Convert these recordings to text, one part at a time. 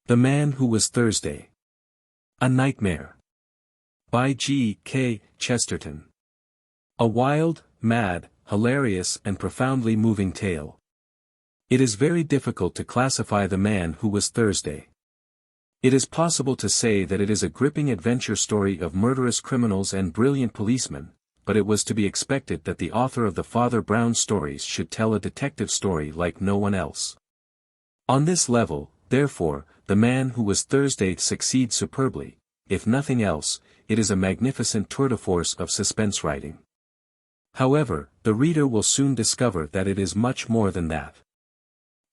The Man Who Was Thursday. A Nightmare. By G. K. Chesterton. A wild, mad, hilarious and profoundly moving tale. It is very difficult to classify The Man Who Was Thursday. It is possible to say that it is a gripping adventure story of murderous criminals and brilliant policemen, but it was to be expected that the author of the Father Brown stories should tell a detective story like no one else. On this level, therefore, The Man Who Was Thursday succeeds superbly. If nothing else, it is a magnificent tour de force of suspense writing. However, the reader will soon discover that it is much more than that.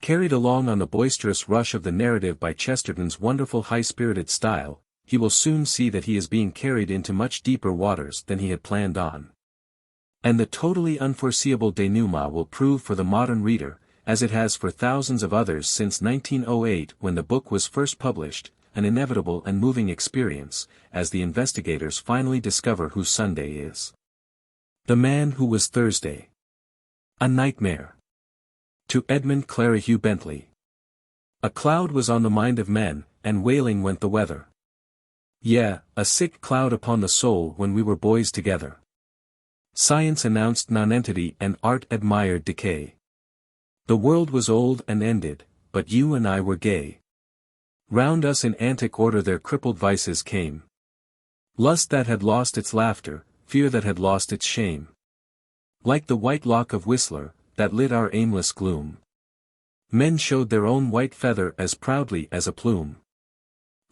Carried along on the boisterous rush of the narrative by Chesterton's wonderful high-spirited style, he will soon see that he is being carried into much deeper waters than he had planned on. And the totally unforeseeable denouement will prove for the modern reader, as it has for thousands of others since 1908 when the book was first published, an inevitable and moving experience, as the investigators finally discover who Sunday is. The Man Who Was Thursday. A Nightmare. To Edmund Clarihugh Bentley. A cloud was on the mind of men, and wailing went the weather. Yeah, a sick cloud upon the soul when we were boys together. Science announced nonentity and art admired decay. The world was old and ended, but you and I were gay. Round us in antic order their crippled vices came. Lust that had lost its laughter, fear that had lost its shame. Like the white lock of Whistler, that lit our aimless gloom. Men showed their own white feather as proudly as a plume.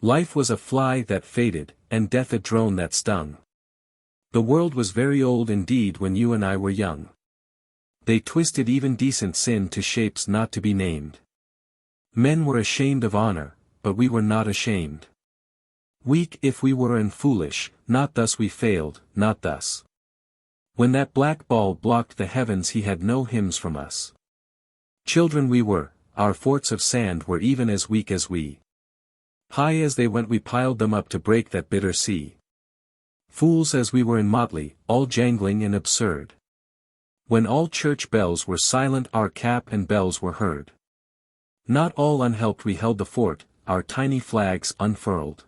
Life was a fly that faded, and death a drone that stung. The world was very old indeed when you and I were young. They twisted even decent sin to shapes not to be named. Men were ashamed of honor, but we were not ashamed. Weak if we were and foolish, not thus we failed, not thus. When that black ball blocked the heavens he had no hymns from us. Children we were, our forts of sand were even as weak as we. High as they went we piled them up to break that bitter sea. Fools as we were in motley, all jangling and absurd. When all church bells were silent our cap and bells were heard. Not all unhelped we held the fort, our tiny flags unfurled.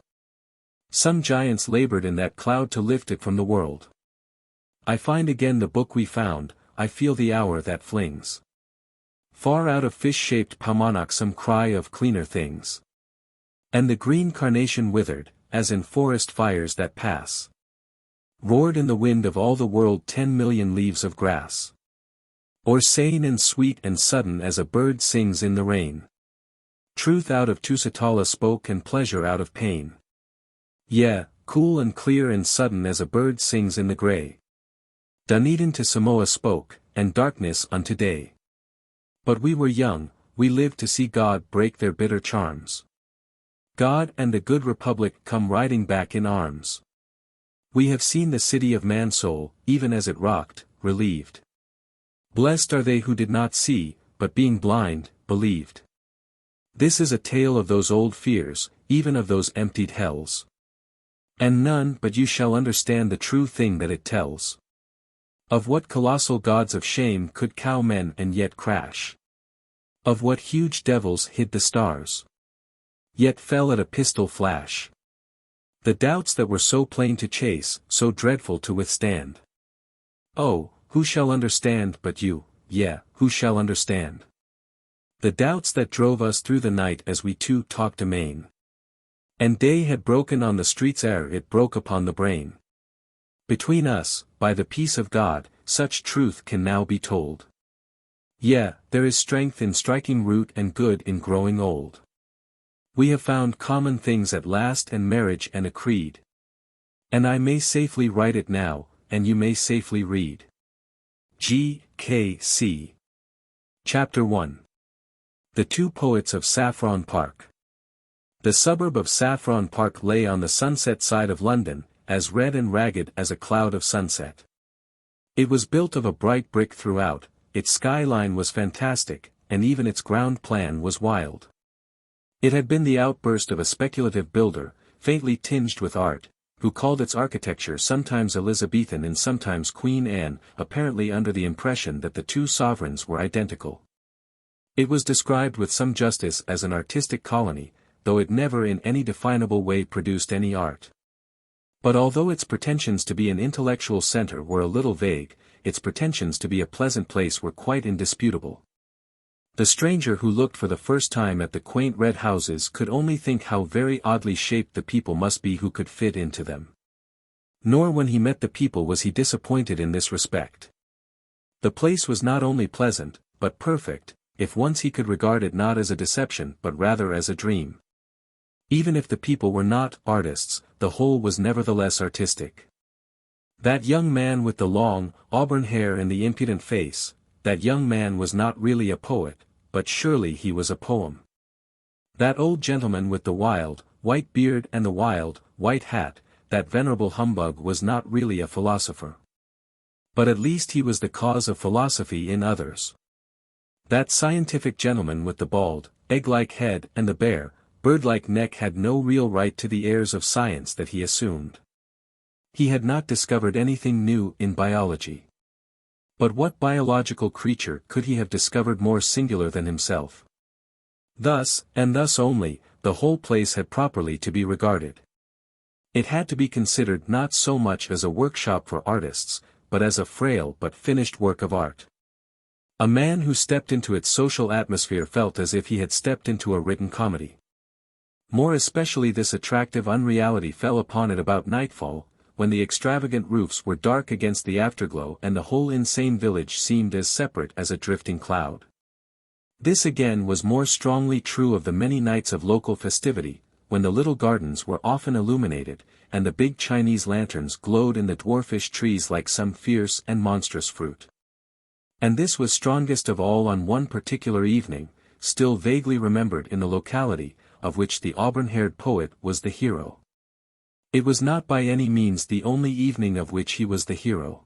Some giants labored in that cloud to lift it from the world. I find again the book we found, I feel the hour that flings. Far out of fish-shaped Paumanok some cry of cleaner things. And the green carnation withered, as in forest fires that pass. Roared in the wind of all the world 10,000,000 leaves of grass. Or sane and sweet and sudden as a bird sings in the rain. Truth out of Tusitala spoke and pleasure out of pain. Yeah, cool and clear and sudden as a bird sings in the grey. Dunedin to Samoa spoke, and darkness unto day. But we were young, we lived to see God break their bitter charms. God and the good Republic come riding back in arms. We have seen the city of Mansoul, even as it rocked, relieved. Blessed are they who did not see, but being blind, believed. This is a tale of those old fears, even of those emptied hells. And none but you shall understand the true thing that it tells. Of what colossal gods of shame could cow men and yet crash. Of what huge devils hid the stars. Yet fell at a pistol flash. The doubts that were so plain to chase, so dreadful to withstand. Oh, who shall understand but you, yeah, who shall understand? The doubts that drove us through the night as we two talked amain. And day had broken on the streets ere it broke upon the brain. Between us, by the peace of God, such truth can now be told. Yeah, there is strength in striking root and good in growing old. We have found common things at last and marriage and a creed. And I may safely write it now, and you may safely read. G. K. C. Chapter 1. The Two Poets of Saffron Park. The suburb of Saffron Park lay on the sunset side of London, as red and ragged as a cloud of sunset. It was built of a bright brick throughout, its skyline was fantastic, and even its ground plan was wild. It had been the outburst of a speculative builder, faintly tinged with art, who called its architecture sometimes Elizabethan and sometimes Queen Anne, apparently under the impression that the two sovereigns were identical. It was described with some justice as an artistic colony, though it never in any definable way produced any art. But although its pretensions to be an intellectual center were a little vague, its pretensions to be a pleasant place were quite indisputable. The stranger who looked for the first time at the quaint red houses could only think how very oddly shaped the people must be who could fit into them. Nor when he met the people was he disappointed in this respect. The place was not only pleasant, but perfect, if once he could regard it not as a deception but rather as a dream. Even if the people were not artists, the whole was nevertheless artistic. That young man with the long, auburn hair and the impudent face, that young man was not really a poet, but surely he was a poem. That old gentleman with the wild, white beard and the wild, white hat, that venerable humbug was not really a philosopher. But at least he was the cause of philosophy in others. That scientific gentleman with the bald, egg-like head and the bare, bird-like neck had no real right to the airs of science that he assumed. He had not discovered anything new in biology. But what biological creature could he have discovered more singular than himself? Thus, and thus only, the whole place had properly to be regarded. It had to be considered not so much as a workshop for artists, but as a frail but finished work of art. A man who stepped into its social atmosphere felt as if he had stepped into a written comedy. More especially this attractive unreality fell upon it about nightfall, when the extravagant roofs were dark against the afterglow and the whole insane village seemed as separate as a drifting cloud. This again was more strongly true of the many nights of local festivity, when the little gardens were often illuminated, and the big Chinese lanterns glowed in the dwarfish trees like some fierce and monstrous fruit. And this was strongest of all on one particular evening, still vaguely remembered in the locality, of which the auburn-haired poet was the hero. It was not by any means the only evening of which he was the hero.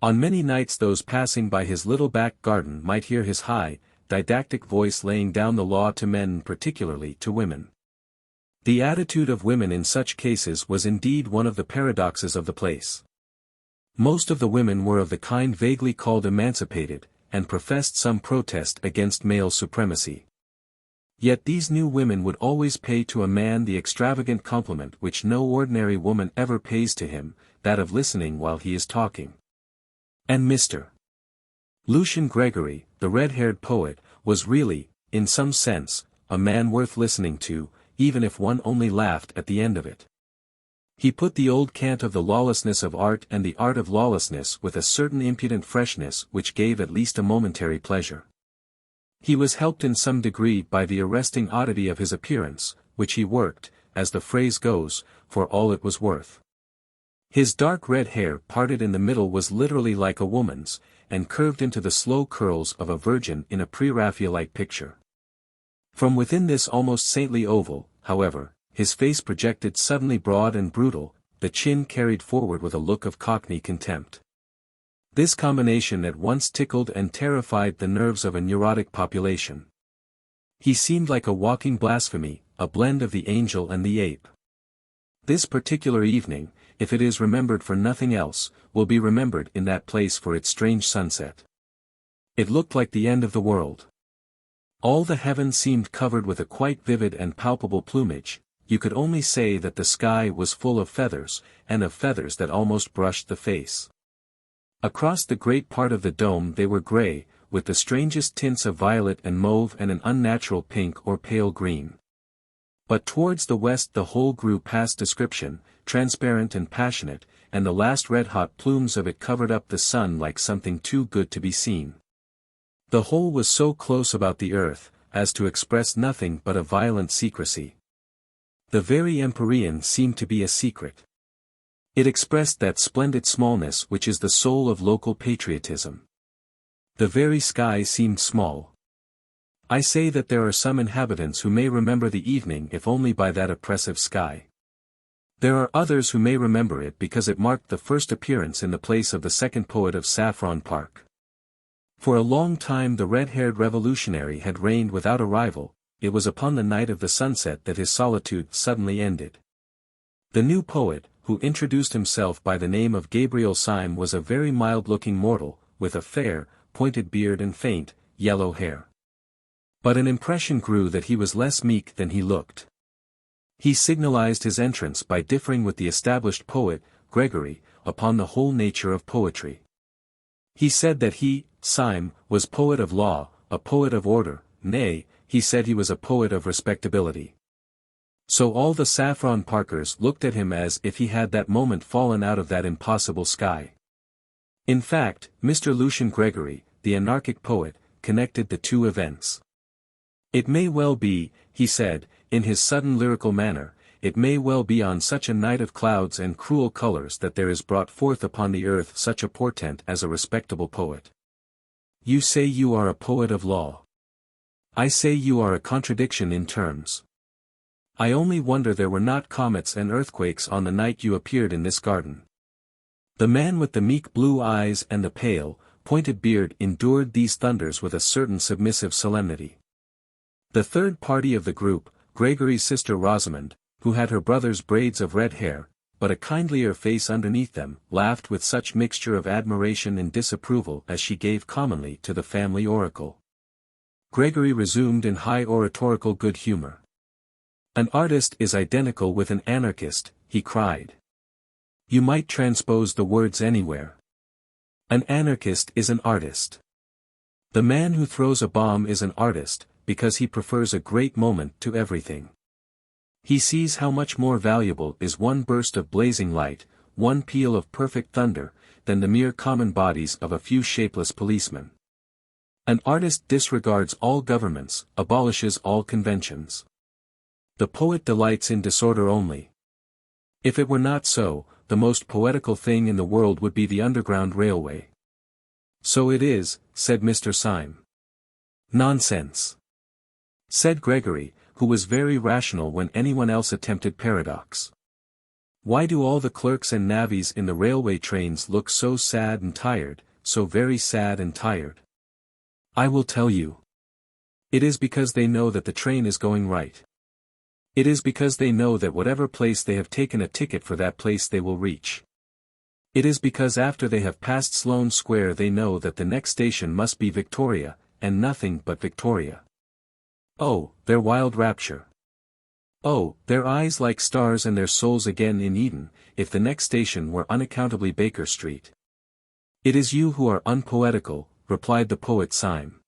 On many nights those passing by his little back garden might hear his high, didactic voice laying down the law to men and particularly to women. The attitude of women in such cases was indeed one of the paradoxes of the place. Most of the women were of the kind vaguely called emancipated, and professed some protest against male supremacy. Yet these new women would always pay to a man the extravagant compliment which no ordinary woman ever pays to him, that of listening while he is talking. And Mr. Lucian Gregory, the red-haired poet, was really, in some sense, a man worth listening to, even if one only laughed at the end of it. He put the old cant of the lawlessness of art and the art of lawlessness with a certain impudent freshness which gave at least a momentary pleasure. He was helped in some degree by the arresting oddity of his appearance, which he worked, as the phrase goes, for all it was worth. His dark red hair parted in the middle was literally like a woman's, and curved into the slow curls of a virgin in a pre-Raphaelite picture. From within this almost saintly oval, however, his face projected suddenly broad and brutal, the chin carried forward with a look of cockney contempt. This combination at once tickled and terrified the nerves of a neurotic population. He seemed like a walking blasphemy, a blend of the angel and the ape. This particular evening, if it is remembered for nothing else, will be remembered in that place for its strange sunset. It looked like the end of the world. All the heaven seemed covered with a quite vivid and palpable plumage. You could only say that the sky was full of feathers, and of feathers that almost brushed the face. Across the great part of the dome they were grey, with the strangest tints of violet and mauve and an unnatural pink or pale green. But towards the west the whole grew past description, transparent and passionate, and the last red-hot plumes of it covered up the sun like something too good to be seen. The whole was so close about the earth, as to express nothing but a violent secrecy. The very empyrean seemed to be a secret. It expressed that splendid smallness which is the soul of local patriotism. The very sky seemed small. I say that there are some inhabitants who may remember the evening if only by that oppressive sky. There are others who may remember it because it marked the first appearance in the place of the second poet of Saffron Park. For a long time the red-haired revolutionary had reigned without a rival. It was upon the night of the sunset that his solitude suddenly ended. The new poet, who introduced himself by the name of Gabriel Syme, was a very mild-looking mortal, with a fair, pointed beard and faint, yellow hair. But an impression grew that he was less meek than he looked. He signalized his entrance by differing with the established poet, Gregory, upon the whole nature of poetry. He said that he, Syme, was poet of law, a poet of order, nay, he said he was a poet of respectability. So all the saffron Parkers looked at him as if he had that moment fallen out of that impossible sky. In fact, Mr. Lucian Gregory, the anarchic poet, connected the two events. It may well be, he said, in his sudden lyrical manner, it may well be on such a night of clouds and cruel colors that there is brought forth upon the earth such a portent as a respectable poet. You say you are a poet of law. I say you are a contradiction in terms. I only wonder there were not comets and earthquakes on the night you appeared in this garden. The man with the meek blue eyes and the pale, pointed beard endured these thunders with a certain submissive solemnity. The third party of the group, Gregory's sister Rosamond, who had her brother's braids of red hair, but a kindlier face underneath them, laughed with such mixture of admiration and disapproval as she gave commonly to the family oracle. Gregory resumed in high oratorical good humor. An artist is identical with an anarchist, he cried. You might transpose the words anywhere. An anarchist is an artist. The man who throws a bomb is an artist, because he prefers a great moment to everything. He sees how much more valuable is one burst of blazing light, one peal of perfect thunder, than the mere common bodies of a few shapeless policemen. An artist disregards all governments, abolishes all conventions. The poet delights in disorder only. If it were not so, the most poetical thing in the world would be the Underground Railway. So it is, said Mr. Syme. Nonsense, said Gregory, who was very rational when anyone else attempted paradox. Why do all the clerks and navvies in the railway trains look so sad and tired, so very sad and tired? I will tell you. It is because they know that the train is going right. It is because they know that whatever place they have taken a ticket for that place they will reach. It is because after they have passed Sloane Square they know that the next station must be Victoria, and nothing but Victoria. Oh, their wild rapture! Oh, their eyes like stars and their souls again in Eden, if the next station were unaccountably Baker Street. It is you who are unpoetical, replied the poet Syme.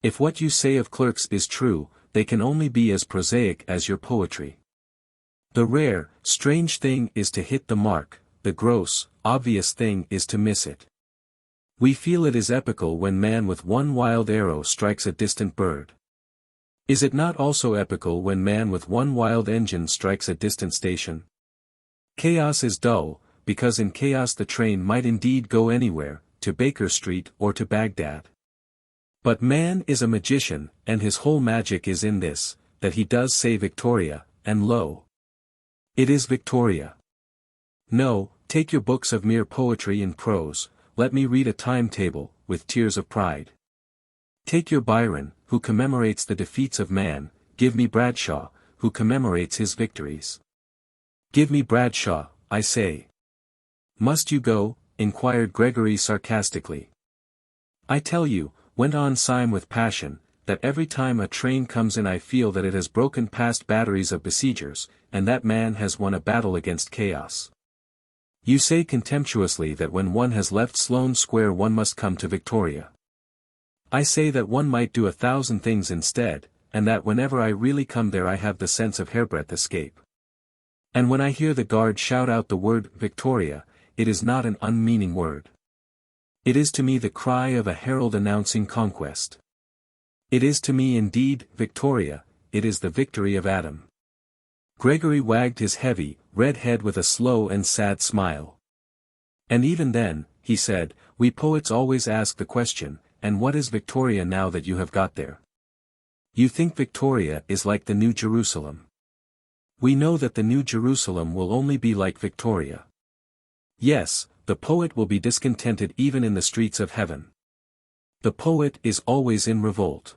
If what you say of clerks is true, they can only be as prosaic as your poetry. The rare, strange thing is to hit the mark, the gross, obvious thing is to miss it. We feel it is epical when man with one wild arrow strikes a distant bird. Is it not also epical when man with one wild engine strikes a distant station? Chaos is dull, because in chaos the train might indeed go anywhere, to Baker Street or to Baghdad. But man is a magician, and his whole magic is in this, that he does say Victoria, and lo! It is Victoria. No, take your books of mere poetry in prose, let me read a timetable, with tears of pride. Take your Byron, who commemorates the defeats of man, give me Bradshaw, who commemorates his victories. Give me Bradshaw, I say. Must you go? Inquired Gregory sarcastically. I tell you, went on Syme with passion, that every time a train comes in I feel that it has broken past batteries of besiegers, and that man has won a battle against chaos. You say contemptuously that when one has left Sloane Square one must come to Victoria. I say that one might do 1,000 things instead, and that whenever I really come there I have the sense of hairbreadth escape. And when I hear the guard shout out the word Victoria, it is not an unmeaning word. It is to me the cry of a herald announcing conquest. It is to me indeed, Victoria, it is the victory of Adam. Gregory wagged his heavy, red head with a slow and sad smile. And even then, he said, we poets always ask the question, and what is Victoria now that you have got there? You think Victoria is like the New Jerusalem. We know that the New Jerusalem will only be like Victoria. Yes, the poet will be discontented even in the streets of heaven. The poet is always in revolt.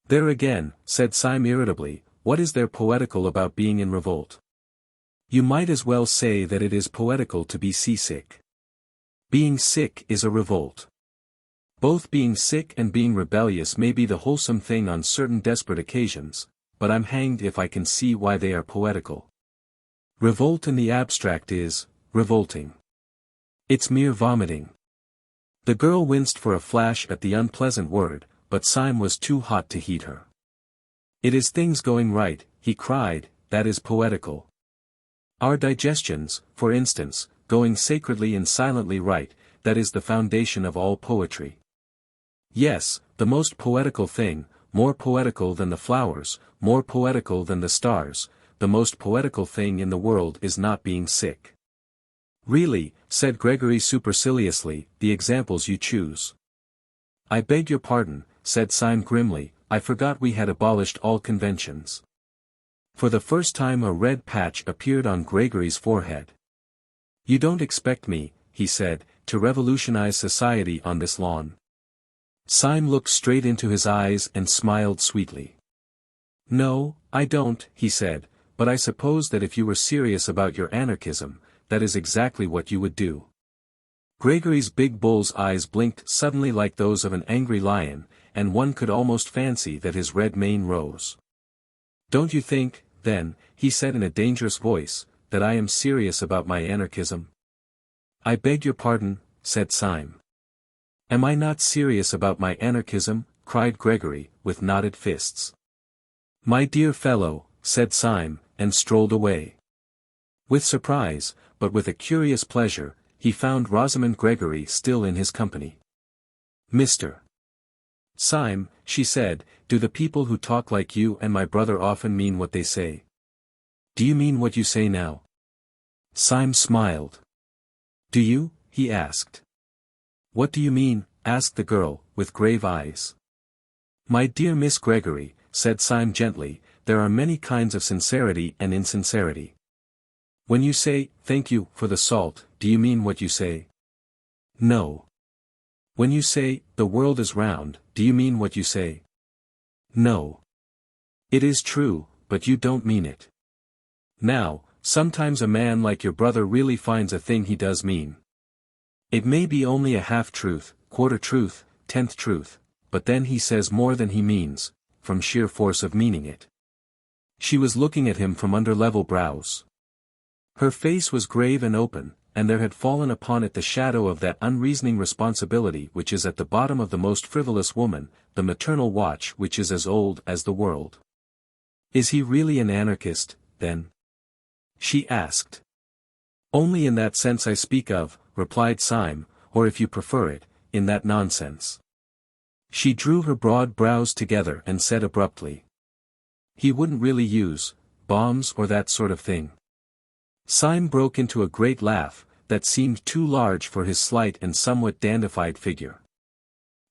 There again, said Syme irritably, what is there poetical about being in revolt? You might as well say that it is poetical to be seasick. Being sick is a revolt. Both being sick and being rebellious may be the wholesome thing on certain desperate occasions, but I'm hanged if I can see why they are poetical. Revolt in the abstract is revolting. It's mere vomiting. The girl winced for a flash at the unpleasant word, but Syme was too hot to heed her. It is things going right, he cried, that is poetical. Our digestions, for instance, going sacredly and silently right, that is the foundation of all poetry. Yes, the most poetical thing, more poetical than the flowers, more poetical than the stars, the most poetical thing in the world is not being sick. Really, said Gregory superciliously, the examples you choose. I beg your pardon, said Syme grimly, I forgot we had abolished all conventions. For the first time a red patch appeared on Gregory's forehead. You don't expect me, he said, to revolutionize society on this lawn. Syme looked straight into his eyes and smiled sweetly. No, I don't, he said, but I suppose that if you were serious about your anarchism, that is exactly what you would do. Gregory's big bull's eyes blinked suddenly like those of an angry lion, and one could almost fancy that his red mane rose. Don't you think, then, he said in a dangerous voice, that I am serious about my anarchism? I beg your pardon, said Syme. Am I not serious about my anarchism? Cried Gregory, with knotted fists. My dear fellow, said Syme, and strolled away. With surprise, but with a curious pleasure, he found Rosamond Gregory still in his company. Mr. Syme, she said, do the people who talk like you and my brother often mean what they say? Do you mean what you say now? Syme smiled. Do you? He asked. What do you mean? Asked the girl, with grave eyes. My dear Miss Gregory, said Syme gently, there are many kinds of sincerity and insincerity. When you say, thank you for the salt, do you mean what you say? No. When you say, the world is round, do you mean what you say? No. It is true, but you don't mean it. Now, sometimes a man like your brother really finds a thing he does mean. It may be only a half-truth, quarter-truth, tenth truth, but then he says more than he means, from sheer force of meaning it. She was looking at him from under level brows. Her face was grave and open, and there had fallen upon it the shadow of that unreasoning responsibility which is at the bottom of the most frivolous woman, the maternal watch which is as old as the world. Is he really an anarchist, then? She asked. Only in that sense I speak of, replied Syme, or if you prefer it, in that nonsense. She drew her broad brows together and said abruptly. He wouldn't really use bombs or that sort of thing. Syme broke into a great laugh, that seemed too large for his slight and somewhat dandified figure.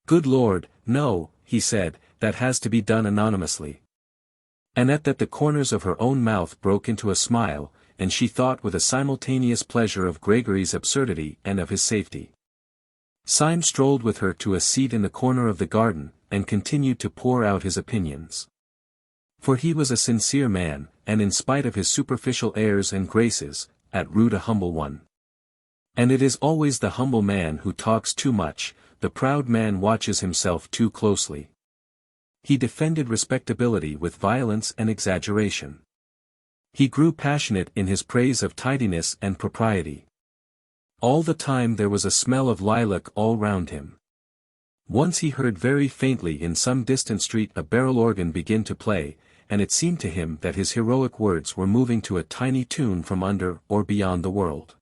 Good Lord, no, he said, that has to be done anonymously. And at that the corners of her own mouth broke into a smile, and she thought with a simultaneous pleasure of Gregory's absurdity and of his safety. Syme strolled with her to a seat in the corner of the garden, and continued to pour out his opinions. For he was a sincere man, and in spite of his superficial airs and graces, at root a humble one. And it is always the humble man who talks too much, the proud man watches himself too closely. He defended respectability with violence and exaggeration. He grew passionate in his praise of tidiness and propriety. All the time there was a smell of lilac all round him. Once he heard very faintly in some distant street a barrel organ begin to play, and it seemed to him that his heroic words were moving to a tiny tune from under or beyond the world.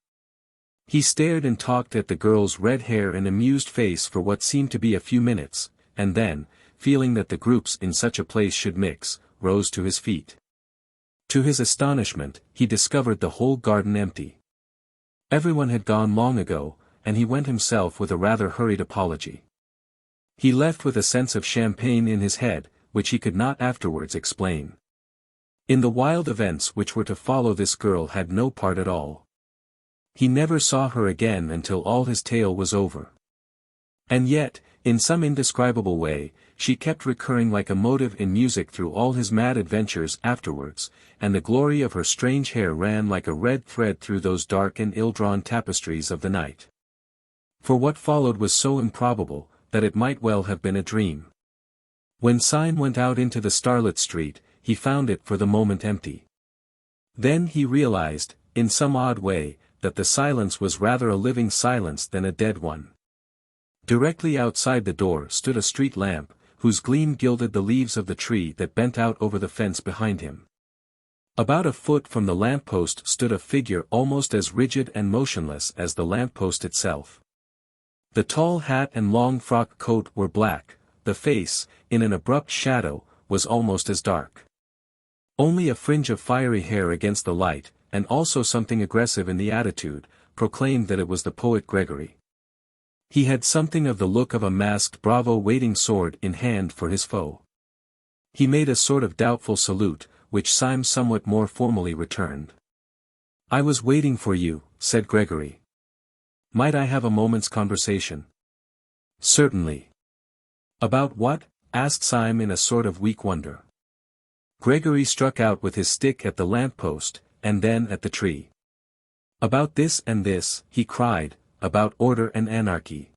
He stared and talked at the girl's red hair and amused face for what seemed to be a few minutes, and then, feeling that the groups in such a place should mix, rose to his feet. To his astonishment, he discovered the whole garden empty. Everyone had gone long ago, and he went himself with a rather hurried apology. He left with a sense of champagne in his head, which he could not afterwards explain. In the wild events which were to follow this girl had no part at all. He never saw her again until all his tale was over. And yet, in some indescribable way, she kept recurring like a motive in music through all his mad adventures afterwards, and the glory of her strange hair ran like a red thread through those dark and ill-drawn tapestries of the night. For what followed was so improbable, that it might well have been a dream. When Syme went out into the starlit street, he found it for the moment empty. Then he realized, in some odd way, that the silence was rather a living silence than a dead one. Directly outside the door stood a street lamp, whose gleam gilded the leaves of the tree that bent out over the fence behind him. About a foot from the lamppost stood a figure almost as rigid and motionless as the lamppost itself. The tall hat and long frock coat were black, the face, in an abrupt shadow, was almost as dark. Only a fringe of fiery hair against the light, and also something aggressive in the attitude, proclaimed that it was the poet Gregory. He had something of the look of a masked bravo waiting sword in hand for his foe. He made a sort of doubtful salute, which Syme somewhat more formally returned. "I was waiting for you," said Gregory. "Might I have a moment's conversation?" "Certainly." "About what?" asked Syme in a sort of weak wonder. Gregory struck out with his stick at the lamp-post, and then at the tree. "About this and this," he cried, "about order and anarchy.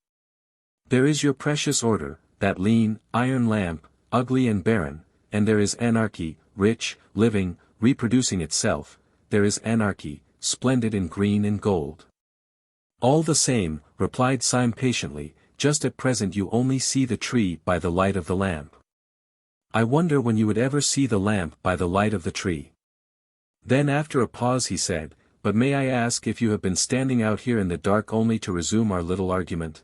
There is your precious order, that lean, iron lamp, ugly and barren, and there is anarchy, rich, living, reproducing itself, there is anarchy, splendid in green and gold." "All the same," replied Syme patiently, "just at present you only see the tree by the light of the lamp. I wonder when you would ever see the lamp by the light of the tree." Then after a pause he said, "But may I ask if you have been standing out here in the dark only to resume our little argument?"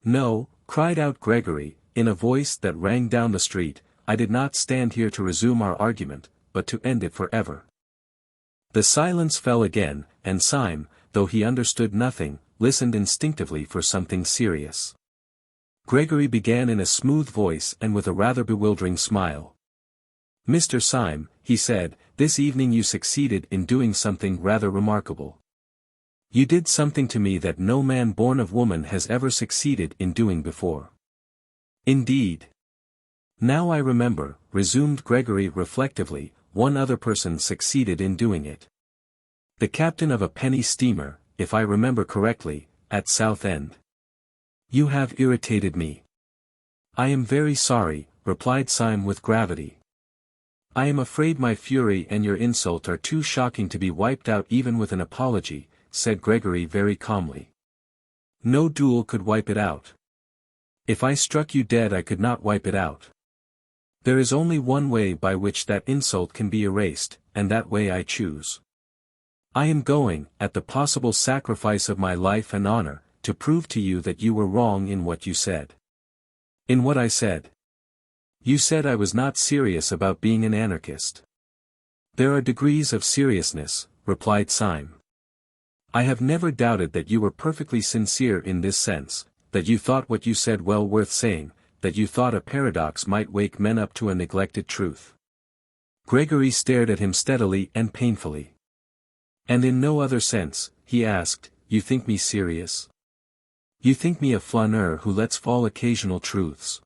"No," cried out Gregory, in a voice that rang down the street, "I did not stand here to resume our argument, but to end it forever." The silence fell again, and Syme, though he understood nothing, listened instinctively for something serious. Gregory began in a smooth voice and with a rather bewildering smile. "Mr. Syme," he said, "this evening you succeeded in doing something rather remarkable. You did something to me that no man born of woman has ever succeeded in doing before." "Indeed." "Now I remember," resumed Gregory reflectively, "one other person succeeded in doing it. The captain of a penny steamer, if I remember correctly, at Southend. You have irritated me." "I am very sorry," replied Syme with gravity. "I am afraid my fury and your insult are too shocking to be wiped out even with an apology," said Gregory very calmly. "No duel could wipe it out. If I struck you dead I could not wipe it out. There is only one way by which that insult can be erased, and that way I choose. I am going, at the possible sacrifice of my life and honor, to prove to you that you were wrong in what you said." "In what I said?" "You said I was not serious about being an anarchist." "There are degrees of seriousness," replied Syme. "I have never doubted that you were perfectly sincere in this sense, that you thought what you said well worth saying, that you thought a paradox might wake men up to a neglected truth." Gregory stared at him steadily and painfully. "And in no other sense," he asked, "you think me serious? You think me a flaneur who lets fall occasional truths?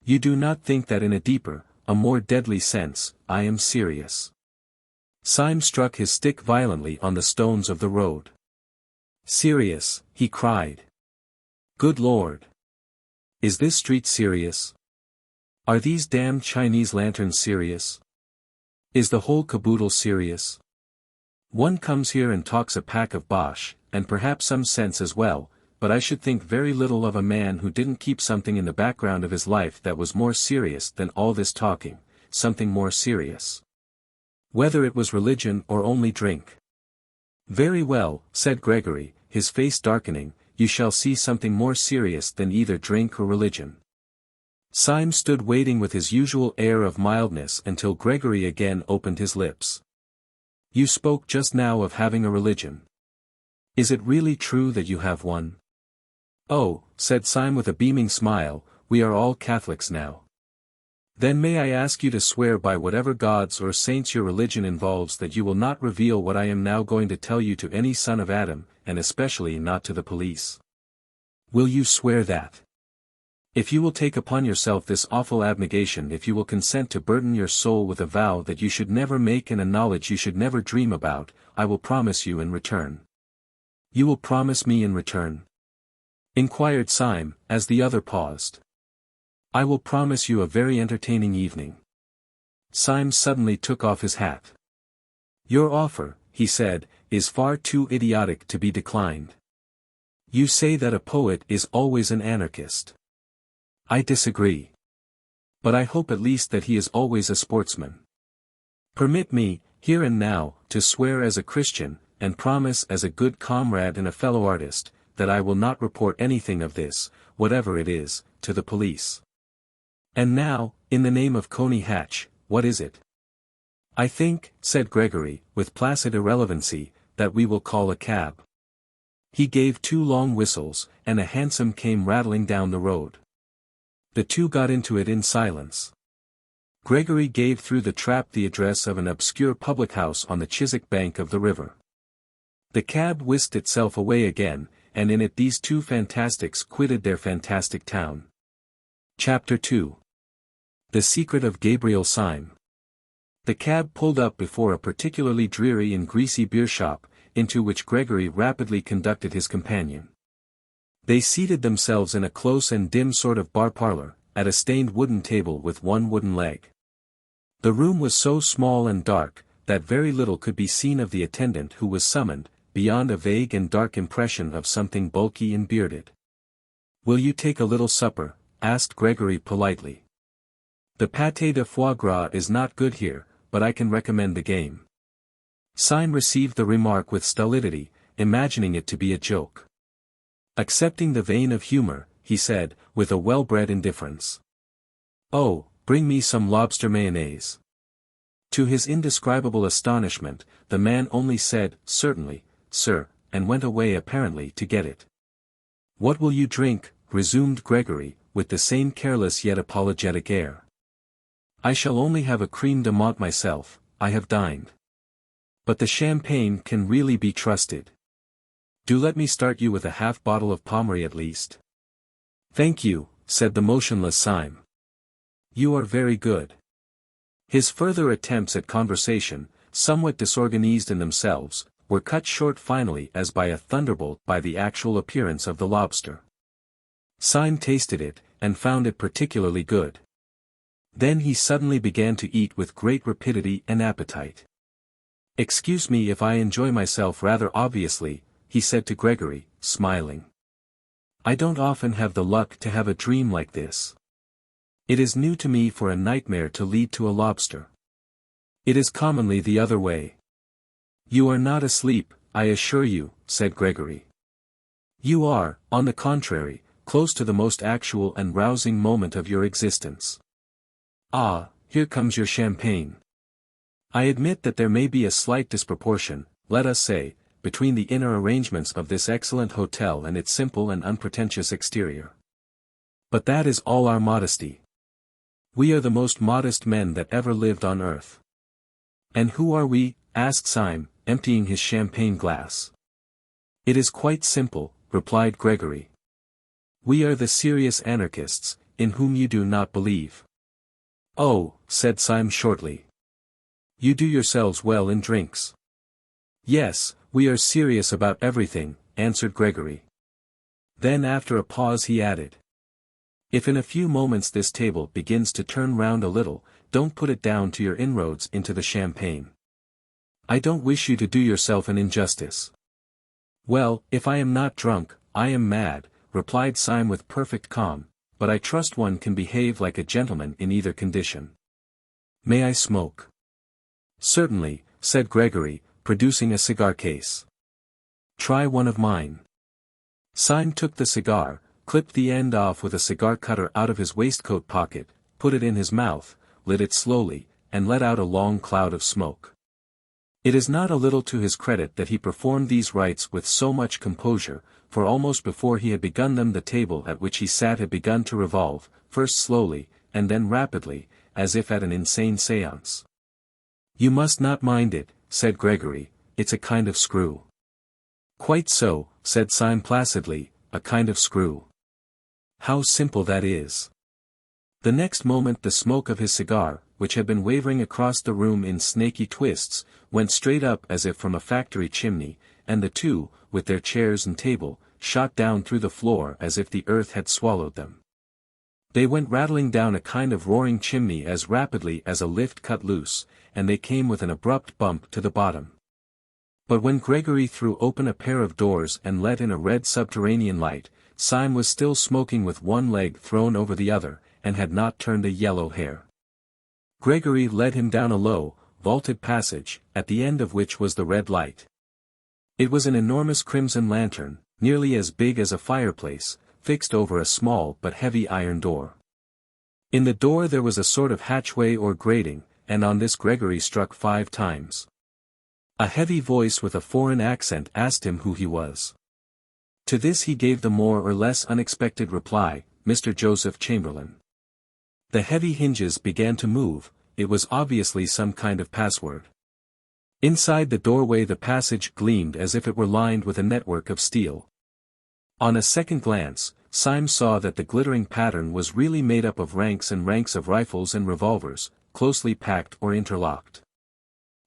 You do not think that in a deeper, a more deadly sense, I am serious?" Syme struck his stick violently on the stones of the road. "Serious," he cried. "Good Lord! Is this street serious? Are these damned Chinese lanterns serious? Is the whole caboodle serious? One comes here and talks a pack of bosh, and perhaps some sense as well, but I should think very little of a man who didn't keep something in the background of his life that was more serious than all this talking, something more serious. Whether it was religion or only drink." "Very well," said Gregory, his face darkening, "you shall see something more serious than either drink or religion." Syme stood waiting with his usual air of mildness until Gregory again opened his lips. "You spoke just now of having a religion. Is it really true that you have one?" "Oh," said Syme with a beaming smile, "we are all Catholics now." "Then may I ask you to swear by whatever gods or saints your religion involves that you will not reveal what I am now going to tell you to any son of Adam, and especially not to the police? Will you swear that? If you will take upon yourself this awful abnegation, if you will consent to burden your soul with a vow that you should never make and a knowledge you should never dream about, I will promise you in return." "You will promise me in return?" inquired Syme, as the other paused. I will promise you a very entertaining evening. Syme suddenly took off his hat. Your offer, he said, is far too idiotic to be declined. You say that a poet is always an anarchist. I disagree. But I hope at least that he is always a sportsman. Permit me, here and now, to swear as a Christian, and promise as a good comrade and a fellow artist, that I will not report anything of this, whatever it is, to the police. And now, in the name of Coney Hatch, what is it? I think, said Gregory, with placid irrelevancy, that we will call a cab. He gave 2 long whistles, and a hansom came rattling down the road. The two got into it in silence. Gregory gave through the trap the address of an obscure public house on the Chiswick bank of the river. The cab whisked itself away again, and in it these two fantastics quitted their fantastic town. Chapter 2. The Secret of Gabriel Syme. The cab pulled up before a particularly dreary and greasy beer shop, into which Gregory rapidly conducted his companion. They seated themselves in a close and dim sort of bar parlour, at a stained wooden table with one wooden leg. The room was so small and dark, that very little could be seen of the attendant who was summoned, beyond a vague and dark impression of something bulky and bearded. Will you take a little supper? Asked Gregory politely. The pâté de foie gras is not good here, but I can recommend the game. Syme received the remark with stolidity, imagining it to be a joke. Accepting the vein of humor, he said, with a well-bred indifference. Oh, bring me some lobster mayonnaise. To his indescribable astonishment, the man only said, certainly, sir, and went away apparently to get it. What will you drink? Resumed Gregory, with the same careless yet apologetic air. I shall only have a crème de menthe myself, I have dined. But the champagne can really be trusted. Do let me start you with a half bottle of Pommery at least. Thank you, said the motionless Syme. You are very good. His further attempts at conversation, somewhat disorganized in themselves, were cut short finally as by a thunderbolt by the actual appearance of the lobster. Syme tasted it, and found it particularly good. Then he suddenly began to eat with great rapidity and appetite. Excuse me if I enjoy myself rather obviously, he said to Gregory, smiling. I don't often have the luck to have a dream like this. It is new to me for a nightmare to lead to a lobster. It is commonly the other way. You are not asleep, I assure you, said Gregory. You are, on the contrary, close to the most actual and rousing moment of your existence. Ah, here comes your champagne. I admit that there may be a slight disproportion, let us say, between the inner arrangements of this excellent hotel and its simple and unpretentious exterior. But that is all our modesty. We are the most modest men that ever lived on earth. And who are we? Asked Syme, emptying his champagne glass. It is quite simple, replied Gregory. We are the serious anarchists, in whom you do not believe. Oh, said Syme shortly. You do yourselves well in drinks. Yes, we are serious about everything, answered Gregory. Then after a pause he added. If in a few moments this table begins to turn round a little, don't put it down to your inroads into the champagne. I don't wish you to do yourself an injustice. Well, if I am not drunk, I am mad, replied Syme with perfect calm, but I trust one can behave like a gentleman in either condition. May I smoke? Certainly, said Gregory, producing a cigar case. Try one of mine. Syme took the cigar, clipped the end off with a cigar cutter out of his waistcoat pocket, put it in his mouth, lit it slowly, and let out a long cloud of smoke. It is not a little to his credit that he performed these rites with so much composure, for almost before he had begun them the table at which he sat had begun to revolve, first slowly, and then rapidly, as if at an insane séance. You must not mind it, said Gregory, it's a kind of screw. Quite so, said Syme placidly, a kind of screw. How simple that is. The next moment the smoke of his cigar, which had been wavering across the room in snaky twists, went straight up as if from a factory chimney, and the two, with their chairs and table, shot down through the floor as if the earth had swallowed them. They went rattling down a kind of roaring chimney as rapidly as a lift cut loose, and they came with an abrupt bump to the bottom. But when Gregory threw open a pair of doors and let in a red subterranean light, Syme was still smoking with one leg thrown over the other, and had not turned a yellow hair. Gregory led him down a low, vaulted passage, at the end of which was the red light. It was an enormous crimson lantern, nearly as big as a fireplace, fixed over a small but heavy iron door. In the door there was a sort of hatchway or grating, and on this Gregory struck 5 times. A heavy voice with a foreign accent asked him who he was. To this he gave the more or less unexpected reply, Mr. Joseph Chamberlain. The heavy hinges began to move, it was obviously some kind of password. Inside the doorway the passage gleamed as if it were lined with a network of steel. On a second glance, Syme saw that the glittering pattern was really made up of ranks and ranks of rifles and revolvers, closely packed or interlocked.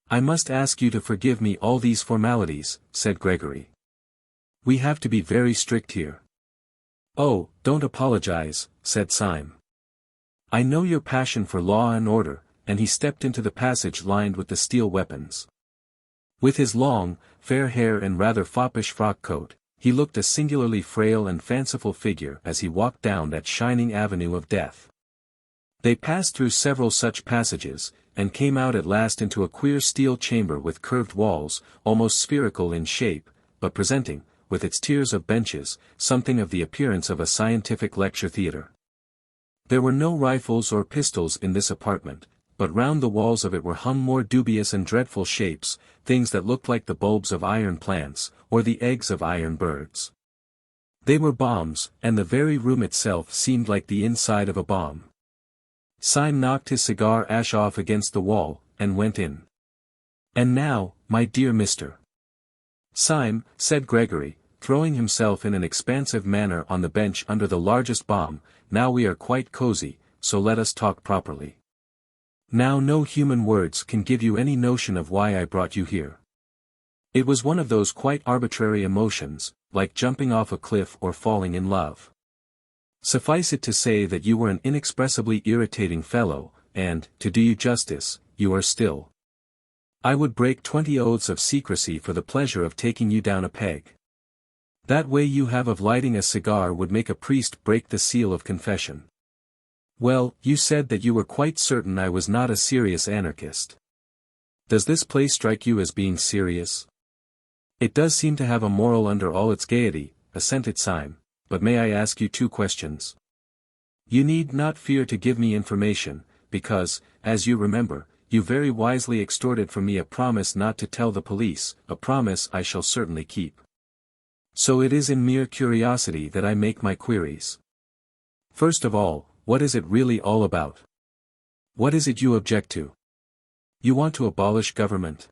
"I must ask you to forgive me all these formalities," said Gregory. "We have to be very strict here." "Oh, don't apologize," said Syme. "I know your passion for law and order," and he stepped into the passage lined with the steel weapons. With his long, fair hair and rather foppish frock coat, he looked a singularly frail and fanciful figure as he walked down that shining avenue of death. They passed through several such passages, and came out at last into a queer steel chamber with curved walls, almost spherical in shape, but presenting, with its tiers of benches, something of the appearance of a scientific lecture theatre. There were no rifles or pistols in this apartment, but round the walls of it were hung more dubious and dreadful shapes, things that looked like the bulbs of iron plants, or the eggs of iron birds. They were bombs, and the very room itself seemed like the inside of a bomb. Syme knocked his cigar ash off against the wall, and went in. "And now, my dear Mr. Syme," said Gregory, throwing himself in an expansive manner on the bench under the largest bomb, "now we are quite cozy, so let us talk properly. Now no human words can give you any notion of why I brought you here. It was one of those quite arbitrary emotions, like jumping off a cliff or falling in love. Suffice it to say that you were an inexpressibly irritating fellow, and, to do you justice, you are still. I would break 20 oaths of secrecy for the pleasure of taking you down a peg. That way you have of lighting a cigar would make a priest break the seal of confession. Well, you said that you were quite certain I was not a serious anarchist. Does this play strike you as being serious?" "It does seem to have a moral under all its gaiety," assented Syme, "but may I ask you 2 questions? You need not fear to give me information, because, as you remember, you very wisely extorted from me a promise not to tell the police, a promise I shall certainly keep. So it is in mere curiosity that I make my queries. First of all, what is it really all about? What is it you object to? You want to abolish government?"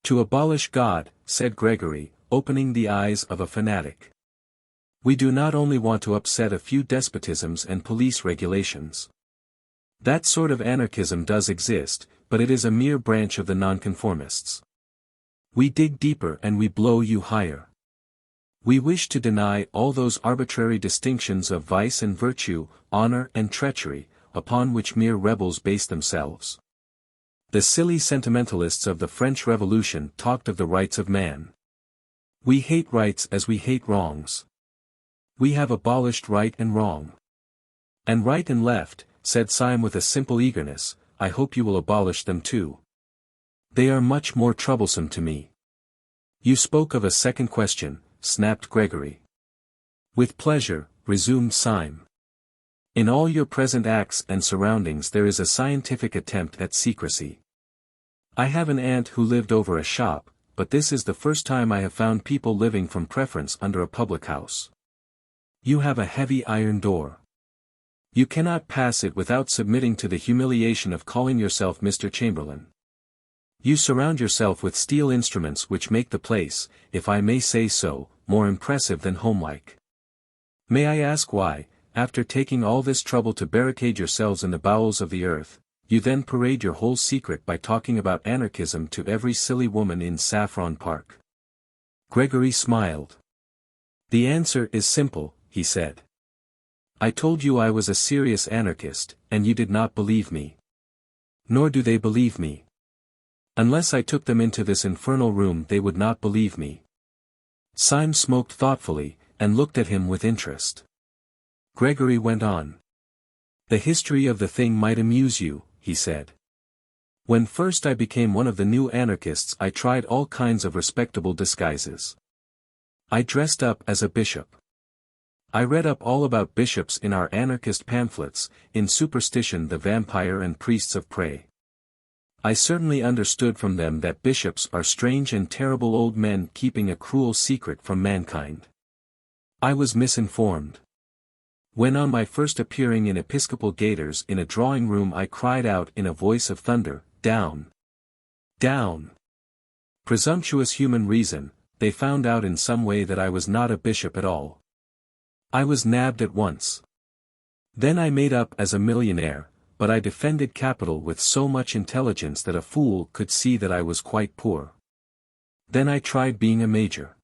"To abolish God," said Gregory, opening the eyes of a fanatic. "We do not only want to upset a few despotisms and police regulations. That sort of anarchism does exist, but it is a mere branch of the nonconformists. We dig deeper and we blow you higher. We wish to deny all those arbitrary distinctions of vice and virtue, honor and treachery, upon which mere rebels base themselves. The silly sentimentalists of the French Revolution talked of the rights of man. We hate rights as we hate wrongs. We have abolished right and wrong. And right and left," said Syme with a simple eagerness, "I hope you will abolish them too. They are much more troublesome to me." "You spoke of a second question," snapped Gregory. "With pleasure," resumed Syme. "In all your present acts and surroundings there is a scientific attempt at secrecy. I have an aunt who lived over a shop, but this is the first time I have found people living from preference under a public house. You have a heavy iron door. You cannot pass it without submitting to the humiliation of calling yourself Mr. Chamberlain. You surround yourself with steel instruments which make the place, if I may say so, more impressive than homelike. May I ask why, after taking all this trouble to barricade yourselves in the bowels of the earth, you then parade your whole secret by talking about anarchism to every silly woman in Saffron Park?" Gregory smiled. The answer is simple, he said. I told you I was a serious anarchist, and you did not believe me. Nor do they believe me. Unless I took them into this infernal room they would not believe me. Syme smoked thoughtfully, and looked at him with interest. Gregory went on. The history of the thing might amuse you, he said. When first I became one of the new anarchists I tried all kinds of respectable disguises. I dressed up as a bishop. I read up all about bishops in our anarchist pamphlets, in Superstition the Vampire and Priests of Prey. I certainly understood from them that bishops are strange and terrible old men keeping a cruel secret from mankind. I was misinformed. When on my first appearing in episcopal gaiters in a drawing room I cried out in a voice of thunder, "Down! Down!" Presumptuous human reason, they found out in some way that I was not a bishop at all. I was nabbed at once. Then I made up as a millionaire, but I defended capital with so much intelligence that a fool could see that I was quite poor. Then I tried being a major.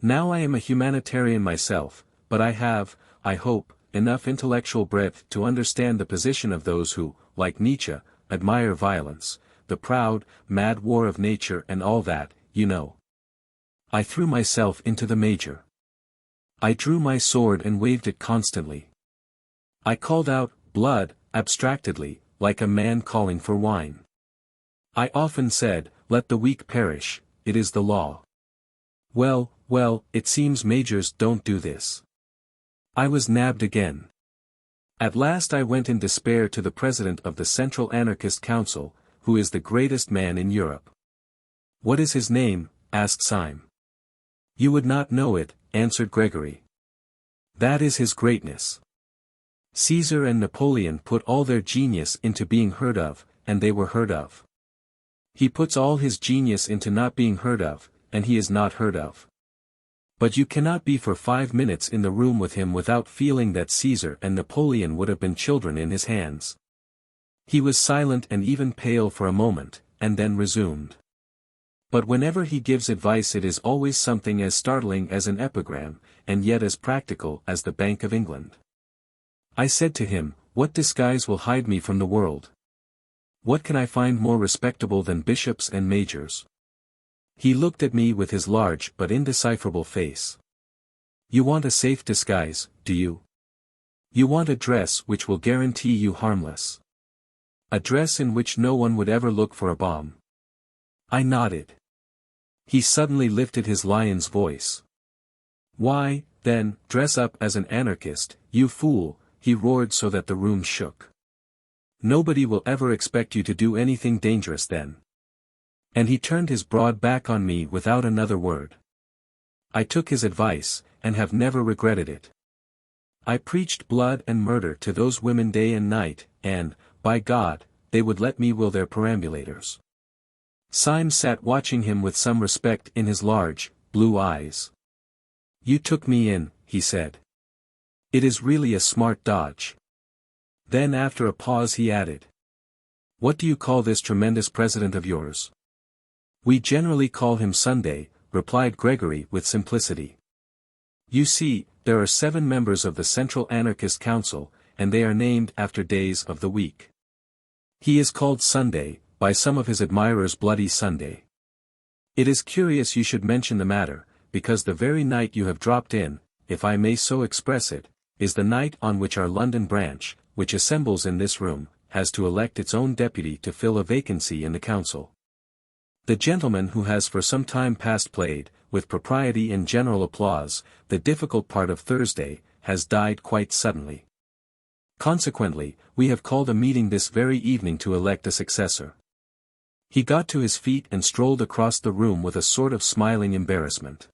Now I am a humanitarian myself, but I have, I hope, enough intellectual breadth to understand the position of those who, like Nietzsche, admire violence, the proud, mad war of nature and all that, you know. I threw myself into the major. I drew my sword and waved it constantly. I called out, "Blood," abstractedly, like a man calling for wine. I often said, "Let the weak perish, it is the law." Well, it seems majors don't do this. I was nabbed again. At last I went in despair to the president of the Central Anarchist Council, who is the greatest man in Europe. "What is his name?" asked Syme. "You would not know it," answered Gregory. "That is his greatness. Caesar and Napoleon put all their genius into being heard of, and they were heard of. He puts all his genius into not being heard of, and he is not heard of. But you cannot be for 5 minutes in the room with him without feeling that Caesar and Napoleon would have been children in his hands." He was silent and even pale for a moment, and then resumed. "But whenever he gives advice it is always something as startling as an epigram, and yet as practical as the Bank of England. I said to him, 'What disguise will hide me from the world? What can I find more respectable than bishops and majors?' He looked at me with his large but indecipherable face. 'You want a safe disguise, do you? You want a dress which will guarantee you harmless. A dress in which no one would ever look for a bomb.' I nodded. He suddenly lifted his lion's voice. 'Why, then, dress up as an anarchist, you fool,' he roared so that the room shook. 'Nobody will ever expect you to do anything dangerous then.' And he turned his broad back on me without another word. I took his advice, and have never regretted it. I preached blood and murder to those women day and night, and, by God, they would let me will their perambulators." Syme sat watching him with some respect in his large, blue eyes. "You took me in," he said. "It is really a smart dodge." Then after a pause he added, "What do you call this tremendous president of yours?" "We generally call him Sunday," replied Gregory with simplicity. "You see, there are 7 members of the Central Anarchist Council, and they are named after days of the week. He is called Sunday, by some of his admirers Bloody Sunday. It is curious you should mention the matter, because the very night you have dropped in, if I may so express it, is the night on which our London branch, which assembles in this room, has to elect its own deputy to fill a vacancy in the council. The gentleman who has for some time past played, with propriety and general applause, the difficult part of Thursday, has died quite suddenly. Consequently, we have called a meeting this very evening to elect a successor." He got to his feet and strolled across the room with a sort of smiling embarrassment.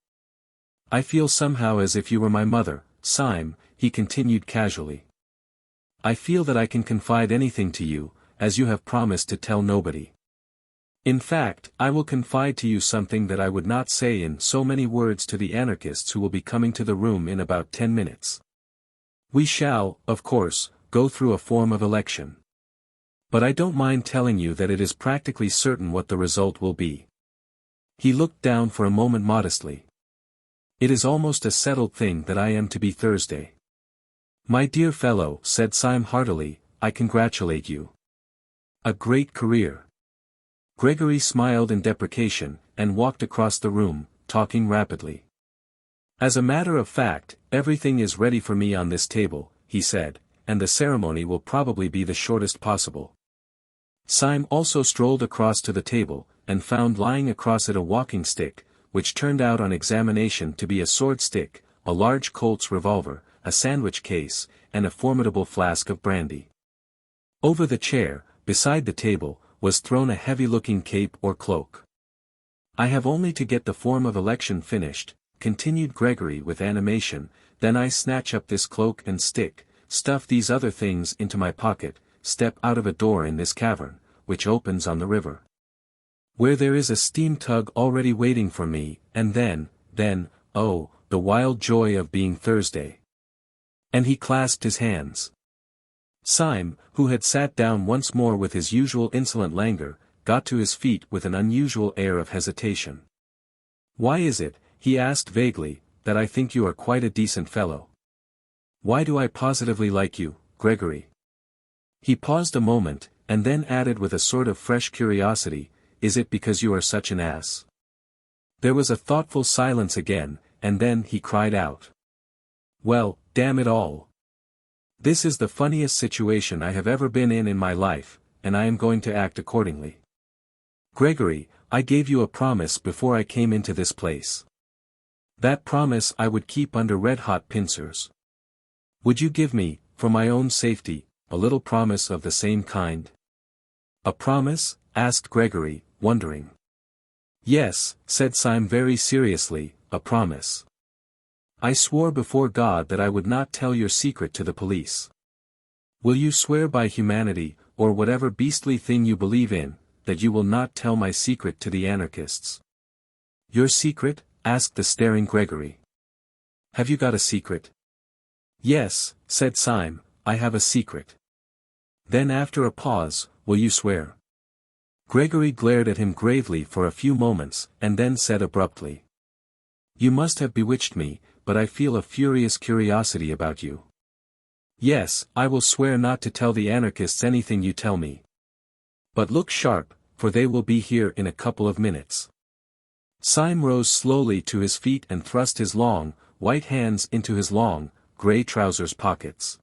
"I feel somehow as if you were my mother, Syme," he continued casually. "I feel that I can confide anything to you, as you have promised to tell nobody. In fact, I will confide to you something that I would not say in so many words to the anarchists who will be coming to the room in about 10 minutes. We shall, of course, go through a form of election. But I don't mind telling you that it is practically certain what the result will be." He looked down for a moment modestly. It is almost a settled thing that I am to be Thursday. My dear fellow, said Syme heartily, I congratulate you. A great career. Gregory smiled in deprecation, and walked across the room, talking rapidly. As a matter of fact, everything is ready for me on this table, he said, and the ceremony will probably be the shortest possible. Syme also strolled across to the table, and found lying across it a walking stick, which turned out on examination to be a sword stick, a large Colt's revolver, a sandwich case, and a formidable flask of brandy. Over the chair, beside the table, was thrown a heavy-looking cape or cloak. I have only to get the form of election finished, continued Gregory with animation, then I snatch up this cloak and stick, stuff these other things into my pocket, step out of a door in this cavern, which opens on the river, where there is a steam tug already waiting for me, and then, oh, the wild joy of being Thursday. And he clasped his hands. Syme, who had sat down once more with his usual insolent languor, got to his feet with an unusual air of hesitation. Why is it, he asked vaguely, that I think you are quite a decent fellow? Why do I positively like you, Gregory? He paused a moment, and then added with a sort of fresh curiosity, is it because you are such an ass? There was a thoughtful silence again, and then he cried out. Well, damn it all. This is the funniest situation I have ever been in my life, and I am going to act accordingly. Gregory, I gave you a promise before I came into this place. That promise I would keep under red-hot pincers. Would you give me, for my own safety, a little promise of the same kind? A promise? Asked Gregory, wondering. Yes, said Syme very seriously, a promise. I swore before God that I would not tell your secret to the police. Will you swear by humanity, or whatever beastly thing you believe in, that you will not tell my secret to the anarchists? Your secret? Asked the staring Gregory. Have you got a secret? Yes, said Syme, I have a secret. Then after a pause, will you swear? Gregory glared at him gravely for a few moments, and then said abruptly. You must have bewitched me, but I feel a furious curiosity about you. Yes, I will swear not to tell the anarchists anything you tell me. But look sharp, for they will be here in a couple of minutes. Syme rose slowly to his feet and thrust his long, white hands into his long, grey trousers pockets.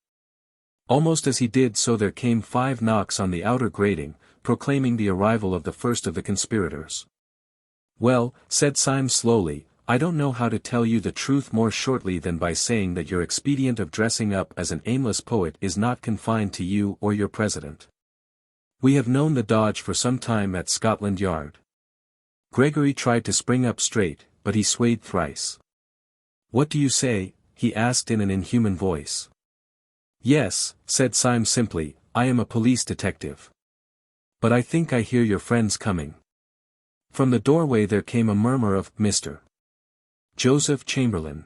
Almost as he did so there came 5 knocks on the outer grating, proclaiming the arrival of the first of the conspirators. Well, said Syme slowly, I don't know how to tell you the truth more shortly than by saying that your expedient of dressing up as an aimless poet is not confined to you or your president. We have known the dodge for some time at Scotland Yard. Gregory tried to spring up straight, but he swayed thrice. What do you say? He asked in an inhuman voice. Yes, said Syme simply, I am a police detective. But I think I hear your friends coming. From the doorway there came a murmur of, Mr. Joseph Chamberlain.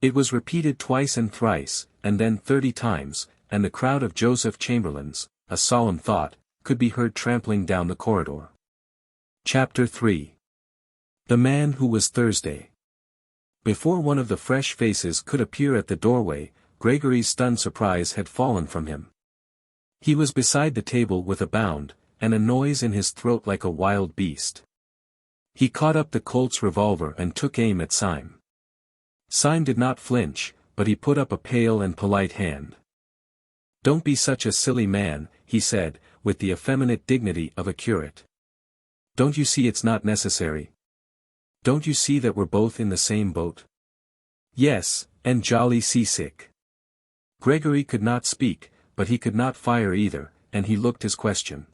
It was repeated twice and thrice, and then 30 times, and the crowd of Joseph Chamberlains, a solemn thought, could be heard trampling down the corridor. Chapter 3. The Man Who Was Thursday. Before one of the fresh faces could appear at the doorway, Gregory's stunned surprise had fallen from him. He was beside the table with a bound, and a noise in his throat like a wild beast. He caught up the Colt's revolver and took aim at Syme. Syme did not flinch, but he put up a pale and polite hand. Don't be such a silly man, he said, with the effeminate dignity of a curate. Don't you see it's not necessary? Don't you see that we're both in the same boat? Yes, and jolly seasick. Gregory could not speak, but he could not fire either, and he looked his question.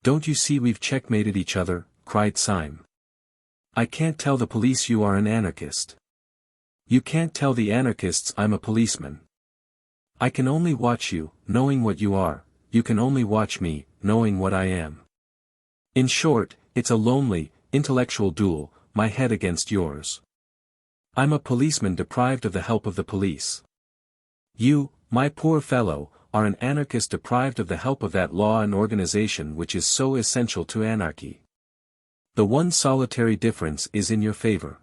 Don't you see we've checkmated each other? Cried Syme. I can't tell the police you are an anarchist. You can't tell the anarchists I'm a policeman. I can only watch you, knowing what you are, you can only watch me, knowing what I am. In short, it's a lonely, intellectual duel, my head against yours. I'm a policeman deprived of the help of the police. You, my poor fellow, are an anarchist deprived of the help of that law and organization which is so essential to anarchy. The one solitary difference is in your favor.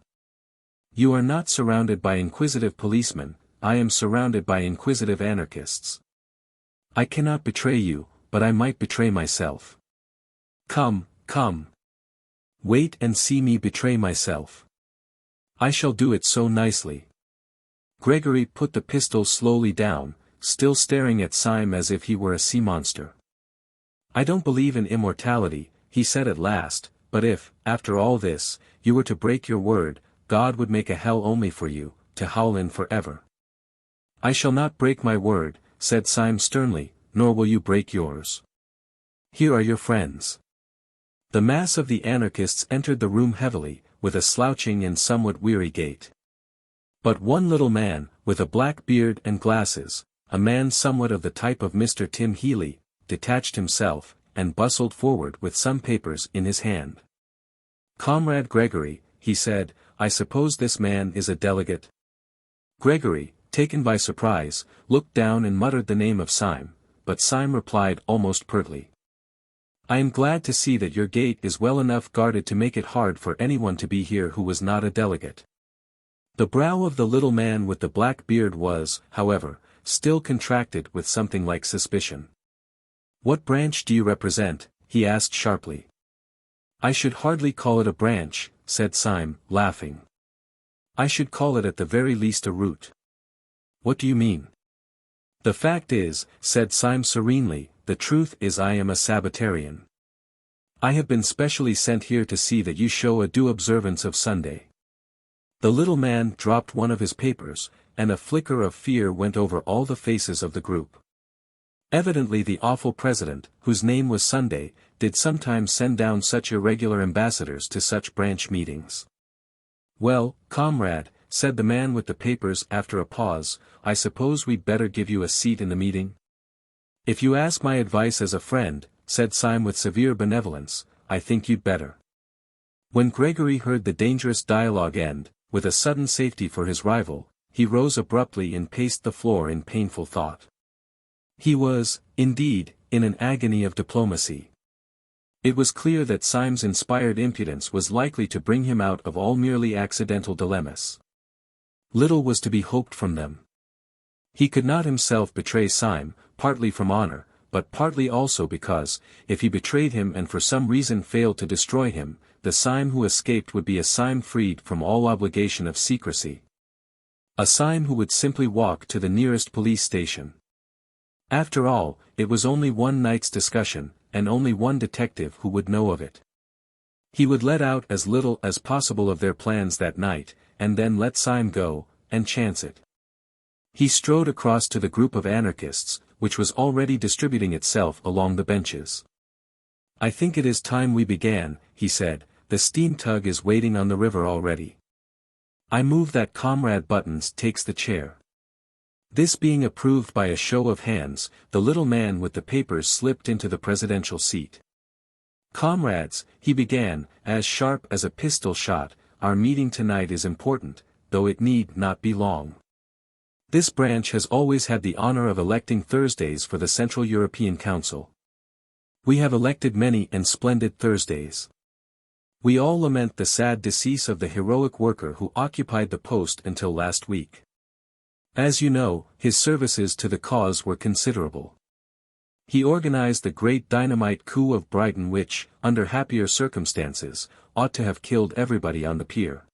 You are not surrounded by inquisitive policemen, I am surrounded by inquisitive anarchists. I cannot betray you, but I might betray myself. Come, come. Wait and see me betray myself. I shall do it so nicely. Gregory put the pistol slowly down, still staring at Syme as if he were a sea monster. I don't believe in immortality, he said at last, but if, after all this, you were to break your word, God would make a hell only for you, to howl in forever. I shall not break my word, said Syme sternly, nor will you break yours. Here are your friends. The mass of the anarchists entered the room heavily, with a slouching and somewhat weary gait. But one little man, with a black beard and glasses, a man somewhat of the type of Mr. Tim Healy, detached himself, and bustled forward with some papers in his hand. Comrade Gregory, he said, I suppose this man is a delegate? Gregory, taken by surprise, looked down and muttered the name of Syme, but Syme replied almost pertly. I am glad to see that your gate is well enough guarded to make it hard for anyone to be here who was not a delegate. The brow of the little man with the black beard was, however, still contracted with something like suspicion. What branch do you represent? He asked sharply. I should hardly call it a branch, said Syme, laughing. I should call it at the very least a root. What do you mean? The fact is, said Syme serenely, the truth is I am a Sabbatarian. I have been specially sent here to see that you show a due observance of Sunday. The little man dropped one of his papers, and a flicker of fear went over all the faces of the group. Evidently the awful president, whose name was Sunday, did sometimes send down such irregular ambassadors to such branch meetings. Well, comrade, said the man with the papers after a pause, I suppose we'd better give you a seat in the meeting? If you ask my advice as a friend, said Syme with severe benevolence, I think you'd better. When Gregory heard the dangerous dialogue end, with a sudden safety for his rival, he rose abruptly and paced the floor in painful thought. He was, indeed, in an agony of diplomacy. It was clear that Syme's inspired impudence was likely to bring him out of all merely accidental dilemmas. Little was to be hoped from them. He could not himself betray Syme, partly from honor, but partly also because, if he betrayed him and for some reason failed to destroy him, the Syme who escaped would be a Syme freed from all obligation of secrecy. A Syme who would simply walk to the nearest police station. After all, it was only one night's discussion, and only one detective who would know of it. He would let out as little as possible of their plans that night, and then let Syme go, and chance it. He strode across to the group of anarchists, which was already distributing itself along the benches. I think it is time we began, he said, the steam tug is waiting on the river already. I move that Comrade Buttons takes the chair. This being approved by a show of hands, the little man with the papers slipped into the presidential seat. Comrades, he began, as sharp as a pistol shot, our meeting tonight is important, though it need not be long. This branch has always had the honor of electing Thursdays for the Central European Council. We have elected many and splendid Thursdays. We all lament the sad decease of the heroic worker who occupied the post until last week. As you know, his services to the cause were considerable. He organized the great dynamite coup of Brighton which, under happier circumstances, ought to have killed everybody on the pier.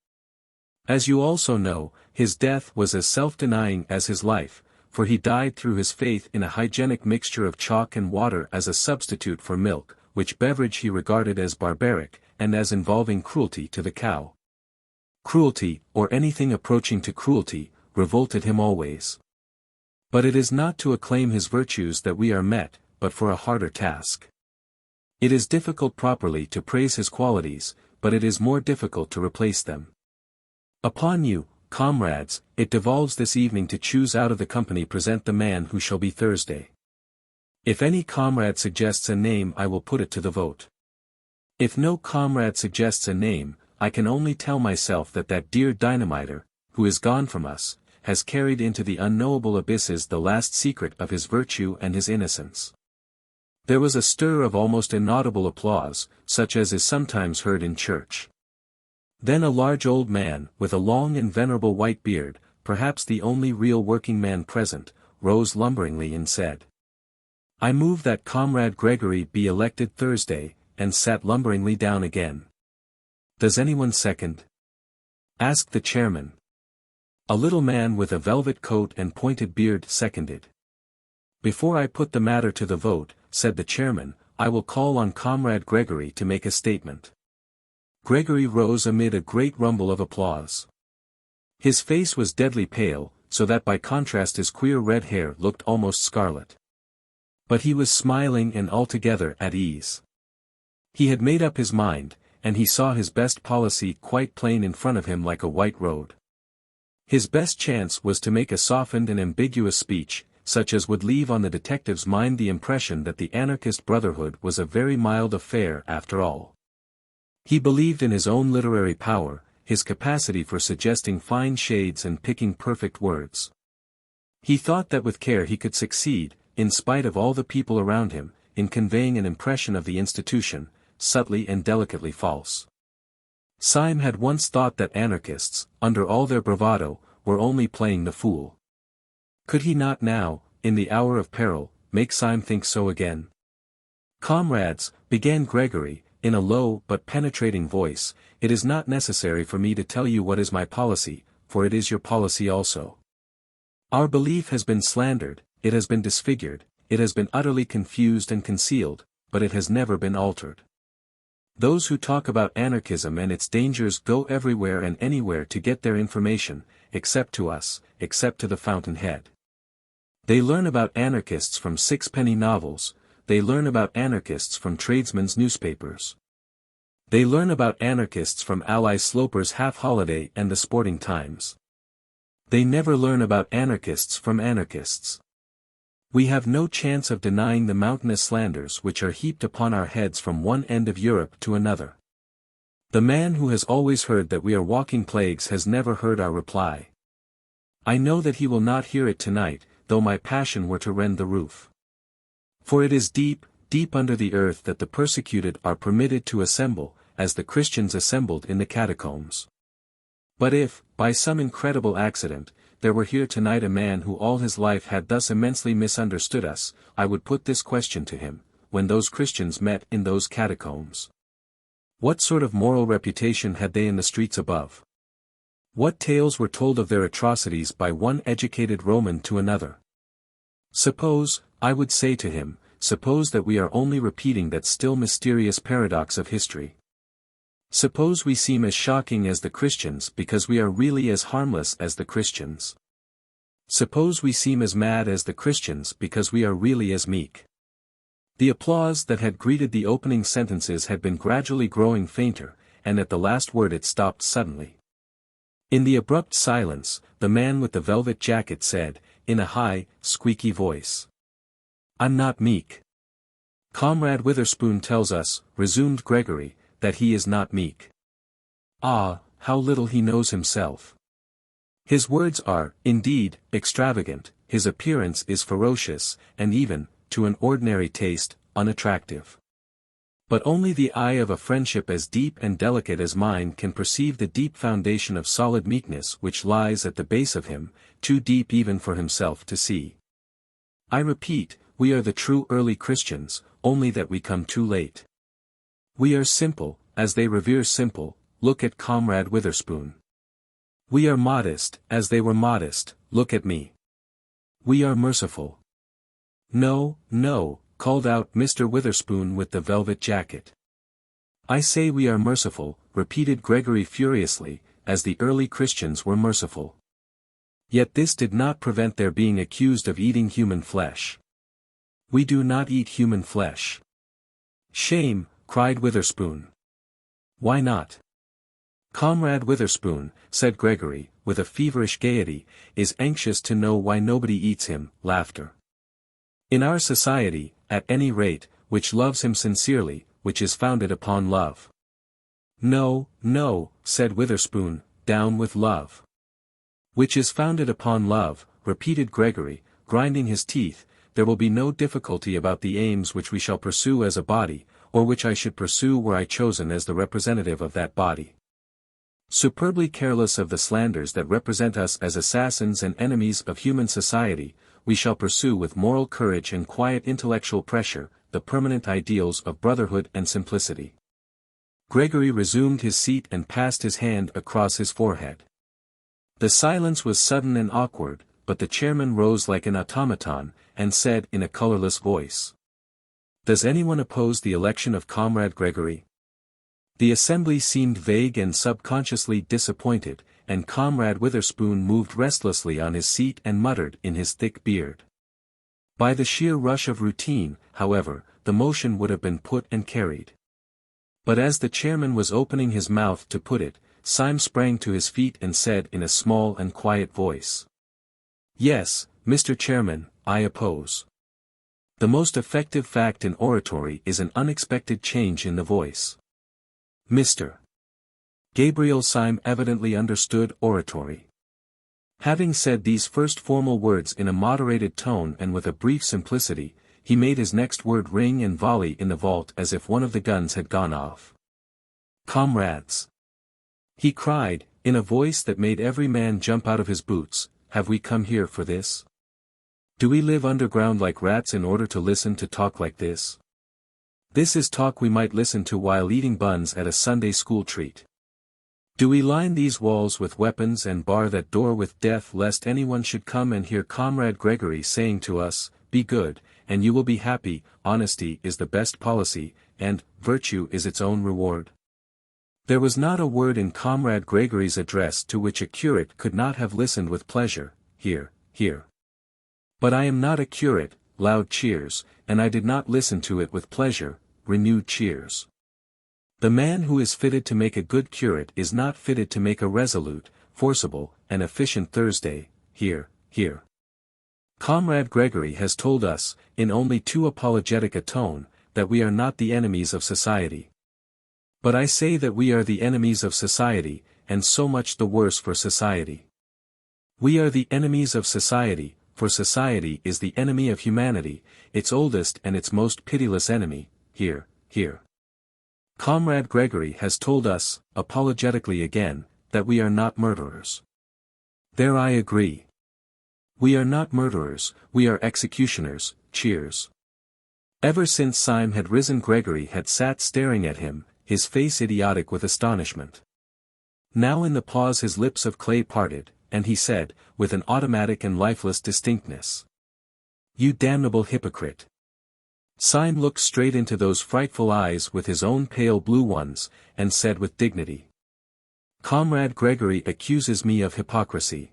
As you also know, his death was as self-denying as his life, for he died through his faith in a hygienic mixture of chalk and water as a substitute for milk, which beverage he regarded as barbaric, and as involving cruelty to the cow. Cruelty, or anything approaching to cruelty, revolted him always. But it is not to acclaim his virtues that we are met, but for a harder task. It is difficult properly to praise his qualities, but it is more difficult to replace them. Upon you, comrades, it devolves this evening to choose out of the company present the man who shall be Thursday. If any comrade suggests a name I will put it to the vote. If no comrade suggests a name, I can only tell myself that that dear dynamiter, who is gone from us, has carried into the unknowable abysses the last secret of his virtue and his innocence. There was a stir of almost inaudible applause, such as is sometimes heard in church. Then a large old man, with a long and venerable white beard, perhaps the only real working man present, rose lumberingly and said, "I move that Comrade Gregory be elected Thursday," and sat lumberingly down again. "Does anyone second?" asked the chairman. A little man with a velvet coat and pointed beard seconded. "Before I put the matter to the vote," said the chairman, "I will call on Comrade Gregory to make a statement." Gregory rose amid a great rumble of applause. His face was deadly pale, so that by contrast his queer red hair looked almost scarlet. But he was smiling and altogether at ease. He had made up his mind, and he saw his best policy quite plain in front of him like a white road. His best chance was to make a softened and ambiguous speech, such as would leave on the detective's mind the impression that the anarchist brotherhood was a very mild affair after all. He believed in his own literary power, his capacity for suggesting fine shades and picking perfect words. He thought that with care he could succeed, in spite of all the people around him, in conveying an impression of the institution, subtly and delicately false. Syme had once thought that anarchists, under all their bravado, were only playing the fool. Could he not now, in the hour of peril, make Syme think so again? "Comrades," began Gregory, in a low but penetrating voice, "it is not necessary for me to tell you what is my policy, for it is your policy also. Our belief has been slandered, it has been disfigured, it has been utterly confused and concealed, but it has never been altered. Those who talk about anarchism and its dangers go everywhere and anywhere to get their information, except to us, except to the fountainhead. They learn about anarchists from sixpenny novels, they learn about anarchists from tradesmen's newspapers. They learn about anarchists from Ally Sloper's Half-Holiday and the Sporting Times. They never learn about anarchists from anarchists. We have no chance of denying the mountainous slanders which are heaped upon our heads from one end of Europe to another. The man who has always heard that we are walking plagues has never heard our reply. I know that he will not hear it tonight, though my passion were to rend the roof. For it is deep, deep under the earth that the persecuted are permitted to assemble, as the Christians assembled in the catacombs. But if, by some incredible accident, there were here tonight a man who all his life had thus immensely misunderstood us, I would put this question to him, when those Christians met in those catacombs. What sort of moral reputation had they in the streets above? What tales were told of their atrocities by one educated Roman to another? Suppose, I would say to him, suppose that we are only repeating that still mysterious paradox of history. Suppose we seem as shocking as the Christians because we are really as harmless as the Christians. Suppose we seem as mad as the Christians because we are really as meek. The applause that had greeted the opening sentences had been gradually growing fainter, and at the last word it stopped suddenly. In the abrupt silence, the man with the velvet jacket said, in a high, squeaky voice, "I'm not meek." "Comrade Witherspoon tells us," resumed Gregory, "that he is not meek. Ah, how little he knows himself. His words are, indeed, extravagant, his appearance is ferocious, and even, to an ordinary taste, unattractive. But only the eye of a friendship as deep and delicate as mine can perceive the deep foundation of solid meekness which lies at the base of him, too deep even for himself to see. I repeat, we are the true early Christians, only that we come too late. We are simple, as they revere simple, look at Comrade Witherspoon. We are modest, as they were modest, look at me. We are merciful." "No, no," called out Mr. Witherspoon with the velvet jacket. "I say we are merciful," repeated Gregory furiously, "as the early Christians were merciful. Yet this did not prevent their being accused of eating human flesh. We do not eat human flesh." "Shame," cried Witherspoon. "Why not?" "Comrade Witherspoon," said Gregory, with a feverish gaiety, "is anxious to know why nobody eats him." Laughter. "In our society, at any rate, which loves him sincerely, which is founded upon love." "No, no," said Witherspoon, "down with love." "Which is founded upon love," repeated Gregory, grinding his teeth, "there will be no difficulty about the aims which we shall pursue as a body, or which I should pursue were I chosen as the representative of that body. Superbly careless of the slanders that represent us as assassins and enemies of human society, we shall pursue with moral courage and quiet intellectual pressure, the permanent ideals of brotherhood and simplicity. Gregory resumed his seat and passed his hand across his forehead. The silence was sudden and awkward, but the chairman rose like an automaton, and said in a colorless voice, "Does anyone oppose the election of Comrade Gregory?" The assembly seemed vague and subconsciously disappointed, and Comrade Witherspoon moved restlessly on his seat and muttered in his thick beard. By the sheer rush of routine, however, the motion would have been put and carried. But as the chairman was opening his mouth to put it, Syme sprang to his feet and said in a small and quiet voice, "Yes, Mr. Chairman, I oppose." The most effective fact in oratory is an unexpected change in the voice. Mr. Gabriel Syme evidently understood oratory. Having said these first formal words in a moderated tone and with a brief simplicity, he made his next word ring and volley in the vault as if one of the guns had gone off. "Comrades!" he cried, in a voice that made every man jump out of his boots, "have we come here for this? Do we live underground like rats in order to listen to talk like this? This is talk we might listen to while eating buns at a Sunday school treat. Do we line these walls with weapons and bar that door with death lest anyone should come and hear Comrade Gregory saying to us, 'Be good, and you will be happy, honesty is the best policy, and virtue is its own reward'?" There was not a word in Comrade Gregory's address to which a curate could not have listened with pleasure. Here. "But I am not a curate," loud cheers, "and I did not listen to it with pleasure," renewed cheers. The man who is fitted to make a good curate is not fitted to make a resolute, forcible, and efficient Thursday. Here. Comrade Gregory has told us, in only too apologetic a tone, that we are not the enemies of society. But I say that we are the enemies of society, and so much the worse for society. We are the enemies of society, for society is the enemy of humanity, its oldest and its most pitiless enemy. Here. Comrade Gregory has told us, apologetically again, that we are not murderers. There I agree. We are not murderers, we are executioners. Cheers. Ever since Syme had risen, Gregory had sat staring at him, his face idiotic with astonishment. Now in the pause his lips of clay parted, and he said, with an automatic and lifeless distinctness, "You damnable hypocrite." Syme looked straight into those frightful eyes with his own pale blue ones, and said with dignity, "Comrade Gregory accuses me of hypocrisy.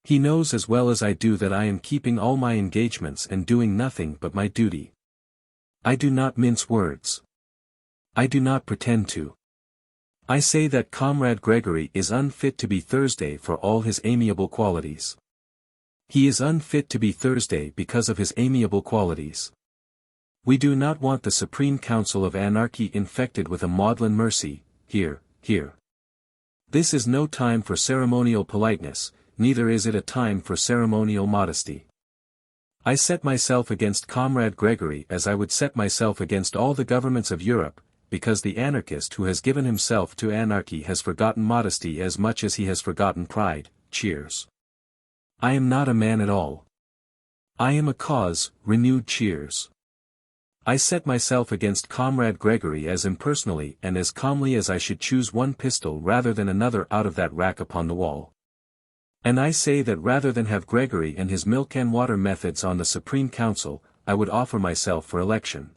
He knows as well as I do that I am keeping all my engagements and doing nothing but my duty. I do not mince words. I do not pretend to. I say that Comrade Gregory is unfit to be Thursday for all his amiable qualities. He is unfit to be Thursday because of his amiable qualities. We do not want the Supreme Council of Anarchy infected with a maudlin mercy. Here. This is no time for ceremonial politeness, neither is it a time for ceremonial modesty. I set myself against Comrade Gregory as I would set myself against all the governments of Europe, because the anarchist who has given himself to anarchy has forgotten modesty as much as he has forgotten pride. Cheers. I am not a man at all. I am a cause. Renewed cheers. I set myself against Comrade Gregory as impersonally and as calmly as I should choose one pistol rather than another out of that rack upon the wall. And I say that rather than have Gregory and his milk and water methods on the Supreme Council, I would offer myself for election.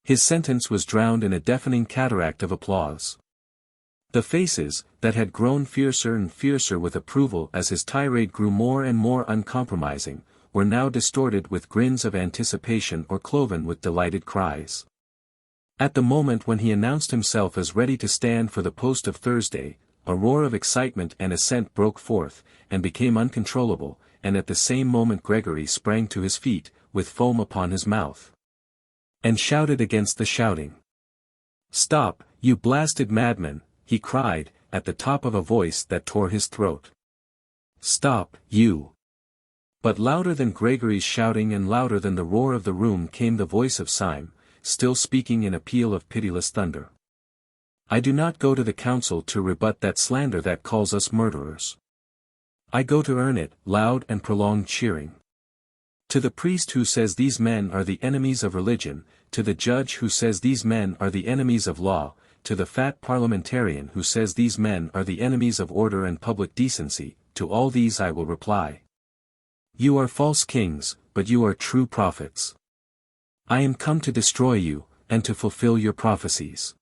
His sentence was drowned in a deafening cataract of applause. The faces, that had grown fiercer and fiercer with approval as his tirade grew more and more uncompromising, were now distorted with grins of anticipation or cloven with delighted cries. At the moment when he announced himself as ready to stand for the post of Thursday, a roar of excitement and assent broke forth, and became uncontrollable, and at the same moment Gregory sprang to his feet, with foam upon his mouth, and shouted against the shouting. "Stop, you blasted madman," he cried, at the top of a voice that tore his throat. "Stop, you!" But louder than Gregory's shouting and louder than the roar of the room came the voice of Syme, still speaking in a peal of pitiless thunder. I do not go to the council to rebut that slander that calls us murderers. I go to earn it, loud and prolonged cheering. To the priest who says these men are the enemies of religion, to the judge who says these men are the enemies of law, to the fat parliamentarian who says these men are the enemies of order and public decency, to all these I will reply. You are false kings, but you are true prophets. I am come to destroy you, and to fulfill your prophecies.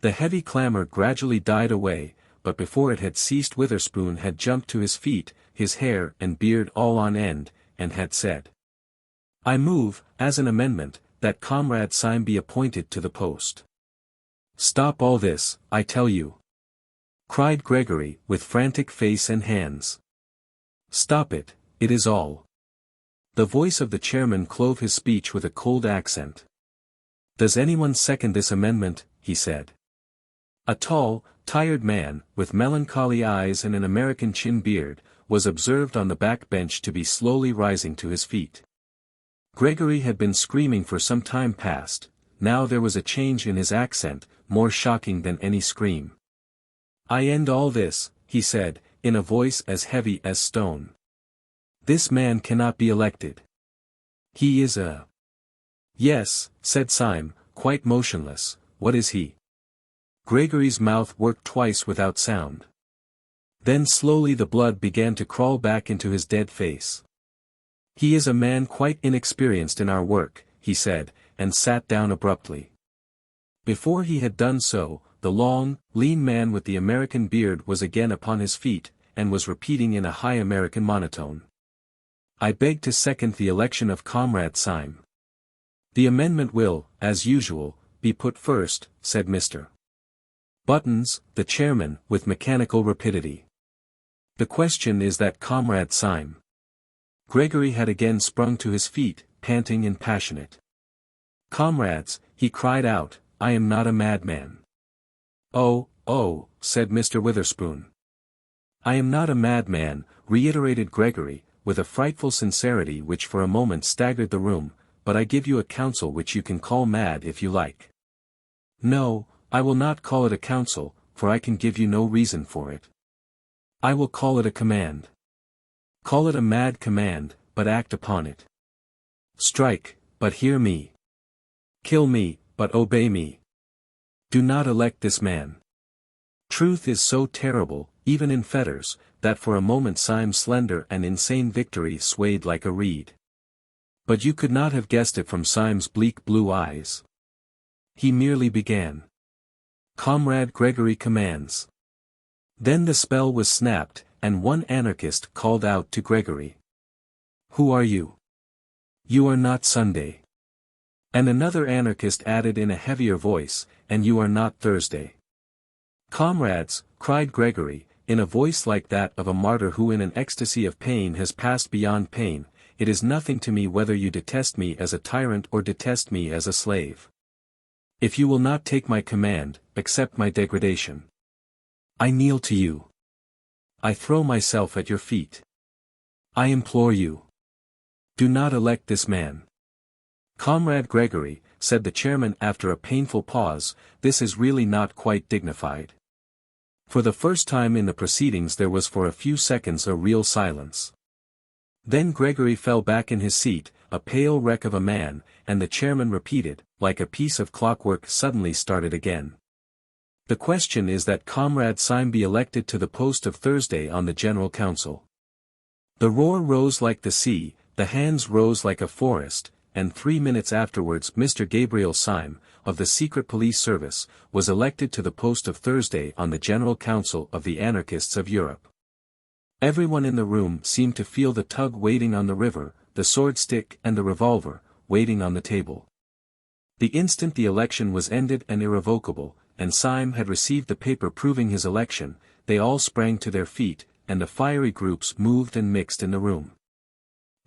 The heavy clamor gradually died away, but before it had ceased Witherspoon had jumped to his feet, his hair and beard all on end, and had said, I move, as an amendment, that Comrade Syme be appointed to the post. Stop all this, I tell you, cried Gregory, with frantic face and hands. Stop it, it is all. The voice of the chairman clove his speech with a cold accent. Does anyone second this amendment? He said. A tall, tired man, with melancholy eyes and an American chin beard, was observed on the back bench to be slowly rising to his feet. Gregory had been screaming for some time past, now there was a change in his accent, more shocking than any scream. I end all this, he said, in a voice as heavy as stone. This man cannot be elected. He is a... Yes, said Syme, quite motionless, what is he? Gregory's mouth worked twice without sound. Then slowly the blood began to crawl back into his dead face. He is a man quite inexperienced in our work, he said, and sat down abruptly. Before he had done so, the long, lean man with the American beard was again upon his feet, and was repeating in a high American monotone. I beg to second the election of Comrade Syme. The amendment will, as usual, be put first, said Mr. Buttons, the chairman, with mechanical rapidity. The question is that Comrade Syme. Gregory had again sprung to his feet, panting and passionate. Comrades, he cried out, I am not a madman. Oh, said Mr. Witherspoon. I am not a madman, reiterated Gregory, with a frightful sincerity which for a moment staggered the room, but I give you a counsel which you can call mad if you like. No, I will not call it a counsel, for I can give you no reason for it. I will call it a command. Call it a mad command, but act upon it. Strike, but hear me. Kill me, but obey me. Do not elect this man. Truth is so terrible, even in fetters, that for a moment Syme's slender and insane victory swayed like a reed. But you could not have guessed it from Syme's bleak blue eyes. He merely began. Comrade Gregory commands. Then the spell was snapped, and one anarchist called out to Gregory. Who are you? You are not Sunday. And another anarchist added in a heavier voice, and you are not Thursday. Comrades, cried Gregory, in a voice like that of a martyr who in an ecstasy of pain has passed beyond pain, it is nothing to me whether you detest me as a tyrant or detest me as a slave. If you will not take my command, accept my degradation. I kneel to you. I throw myself at your feet. I implore you. Do not elect this man. Comrade Gregory, said the chairman after a painful pause, this is really not quite dignified. For the first time in the proceedings there was for a few seconds a real silence. Then Gregory fell back in his seat, a pale wreck of a man, and the chairman repeated, like a piece of clockwork suddenly started again. The question is that Comrade Syme be elected to the post of Thursday on the General Council. The roar rose like the sea, the hands rose like a forest, and 3 minutes afterwards Mr. Gabriel Syme, of the Secret Police Service, was elected to the post of Thursday on the General Council of the Anarchists of Europe. Everyone in the room seemed to feel the tug waiting on the river, the sword stick and the revolver, waiting on the table. The instant the election was ended and irrevocable, and Syme had received the paper proving his election, they all sprang to their feet, and the fiery groups moved and mixed in the room.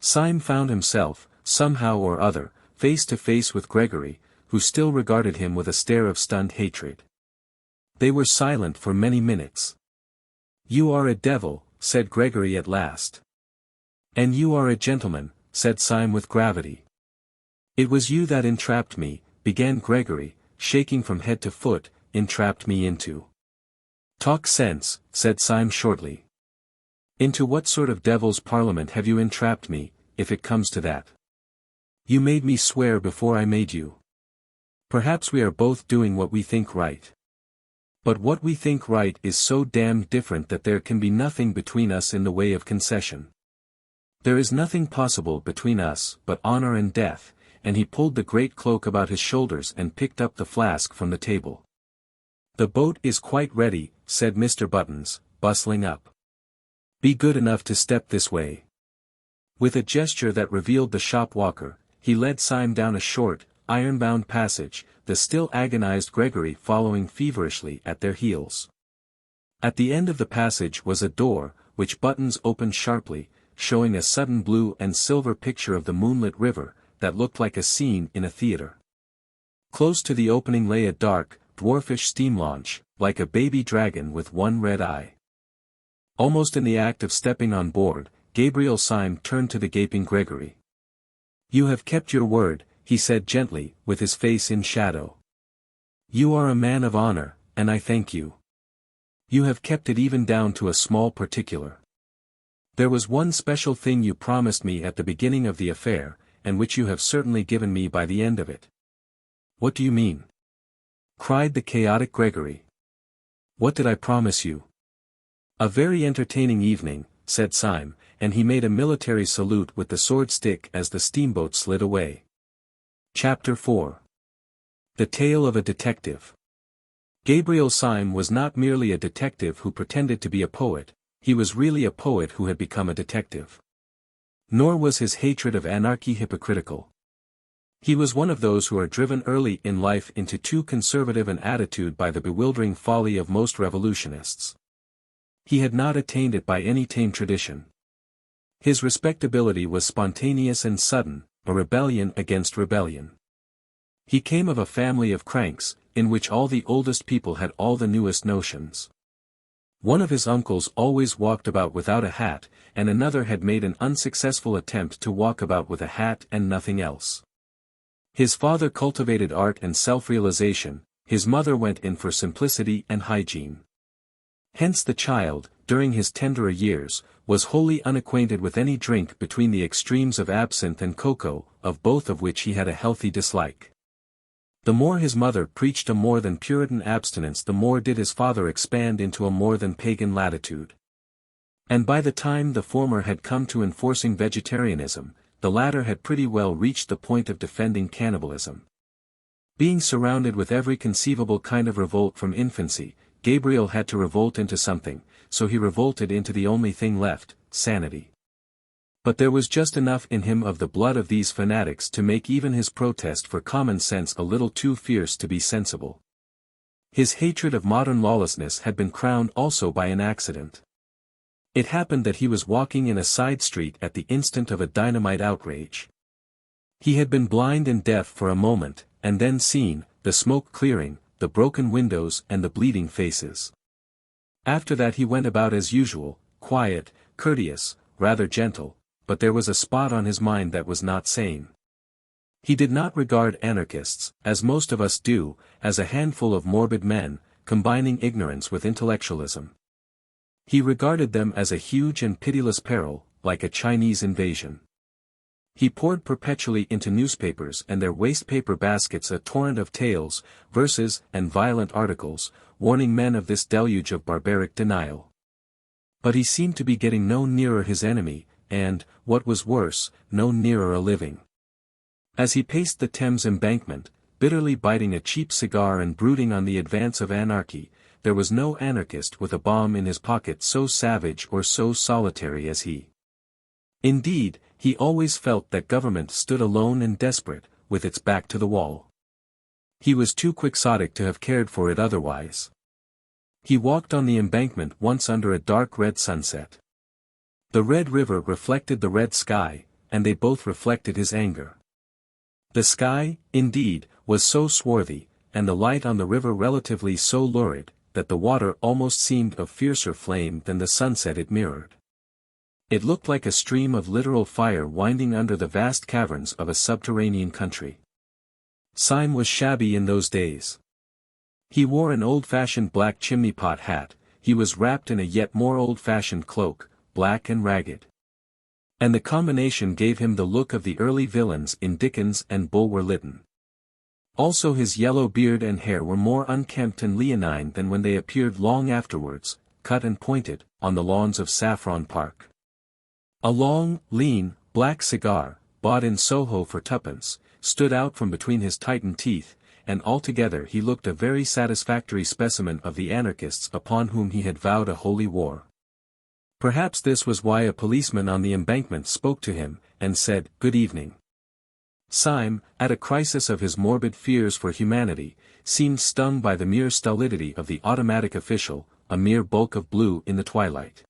Syme found himself, somehow or other, face to face with Gregory, who still regarded him with a stare of stunned hatred. They were silent for many minutes. You are a devil, said Gregory at last. And you are a gentleman, said Syme with gravity. It was you that entrapped me, began Gregory, shaking from head to foot, entrapped me into. Talk sense, said Syme shortly. Into what sort of devil's parliament have you entrapped me, if it comes to that? You made me swear before I made you. Perhaps we are both doing what we think right. But what we think right is so damned different that there can be nothing between us in the way of concession. There is nothing possible between us but honor and death, and he pulled the great cloak about his shoulders and picked up the flask from the table. The boat is quite ready, said Mr. Buttons, bustling up. Be good enough to step this way. With a gesture that revealed the shop walker, he led Syme down a short, iron-bound passage, the still agonized Gregory following feverishly at their heels. At the end of the passage was a door, which Buttons opened sharply, showing a sudden blue and silver picture of the moonlit river, that looked like a scene in a theater. Close to the opening lay a dark, dwarfish steam launch, like a baby dragon with one red eye. Almost in the act of stepping on board, Gabriel Syme turned to the gaping Gregory. You have kept your word, he said gently, with his face in shadow. You are a man of honor, and I thank you. You have kept it even down to a small particular. There was one special thing you promised me at the beginning of the affair, and which you have certainly given me by the end of it. What do you mean? Cried the chaotic Gregory. What did I promise you? A very entertaining evening, said Syme, and he made a military salute with the sword stick as the steamboat slid away. Chapter 4. The Tale of a Detective. Gabriel Syme was not merely a detective who pretended to be a poet, he was really a poet who had become a detective. Nor was his hatred of anarchy hypocritical. He was one of those who are driven early in life into too conservative an attitude by the bewildering folly of most revolutionists. He had not attained it by any tame tradition. His respectability was spontaneous and sudden, a rebellion against rebellion. He came of a family of cranks, in which all the oldest people had all the newest notions. One of his uncles always walked about without a hat, and another had made an unsuccessful attempt to walk about with a hat and nothing else. His father cultivated art and self-realization, his mother went in for simplicity and hygiene. Hence the child, during his tenderer years, was wholly unacquainted with any drink between the extremes of absinthe and cocoa, of both of which he had a healthy dislike. The more his mother preached a more than Puritan abstinence, the more did his father expand into a more than pagan latitude. And by the time the former had come to enforcing vegetarianism, the latter had pretty well reached the point of defending cannibalism. Being surrounded with every conceivable kind of revolt from infancy, Gabriel had to revolt into something, so he revolted into the only thing left, sanity. But there was just enough in him of the blood of these fanatics to make even his protest for common sense a little too fierce to be sensible. His hatred of modern lawlessness had been crowned also by an accident. It happened that he was walking in a side street at the instant of a dynamite outrage. He had been blind and deaf for a moment, and then seen, the smoke clearing, the broken windows and the bleeding faces. After that he went about as usual, quiet, courteous, rather gentle, but there was a spot on his mind that was not sane. He did not regard anarchists, as most of us do, as a handful of morbid men, combining ignorance with intellectualism. He regarded them as a huge and pitiless peril, like a Chinese invasion. He poured perpetually into newspapers and their waste paper baskets a torrent of tales, verses, and violent articles, warning men of this deluge of barbaric denial. But he seemed to be getting no nearer his enemy, and, what was worse, no nearer a living. As he paced the Thames embankment, bitterly biting a cheap cigar and brooding on the advance of anarchy, there was no anarchist with a bomb in his pocket so savage or so solitary as he. Indeed, he always felt that government stood alone and desperate, with its back to the wall. He was too quixotic to have cared for it otherwise. He walked on the embankment once under a dark red sunset. The red river reflected the red sky, and they both reflected his anger. The sky, indeed, was so swarthy, and the light on the river relatively so lurid, that the water almost seemed of fiercer flame than the sunset it mirrored. It looked like a stream of literal fire winding under the vast caverns of a subterranean country. Syme was shabby in those days. He wore an old-fashioned black chimney-pot hat, he was wrapped in a yet more old-fashioned cloak, black and ragged. And the combination gave him the look of the early villains in Dickens and Bulwer Lytton. Also his yellow beard and hair were more unkempt and leonine than when they appeared long afterwards, cut and pointed, on the lawns of Saffron Park. A long, lean, black cigar, bought in Soho for twopence, stood out from between his tightened teeth, and altogether he looked a very satisfactory specimen of the anarchists upon whom he had vowed a holy war. Perhaps this was why a policeman on the embankment spoke to him, and said, "Good evening." Syme, at a crisis of his morbid fears for humanity, seemed stung by the mere stolidity of the automatic official, a mere bulk of blue in the twilight.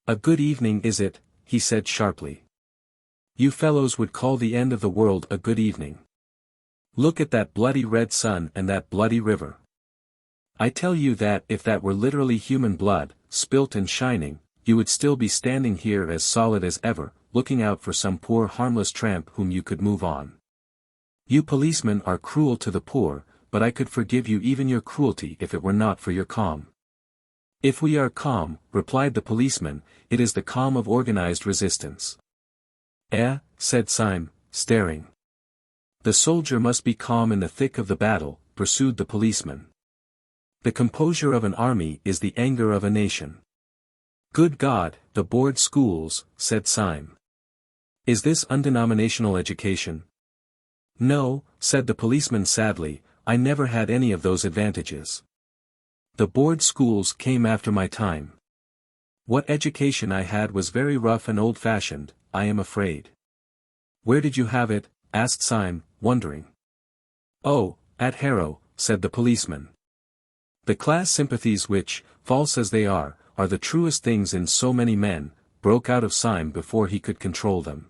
"A good evening is it?" he said sharply. "You fellows would call the end of the world a good evening. Look at that bloody red sun and that bloody river. I tell you that if that were literally human blood, spilt and shining, you would still be standing here as solid as ever, looking out for some poor harmless tramp whom you could move on. You policemen are cruel to the poor, but I could forgive you even your cruelty if it were not for your calm." "If we are calm," replied the policeman, "it is the calm of organized resistance." "Eh?" said Syme, staring. "The soldier must be calm in the thick of the battle," pursued the policeman. "The composure of an army is the anger of a nation." "Good God, the board schools," said Syme. "Is this undenominational education?" "No," said the policeman sadly, "I never had any of those advantages. The board schools came after my time. What education I had was very rough and old-fashioned, I am afraid." "Where did you have it?" asked Syme, wondering. "Oh, at Harrow," said the policeman. "The class sympathies which, false as they are the truest things in so many men," broke out of Syme before he could control them.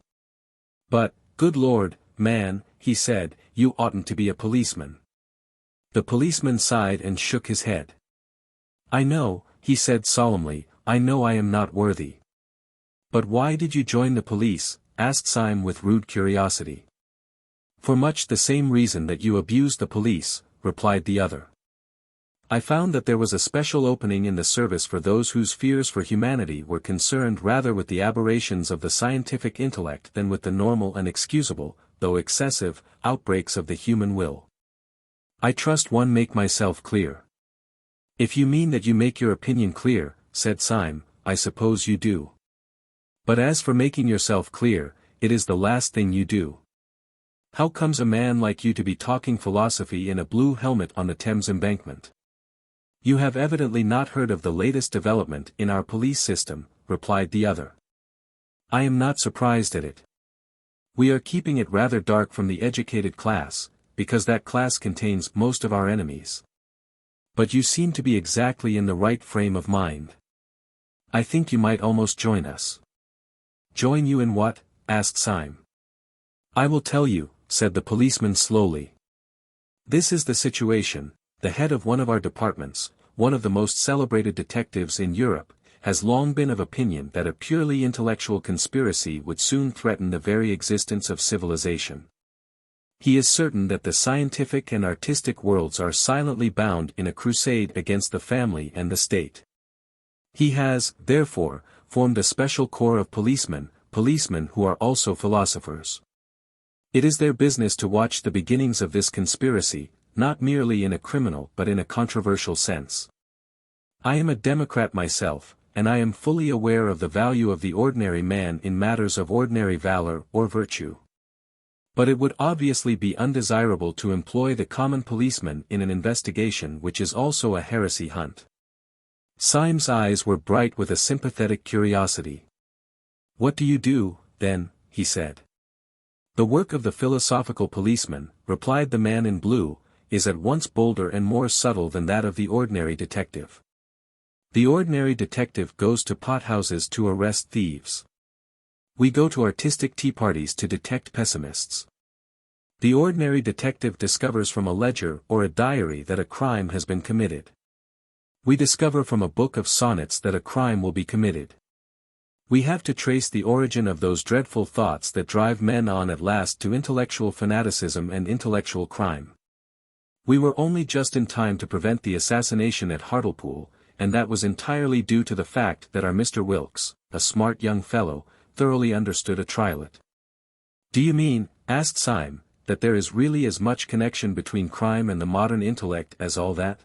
"But, good Lord, man," he said, "you oughtn't to be a policeman." The policeman sighed and shook his head. "I know," he said solemnly, "I know I am not worthy." "But why did you join the police?" asked Syme with rude curiosity. "For much the same reason that you abused the police," replied the other. "I found that there was a special opening in the service for those whose fears for humanity were concerned rather with the aberrations of the scientific intellect than with the normal and excusable, though excessive, outbreaks of the human will. I trust one make myself clear." "If you mean that you make your opinion clear," said Syme, "I suppose you do. But as for making yourself clear, it is the last thing you do. How comes a man like you to be talking philosophy in a blue helmet on the Thames embankment?" "You have evidently not heard of the latest development in our police system," replied the other. "I am not surprised at it. We are keeping it rather dark from the educated class, because that class contains most of our enemies. But you seem to be exactly in the right frame of mind. I think you might almost join us." "Join you in what?" asked Syme. "I will tell you," said the policeman slowly. "This is the situation. The head of one of our departments, one of the most celebrated detectives in Europe, has long been of opinion that a purely intellectual conspiracy would soon threaten the very existence of civilization. He is certain that the scientific and artistic worlds are silently bound in a crusade against the family and the state. He has, therefore, formed a special corps of policemen who are also philosophers. It is their business to watch the beginnings of this conspiracy, not merely in a criminal but in a controversial sense. I am a Democrat myself, and I am fully aware of the value of the ordinary man in matters of ordinary valor or virtue. But it would obviously be undesirable to employ the common policeman in an investigation which is also a heresy hunt." Syme's eyes were bright with a sympathetic curiosity. "What do you do, then?" he said. "The work of the philosophical policeman," replied the man in blue, "is at once bolder and more subtle than that of the ordinary detective. The ordinary detective goes to pothouses to arrest thieves. We go to artistic tea parties to detect pessimists. The ordinary detective discovers from a ledger or a diary that a crime has been committed. We discover from a book of sonnets that a crime will be committed. We have to trace the origin of those dreadful thoughts that drive men on at last to intellectual fanaticism and intellectual crime. We were only just in time to prevent the assassination at Hartlepool, and that was entirely due to the fact that our Mr. Wilkes, a smart young fellow, thoroughly understood a trilet. Do you mean, asked Syme, that there is really as much connection between crime and the modern intellect as all that?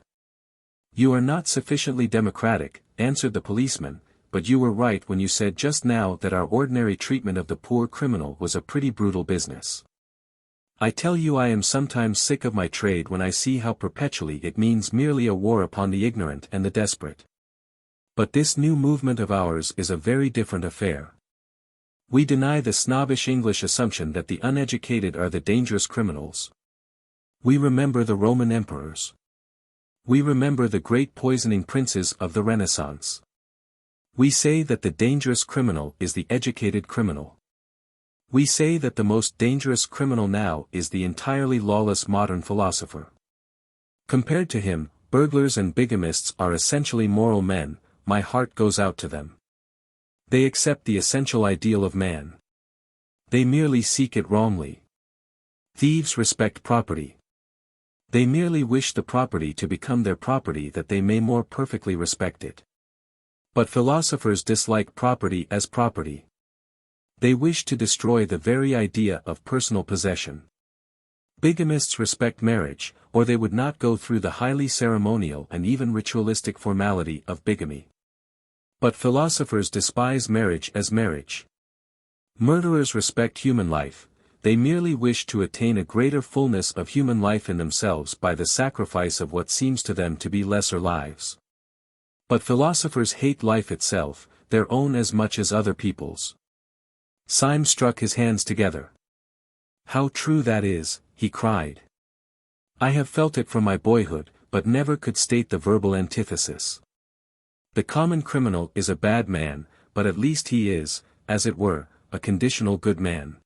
You are not sufficiently democratic, answered the policeman, but you were right when you said just now that our ordinary treatment of the poor criminal was a pretty brutal business. I tell you I am sometimes sick of my trade when I see how perpetually it means merely a war upon the ignorant and the desperate. But this new movement of ours is a very different affair. We deny the snobbish English assumption that the uneducated are the dangerous criminals. We remember the Roman emperors. We remember the great poisoning princes of the Renaissance. We say that the dangerous criminal is the educated criminal. We say that the most dangerous criminal now is the entirely lawless modern philosopher. Compared to him, burglars and bigamists are essentially moral men. My heart goes out to them. They accept the essential ideal of man. They merely seek it wrongly. Thieves respect property. They merely wish the property to become their property that they may more perfectly respect it. But philosophers dislike property as property. They wish to destroy the very idea of personal possession. Bigamists respect marriage, or they would not go through the highly ceremonial and even ritualistic formality of bigamy. But philosophers despise marriage as marriage. Murderers respect human life, they merely wish to attain a greater fullness of human life in themselves by the sacrifice of what seems to them to be lesser lives. But philosophers hate life itself, their own as much as other people's. Syme struck his hands together. How true that is, he cried. I have felt it from my boyhood, but never could state the verbal antithesis. The common criminal is a bad man, but at least he is, as it were, a conditional good man.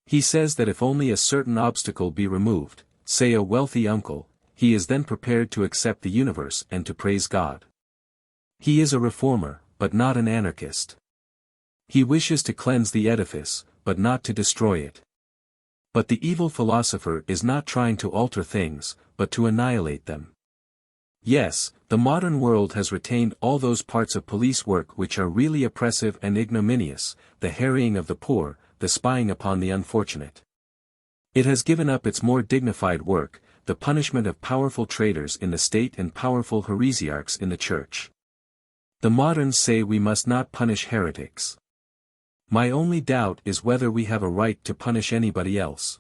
He says that if only a certain obstacle be removed, say a wealthy uncle, he is then prepared to accept the universe and to praise God. He is a reformer, but not an anarchist. He wishes to cleanse the edifice, but not to destroy it. But the evil philosopher is not trying to alter things, but to annihilate them. Yes, the modern world has retained all those parts of police work which are really oppressive and ignominious, the harrying of the poor, the spying upon the unfortunate. It has given up its more dignified work, the punishment of powerful traitors in the state and powerful heresiarchs in the church. The moderns say we must not punish heretics. My only doubt is whether we have a right to punish anybody else.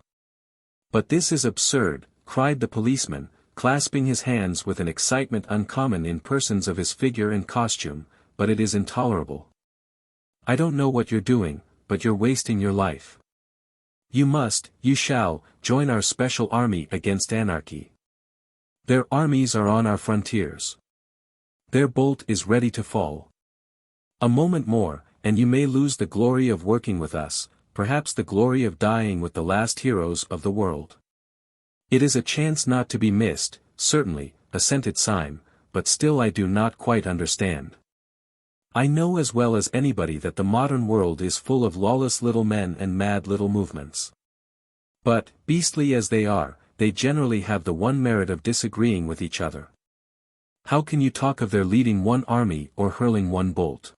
But this is absurd, cried the policeman, clasping his hands with an excitement uncommon in persons of his figure and costume, but it is intolerable. I don't know what you're doing, but you're wasting your life. You must, you shall, join our special army against anarchy. Their armies are on our frontiers. Their bolt is ready to fall. A moment more, and you may lose the glory of working with us, perhaps the glory of dying with the last heroes of the world. It is a chance not to be missed, certainly, assented Syme, but still I do not quite understand. I know as well as anybody that the modern world is full of lawless little men and mad little movements. But, beastly as they are, they generally have the one merit of disagreeing with each other. How can you talk of their leading one army or hurling one bolt?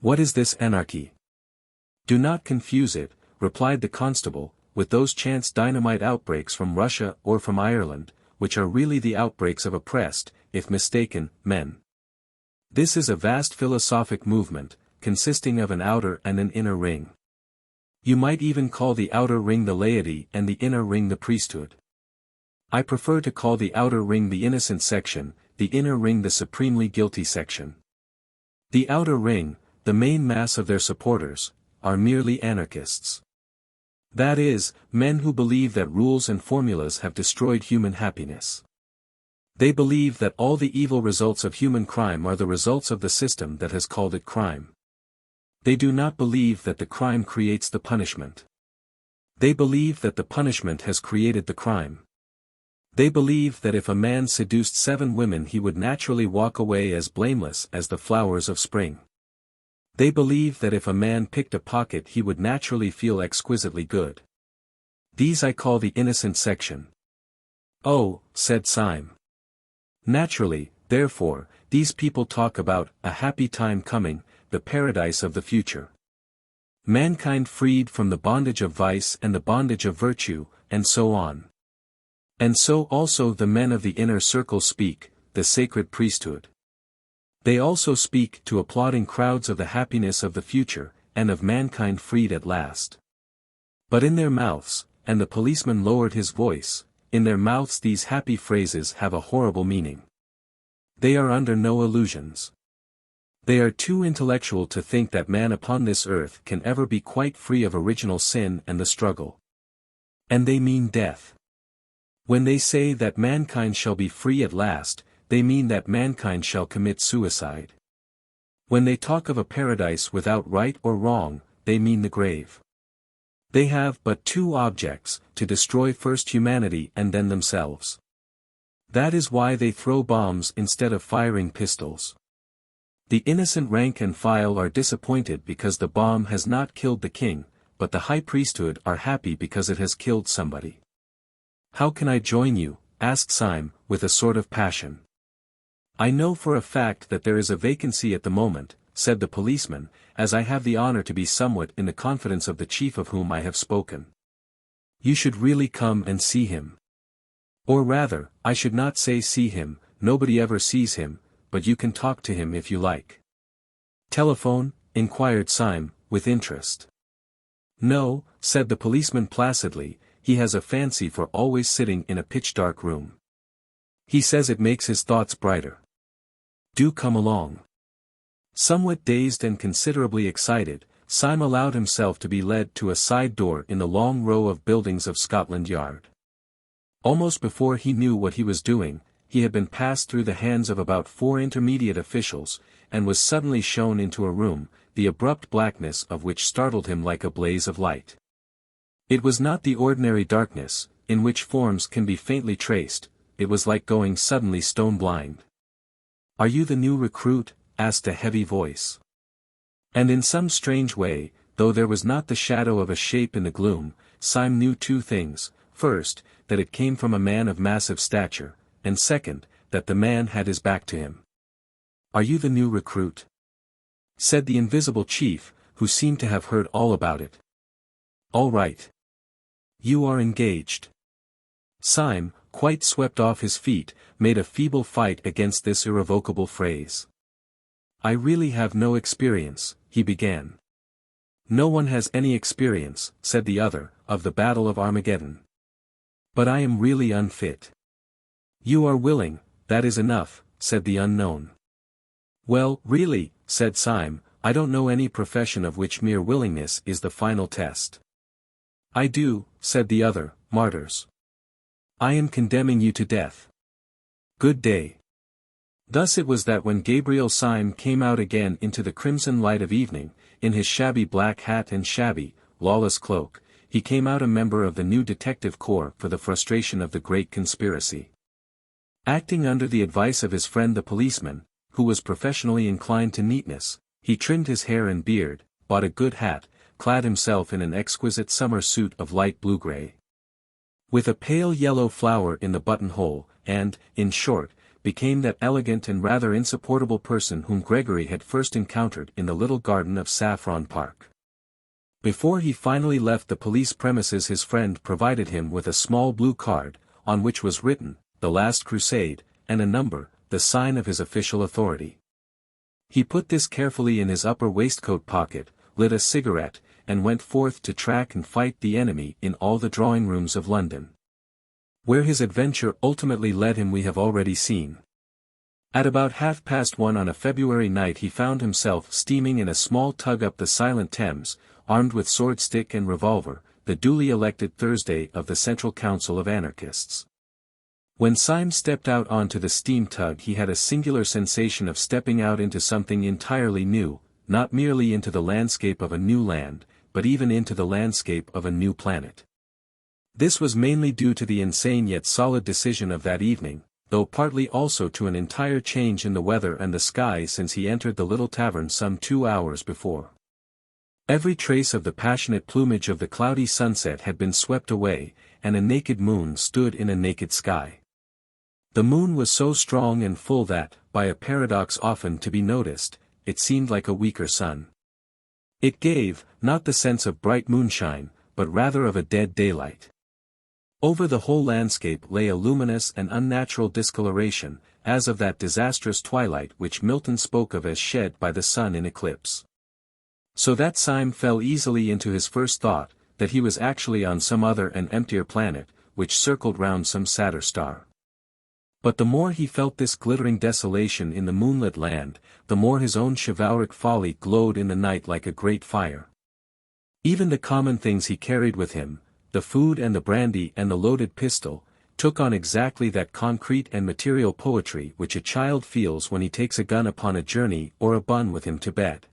What is this anarchy? Do not confuse it, replied the constable, with those chance dynamite outbreaks from Russia or from Ireland, which are really the outbreaks of oppressed, if mistaken, men. This is a vast philosophic movement, consisting of an outer and an inner ring. You might even call the outer ring the laity and the inner ring the priesthood. I prefer to call the outer ring the innocent section, the inner ring the supremely guilty section. The outer ring, the main mass of their supporters, are merely anarchists. That is, men who believe that rules and formulas have destroyed human happiness. They believe that all the evil results of human crime are the results of the system that has called it crime. They do not believe that the crime creates the punishment. They believe that the punishment has created the crime. They believe that if a man seduced 7 women he would naturally walk away as blameless as the flowers of spring. They believe that if a man picked a pocket he would naturally feel exquisitely good. These I call the innocent section. "Oh," said Syme. "Naturally, therefore, these people talk about a happy time coming, the paradise of the future. Mankind freed from the bondage of vice and the bondage of virtue, and so on. And so also the men of the inner circle speak, the sacred priesthood. They also speak to applauding crowds of the happiness of the future, and of mankind freed at last. But in their mouths," and the policeman lowered his voice, "in their mouths these happy phrases have a horrible meaning. They are under no illusions. They are too intellectual to think that man upon this earth can ever be quite free of original sin and the struggle. And they mean death. When they say that mankind shall be free at last, they mean that mankind shall commit suicide. When they talk of a paradise without right or wrong, they mean the grave. They have but two objects, to destroy first humanity and then themselves. That is why they throw bombs instead of firing pistols. The innocent rank and file are disappointed because the bomb has not killed the king, but the high priesthood are happy because it has killed somebody." "How can I join you?" asked Syme, with a sort of passion. "I know for a fact that there is a vacancy at the moment," said the policeman, "as I have the honor to be somewhat in the confidence of the chief of whom I have spoken. You should really come and see him. Or rather, I should not say see him, nobody ever sees him, but you can talk to him if you like." "Telephone?" inquired Syme, with interest. "No," said the policeman placidly, "he has a fancy for always sitting in a pitch-dark room. He says it makes his thoughts brighter. Do come along." Somewhat dazed and considerably excited, Syme allowed himself to be led to a side door in the long row of buildings of Scotland Yard. Almost before he knew what he was doing, he had been passed through the hands of about 4 intermediate officials, and was suddenly shown into a room, the abrupt blackness of which startled him like a blaze of light. It was not the ordinary darkness, in which forms can be faintly traced, it was like going suddenly stone blind. "Are you the new recruit?" asked a heavy voice. And in some strange way, though there was not the shadow of a shape in the gloom, Syme knew two things: first, that it came from a man of massive stature, and second, that the man had his back to him. "Are you the new recruit?" said the invisible chief, who seemed to have heard all about it. "All right. You are engaged." Syme, quite swept off his feet, made a feeble fight against this irrevocable phrase. "I really have no experience," he began. "No one has any experience," said the other, "of the Battle of Armageddon. But I am really unfit." "You are willing, that is enough," said the unknown. "Well, really," said Syme, "I don't know any profession of which mere willingness is the final test." "I do," said the other, "martyrs. I am condemning you to death. Good day." Thus it was that when Gabriel Syme came out again into the crimson light of evening, in his shabby black hat and shabby, lawless cloak, he came out a member of the new detective corps for the frustration of the great conspiracy. Acting under the advice of his friend the policeman, who was professionally inclined to neatness, he trimmed his hair and beard, bought a good hat, clad himself in an exquisite summer suit of light blue-grey, with a pale yellow flower in the buttonhole, and, in short, became that elegant and rather insupportable person whom Gregory had first encountered in the little garden of Saffron Park. Before he finally left the police premises his friend provided him with a small blue card, on which was written, "The Last Crusade," and a number, the sign of his official authority. He put this carefully in his upper waistcoat pocket, lit a cigarette, and went forth to track and fight the enemy in all the drawing-rooms of London. Where his adventure ultimately led him we have already seen. At about 1:30 on a February night he found himself steaming in a small tug up the silent Thames, armed with sword stick and revolver, the duly elected Thursday of the Central Council of Anarchists. When Syme stepped out onto the steam tug he had a singular sensation of stepping out into something entirely new, not merely into the landscape of a new land, but even into the landscape of a new planet. This was mainly due to the insane yet solid decision of that evening, though partly also to an entire change in the weather and the sky since he entered the little tavern some 2 hours before. Every trace of the passionate plumage of the cloudy sunset had been swept away, and a naked moon stood in a naked sky. The moon was so strong and full that, by a paradox often to be noticed, it seemed like a weaker sun. It gave, not the sense of bright moonshine, but rather of a dead daylight. Over the whole landscape lay a luminous and unnatural discoloration, as of that disastrous twilight which Milton spoke of as shed by the sun in eclipse. So that Syme fell easily into his first thought, that he was actually on some other and emptier planet, which circled round some sadder star. But the more he felt this glittering desolation in the moonlit land, the more his own chivalric folly glowed in the night like a great fire. Even the common things he carried with him, the food and the brandy and the loaded pistol, took on exactly that concrete and material poetry which a child feels when he takes a gun upon a journey or a bun with him to bed.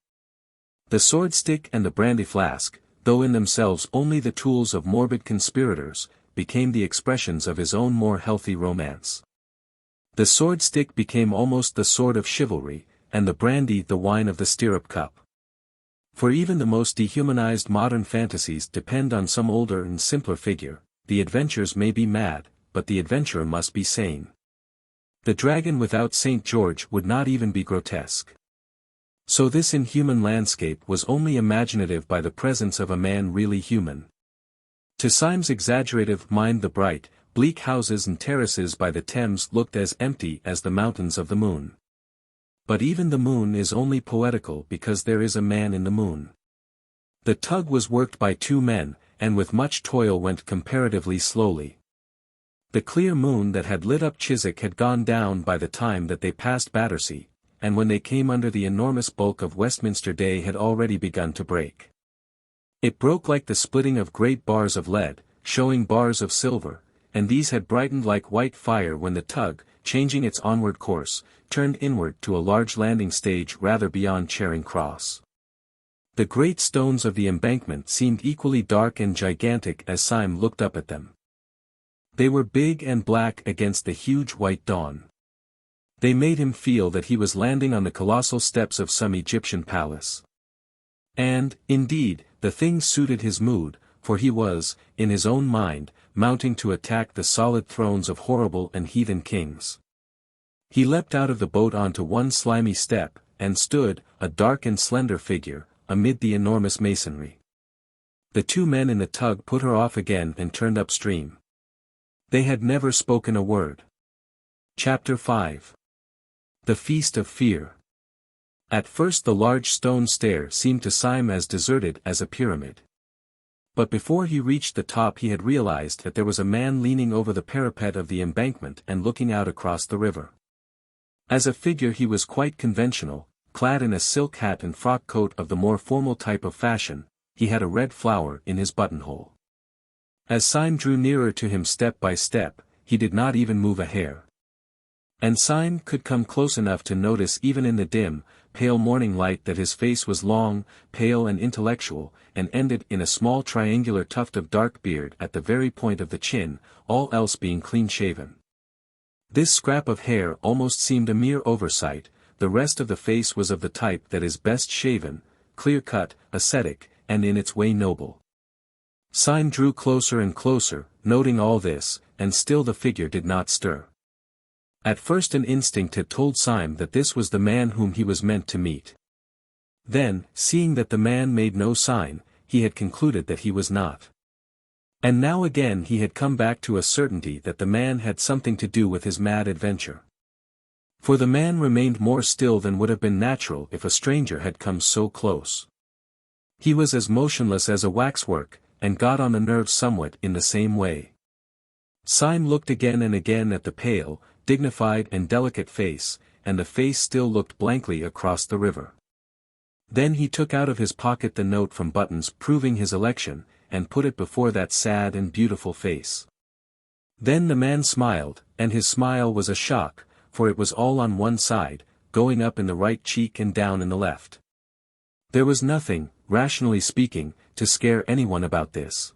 The sword stick and the brandy flask, though in themselves only the tools of morbid conspirators, became the expressions of his own more healthy romance. The sword stick became almost the sword of chivalry, and the brandy the wine of the stirrup cup. For even the most dehumanized modern fantasies depend on some older and simpler figure. The adventures may be mad, but the adventurer must be sane. The dragon without St. George would not even be grotesque. So this inhuman landscape was only imaginative by the presence of a man really human. To Syme's exaggerative mind the bright, bleak houses and terraces by the Thames looked as empty as the mountains of the moon. But even the moon is only poetical because there is a man in the moon. The tug was worked by two men, and with much toil went comparatively slowly. The clear moon that had lit up Chiswick had gone down by the time that they passed Battersea, and when they came under the enormous bulk of Westminster day had already begun to break. It broke like the splitting of great bars of lead, showing bars of silver, and these had brightened like white fire when the tug, changing its onward course, turned inward to a large landing stage rather beyond Charing Cross. The great stones of the embankment seemed equally dark and gigantic as Syme looked up at them. They were big and black against the huge white dawn. They made him feel that he was landing on the colossal steps of some Egyptian palace. And, indeed, the thing suited his mood, for he was, in his own mind, mounting to attack the solid thrones of horrible and heathen kings. He leapt out of the boat onto one slimy step, and stood, a dark and slender figure, amid the enormous masonry. The two men in the tug put her off again and turned upstream. They had never spoken a word. Chapter 5. The Feast of Fear. At first the large stone stair seemed to Syme as deserted as a pyramid. But before he reached the top he had realized that there was a man leaning over the parapet of the embankment and looking out across the river. As a figure he was quite conventional, clad in a silk hat and frock coat of the more formal type of fashion. He had a red flower in his buttonhole. As Syme drew nearer to him step by step, he did not even move a hair. And Syme could come close enough to notice even in the dim, pale morning light that his face was long, pale and intellectual, and ended in a small triangular tuft of dark beard at the very point of the chin, all else being clean-shaven. This scrap of hair almost seemed a mere oversight. The rest of the face was of the type that is best shaven, clear-cut, ascetic, and in its way noble. Syme drew closer and closer, noting all this, and still the figure did not stir. At first an instinct had told Syme that this was the man whom he was meant to meet. Then, seeing that the man made no sign, he had concluded that he was not. And now again he had come back to a certainty that the man had something to do with his mad adventure. For the man remained more still than would have been natural if a stranger had come so close. He was as motionless as a waxwork, and got on the nerves somewhat in the same way. Syme looked again and again at the pale, dignified and delicate face, and the face still looked blankly across the river. Then he took out of his pocket the note from Buttons proving his election, and put it before that sad and beautiful face. Then the man smiled, and his smile was a shock, for it was all on one side, going up in the right cheek and down in the left. There was nothing, rationally speaking, to scare anyone about this.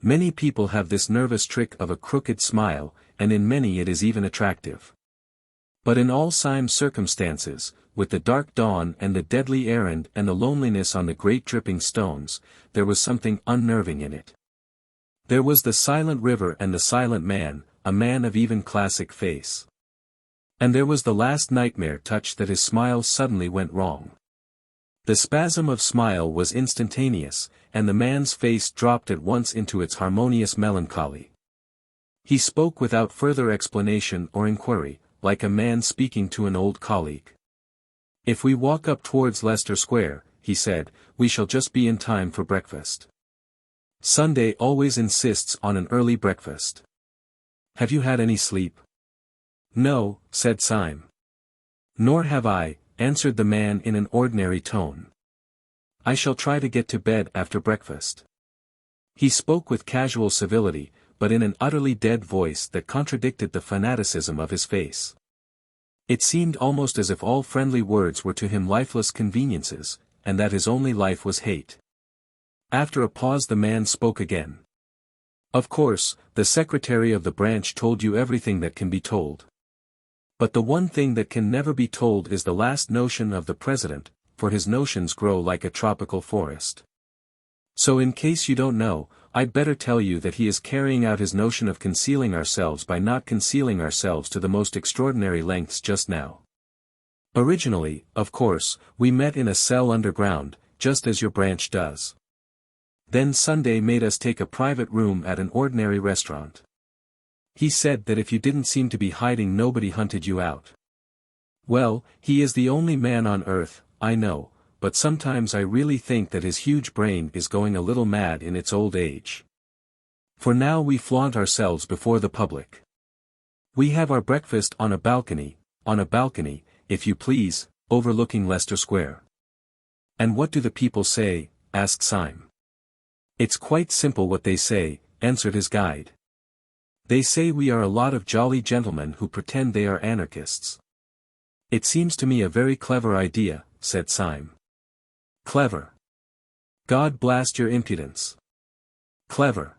Many people have this nervous trick of a crooked smile, and in many it is even attractive. But in all Syme's circumstances, with the dark dawn and the deadly errand and the loneliness on the great dripping stones, there was something unnerving in it. There was the silent river and the silent man, a man of even classic face. And there was the last nightmare touch that his smile suddenly went wrong. The spasm of smile was instantaneous, and the man's face dropped at once into its harmonious melancholy. He spoke without further explanation or inquiry, like a man speaking to an old colleague. "If we walk up towards Leicester Square," he said, "we shall just be in time for breakfast. Sunday always insists on an early breakfast. Have you had any sleep?" "No," said Syme. "Nor have I," answered the man in an ordinary tone. "I shall try to get to bed after breakfast." He spoke with casual civility, but in an utterly dead voice that contradicted the fanaticism of his face. It seemed almost as if all friendly words were to him lifeless conveniences, and that his only life was hate. After a pause the man spoke again. "Of course, the secretary of the branch told you everything that can be told. But the one thing that can never be told is the last notion of the president, for his notions grow like a tropical forest. So in case you don't know, I'd better tell you that he is carrying out his notion of concealing ourselves by not concealing ourselves to the most extraordinary lengths just now. Originally, of course, we met in a cell underground, just as your branch does. Then Sunday made us take a private room at an ordinary restaurant. He said that if you didn't seem to be hiding nobody hunted you out. Well, he is the only man on earth, I know, but sometimes I really think that his huge brain is going a little mad in its old age. For now we flaunt ourselves before the public. We have our breakfast on a balcony, if you please, overlooking Leicester Square." "And what do the people say?" asked Syme. "It's quite simple what they say," answered his guide. "They say we are a lot of jolly gentlemen who pretend they are anarchists." "It seems to me a very clever idea," said Syme. "Clever? God blast your impudence." "Clever!"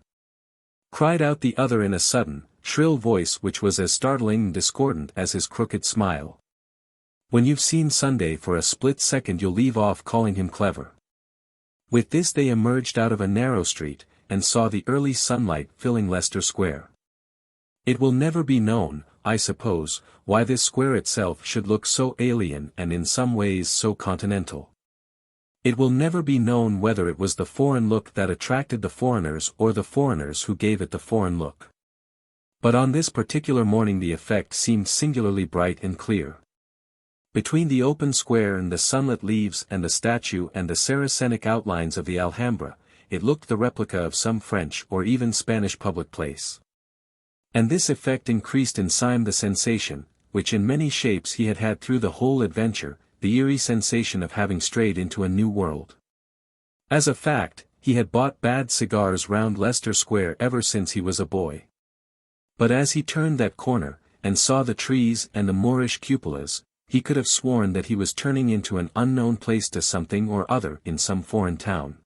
cried out the other in a sudden, shrill voice which was as startling and discordant as his crooked smile. "When you've seen Sunday for a split second you'll leave off calling him clever." With this they emerged out of a narrow street, and saw the early sunlight filling Leicester Square. It will never be known, I suppose, why this square itself should look so alien and in some ways so continental. It will never be known whether it was the foreign look that attracted the foreigners or the foreigners who gave it the foreign look. But on this particular morning the effect seemed singularly bright and clear. Between the open square and the sunlit leaves and the statue and the Saracenic outlines of the Alhambra, it looked the replica of some French or even Spanish public place. And this effect increased in Syme the sensation, which in many shapes he had had through the whole adventure, the eerie sensation of having strayed into a new world. As a fact, he had bought bad cigars round Leicester Square ever since he was a boy. But as he turned that corner, and saw the trees and the Moorish cupolas, he could have sworn that he was turning into an unknown place to something or other in some foreign town.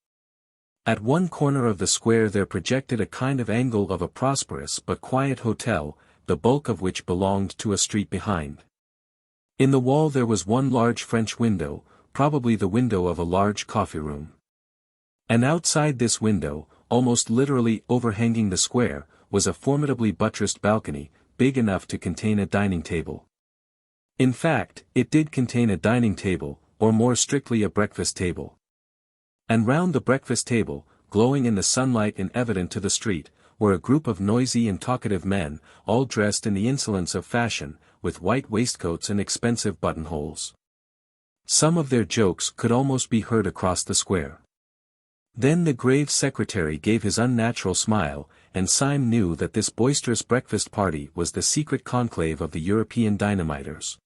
At one corner of the square there projected a kind of angle of a prosperous but quiet hotel, the bulk of which belonged to a street behind. In the wall there was one large French window, probably the window of a large coffee room. And outside this window, almost literally overhanging the square, was a formidably buttressed balcony, big enough to contain a dining table. In fact, it did contain a dining table, or more strictly a breakfast table. And round the breakfast table, glowing in the sunlight and evident to the street, were a group of noisy and talkative men, all dressed in the insolence of fashion, with white waistcoats and expensive buttonholes. Some of their jokes could almost be heard across the square. Then the grave secretary gave his unnatural smile, and Syme knew that this boisterous breakfast party was the secret conclave of the European dynamiters.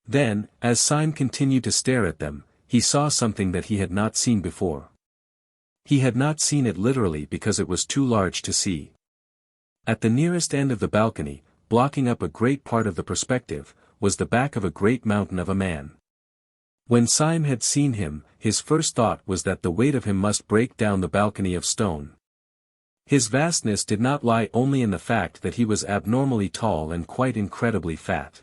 Then, as Syme continued to stare at them, he saw something that he had not seen before. He had not seen it literally because it was too large to see. At the nearest end of the balcony, blocking up a great part of the perspective, was the back of a great mountain of a man. When Syme had seen him, his first thought was that the weight of him must break down the balcony of stone. His vastness did not lie only in the fact that he was abnormally tall and quite incredibly fat.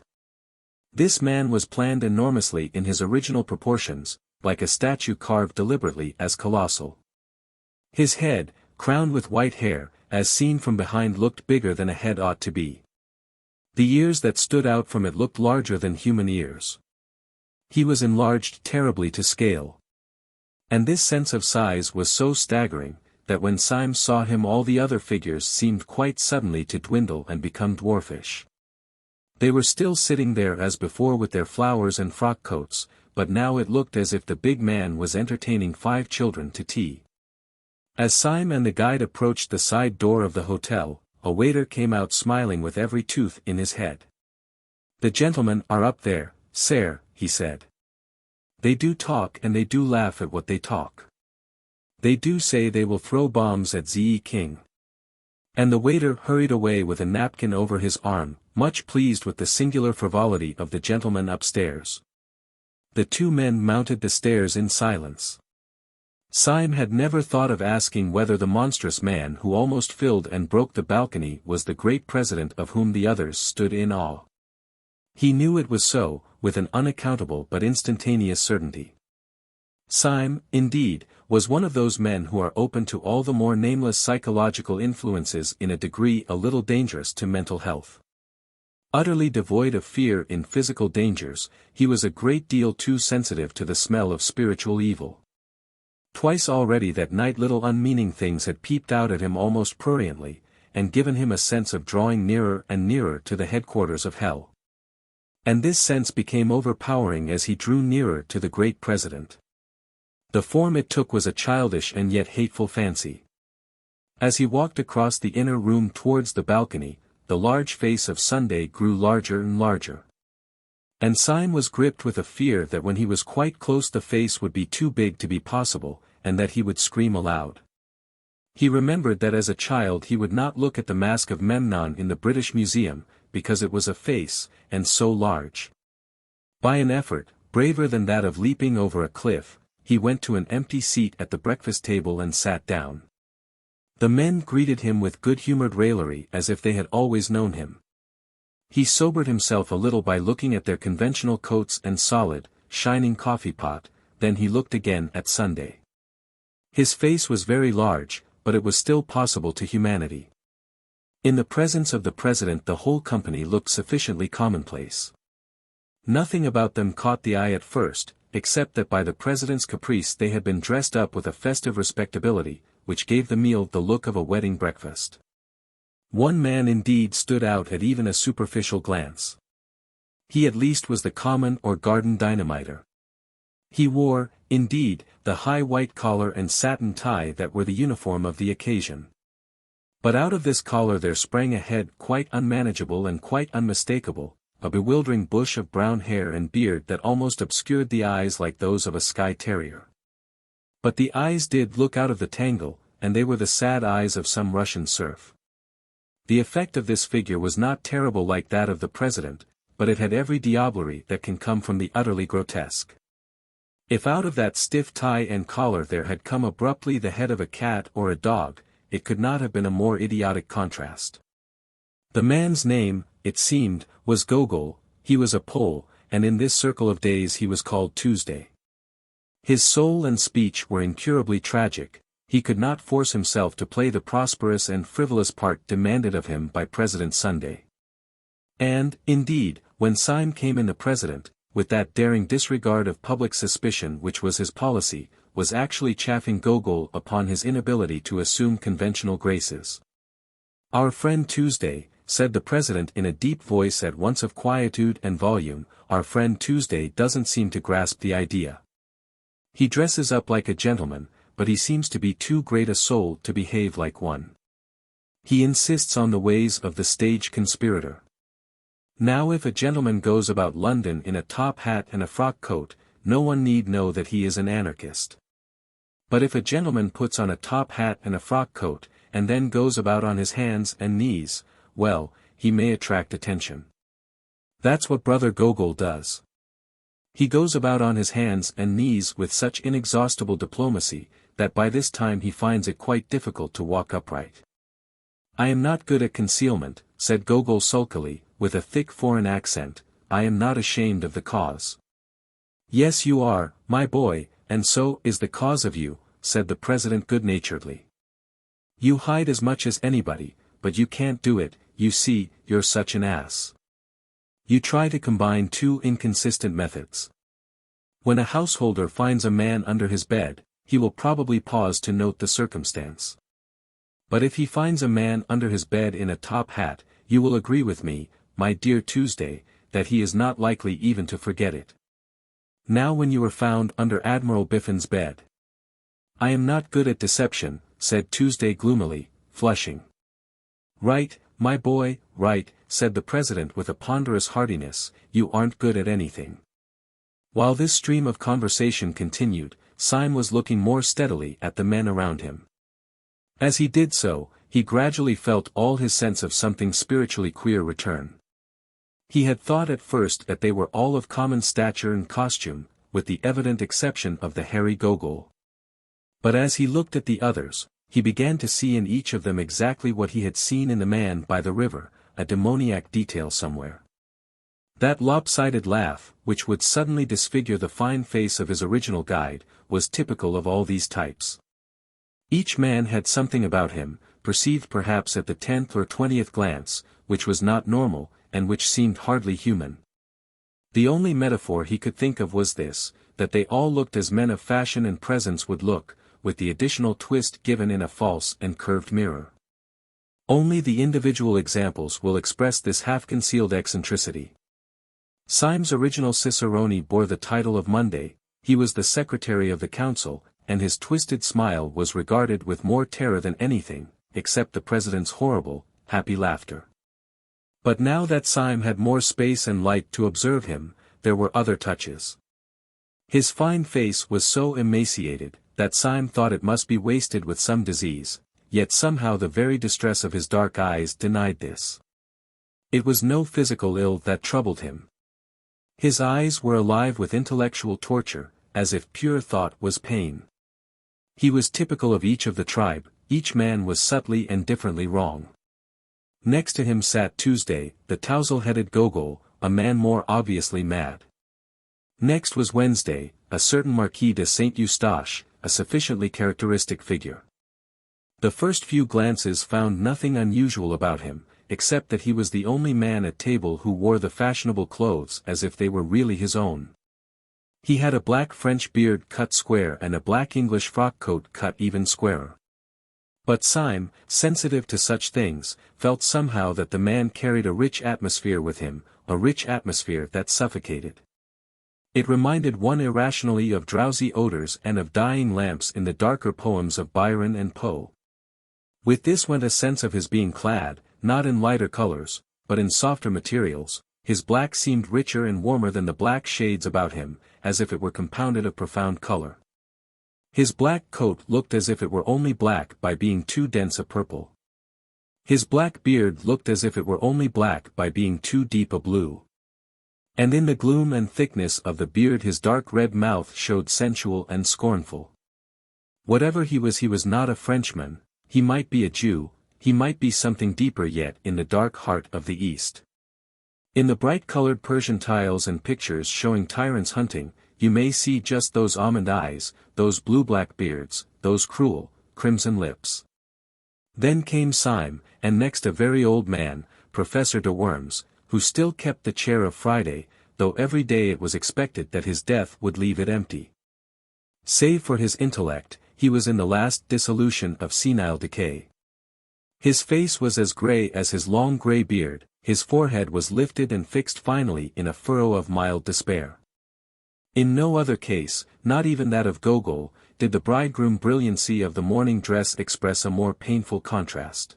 This man was planned enormously in his original proportions, like a statue carved deliberately as colossal. His head, crowned with white hair, as seen from behind looked bigger than a head ought to be. The ears that stood out from it looked larger than human ears. He was enlarged terribly to scale. And this sense of size was so staggering, that when Syme saw him all the other figures seemed quite suddenly to dwindle and become dwarfish. They were still sitting there as before with their flowers and frock coats, but now it looked as if the big man was entertaining 5 children to tea. As Syme and the guide approached the side door of the hotel, a waiter came out smiling with every tooth in his head. "The gentlemen are up there, sir," he said. "They do talk and they do laugh at what they talk. They do say they will throw bombs at XIII. And the waiter hurried away with a napkin over his arm, much pleased with the singular frivolity of the gentleman upstairs. The 2 men mounted the stairs in silence. Syme had never thought of asking whether the monstrous man who almost filled and broke the balcony was the great president of whom the others stood in awe. He knew it was so, with an unaccountable but instantaneous certainty. Syme, indeed, was one of those men who are open to all the more nameless psychological influences in a degree a little dangerous to mental health. Utterly devoid of fear in physical dangers, he was a great deal too sensitive to the smell of spiritual evil. Twice already that night little unmeaning things had peeped out at him almost pruriently, and given him a sense of drawing nearer and nearer to the headquarters of hell. And this sense became overpowering as he drew nearer to the great president. The form it took was a childish and yet hateful fancy. As he walked across the inner room towards the balcony, the large face of Sunday grew larger and larger. And Syme was gripped with a fear that when he was quite close the face would be too big to be possible, and that he would scream aloud. He remembered that as a child he would not look at the mask of Memnon in the British Museum, because it was a face, and so large. By an effort, braver than that of leaping over a cliff, he went to an empty seat at the breakfast table and sat down. The men greeted him with good-humored raillery as if they had always known him. He sobered himself a little by looking at their conventional coats and solid, shining coffee pot, then he looked again at Sunday. His face was very large, but it was still possible to humanity. In the presence of the president the whole company looked sufficiently commonplace. Nothing about them caught the eye at first, except that by the president's caprice they had been dressed up with a festive respectability, which gave the meal the look of a wedding breakfast. One man indeed stood out at even a superficial glance. He at least was the common or garden dynamiter. He wore, indeed, the high white collar and satin tie that were the uniform of the occasion. But out of this collar there sprang a head quite unmanageable and quite unmistakable, a bewildering bush of brown hair and beard that almost obscured the eyes like those of a Skye terrier. But the eyes did look out of the tangle, and they were the sad eyes of some Russian serf. The effect of this figure was not terrible like that of the president, but it had every diablerie that can come from the utterly grotesque. If out of that stiff tie and collar there had come abruptly the head of a cat or a dog, it could not have been a more idiotic contrast. The man's name, it seemed, was Gogol. He was a Pole, and in this circle of days he was called Tuesday. His soul and speech were incurably tragic. He could not force himself to play the prosperous and frivolous part demanded of him by President Sunday. And, indeed, when Syme came in the president, with that daring disregard of public suspicion which was his policy, was actually chaffing Gogol upon his inability to assume conventional graces. "Our friend Tuesday," said the president in a deep voice at once of quietude and volume, "our friend Tuesday doesn't seem to grasp the idea. He dresses up like a gentleman, but he seems to be too great a soul to behave like one. He insists on the ways of the stage conspirator. Now if a gentleman goes about London in a top hat and a frock coat, no one need know that he is an anarchist. But if a gentleman puts on a top hat and a frock coat, and then goes about on his hands and knees, well, he may attract attention. That's what Brother Gogol does. He goes about on his hands and knees with such inexhaustible diplomacy, that by this time he finds it quite difficult to walk upright." "I am not good at concealment," said Gogol sulkily, with a thick foreign accent, I am not ashamed of the cause. Yes, you are, my boy, and so is the cause of you, said the president good-naturedly. You hide as much as anybody, but you can't do it, you see, you're such an ass. You try to combine two inconsistent methods. When a householder finds a man under his bed, he will probably pause to note the circumstance. But if he finds a man under his bed in a top hat, you will agree with me, my dear Tuesday, that he is not likely even to forget it. Now when you were found under Admiral Biffin's bed. I am not good at deception, said Tuesday gloomily, flushing. Right, my boy, right, said the president with a ponderous heartiness, you aren't good at anything. While this stream of conversation continued, Syme was looking more steadily at the men around him. As he did so, he gradually felt all his sense of something spiritually queer return. He had thought at first that they were all of common stature and costume, with the evident exception of the hairy Gogol. But as he looked at the others, he began to see in each of them exactly what he had seen in the man by the river, a demoniac detail somewhere. That lopsided laugh, which would suddenly disfigure the fine face of his original guide, was typical of all these types. Each man had something about him, perceived perhaps at the 10th or 20th glance, which was not normal, and which seemed hardly human. The only metaphor he could think of was this, that they all looked as men of fashion and presence would look, with the additional twist given in a false and curved mirror. Only the individual examples will express this half-concealed eccentricity. Syme's original cicerone bore the title of Monday, he was the secretary of the council, and his twisted smile was regarded with more terror than anything, except the president's horrible, happy laughter. But now that Syme had more space and light to observe him, there were other touches. His fine face was so emaciated, that Syme thought it must be wasted with some disease, yet somehow the very distress of his dark eyes denied this. It was no physical ill that troubled him. His eyes were alive with intellectual torture, as if pure thought was pain. He was typical of each of the tribe, each man was subtly and differently wrong. Next to him sat Tuesday, the tousle-headed Gogol, a man more obviously mad. Next was Wednesday, a certain Marquis de Saint-Eustache, a sufficiently characteristic figure. The first few glances found nothing unusual about him, except that he was the only man at table who wore the fashionable clothes as if they were really his own. He had a black French beard cut square and a black English frock coat cut even squarer. But Syme, sensitive to such things, felt somehow that the man carried a rich atmosphere with him, a rich atmosphere that suffocated. It reminded one irrationally of drowsy odors and of dying lamps in the darker poems of Byron and Poe. With this went a sense of his being clad, not in lighter colors, but in softer materials. His black seemed richer and warmer than the black shades about him, as if it were compounded of profound color. His black coat looked as if it were only black by being too dense a purple. His black beard looked as if it were only black by being too deep a blue. And in the gloom and thickness of the beard his dark red mouth showed sensual and scornful. Whatever he was not a Frenchman, he might be a Jew, he might be something deeper yet in the dark heart of the East. In the bright-colored Persian tiles and pictures showing tyrants hunting, you may see just those almond eyes, those blue-black beards, those cruel, crimson lips. Then came Syme, and next a very old man, Professor de Worms, who still kept the chair of Friday, though every day it was expected that his death would leave it empty. Save for his intellect, he was in the last dissolution of senile decay. His face was as grey as his long grey beard, his forehead was lifted and fixed finally in a furrow of mild despair. In no other case, not even that of Gogol, did the bridegroom brilliancy of the morning dress express a more painful contrast.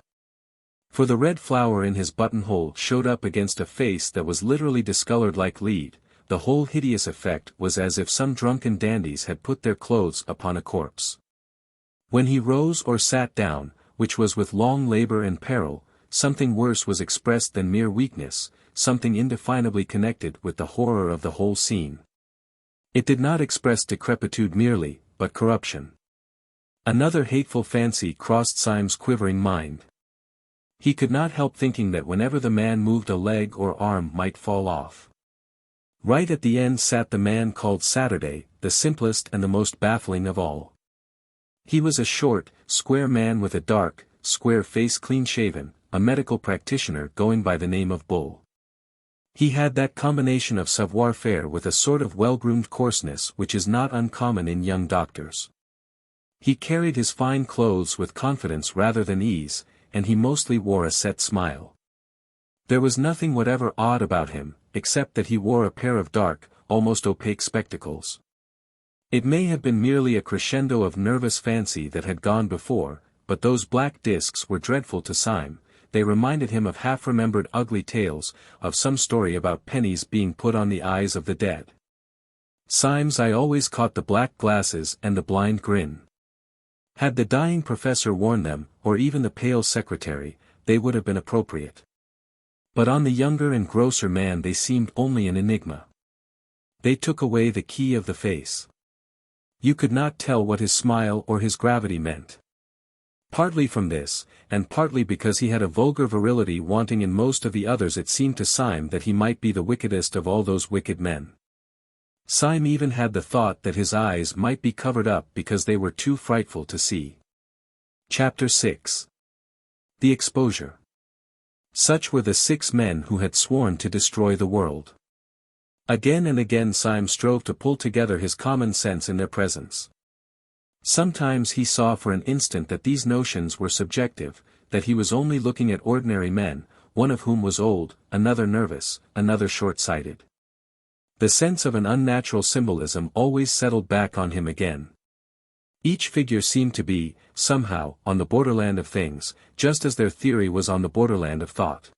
For the red flower in his buttonhole showed up against a face that was literally discolored like lead, the whole hideous effect was as if some drunken dandies had put their clothes upon a corpse. When he rose or sat down, which was with long labor and peril, something worse was expressed than mere weakness, something indefinably connected with the horror of the whole scene. It did not express decrepitude merely, but corruption. Another hateful fancy crossed Syme's quivering mind. He could not help thinking that whenever the man moved a leg or arm might fall off. Right at the end sat the man called Saturday, the simplest and the most baffling of all. He was a short, square man with a dark, square face clean-shaven, a medical practitioner going by the name of Bull. He had that combination of savoir-faire with a sort of well-groomed coarseness which is not uncommon in young doctors. He carried his fine clothes with confidence rather than ease, and he mostly wore a set smile. There was nothing whatever odd about him, except that he wore a pair of dark, almost opaque spectacles. It may have been merely a crescendo of nervous fancy that had gone before, but those black discs were dreadful to Syme. They reminded him of half-remembered ugly tales, of some story about pennies being put on the eyes of the dead. Syme's eye always caught the black glasses and the blind grin. Had the dying professor worn them, or even the pale secretary, they would have been appropriate. But on the younger and grosser man they seemed only an enigma. They took away the key of the face. You could not tell what his smile or his gravity meant. Partly from this, and partly because he had a vulgar virility wanting in most of the others, it seemed to Syme that he might be the wickedest of all those wicked men. Syme even had the thought that his eyes might be covered up because they were too frightful to see. Chapter 6. The Exposure. Such were the 6 men who had sworn to destroy the world. Again and again Syme strove to pull together his common sense in their presence. Sometimes he saw for an instant that these notions were subjective, that he was only looking at ordinary men, one of whom was old, another nervous, another short-sighted. The sense of an unnatural symbolism always settled back on him again. Each figure seemed to be, somehow, on the borderland of things, just as their theory was on the borderland of thought.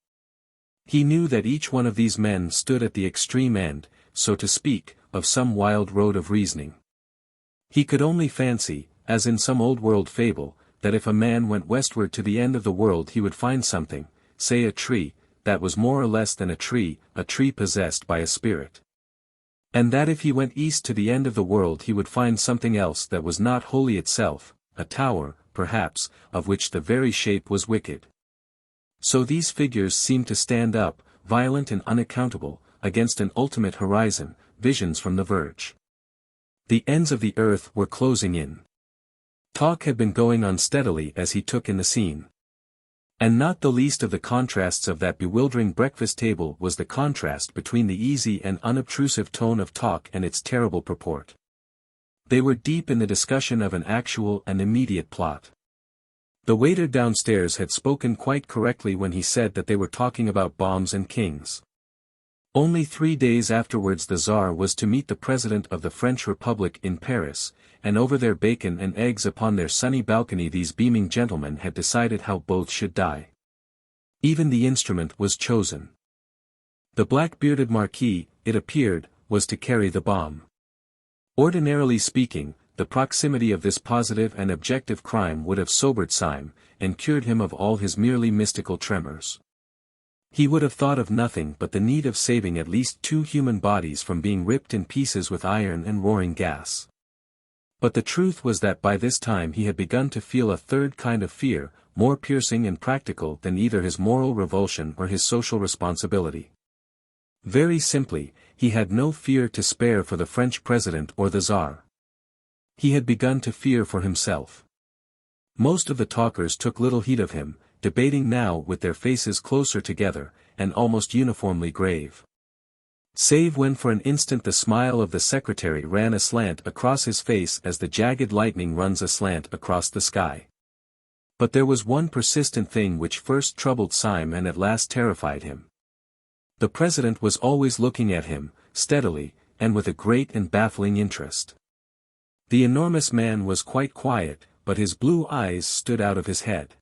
He knew that each one of these men stood at the extreme end, so to speak, of some wild road of reasoning. He could only fancy, as in some old-world fable, that if a man went westward to the end of the world he would find something, say a tree, that was more or less than a tree possessed by a spirit. And that if he went east to the end of the world he would find something else that was not wholly itself, a tower, perhaps, of which the very shape was wicked. So these figures seemed to stand up, violent and unaccountable, against an ultimate horizon, visions from the verge. The ends of the earth were closing in. Talk had been going on steadily as he took in the scene. And not the least of the contrasts of that bewildering breakfast table was the contrast between the easy and unobtrusive tone of talk and its terrible purport. They were deep in the discussion of an actual and immediate plot. The waiter downstairs had spoken quite correctly when he said that they were talking about bombs and kings. Only 3 days afterwards the Tsar was to meet the President of the French Republic in Paris, and over their bacon and eggs upon their sunny balcony these beaming gentlemen had decided how both should die. Even the instrument was chosen. The black-bearded Marquis, it appeared, was to carry the bomb. Ordinarily speaking, the proximity of this positive and objective crime would have sobered Syme, and cured him of all his merely mystical tremors. He would have thought of nothing but the need of saving at least 2 human bodies from being ripped in pieces with iron and roaring gas. But the truth was that by this time he had begun to feel a third kind of fear, more piercing and practical than either his moral revulsion or his social responsibility. Very simply, he had no fear to spare for the French President or the Tsar. He had begun to fear for himself. Most of the talkers took little heed of him, debating now with their faces closer together, and almost uniformly grave. Save when for an instant the smile of the secretary ran aslant across his face as the jagged lightning runs aslant across the sky. But there was one persistent thing which first troubled Syme and at last terrified him. The president was always looking at him, steadily, and with a great and baffling interest. The enormous man was quite quiet, but his blue eyes stood out of his head.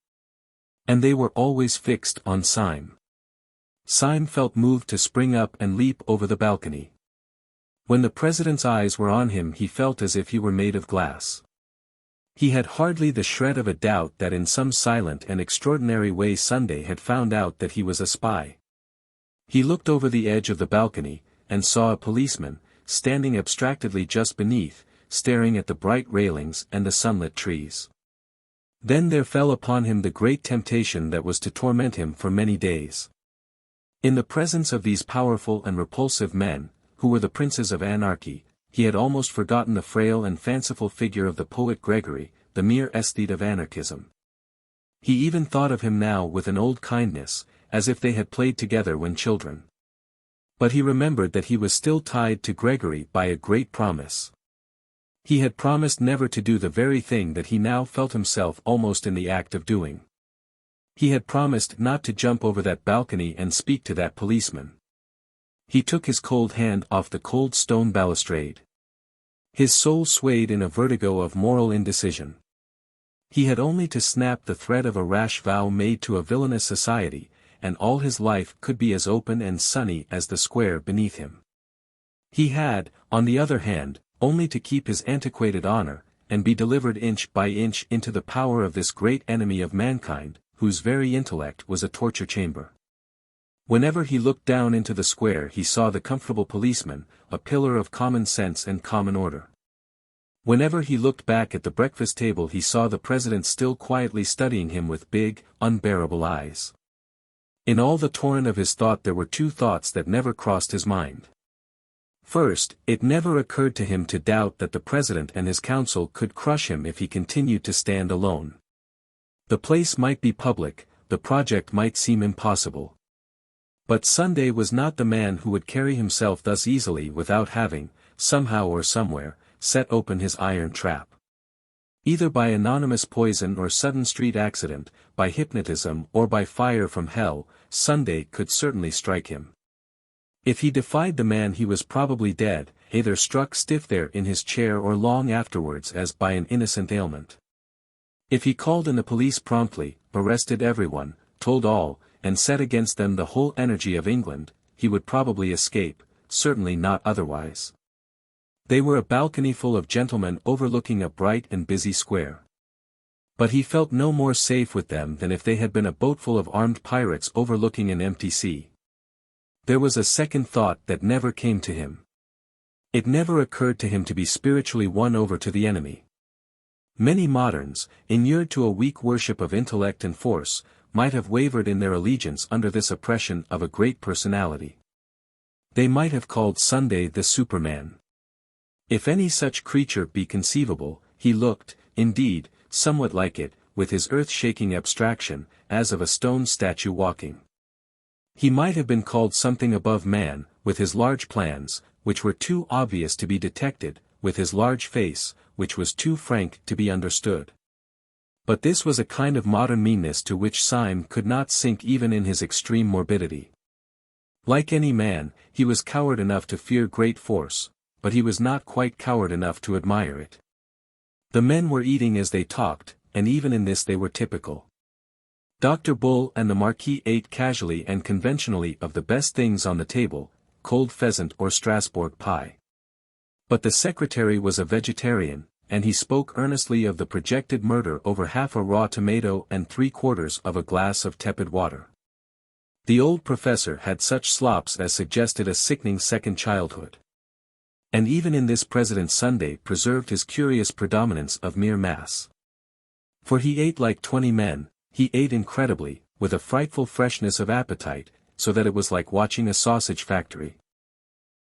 And they were always fixed on Syme. Syme felt moved to spring up and leap over the balcony. When the president's eyes were on him he felt as if he were made of glass. He had hardly the shred of a doubt that in some silent and extraordinary way Sunday had found out that he was a spy. He looked over the edge of the balcony, and saw a policeman, standing abstractedly just beneath, staring at the bright railings and the sunlit trees. Then there fell upon him the great temptation that was to torment him for many days. In the presence of these powerful and repulsive men, who were the princes of anarchy, he had almost forgotten the frail and fanciful figure of the poet Gregory, the mere aesthete of anarchism. He even thought of him now with an old kindness, as if they had played together when children. But he remembered that he was still tied to Gregory by a great promise. He had promised never to do the very thing that he now felt himself almost in the act of doing. He had promised not to jump over that balcony and speak to that policeman. He took his cold hand off the cold stone balustrade. His soul swayed in a vertigo of moral indecision. He had only to snap the thread of a rash vow made to a villainous society, and all his life could be as open and sunny as the square beneath him. He had, on the other hand, only to keep his antiquated honor, and be delivered inch by inch into the power of this great enemy of mankind, whose very intellect was a torture chamber. Whenever he looked down into the square he saw the comfortable policeman, a pillar of common sense and common order. Whenever he looked back at the breakfast table he saw the president still quietly studying him with big, unbearable eyes. In all the torrent of his thought there were two thoughts that never crossed his mind. First, it never occurred to him to doubt that the president and his council could crush him if he continued to stand alone. The place might be public, the project might seem impossible. But Sunday was not the man who would carry himself thus easily without having, somehow or somewhere, set open his iron trap. Either by anonymous poison or sudden street accident, by hypnotism or by fire from hell, Sunday could certainly strike him. If he defied the man he was probably dead, either struck stiff there in his chair or long afterwards as by an innocent ailment. If he called in the police promptly, arrested everyone, told all, and set against them the whole energy of England, he would probably escape, certainly not otherwise. They were a balcony full of gentlemen overlooking a bright and busy square. But he felt no more safe with them than if they had been a boatful of armed pirates overlooking an empty sea. There was a second thought that never came to him. It never occurred to him to be spiritually won over to the enemy. Many moderns, inured to a weak worship of intellect and force, might have wavered in their allegiance under this oppression of a great personality. They might have called Sunday the Superman. If any such creature be conceivable, he looked, indeed, somewhat like it, with his earth-shaking abstraction, as of a stone statue walking. He might have been called something above man, with his large plans, which were too obvious to be detected, with his large face, which was too frank to be understood. But this was a kind of modern meanness to which Syme could not sink even in his extreme morbidity. Like any man, he was coward enough to fear great force, but he was not quite coward enough to admire it. The men were eating as they talked, and even in this they were typical. Dr. Bull and the Marquis ate casually and conventionally of the best things on the table, cold pheasant or Strasbourg pie. But the secretary was a vegetarian, and he spoke earnestly of the projected murder over half a raw tomato and 3/4 of a glass of tepid water. The old professor had such slops as suggested a sickening second childhood. And even in this President Sunday preserved his curious predominance of mere mass. For he ate like 20 men, he ate incredibly, with a frightful freshness of appetite, so that it was like watching a sausage factory.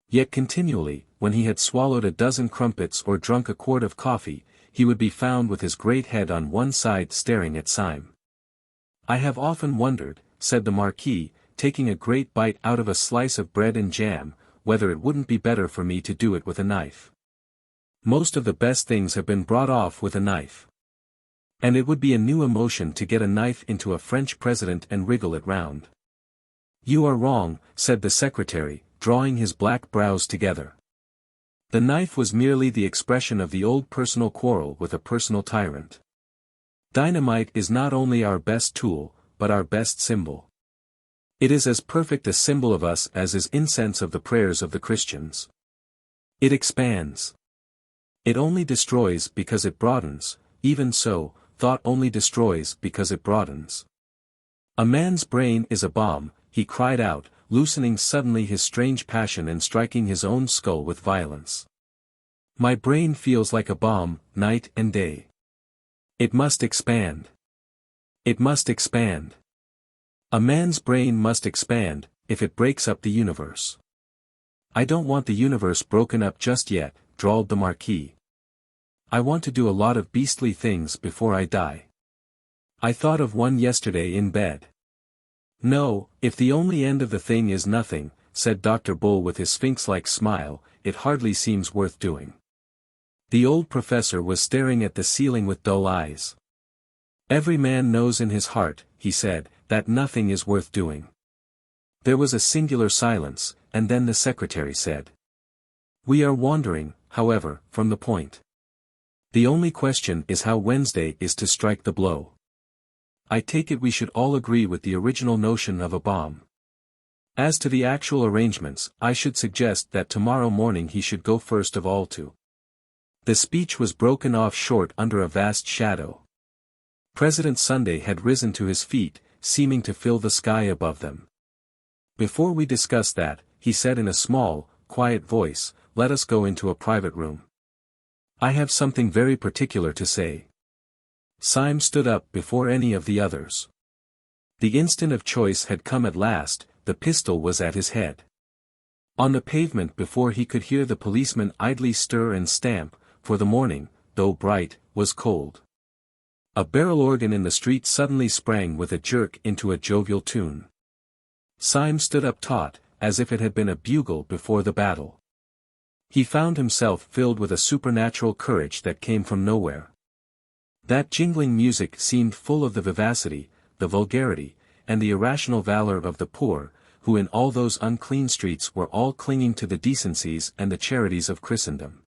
Yet continually, when he had swallowed a dozen crumpets or drunk a quart of coffee, he would be found with his great head on one side staring at Syme. "I have often wondered," said the Marquis, taking a great bite out of a slice of bread and jam, "whether it wouldn't be better for me to do it with a knife. Most of the best things have been brought off with a knife. And it would be a new emotion to get a knife into a French president and wriggle it round." "You are wrong," said the secretary, drawing his black brows together. The knife was merely the expression of the old personal quarrel with a personal tyrant. Dynamite is not only our best tool, but our best symbol. It is as perfect a symbol of us as is incense of the prayers of the Christians. It expands. It only destroys because it broadens, even so, thought only destroys because it broadens. "A man's brain is a bomb," he cried out, loosening suddenly his strange passion and striking his own skull with violence. "My brain feels like a bomb, night and day. It must expand. It must expand. A man's brain must expand, if it breaks up the universe. I don't want the universe broken up just yet, drawled the Marquis. I want to do a lot of beastly things before I die. I thought of one yesterday in bed. No, if the only end of the thing is nothing, said Dr. Bull with his sphinx-like smile, it hardly seems worth doing. The old professor was staring at the ceiling with dull eyes. Every man knows in his heart, he said, that nothing is worth doing. There was a singular silence, and then the secretary said. We are wandering, however, from the point. The only question is how Wednesday is to strike the blow. I take it we should all agree with the original notion of a bomb. As to the actual arrangements, I should suggest that tomorrow morning he should go first of all to. The speech was broken off short under a vast shadow. President Sunday had risen to his feet, seeming to fill the sky above them. Before we discuss that, he said in a small, quiet voice, let us go into a private room. I have something very particular to say. Syme stood up before any of the others. The instant of choice had come at last, the pistol was at his head. On the pavement before he could hear the policeman idly stir and stamp, for the morning, though bright, was cold. A barrel organ in the street suddenly sprang with a jerk into a jovial tune. Syme stood up taut, as if it had been a bugle before the battle. He found himself filled with a supernatural courage that came from nowhere. That jingling music seemed full of the vivacity, the vulgarity, and the irrational valor of the poor, who in all those unclean streets were all clinging to the decencies and the charities of Christendom.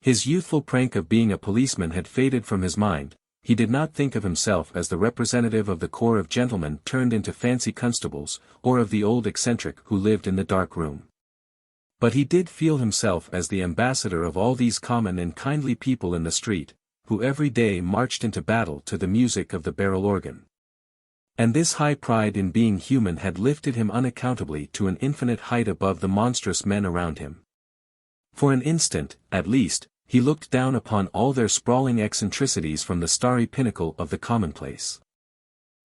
His youthful prank of being a policeman had faded from his mind. He did not think of himself as the representative of the corps of gentlemen turned into fancy constables, or of the old eccentric who lived in the dark room. But he did feel himself as the ambassador of all these common and kindly people in the street, who every day marched into battle to the music of the barrel organ. And this high pride in being human had lifted him unaccountably to an infinite height above the monstrous men around him. For an instant, at least, he looked down upon all their sprawling eccentricities from the starry pinnacle of the commonplace.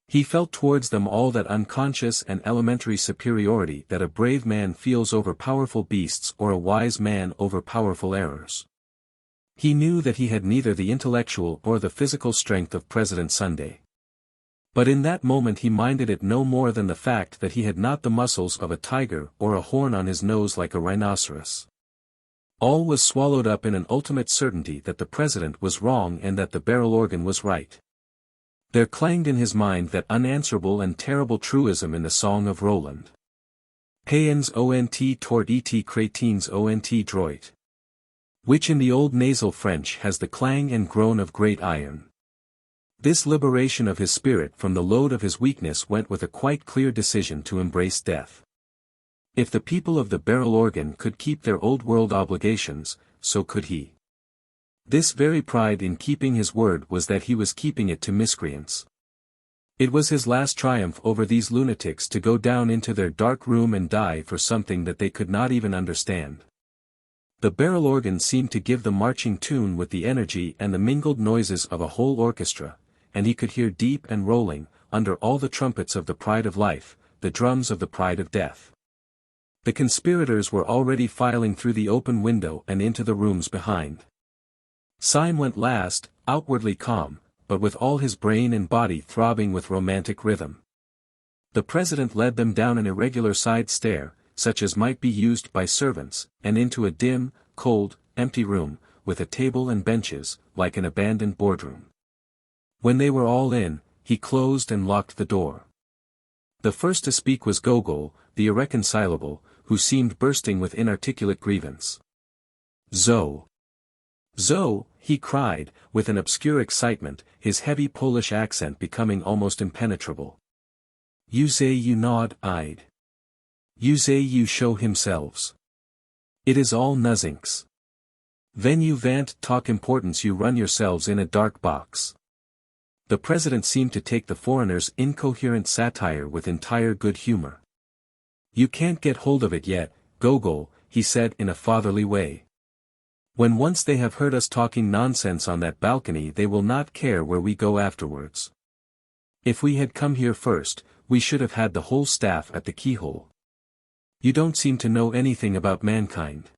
He felt towards them all that unconscious and elementary superiority that a brave man feels over powerful beasts or a wise man over powerful errors. He knew that he had neither the intellectual or the physical strength of President Sunday. But in that moment he minded it no more than the fact that he had not the muscles of a tiger or a horn on his nose like a rhinoceros. All was swallowed up in an ultimate certainty that the president was wrong and that the barrel organ was right. There clanged in his mind that unanswerable and terrible truism in the Song of Roland. Paeans ont tort et cretins ont droit. Which in the old nasal French has the clang and groan of great iron. This liberation of his spirit from the load of his weakness went with a quite clear decision to embrace death. If the people of the barrel organ could keep their old-world obligations, so could he. This very pride in keeping his word was that he was keeping it to miscreants. It was his last triumph over these lunatics to go down into their dark room and die for something that they could not even understand. The barrel organ seemed to give the marching tune with the energy and the mingled noises of a whole orchestra, and he could hear deep and rolling, under all the trumpets of the pride of life, the drums of the pride of death. The conspirators were already filing through the open window and into the rooms behind. Syme went last, outwardly calm, but with all his brain and body throbbing with romantic rhythm. The president led them down an irregular side stair, such as might be used by servants, and into a dim, cold, empty room, with a table and benches, like an abandoned boardroom. When they were all in, he closed and locked the door. The first to speak was Gogol, the irreconcilable, who seemed bursting with inarticulate grievance. Zo! Zo! He cried, with an obscure excitement, his heavy Polish accent becoming almost impenetrable. You say you nod-eyed. You say you show himselves. It is all nozinks. When you vant talk importance you run yourselves in a dark box. The president seemed to take the foreigner's incoherent satire with entire good humor. You can't get hold of it yet, Gogol, he said in a fatherly way. When once they have heard us talking nonsense on that balcony they will not care where we go afterwards. If we had come here first, we should have had the whole staff at the keyhole. You don't seem to know anything about mankind.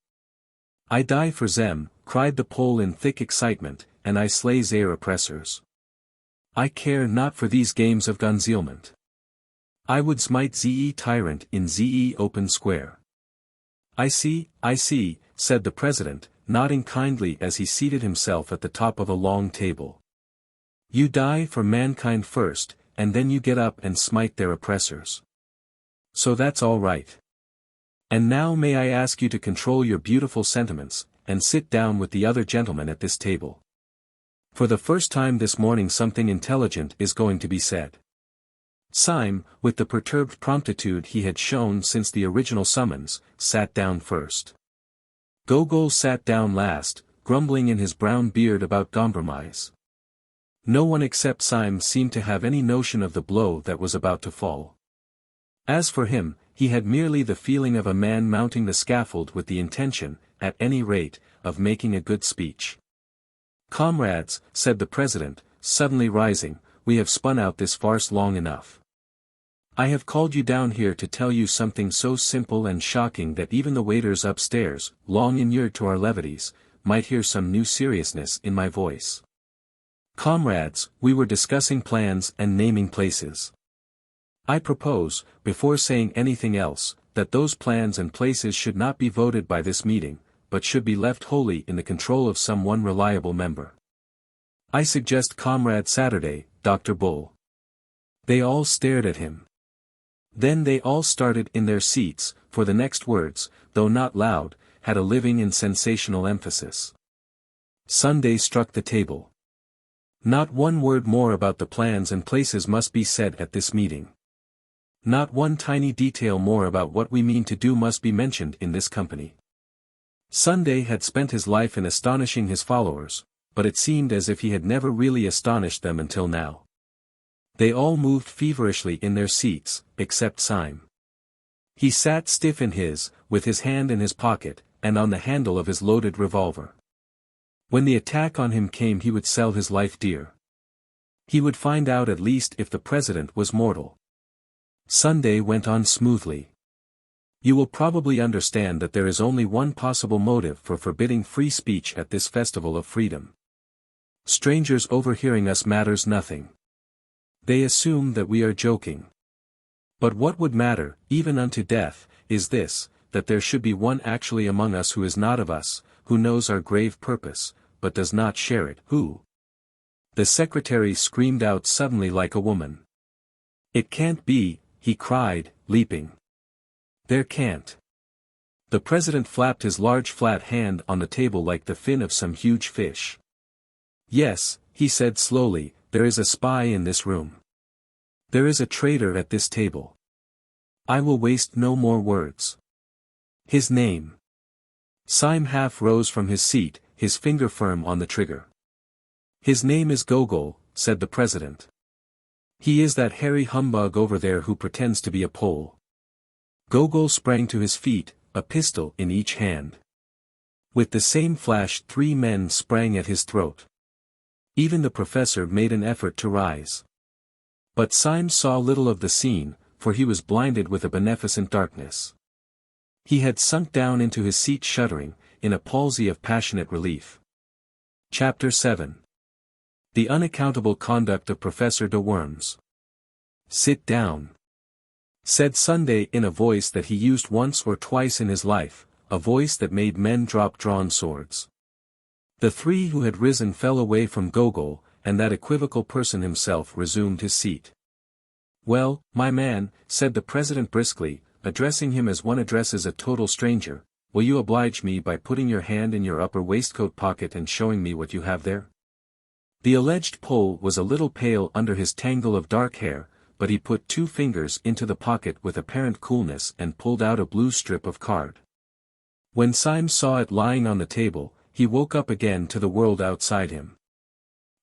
I die for them, cried the Pole in thick excitement, and I slay their oppressors. I care not for these games of concealment. I would smite the tyrant in the open square. I see, said the president, nodding kindly as he seated himself at the top of a long table. You die for mankind first, and then you get up and smite their oppressors. So that's all right. And now may I ask you to control your beautiful sentiments, and sit down with the other gentlemen at this table. For the first time this morning something intelligent is going to be said. Syme, with the perturbed promptitude he had shown since the original summons, sat down first. Gogol sat down last, grumbling in his brown beard about compromise. No one except Syme seemed to have any notion of the blow that was about to fall. As for him, he had merely the feeling of a man mounting the scaffold with the intention, at any rate, of making a good speech. Comrades, said the president, suddenly rising, we have spun out this farce long enough. I have called you down here to tell you something so simple and shocking that even the waiters upstairs, long inured to our levities, might hear some new seriousness in my voice. Comrades, we were discussing plans and naming places. I propose, before saying anything else, that those plans and places should not be voted by this meeting, but should be left wholly in the control of some one reliable member. I suggest Comrade Saturday, Dr. Bull. They all stared at him. Then they all started in their seats, for the next words, though not loud, had a living and sensational emphasis. Sunday struck the table. Not one word more about the plans and places must be said at this meeting. Not one tiny detail more about what we mean to do must be mentioned in this company. Sunday had spent his life in astonishing his followers, but it seemed as if he had never really astonished them until now. They all moved feverishly in their seats, except Syme. He sat stiff in his, with his hand in his pocket, and on the handle of his loaded revolver. When the attack on him came he would sell his life dear. He would find out at least if the president was mortal. Sunday went on smoothly. You will probably understand that there is only one possible motive for forbidding free speech at this festival of freedom. Strangers overhearing us matters nothing. They assume that we are joking. But what would matter, even unto death, is this, that there should be one actually among us who is not of us, who knows our grave purpose, but does not share it. Who? The secretary screamed out suddenly like a woman. It can't be, he cried, leaping. There can't. The president flapped his large flat hand on the table like the fin of some huge fish. Yes, he said slowly, there is a spy in this room. There is a traitor at this table. I will waste no more words. His name. Syme half rose from his seat, his finger firm on the trigger. His name is Gogol, said the president. He is that hairy humbug over there who pretends to be a Pole. Gogol sprang to his feet, a pistol in each hand. With the same flash 3 men sprang at his throat. Even the professor made an effort to rise. But Syme saw little of the scene, for he was blinded with a beneficent darkness. He had sunk down into his seat shuddering, in a palsy of passionate relief. Chapter 7. The unaccountable conduct of Professor de Worms. Sit down, said Sunday in a voice that he used once or twice in his life, a voice that made men drop drawn swords. The 3 who had risen fell away from Gogol, and that equivocal person himself resumed his seat. Well, my man, said the president briskly, addressing him as one addresses a total stranger, will you oblige me by putting your hand in your upper waistcoat pocket and showing me what you have there? The alleged Pole was a little pale under his tangle of dark hair, but he put 2 fingers into the pocket with apparent coolness and pulled out a blue strip of card. When Syme saw it lying on the table, he woke up again to the world outside him.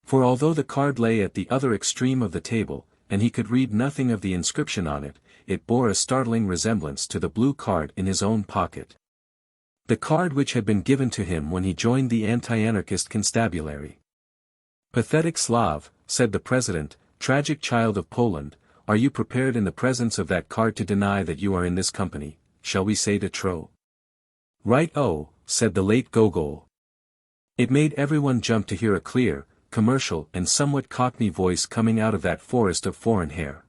For although the card lay at the other extreme of the table, and he could read nothing of the inscription on it, it bore a startling resemblance to the blue card in his own pocket. The card which had been given to him when he joined the anti-anarchist constabulary. Pathetic Slav, said the president, tragic child of Poland, are you prepared in the presence of that card to deny that you are in this company, shall we say de trop? Right, oh, said the late Gogol. It made everyone jump to hear a clear, commercial and somewhat cockney voice coming out of that forest of foreign hair.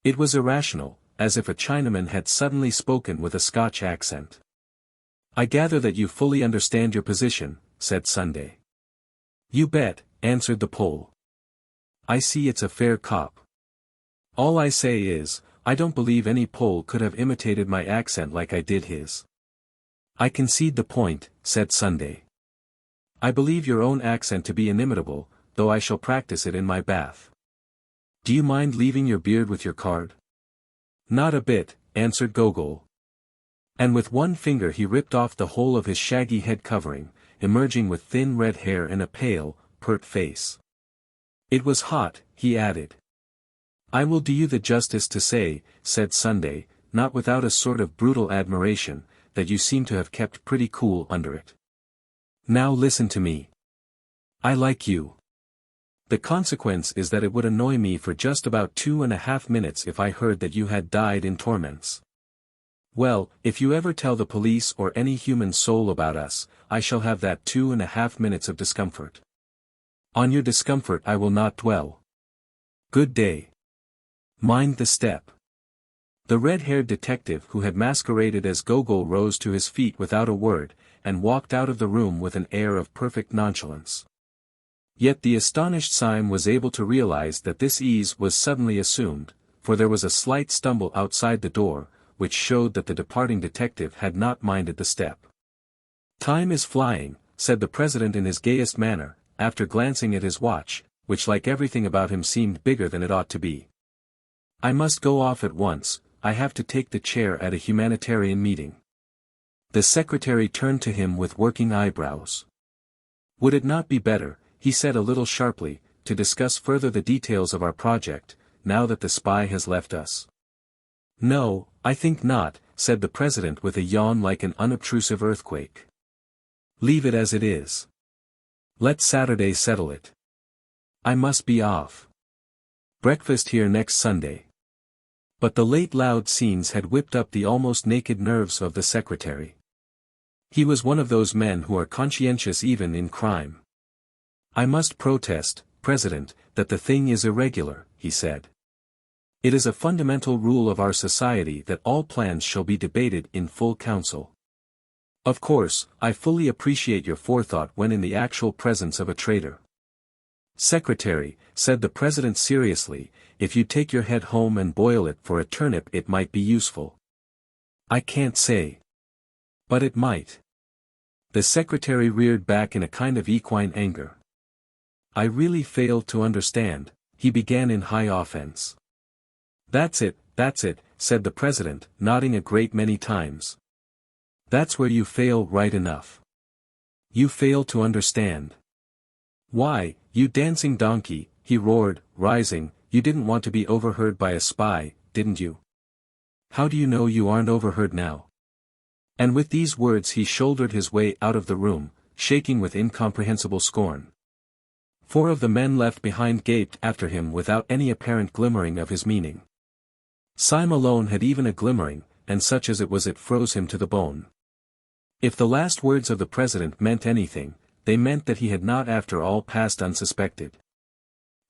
It was irrational, as if a Chinaman had suddenly spoken with a Scotch accent. I gather that you fully understand your position, said Sunday. You bet, answered the Pole. I see it's a fair cop. All I say is, I don't believe any Pole could have imitated my accent like I did his. I concede the point, said Sunday. I believe your own accent to be inimitable, though I shall practice it in my bath. Do you mind leaving your beard with your card? Not a bit, answered Gogol. And with one finger he ripped off the whole of his shaggy head covering, emerging with thin red hair and a pale, pert face. It was hot, he added. I will do you the justice to say, said Sunday, not without a sort of brutal admiration, that you seem to have kept pretty cool under it. Now listen to me. I like you. The consequence is that it would annoy me for just about 2.5 minutes if I heard that you had died in torments. Well, if you ever tell the police or any human soul about us, I shall have that 2.5 minutes of discomfort. On your discomfort I will not dwell. Good day. Mind the step. The red-haired detective who had masqueraded as Gogol rose to his feet without a word, and walked out of the room with an air of perfect nonchalance. Yet the astonished Syme was able to realize that this ease was suddenly assumed, for there was a slight stumble outside the door, which showed that the departing detective had not minded the step. Time is flying, said the president in his gayest manner, after glancing at his watch, which like everything about him seemed bigger than it ought to be. I must go off at once, I have to take the chair at a humanitarian meeting. The secretary turned to him with working eyebrows. Would it not be better, he said a little sharply, to discuss further the details of our project, now that the spy has left us? No, I think not, said the president with a yawn like an unobtrusive earthquake. Leave it as it is. Let Saturday settle it. I must be off. Breakfast here next Sunday. But the late loud scenes had whipped up the almost naked nerves of the secretary. He was one of those men who are conscientious even in crime. I must protest, President, that the thing is irregular, he said. It is a fundamental rule of our society that all plans shall be debated in full council. Of course, I fully appreciate your forethought when in the actual presence of a traitor. Secretary, said the president seriously, if you take your head home and boil it for a turnip it might be useful. I can't say. But it might. The secretary reared back in a kind of equine anger. I really fail to understand, he began in high offense. That's it, said the president, nodding a great many times. That's where you fail right enough. You fail to understand. Why, you dancing donkey, he roared, rising, you didn't want to be overheard by a spy, didn't you? How do you know you aren't overheard now? And with these words he shouldered his way out of the room, shaking with incomprehensible scorn. 4 of the men left behind gaped after him without any apparent glimmering of his meaning. Syme alone had even a glimmering, and such as it was it froze him to the bone. If the last words of the president meant anything, they meant that he had not after all passed unsuspected.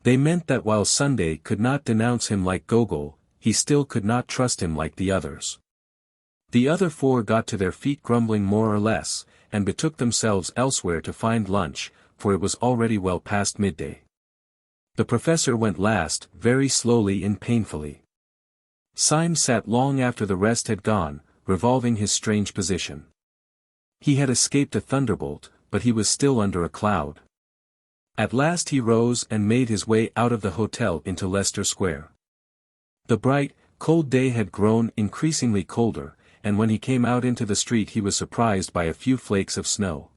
They meant that while Sunday could not denounce him like Gogol, he still could not trust him like the others. The other 4 got to their feet grumbling more or less, and betook themselves elsewhere to find lunch, for it was already well past midday. The professor went last, very slowly and painfully. Syme sat long after the rest had gone, revolving his strange position. He had escaped a thunderbolt, but he was still under a cloud. At last he rose and made his way out of the hotel into Leicester Square. The bright, cold day had grown increasingly colder, and when he came out into the street he was surprised by a few flakes of snow.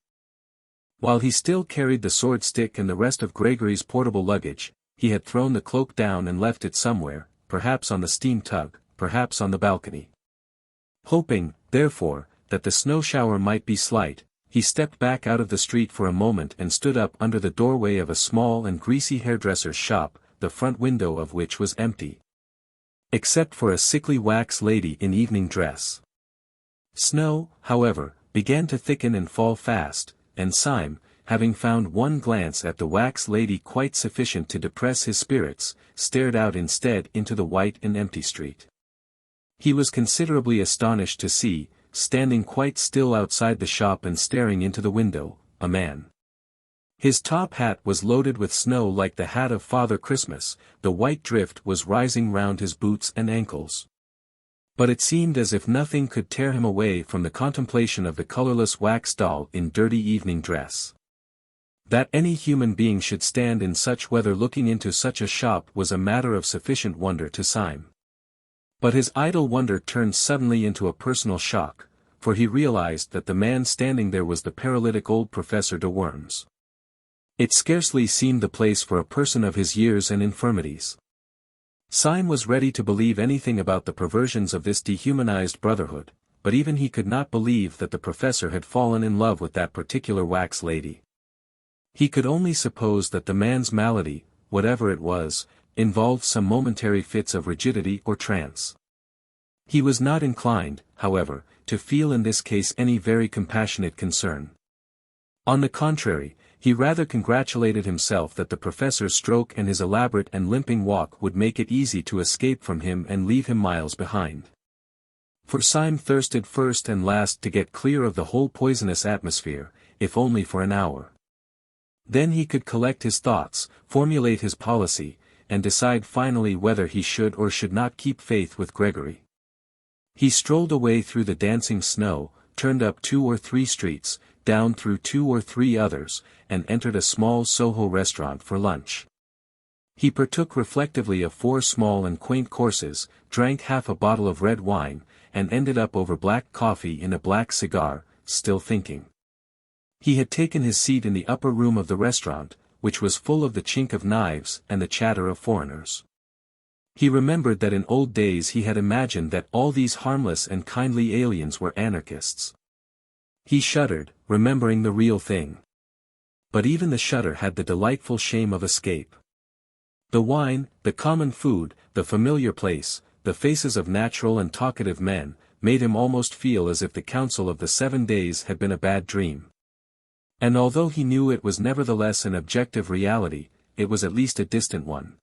While he still carried the sword stick and the rest of Gregory's portable luggage, he had thrown the cloak down and left it somewhere, perhaps on the steam tug, perhaps on the balcony. Hoping, therefore, that the snow shower might be slight, he stepped back out of the street for a moment and stood up under the doorway of a small and greasy hairdresser's shop, the front window of which was empty. Except for a sickly wax lady in evening dress. Snow, however, began to thicken and fall fast, and Syme, having found one glance at the wax lady quite sufficient to depress his spirits, stared out instead into the white and empty street. He was considerably astonished to see, standing quite still outside the shop and staring into the window, a man. His top hat was loaded with snow like the hat of Father Christmas, the white drift was rising round his boots and ankles. But it seemed as if nothing could tear him away from the contemplation of the colorless wax doll in dirty evening dress. That any human being should stand in such weather looking into such a shop was a matter of sufficient wonder to Syme. But his idle wonder turned suddenly into a personal shock, for he realized that the man standing there was the paralytic old Professor de Worms. It scarcely seemed the place for a person of his years and infirmities. Syme was ready to believe anything about the perversions of this dehumanized brotherhood, but even he could not believe that the professor had fallen in love with that particular wax lady. He could only suppose that the man's malady, whatever it was, involved some momentary fits of rigidity or trance. He was not inclined, however, to feel in this case any very compassionate concern. On the contrary, he rather congratulated himself that the professor's stroke and his elaborate and limping walk would make it easy to escape from him and leave him miles behind. For Syme thirsted first and last to get clear of the whole poisonous atmosphere, if only for an hour. Then he could collect his thoughts, formulate his policy, and decide finally whether he should or should not keep faith with Gregory. He strolled away through the dancing snow, turned up 2 or 3 streets, down through 2 or 3 others, and entered a small Soho restaurant for lunch. He partook reflectively of 4 small and quaint courses, drank half a bottle of red wine, and ended up over black coffee in a black cigar, still thinking. He had taken his seat in the upper room of the restaurant, which was full of the chink of knives and the chatter of foreigners. He remembered that in old days he had imagined that all these harmless and kindly aliens were anarchists. He shuddered, remembering the real thing. But even the shudder had the delightful shame of escape. The wine, the common food, the familiar place, the faces of natural and talkative men, made him almost feel as if the council of the 7 days had been a bad dream. And although he knew it was nevertheless an objective reality, it was at least a distant one.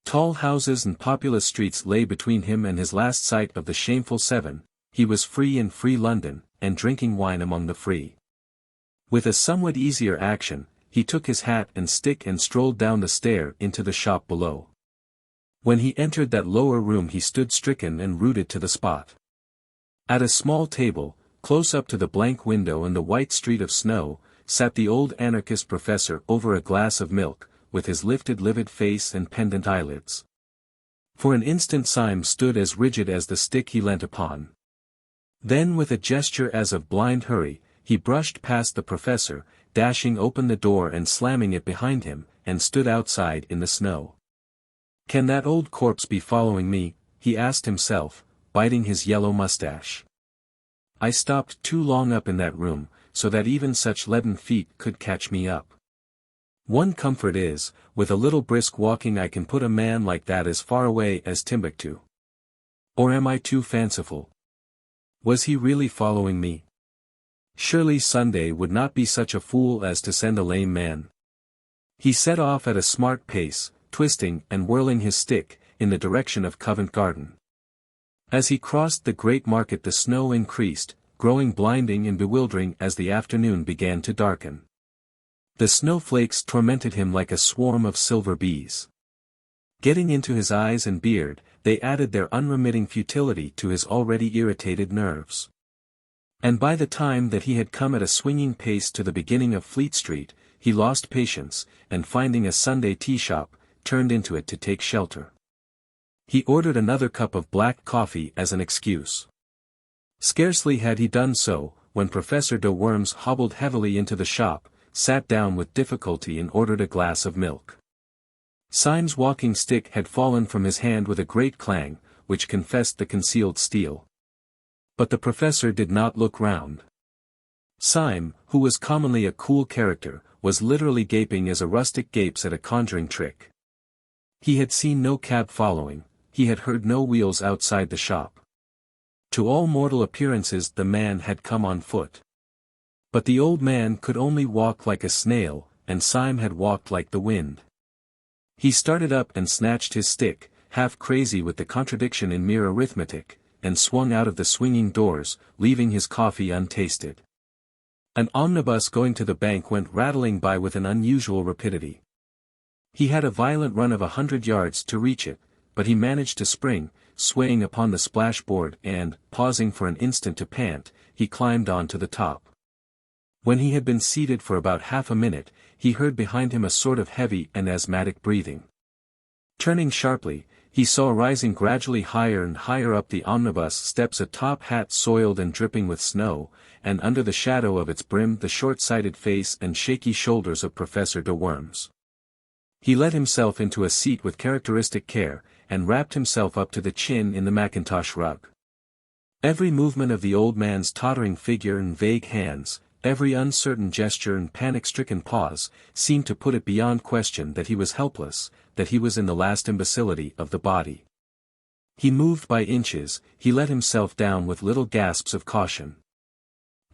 Tall houses and populous streets lay between him and his last sight of the shameful 7, he was free in free London, and drinking wine among the free. With a somewhat easier action, he took his hat and stick and strolled down the stair into the shop below. When he entered that lower room he stood stricken and rooted to the spot. At a small table, close up to the blank window and the white street of snow, sat the old anarchist professor over a glass of milk, with his lifted livid face and pendant eyelids. For an instant Syme stood as rigid as the stick he leant upon. Then with a gesture as of blind hurry, he brushed past the professor, dashing open the door and slamming it behind him, and stood outside in the snow. "Can that old corpse be following me?" he asked himself, biting his yellow mustache. "I stopped too long up in that room, so that even such leaden feet could catch me up. One comfort is, with a little brisk walking I can put a man like that as far away as Timbuktu. Or am I too fanciful? Was he really following me? Surely Sunday would not be such a fool as to send a lame man." He set off at a smart pace, twisting and whirling his stick, in the direction of Covent Garden. As he crossed the great market the snow increased, growing blinding and bewildering as the afternoon began to darken. The snowflakes tormented him like a swarm of silver bees. Getting into his eyes and beard, they added their unremitting futility to his already irritated nerves. And by the time that he had come at a swinging pace to the beginning of Fleet Street, he lost patience, and finding a Sunday tea shop, turned into it to take shelter. He ordered another cup of black coffee as an excuse. Scarcely had he done so, when Professor de Worms hobbled heavily into the shop, sat down with difficulty and ordered a glass of milk. Syme's walking stick had fallen from his hand with a great clang, which confessed the concealed steel. But the professor did not look round. Syme, who was commonly a cool character, was literally gaping as a rustic gapes at a conjuring trick. He had seen no cab following, he had heard no wheels outside the shop. To all mortal appearances the man had come on foot. But the old man could only walk like a snail, and Syme had walked like the wind. He started up and snatched his stick, half crazy with the contradiction in mere arithmetic, and swung out of the swinging doors, leaving his coffee untasted. An omnibus going to the bank went rattling by with an unusual rapidity. He had a violent run of 100 yards to reach it, but he managed to spring, swaying upon the splashboard and, pausing for an instant to pant, he climbed on to the top. When he had been seated for about half a minute, he heard behind him a sort of heavy and asthmatic breathing. Turning sharply, he saw rising gradually higher and higher up the omnibus steps a top hat soiled and dripping with snow, and under the shadow of its brim the short-sighted face and shaky shoulders of Professor de Worms. He let himself into a seat with characteristic care, and wrapped himself up to the chin in the mackintosh rug. Every movement of the old man's tottering figure and vague hands, every uncertain gesture and panic-stricken pause, seemed to put it beyond question that he was helpless, that he was in the last imbecility of the body. He moved by inches, he let himself down with little gasps of caution.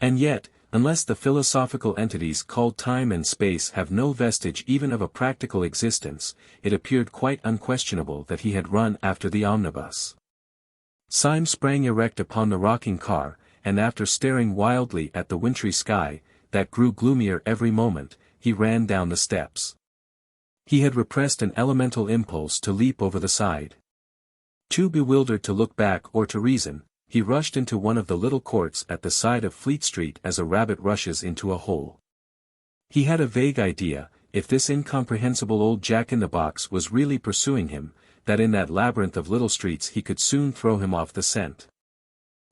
And yet, unless the philosophical entities called time and space have no vestige even of a practical existence, it appeared quite unquestionable that he had run after the omnibus. Syme sprang erect upon the rocking car, and after staring wildly at the wintry sky, that grew gloomier every moment, he ran down the steps. He had repressed an elemental impulse to leap over the side. Too bewildered to look back or to reason, he rushed into one of the little courts at the side of Fleet Street as a rabbit rushes into a hole. He had a vague idea, if this incomprehensible old jack-in-the-box was really pursuing him, that in that labyrinth of little streets he could soon throw him off the scent.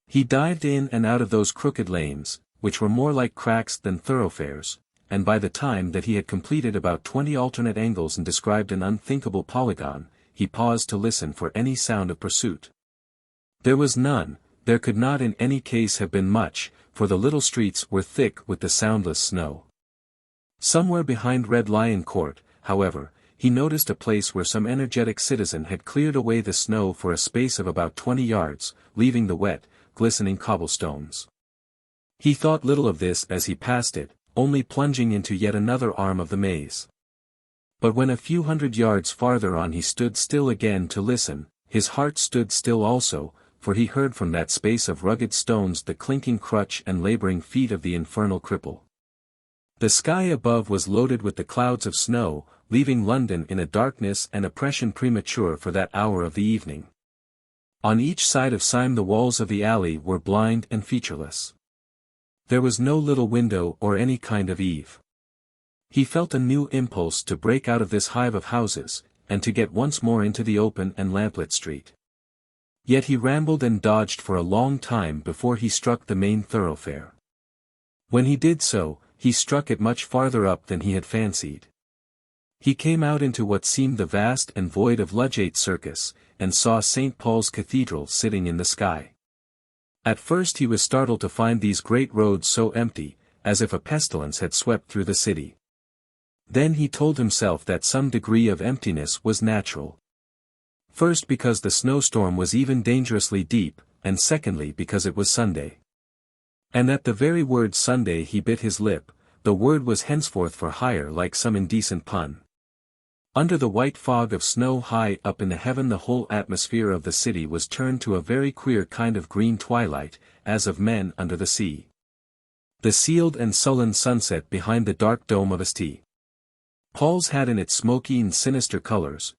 He dived in and out of those crooked lanes, which were more like cracks than thoroughfares, and by the time that he had completed about 20 alternate angles and described an unthinkable polygon, he paused to listen for any sound of pursuit. There was none, there could not in any case have been much, for the little streets were thick with the soundless snow. Somewhere behind Red Lion Court, however, he noticed a place where some energetic citizen had cleared away the snow for a space of about 20 yards, leaving the wet, glistening cobblestones. He thought little of this as he passed it, only plunging into yet another arm of the maze. But when a few hundred yards farther on he stood still again to listen, his heart stood still also, for he heard from that space of rugged stones the clinking crutch and laboring feet of the infernal cripple. The sky above was loaded with the clouds of snow, leaving London in a darkness and oppression premature for that hour of the evening. On each side of Syme the walls of the alley were blind and featureless. There was no little window or any kind of eave. He felt a new impulse to break out of this hive of houses, and to get once more into the open and lamplit street. Yet he rambled and dodged for a long time before he struck the main thoroughfare. When he did so, he struck it much farther up than he had fancied. He came out into what seemed the vast and void of Ludgate Circus, and saw St. Paul's Cathedral sitting in the sky. At first he was startled to find these great roads so empty, as if a pestilence had swept through the city. Then he told himself that some degree of emptiness was natural. First because the snowstorm was even dangerously deep, and secondly because it was Sunday. And at the very word Sunday he bit his lip, the word was henceforth for hire like some indecent pun. Under the white fog of snow high up in the heaven the whole atmosphere of the city was turned to a very queer kind of green twilight, as of men under the sea. The sealed and sullen sunset behind the dark dome of St. Paul's had in its smoky and sinister colors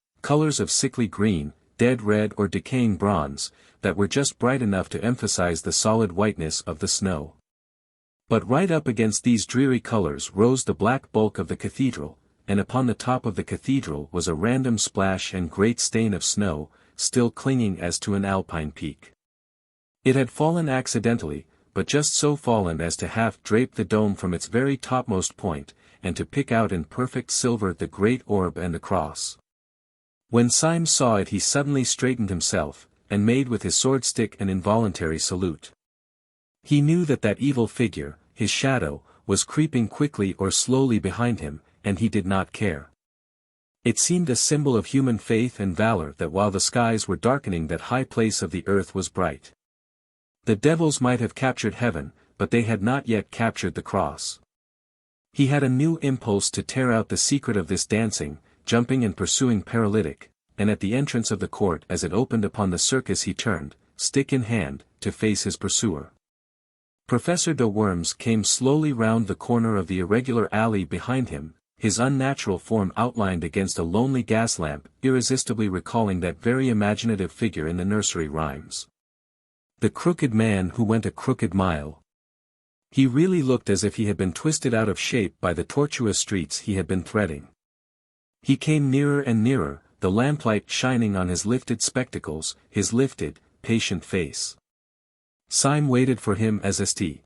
of sickly green, dead red or decaying bronze, that were just bright enough to emphasize the solid whiteness of the snow. But right up against these dreary colors rose the black bulk of the cathedral, and upon the top of the cathedral was a random splash and great stain of snow, still clinging as to an alpine peak. It had fallen accidentally, but just so fallen as to half drape the dome from its very topmost point, and to pick out in perfect silver the great orb and the cross. When Syme saw it he suddenly straightened himself, and made with his sword-stick an involuntary salute. He knew that that evil figure, his shadow, was creeping quickly or slowly behind him, and he did not care. It seemed a symbol of human faith and valor that while the skies were darkening that high place of the earth was bright. The devils might have captured heaven, but they had not yet captured the cross. He had a new impulse to tear out the secret of this dancing, jumping and pursuing paralytic, and at the entrance of the court as it opened upon the circus he turned, stick in hand, to face his pursuer. Professor de Worms came slowly round the corner of the irregular alley behind him, his unnatural form outlined against a lonely gas lamp, irresistibly recalling that very imaginative figure in the nursery rhymes. The crooked man who went a crooked mile. He really looked as if he had been twisted out of shape by the tortuous streets he had been threading. He came nearer and nearer, the lamplight shining on his lifted spectacles, his lifted, patient face. Syme waited for him as St.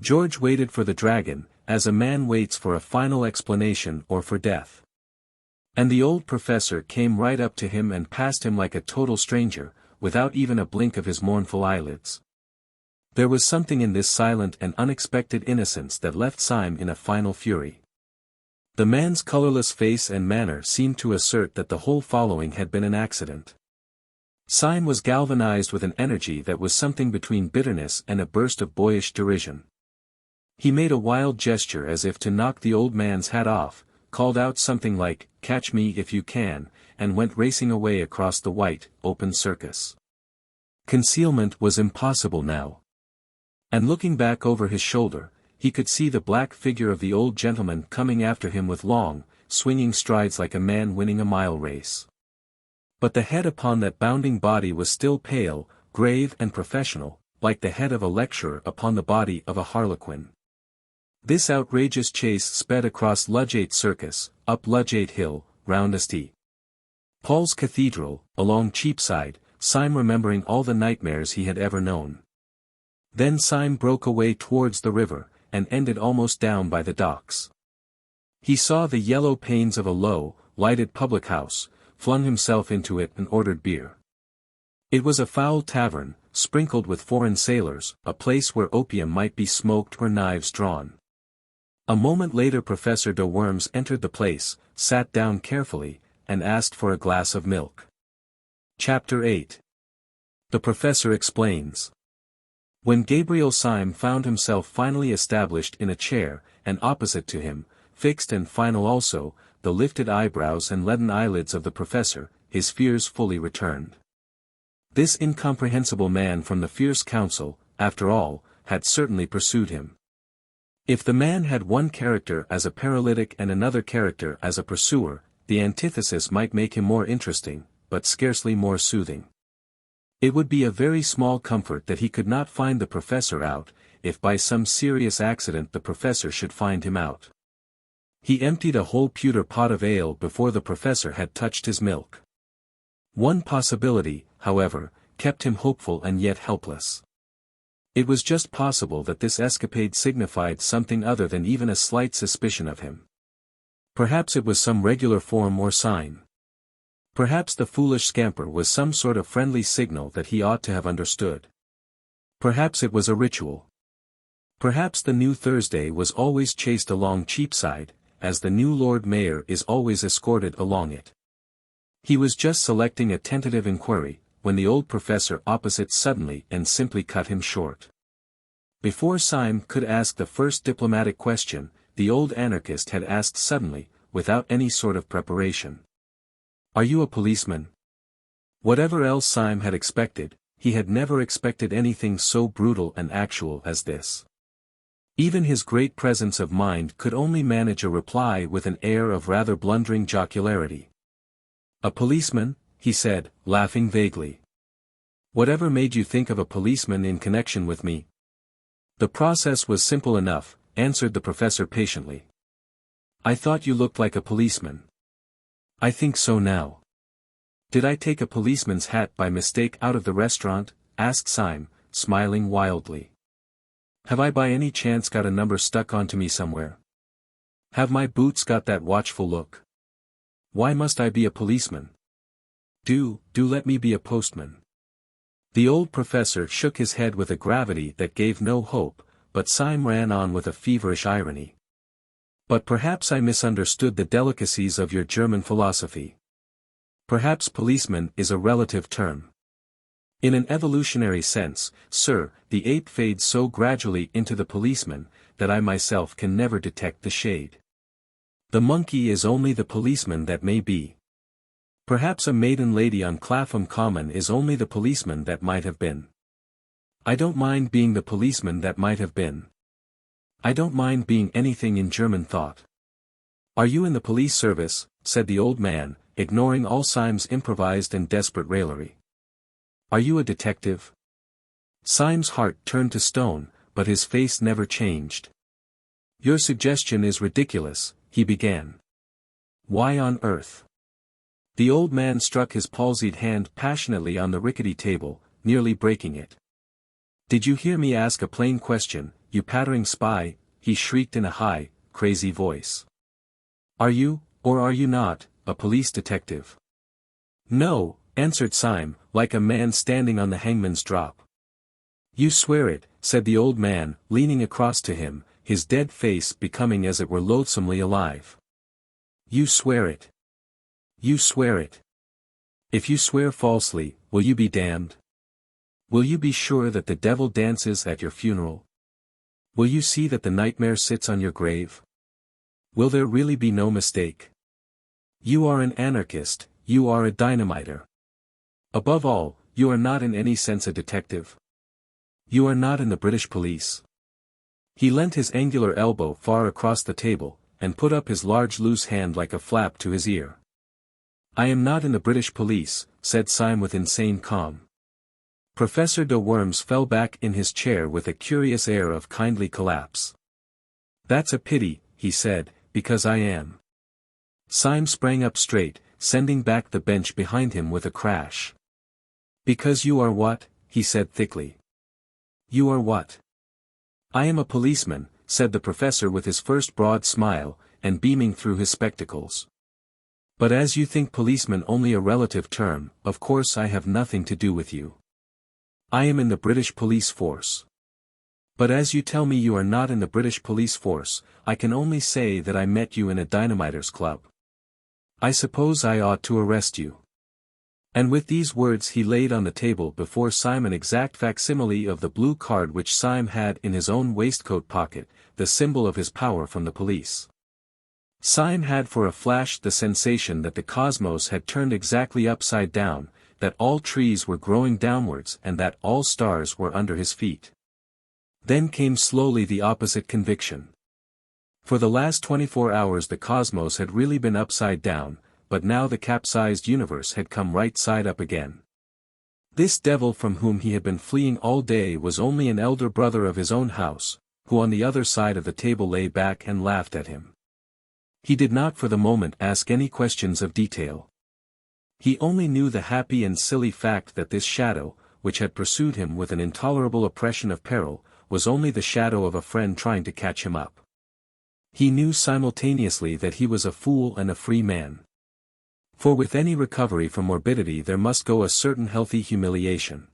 George waited for the dragon, as a man waits for a final explanation or for death. And the old professor came right up to him and passed him like a total stranger, without even a blink of his mournful eyelids. There was something in this silent and unexpected innocence that left Syme in a final fury. The man's colorless face and manner seemed to assert that the whole following had been an accident. Syme was galvanized with an energy that was something between bitterness and a burst of boyish derision. He made a wild gesture as if to knock the old man's hat off, called out something like, "Catch me if you can," and went racing away across the white, open circus. Concealment was impossible now. And looking back over his shoulder, he could see the black figure of the old gentleman coming after him with long, swinging strides like a man winning a mile race. But the head upon that bounding body was still pale, grave and professional, like the head of a lecturer upon the body of a harlequin. This outrageous chase sped across Ludgate Circus, up Ludgate Hill, round St. Paul's Cathedral, along Cheapside, Syme remembering all the nightmares he had ever known. Then Syme broke away towards the river, and ended almost down by the docks. He saw the yellow panes of a low, lighted public house, flung himself into it and ordered beer. It was a foul tavern, sprinkled with foreign sailors, a place where opium might be smoked or knives drawn. A moment later Professor de Worms entered the place, sat down carefully, and asked for a glass of milk. Chapter 8. The Professor explains. When Gabriel Syme found himself finally established in a chair, and opposite to him, fixed and final also, the lifted eyebrows and leaden eyelids of the Professor, his fears fully returned. This incomprehensible man from the fierce council, after all, had certainly pursued him. If the man had one character as a paralytic and another character as a pursuer, the antithesis might make him more interesting, but scarcely more soothing. It would be a very small comfort that he could not find the Professor out, if by some serious accident the Professor should find him out. He emptied a whole pewter pot of ale before the Professor had touched his milk. One possibility, however, kept him hopeful and yet helpless. It was just possible that this escapade signified something other than even a slight suspicion of him. Perhaps it was some regular form or sign. Perhaps the foolish scamper was some sort of friendly signal that he ought to have understood. Perhaps it was a ritual. Perhaps the new Thursday was always chased along Cheapside, as the new Lord Mayor is always escorted along it. He was just selecting a tentative inquiry, when the old Professor opposite suddenly and simply cut him short. Before Syme could ask the first diplomatic question, the old anarchist had asked suddenly, without any sort of preparation. "Are you a policeman?" Whatever else Syme had expected, he had never expected anything so brutal and actual as this. Even his great presence of mind could only manage a reply with an air of rather blundering jocularity. "A policeman?" he said, laughing vaguely. "Whatever made you think of a policeman in connection with me?" "The process was simple enough," answered the Professor patiently. "I thought you looked like a policeman." "I think so now." "Did I take a policeman's hat by mistake out of the restaurant?" asked Syme, smiling wildly. "Have I by any chance got a number stuck onto me somewhere? Have my boots got that watchful look? Why must I be a policeman? Do let me be a postman." The old Professor shook his head with a gravity that gave no hope, but Syme ran on with a feverish irony. "But perhaps I misunderstood the delicacies of your German philosophy. Perhaps policeman is a relative term. In an evolutionary sense, sir, the ape fades so gradually into the policeman, that I myself can never detect the shade. The monkey is only the policeman that may be. Perhaps a maiden lady on Clapham Common is only the policeman that might have been. I don't mind being the policeman that might have been. I don't mind being anything in German thought. Are you in the police service? Said the old man, ignoring all Syme's improvised and desperate raillery. Are you a detective? Syme's heart turned to stone, but his face never changed. Your suggestion is ridiculous, he began. Why on earth? The old man struck his palsied hand passionately on the rickety table, nearly breaking it. Did you hear me ask a plain question, you pattering spy? He shrieked in a high, crazy voice. Are you, or are you not, a police detective? No, answered Syme, like a man standing on the hangman's drop. You swear it, said the old man, leaning across to him, his dead face becoming as it were loathsomely alive. You swear it. You swear it. If you swear falsely, will you be damned? Will you be sure that the devil dances at your funeral? Will you see that the nightmare sits on your grave? Will there really be no mistake? You are an anarchist, you are a dynamiter. Above all, you are not in any sense a detective. You are not in the British police. He leant his angular elbow far across the table, and put up his large loose hand like a flap to his ear. I am not in the British police, said Syme with insane calm. Professor de Worms fell back in his chair with a curious air of kindly collapse. That's a pity, he said, because I am. Syme sprang up straight, sending back the bench behind him with a crash. Because you are what? He said thickly. You are what? I am a policeman, said the professor with his first broad smile, and beaming through his spectacles. But as you think policeman only a relative term, of course I have nothing to do with you. I am in the British police force. But as you tell me you are not in the British police force, I can only say that I met you in a dynamiters club. I suppose I ought to arrest you. And with these words he laid on the table before Syme an exact facsimile of the blue card which Syme had in his own waistcoat pocket, the symbol of his power from the police. Syme had for a flash the sensation that the cosmos had turned exactly upside down, that all trees were growing downwards and that all stars were under his feet. Then came slowly the opposite conviction. For the last 24 hours the cosmos had really been upside down, but now the capsized universe had come right side up again. This devil from whom he had been fleeing all day was only an elder brother of his own house, who on the other side of the table lay back and laughed at him. He did not for the moment ask any questions of detail. He only knew the happy and silly fact that this shadow, which had pursued him with an intolerable oppression of peril, was only the shadow of a friend trying to catch him up. He knew simultaneously that he was a fool and a free man. For with any recovery from morbidity there must go a certain healthy humiliation.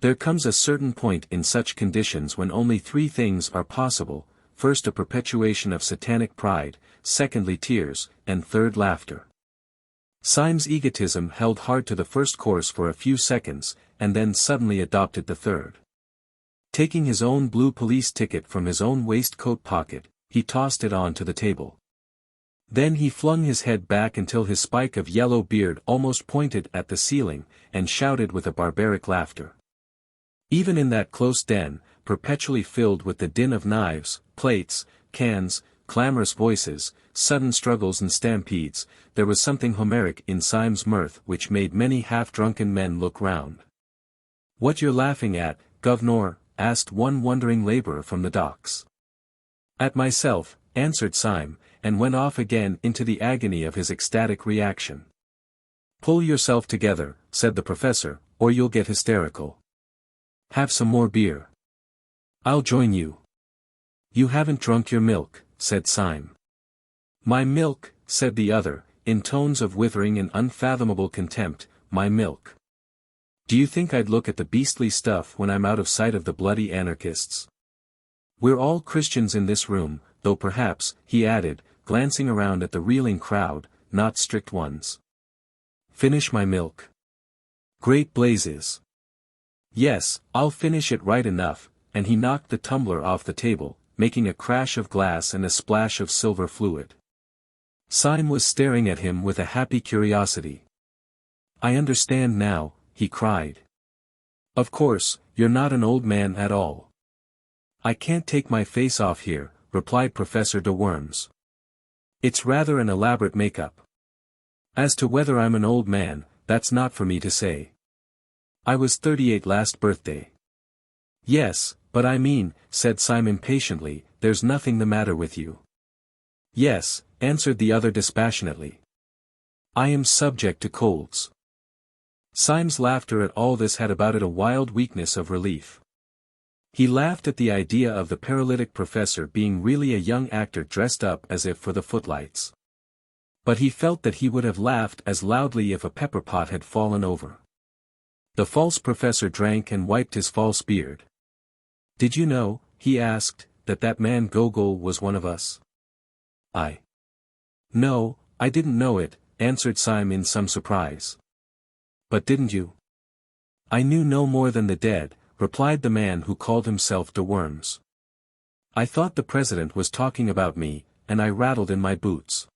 There comes a certain point in such conditions when only three things are possible: first a perpetuation of satanic pride, secondly tears, and third laughter. Syme's egotism held hard to the first course for a few seconds, and then suddenly adopted the third. Taking his own blue police ticket from his own waistcoat pocket, he tossed it on to the table. Then he flung his head back until his spike of yellow beard almost pointed at the ceiling, and shouted with a barbaric laughter. Even in that close den, perpetually filled with the din of knives, plates, cans, clamorous voices, sudden struggles and stampedes, there was something Homeric in Syme's mirth which made many half-drunken men look round. "What you're laughing at, governor?" asked one wondering laborer from the docks. "At myself," answered Syme, and went off again into the agony of his ecstatic reaction. "Pull yourself together," said the professor, "or you'll get hysterical. Have some more beer. I'll join you." "You haven't drunk your milk," said Syme. "My milk," said the other, in tones of withering and unfathomable contempt, "my milk. Do you think I'd look at the beastly stuff when I'm out of sight of the bloody anarchists? We're all Christians in this room, though perhaps," he added, glancing around at the reeling crowd, "not strict ones. Finish my milk." "Great blazes! Yes, I'll finish it right enough, and he knocked the tumbler off the table, making a crash of glass and a splash of silver fluid. Syme was staring at him with a happy curiosity. I understand now, he cried. Of course, you're not an old man at all. I can't take my face off here, replied Professor de Worms. It's rather an elaborate make-up. As to whether I'm an old man, that's not for me to say. I was 38 last birthday. Yes, but I mean, said Syme impatiently, there's nothing the matter with you. Yes, answered the other dispassionately. I am subject to colds. Syme's laughter at all this had about it a wild weakness of relief. He laughed at the idea of the paralytic professor being really a young actor dressed up as if for the footlights. But he felt that he would have laughed as loudly if a pepper pot had fallen over. The false professor drank and wiped his false beard. Did you know, he asked, that man Gogol was one of us? No, I didn't know it, answered Syme in some surprise. But didn't you? I knew no more than the dead, replied the man who called himself de Worms. I thought the president was talking about me, and I rattled in my boots.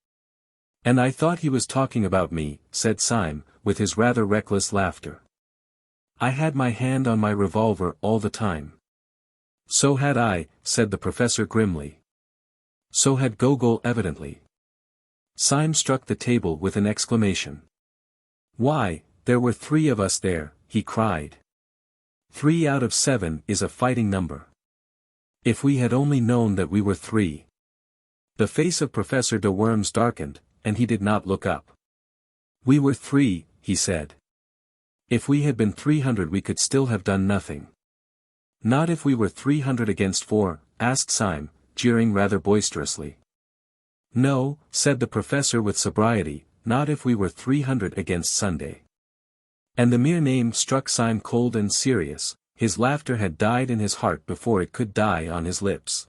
And I thought he was talking about me, said Syme, with his rather reckless laughter. I had my hand on my revolver all the time. So had I, said the professor grimly. So had Gogol evidently. Syme struck the table with an exclamation. Why, there were 3 of us there, he cried. 3 out of 7 is a fighting number. If we had only known that we were 3. The face of Professor de Worms darkened, and he did not look up. We were 3, he said. If we had been 300 we could still have done nothing. Not if we were 300 against 4, asked Syme, jeering rather boisterously. No, said the professor with sobriety, not if we were 300 against Sunday. And the mere name struck Syme cold and serious, his laughter had died in his heart before it could die on his lips.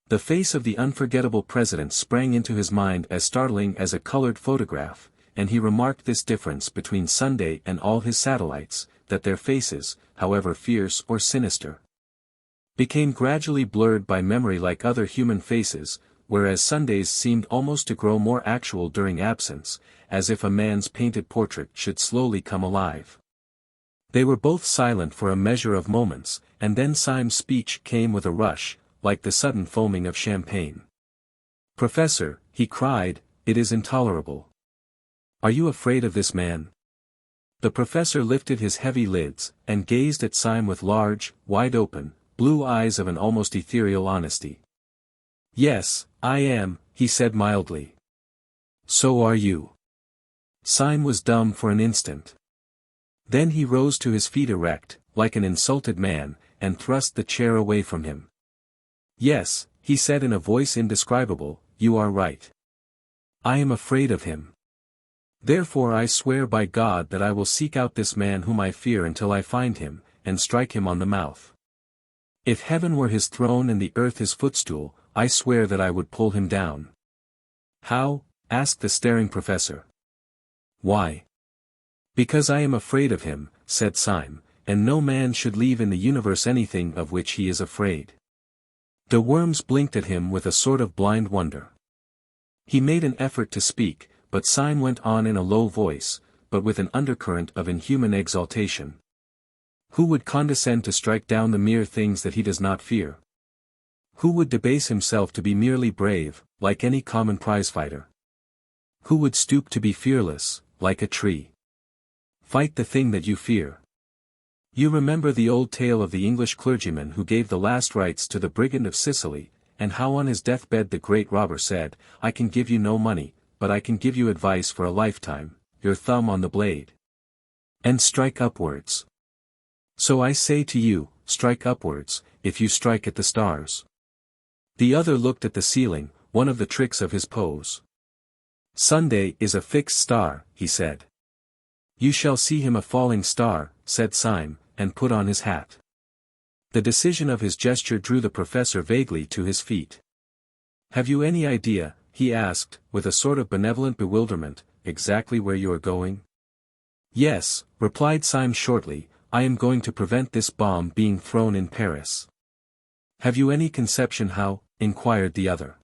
The face of the unforgettable president sprang into his mind as startling as a colored photograph, and he remarked this difference between Sunday and all his satellites, that their faces, however fierce or sinister, became gradually blurred by memory like other human faces, whereas Sunday's seemed almost to grow more actual during absence, as if a man's painted portrait should slowly come alive. They were both silent for a measure of moments, and then Syme's speech came with a rush, like the sudden foaming of champagne. Professor, he cried, it is intolerable. Are you afraid of this man? The professor lifted his heavy lids, and gazed at Syme with large, wide-open, blue eyes of an almost ethereal honesty. Yes, I am, he said mildly. So are you. Syme was dumb for an instant. Then he rose to his feet erect, like an insulted man, and thrust the chair away from him. Yes, he said in a voice indescribable, you are right. I am afraid of him. Therefore I swear by God that I will seek out this man whom I fear until I find him, and strike him on the mouth. If heaven were his throne and the earth his footstool, I swear that I would pull him down. How? Asked the staring professor. Why? Because I am afraid of him, said Syme, and no man should leave in the universe anything of which he is afraid. De Worms blinked at him with a sort of blind wonder. He made an effort to speak, but Syme went on in a low voice, but with an undercurrent of inhuman exaltation. Who would condescend to strike down the mere things that he does not fear? Who would debase himself to be merely brave, like any common prizefighter? Who would stoop to be fearless, like a tree? Fight the thing that you fear. You remember the old tale of the English clergyman who gave the last rites to the brigand of Sicily, and how on his deathbed the great robber said, I can give you no money, but I can give you advice for a lifetime, your thumb on the blade. And strike upwards. So I say to you, strike upwards, if you strike at the stars. The other looked at the ceiling, one of the tricks of his pose. Sunday is a fixed star, he said. You shall see him a falling star, said Syme, and put on his hat. The decision of his gesture drew the professor vaguely to his feet. Have you any idea, he asked, with a sort of benevolent bewilderment, exactly where you are going? Yes, replied Syme shortly, I am going to prevent this bomb being thrown in Paris. Have you any conception how? Inquired the other.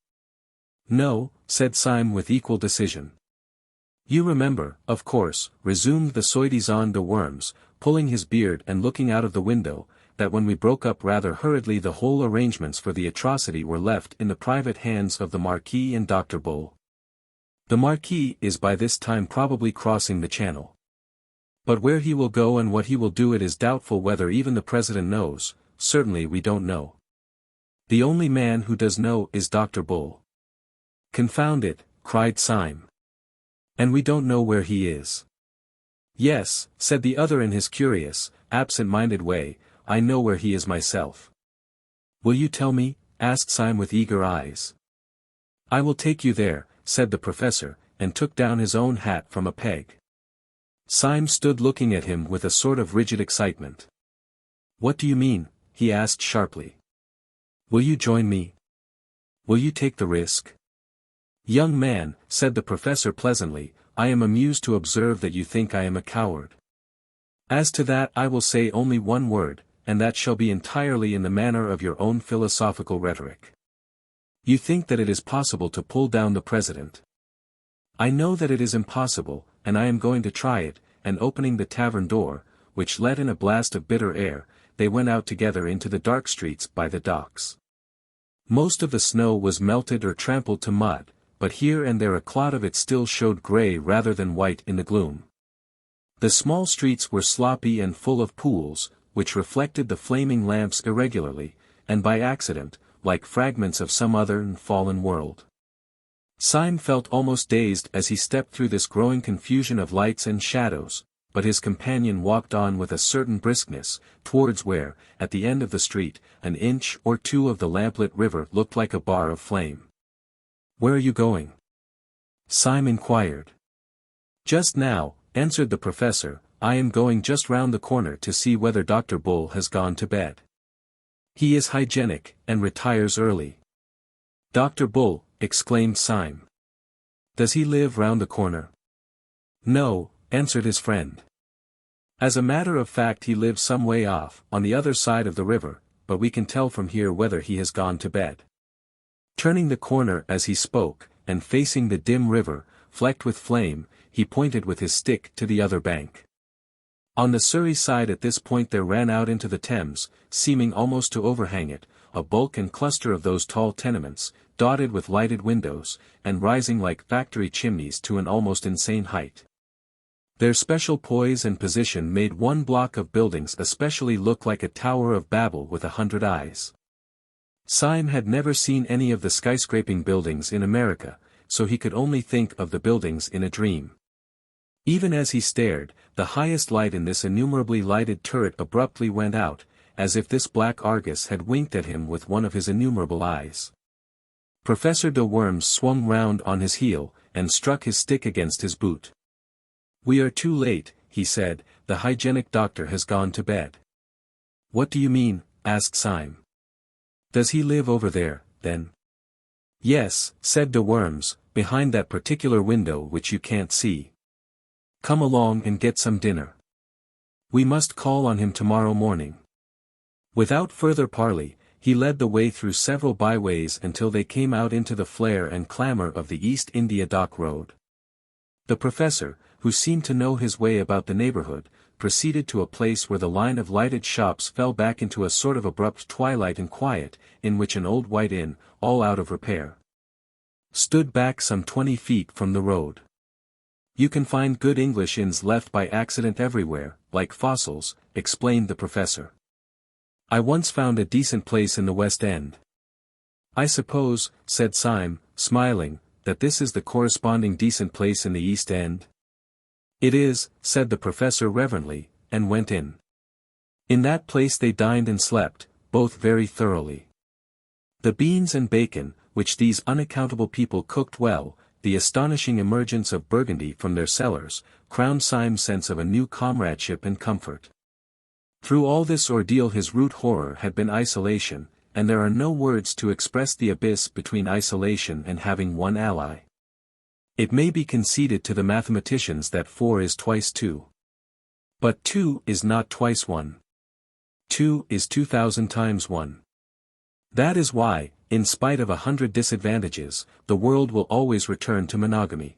No, said Syme with equal decision. You remember, of course, resumed the soi-disant de Worms, pulling his beard and looking out of the window, that when we broke up rather hurriedly the whole arrangements for the atrocity were left in the private hands of the Marquis and Dr. Bull. The Marquis is by this time probably crossing the Channel. But where he will go and what he will do it is doubtful whether even the President knows, certainly we don't know. The only man who does know is Dr. Bull. Confound it, cried Syme. And we don't know where he is. Yes, said the other in his curious, absent-minded way, I know where he is myself. Will you tell me? Asked Syme with eager eyes. I will take you there, said the professor, and took down his own hat from a peg. Syme stood looking at him with a sort of rigid excitement. What do you mean? He asked sharply. Will you join me? Will you take the risk? Young man, said the professor pleasantly, I am amused to observe that you think I am a coward. As to that I will say only one word, and that shall be entirely in the manner of your own philosophical rhetoric. You think that it is possible to pull down the President. I know that it is impossible, and I am going to try it, and opening the tavern door, which let in a blast of bitter air, they went out together into the dark streets by the docks. Most of the snow was melted or trampled to mud, but here and there a clot of it still showed grey rather than white in the gloom. The small streets were sloppy and full of pools, which reflected the flaming lamps irregularly, and by accident, like fragments of some other and fallen world. Syme felt almost dazed as he stepped through this growing confusion of lights and shadows, but his companion walked on with a certain briskness, towards where, at the end of the street, an inch or two of the lamplit river looked like a bar of flame. Where are you going? Syme inquired. Just now, answered the professor, I am going just round the corner to see whether Dr. Bull has gone to bed. He is hygienic, and retires early. Dr. Bull, exclaimed Syme. Does he live round the corner? No, answered his friend. As a matter of fact he lives some way off, on the other side of the river, but we can tell from here whether he has gone to bed. Turning the corner as he spoke, and facing the dim river, flecked with flame, he pointed with his stick to the other bank. On the Surrey side at this point there ran out into the Thames, seeming almost to overhang it, a bulk and cluster of those tall tenements, dotted with lighted windows, and rising like factory chimneys to an almost insane height. Their special poise and position made one block of buildings especially look like a Tower of Babel with 100 eyes. Syme had never seen any of the skyscraping buildings in America, so he could only think of the buildings in a dream. Even as he stared, the highest light in this innumerably lighted turret abruptly went out, as if this black Argus had winked at him with one of his innumerable eyes. Professor de Worms swung round on his heel, and struck his stick against his boot. We are too late, he said, the hygienic doctor has gone to bed. What do you mean? Asked Syme. Does he live over there, then? Yes, said de Worms, behind that particular window which you can't see. Come along and get some dinner. We must call on him tomorrow morning. Without further parley, he led the way through several byways until they came out into the flare and clamour of the East India Dock Road. The professor, who seemed to know his way about the neighbourhood, proceeded to a place where the line of lighted shops fell back into a sort of abrupt twilight and quiet, in which an old white inn, all out of repair, stood back some 20 feet from the road. You can find good English inns left by accident everywhere, like fossils, explained the professor. I once found a decent place in the West End. I suppose, said Syme, smiling, that this is the corresponding decent place in the East End? It is, said the professor reverently, and went in. In that place they dined and slept, both very thoroughly. The beans and bacon, which these unaccountable people cooked well, the astonishing emergence of Burgundy from their cellars, crowned Syme's sense of a new comradeship and comfort. Through all this ordeal his root horror had been isolation, and there are no words to express the abyss between isolation and having one ally. It may be conceded to the mathematicians that 4 is twice 2. But 2 is not twice 1. 2 is 2000 times 1. That is why, in spite of 100 disadvantages, the world will always return to monogamy.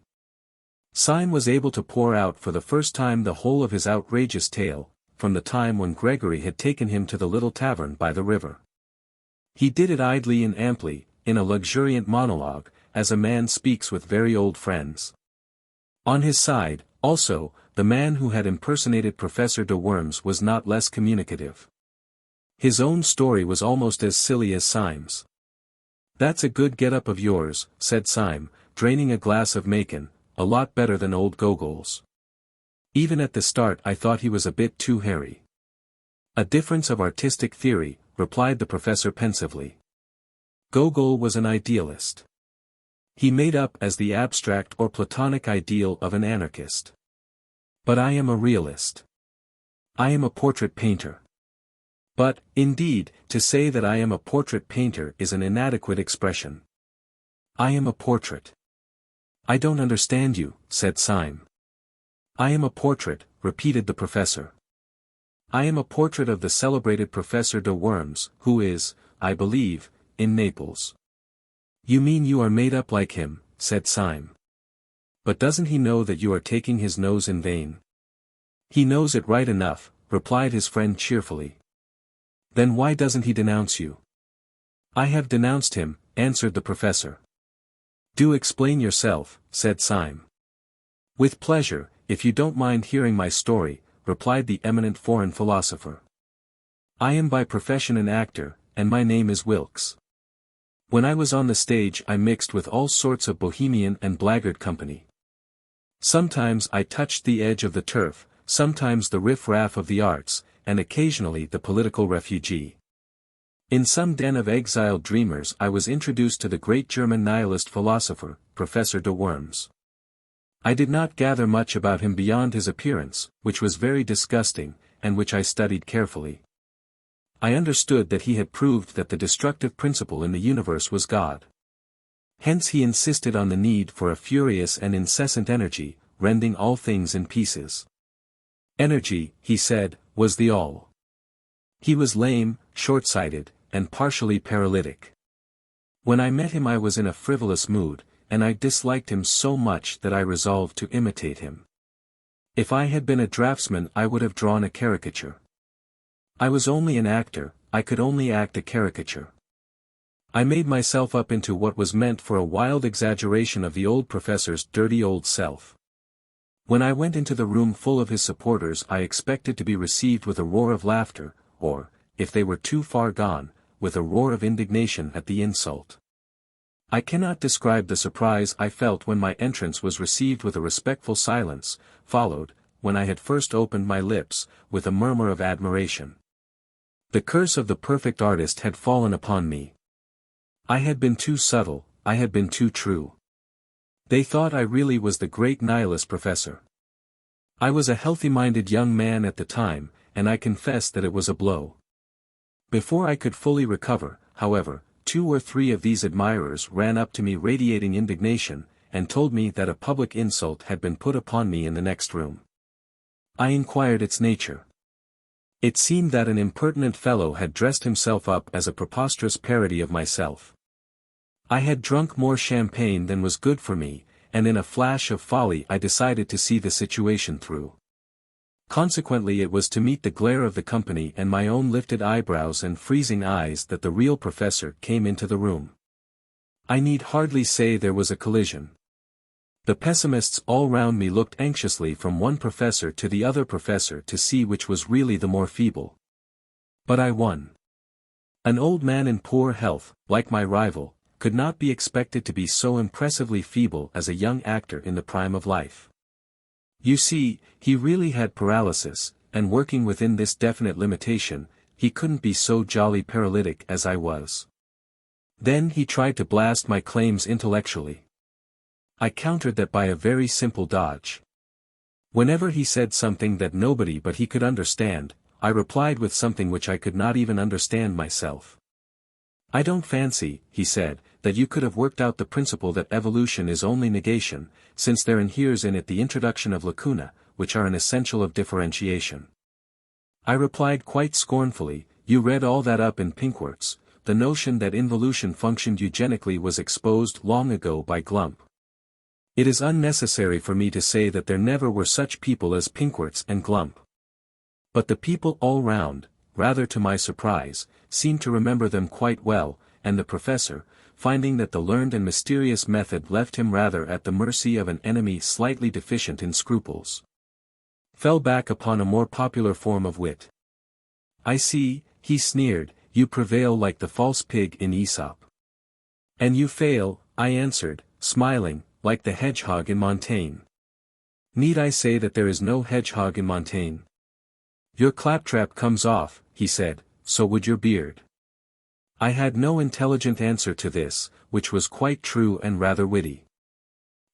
Syme was able to pour out for the first time the whole of his outrageous tale, from the time when Gregory had taken him to the little tavern by the river. He did it idly and amply, in a luxuriant monologue, as a man speaks with very old friends. On his side, also, the man who had impersonated Professor de Worms was not less communicative. His own story was almost as silly as Syme's. "That's a good get-up of yours," said Syme, draining a glass of Macon, "a lot better than old Gogol's. Even at the start I thought he was a bit too hairy." "A difference of artistic theory," replied the professor pensively. Gogol was an idealist. He made up as the abstract or Platonic ideal of an anarchist. But I am a realist. I am a portrait painter. But, indeed, to say that I am a portrait painter is an inadequate expression. I am a portrait. "I don't understand you," said Syme. "I am a portrait," repeated the professor. "I am a portrait of the celebrated Professor de Worms, who is, I believe, in Naples." "You mean you are made up like him," said Syme. "But doesn't he know that you are taking his nose in vain?" "He knows it right enough," replied his friend cheerfully. "Then why doesn't he denounce you?" "I have denounced him," answered the professor. "Do explain yourself," said Syme. "With pleasure, if you don't mind hearing my story," replied the eminent foreign philosopher. "I am by profession an actor, and my name is Wilkes. When I was on the stage I mixed with all sorts of bohemian and blackguard company. Sometimes I touched the edge of the turf, sometimes the riff-raff of the arts, and occasionally the political refugee. In some den of exiled dreamers I was introduced to the great German nihilist philosopher, Professor de Worms. I did not gather much about him beyond his appearance, which was very disgusting, and which I studied carefully. I understood that he had proved that the destructive principle in the universe was God. Hence he insisted on the need for a furious and incessant energy, rending all things in pieces. Energy, he said, was the all. He was lame, short-sighted, and partially paralytic. When I met him I was in a frivolous mood, and I disliked him so much that I resolved to imitate him. If I had been a draftsman I would have drawn a caricature. I was only an actor, I could only act a caricature. I made myself up into what was meant for a wild exaggeration of the old professor's dirty old self. When I went into the room full of his supporters I expected to be received with a roar of laughter, or, if they were too far gone, with a roar of indignation at the insult. I cannot describe the surprise I felt when my entrance was received with a respectful silence, followed, when I had first opened my lips, with a murmur of admiration. The curse of the perfect artist had fallen upon me. I had been too subtle, I had been too true. They thought I really was the great nihilist professor. I was a healthy-minded young man at the time, and I confess that it was a blow. Before I could fully recover, however, 2 or 3 of these admirers ran up to me radiating indignation, and told me that a public insult had been put upon me in the next room. I inquired its nature. It seemed that an impertinent fellow had dressed himself up as a preposterous parody of myself. I had drunk more champagne than was good for me, and in a flash of folly I decided to see the situation through. Consequently it was to meet the glare of the company and my own lifted eyebrows and freezing eyes that the real professor came into the room. I need hardly say there was a collision. The pessimists all round me looked anxiously from one professor to the other professor to see which was really the more feeble. But I won. An old man in poor health, like my rival, could not be expected to be so impressively feeble as a young actor in the prime of life. You see, he really had paralysis, and working within this definite limitation, he couldn't be so jolly paralytic as I was. Then he tried to blast my claims intellectually. I countered that by a very simple dodge. Whenever he said something that nobody but he could understand, I replied with something which I could not even understand myself. I don't fancy, he said, that you could have worked out the principle that evolution is only negation, since there inheres in it the introduction of lacuna, which are an essential of differentiation. I replied quite scornfully, you read all that up in Pinkworks. The notion that involution functioned eugenically was exposed long ago by Glump. It is unnecessary for me to say that there never were such people as Pinkworts and Glump. But the people all round, rather to my surprise, seemed to remember them quite well, and the professor, finding that the learned and mysterious method left him rather at the mercy of an enemy slightly deficient in scruples, fell back upon a more popular form of wit. I see, he sneered, you prevail like the false pig in Aesop. And you fail, I answered, smiling, like the hedgehog in Montaigne. Need I say that there is no hedgehog in Montaigne? Your claptrap comes off, he said, so would your beard. I had no intelligent answer to this, which was quite true and rather witty.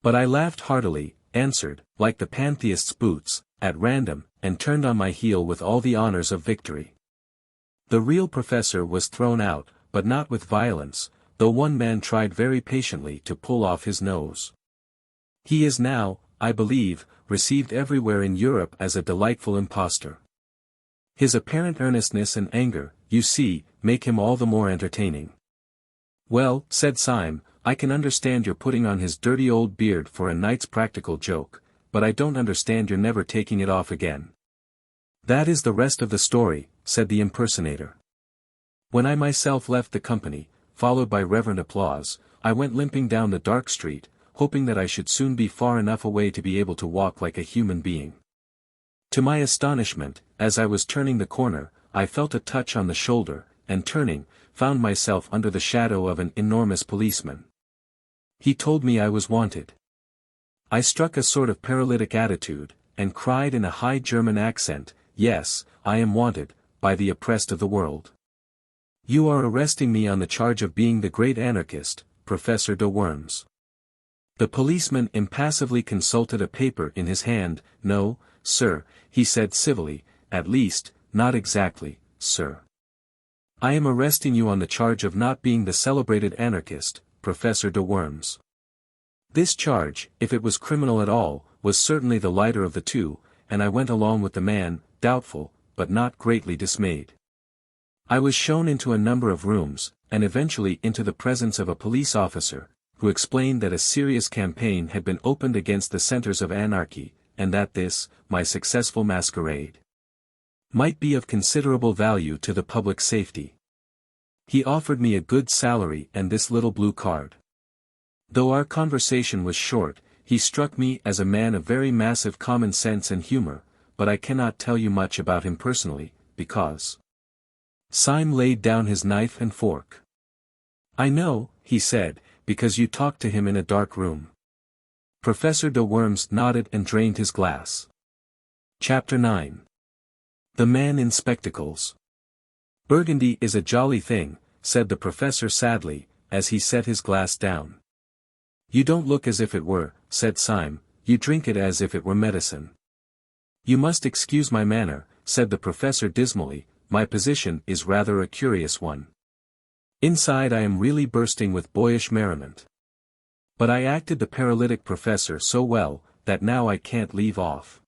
But I laughed heartily, answered, like the pantheist's boots, at random, and turned on my heel with all the honors of victory. The real professor was thrown out, but not with violence, though one man tried very patiently to pull off his nose. He is now, I believe, received everywhere in Europe as a delightful impostor. His apparent earnestness and anger, you see, make him all the more entertaining. Well, said Syme, I can understand your putting on his dirty old beard for a night's practical joke, but I don't understand your never taking it off again. That is the rest of the story, said the impersonator. When I myself left the company, followed by reverent applause, I went limping down the dark street, hoping that I should soon be far enough away to be able to walk like a human being. To my astonishment, as I was turning the corner, I felt a touch on the shoulder, and turning, found myself under the shadow of an enormous policeman. He told me I was wanted. I struck a sort of paralytic attitude, and cried in a high German accent, yes, I am wanted, by the oppressed of the world. You are arresting me on the charge of being the great anarchist, Professor de Worms. The policeman impassively consulted a paper in his hand. No, sir, he said civilly, at least, not exactly, sir. I am arresting you on the charge of not being the celebrated anarchist, Professor de Worms. This charge, if it was criminal at all, was certainly the lighter of the two, and I went along with the man, doubtful, but not greatly dismayed. I was shown into a number of rooms, and eventually into the presence of a police officer, who explained that a serious campaign had been opened against the centers of anarchy, and that this, my successful masquerade, might be of considerable value to the public safety. He offered me a good salary and this little blue card. Though our conversation was short, he struck me as a man of very massive common sense and humor, but I cannot tell you much about him personally, because... Syme laid down his knife and fork. I know, he said, because you talked to him in a dark room. Professor de Worms nodded and drained his glass. Chapter 9. The Man in Spectacles. Burgundy is a jolly thing, said the professor sadly, as he set his glass down. You don't look as if it were, said Syme, you drink it as if it were medicine. You must excuse my manner, said the professor dismally, my position is rather a curious one. Inside I am really bursting with boyish merriment. But I acted the paralytic professor so well, that now I can't leave off.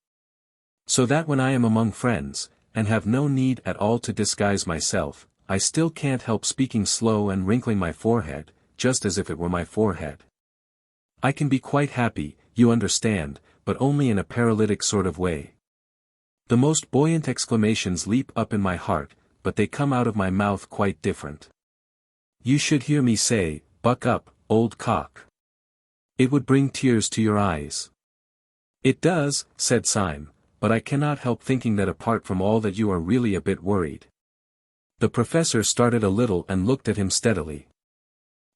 So that when I am among friends, and have no need at all to disguise myself, I still can't help speaking slow and wrinkling my forehead, just as if it were my forehead. I can be quite happy, you understand, but only in a paralytic sort of way. The most buoyant exclamations leap up in my heart, but they come out of my mouth quite different. You should hear me say, buck up, old cock. It would bring tears to your eyes. It does, said Syme, but I cannot help thinking that apart from all that you are really a bit worried. The professor started a little and looked at him steadily.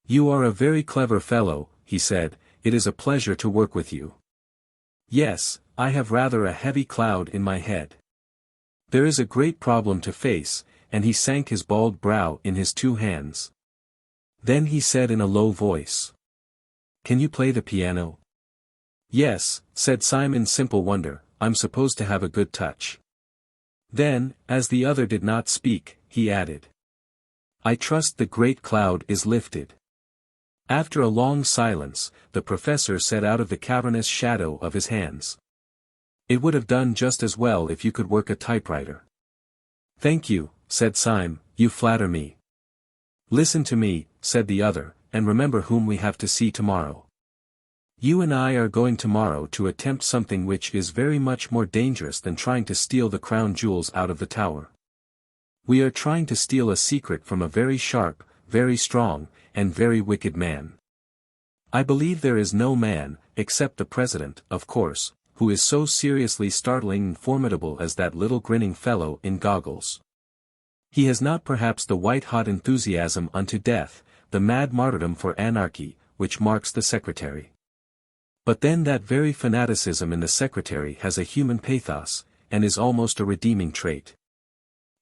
You are a very clever fellow, he said, it is a pleasure to work with you. Yes, I have rather a heavy cloud in my head. There is a great problem to face, and he sank his bald brow in his two hands. Then he said in a low voice. Can you play the piano? Yes, said Syme in simple wonder, I'm supposed to have a good touch. Then, as the other did not speak, he added. I trust the great cloud is lifted. After a long silence, the professor said out of the cavernous shadow of his hands. It would have done just as well if you could work a typewriter. Thank you, said Syme, you flatter me. Listen to me, said the other, and remember whom we have to see tomorrow. You and I are going tomorrow to attempt something which is very much more dangerous than trying to steal the crown jewels out of the tower. We are trying to steal a secret from a very sharp, very strong, and very wicked man. I believe there is no man, except the president, of course, who is so seriously startling and formidable as that little grinning fellow in goggles. He has not perhaps the white-hot enthusiasm unto death, the mad martyrdom for anarchy, which marks the secretary. But then that very fanaticism in the secretary has a human pathos, and is almost a redeeming trait.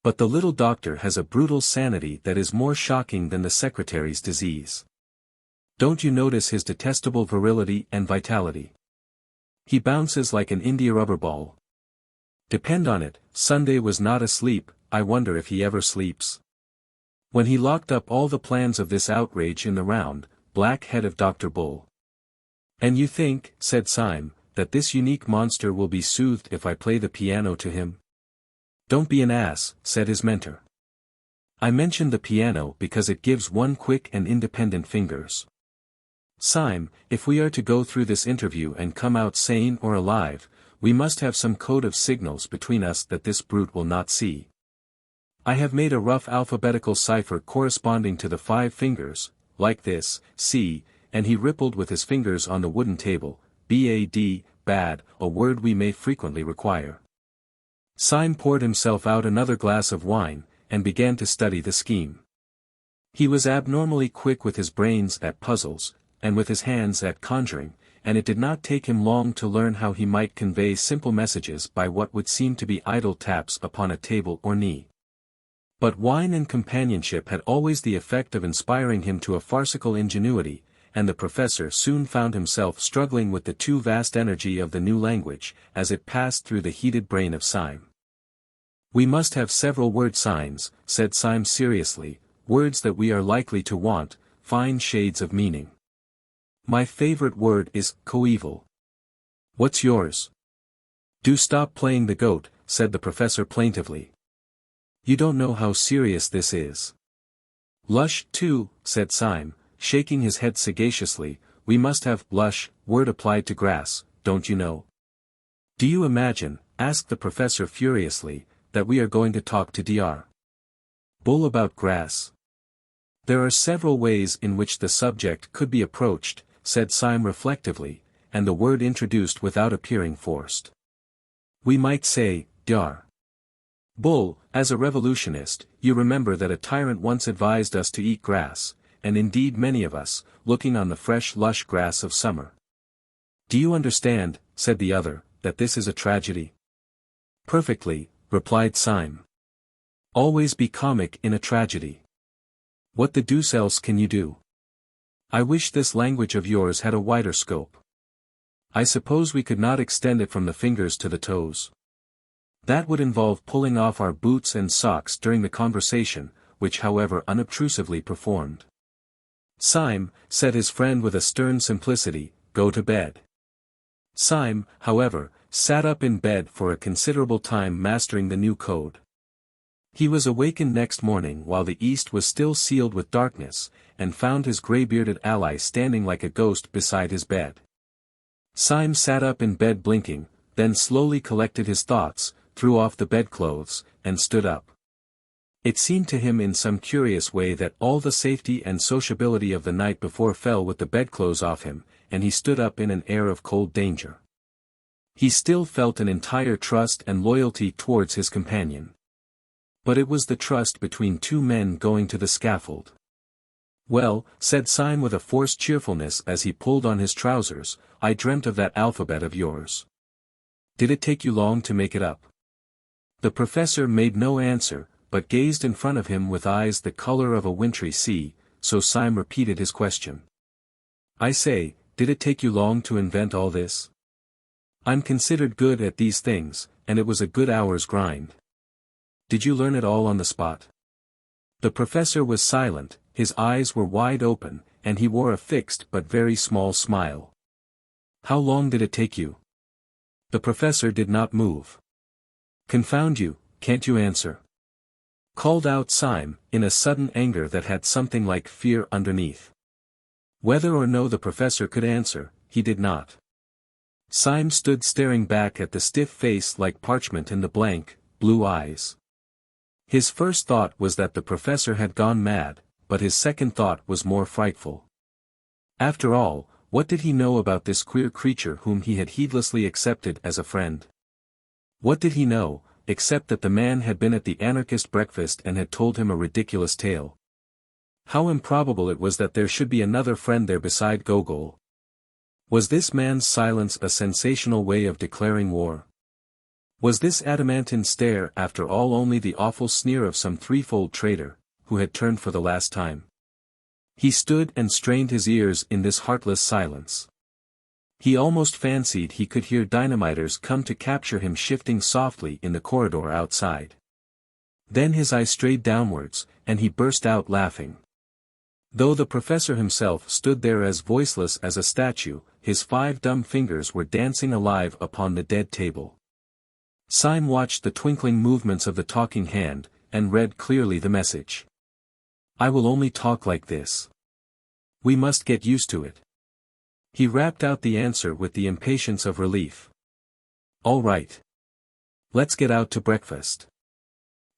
But the little doctor has a brutal sanity that is more shocking than the secretary's disease. Don't you notice his detestable virility and vitality? He bounces like an India rubber ball. Depend on it, Sunday was not asleep. I wonder if he ever sleeps. When he locked up all the plans of this outrage in the round, black head of Dr. Bull. And you think, said Syme, that this unique monster will be soothed if I play the piano to him? Don't be an ass, said his mentor. I mentioned the piano because it gives one quick and independent fingers. Syme, if we are to go through this interview and come out sane or alive, we must have some code of signals between us that this brute will not see. I have made a rough alphabetical cipher corresponding to the 5 fingers, like this, C, and he rippled with his fingers on the wooden table, bad, bad, a word we may frequently require. Syme poured himself out another glass of wine, and began to study the scheme. He was abnormally quick with his brains at puzzles, and with his hands at conjuring, and it did not take him long to learn how he might convey simple messages by what would seem to be idle taps upon a table or knee. But wine and companionship had always the effect of inspiring him to a farcical ingenuity, and the professor soon found himself struggling with the too vast energy of the new language, as it passed through the heated brain of Syme. We must have several word signs, said Syme seriously, words that we are likely to want, fine shades of meaning. My favorite word is coeval. What's yours? Do stop playing the goat, said the professor plaintively. You don't know how serious this is. Lush, too, said Syme, shaking his head sagaciously, we must have lush, word applied to grass, don't you know? Do you imagine, asked the professor furiously, that we are going to talk to Dr. Bull about grass? There are several ways in which the subject could be approached, said Syme reflectively, and the word introduced without appearing forced. We might say, Dr. Bull, as a revolutionist, you remember that a tyrant once advised us to eat grass, and indeed many of us, looking on the fresh lush grass of summer. Do you understand, said the other, that this is a tragedy? Perfectly, replied Syme. Always be comic in a tragedy. What the deuce else can you do? I wish this language of yours had a wider scope. I suppose we could not extend it from the fingers to the toes. That would involve pulling off our boots and socks during the conversation, which however unobtrusively performed. Syme, said his friend with a stern simplicity, go to bed. Syme, however, sat up in bed for a considerable time mastering the new code. He was awakened next morning while the east was still sealed with darkness, and found his grey-bearded ally standing like a ghost beside his bed. Syme sat up in bed blinking, then slowly collected his thoughts, threw off the bedclothes, and stood up. It seemed to him in some curious way that all the safety and sociability of the night before fell with the bedclothes off him, and he stood up in an air of cold danger. He still felt an entire trust and loyalty towards his companion. But it was the trust between two men going to the scaffold. Well, said Syme with a forced cheerfulness as he pulled on his trousers, I dreamt of that alphabet of yours. Did it take you long to make it up? The professor made no answer, but gazed in front of him with eyes the color of a wintry sea, so Syme repeated his question. I say, did it take you long to invent all this? I'm considered good at these things, and it was a good hour's grind. Did you learn it all on the spot? The professor was silent, his eyes were wide open, and he wore a fixed but very small smile. How long did it take you? The professor did not move. "Confound you, can't you answer?" called out Syme, in a sudden anger that had something like fear underneath. Whether or no the professor could answer, he did not. Syme stood staring back at the stiff face like parchment in the blank, blue eyes. His first thought was that the professor had gone mad, but his second thought was more frightful. After all, what did he know about this queer creature whom he had heedlessly accepted as a friend? What did he know, except that the man had been at the anarchist breakfast and had told him a ridiculous tale? How improbable it was that there should be another friend there beside Gogol. Was this man's silence a sensational way of declaring war? Was this adamantine stare after all only the awful sneer of some threefold traitor, who had turned for the last time? He stood and strained his ears in this heartless silence. He almost fancied he could hear dynamiters come to capture him shifting softly in the corridor outside. Then his eye strayed downwards, and he burst out laughing. Though the professor himself stood there as voiceless as a statue, his 5 dumb fingers were dancing alive upon the dead table. Syme watched the twinkling movements of the talking hand, and read clearly the message. "I will only talk like this. We must get used to it." He rapped out the answer with the impatience of relief. "All right. Let's get out to breakfast."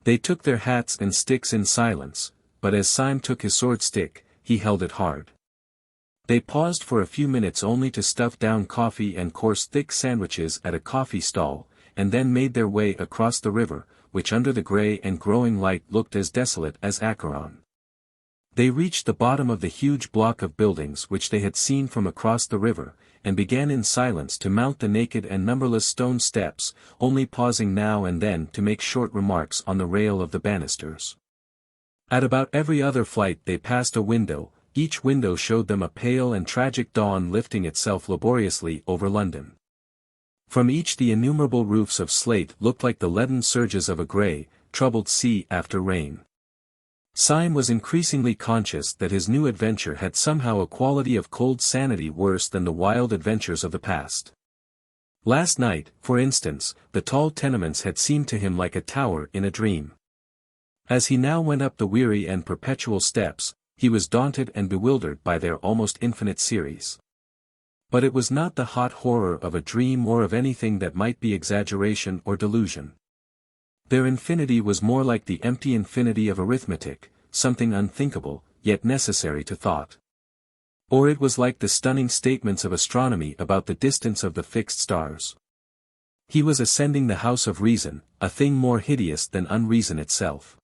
They took their hats and sticks in silence, but as Syme took his sword stick, he held it hard. They paused for a few minutes only to stuff down coffee and coarse thick sandwiches at a coffee stall, and then made their way across the river, which under the grey and growing light looked as desolate as Acheron. They reached the bottom of the huge block of buildings which they had seen from across the river, and began in silence to mount the naked and numberless stone steps, only pausing now and then to make short remarks on the rail of the banisters. At about every other flight they passed a window, each window showed them a pale and tragic dawn lifting itself laboriously over London. From each the innumerable roofs of slate looked like the leaden surges of a grey, troubled sea after rain. Syme was increasingly conscious that his new adventure had somehow a quality of cold sanity worse than the wild adventures of the past. Last night, for instance, the tall tenements had seemed to him like a tower in a dream. As he now went up the weary and perpetual steps, he was daunted and bewildered by their almost infinite series. But it was not the hot horror of a dream or of anything that might be exaggeration or delusion. Their infinity was more like the empty infinity of arithmetic, something unthinkable, yet necessary to thought. Or it was like the stunning statements of astronomy about the distance of the fixed stars. He was ascending the house of reason, a thing more hideous than unreason itself.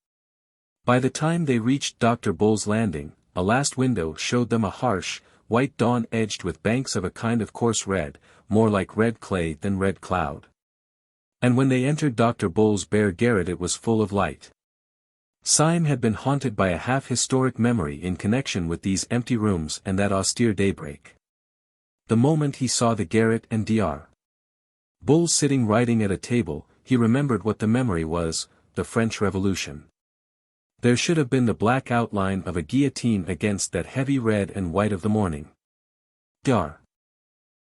By the time they reached Dr. Bull's landing, a last window showed them a harsh, white dawn edged with banks of a kind of coarse red, more like red clay than red cloud. And when they entered Dr. Bull's bare garret it was full of light. Syme had been haunted by a half-historic memory in connection with these empty rooms and that austere daybreak. The moment he saw the garret and Dr. Bull sitting writing at a table, he remembered what the memory was, the French Revolution. There should have been the black outline of a guillotine against that heavy red and white of the morning. Dr.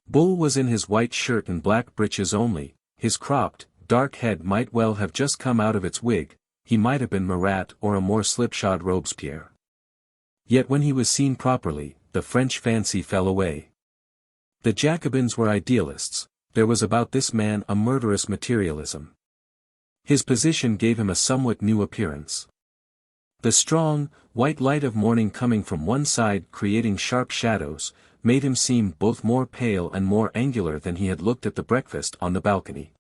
Bull was in his white shirt and black breeches only. His cropped, dark head might well have just come out of its wig, he might have been Marat or a more slipshod Robespierre. Yet when he was seen properly, the French fancy fell away. The Jacobins were idealists, there was about this man a murderous materialism. His position gave him a somewhat new appearance. The strong, white light of morning coming from one side creating sharp shadows, made him seem both more pale and more angular than he had looked at the breakfast on the balcony.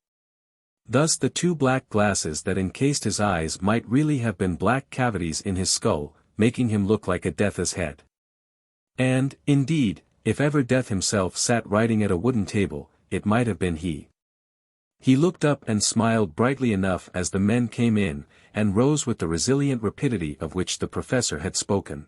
Thus the 2 black glasses that encased his eyes might really have been black cavities in his skull, making him look like a death's head. And, indeed, if ever Death himself sat writing at a wooden table, it might have been he. He looked up and smiled brightly enough as the men came in, and rose with the resilient rapidity of which the professor had spoken.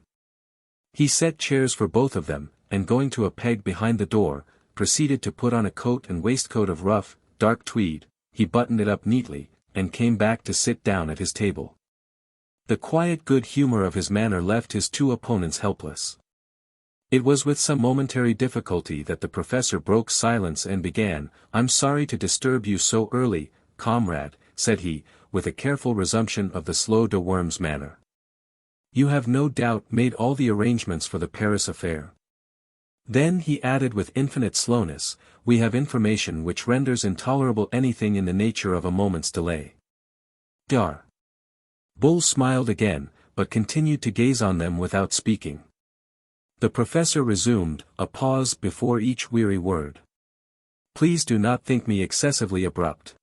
He set chairs for both of them, and going to a peg behind the door, proceeded to put on a coat and waistcoat of rough, dark tweed. He buttoned it up neatly, and came back to sit down at his table. The quiet good humor of his manner left his 2 opponents helpless. It was with some momentary difficulty that the professor broke silence and began. "I'm sorry to disturb you so early, comrade," said he, with a careful resumption of the slow de Worms manner. "You have no doubt made all the arrangements for the Paris affair." Then he added with infinite slowness, "We have information which renders intolerable anything in the nature of a moment's delay." Dar. Bull smiled again, but continued to gaze on them without speaking. The professor resumed, a pause before each weary word. "Please do not think me excessively abrupt.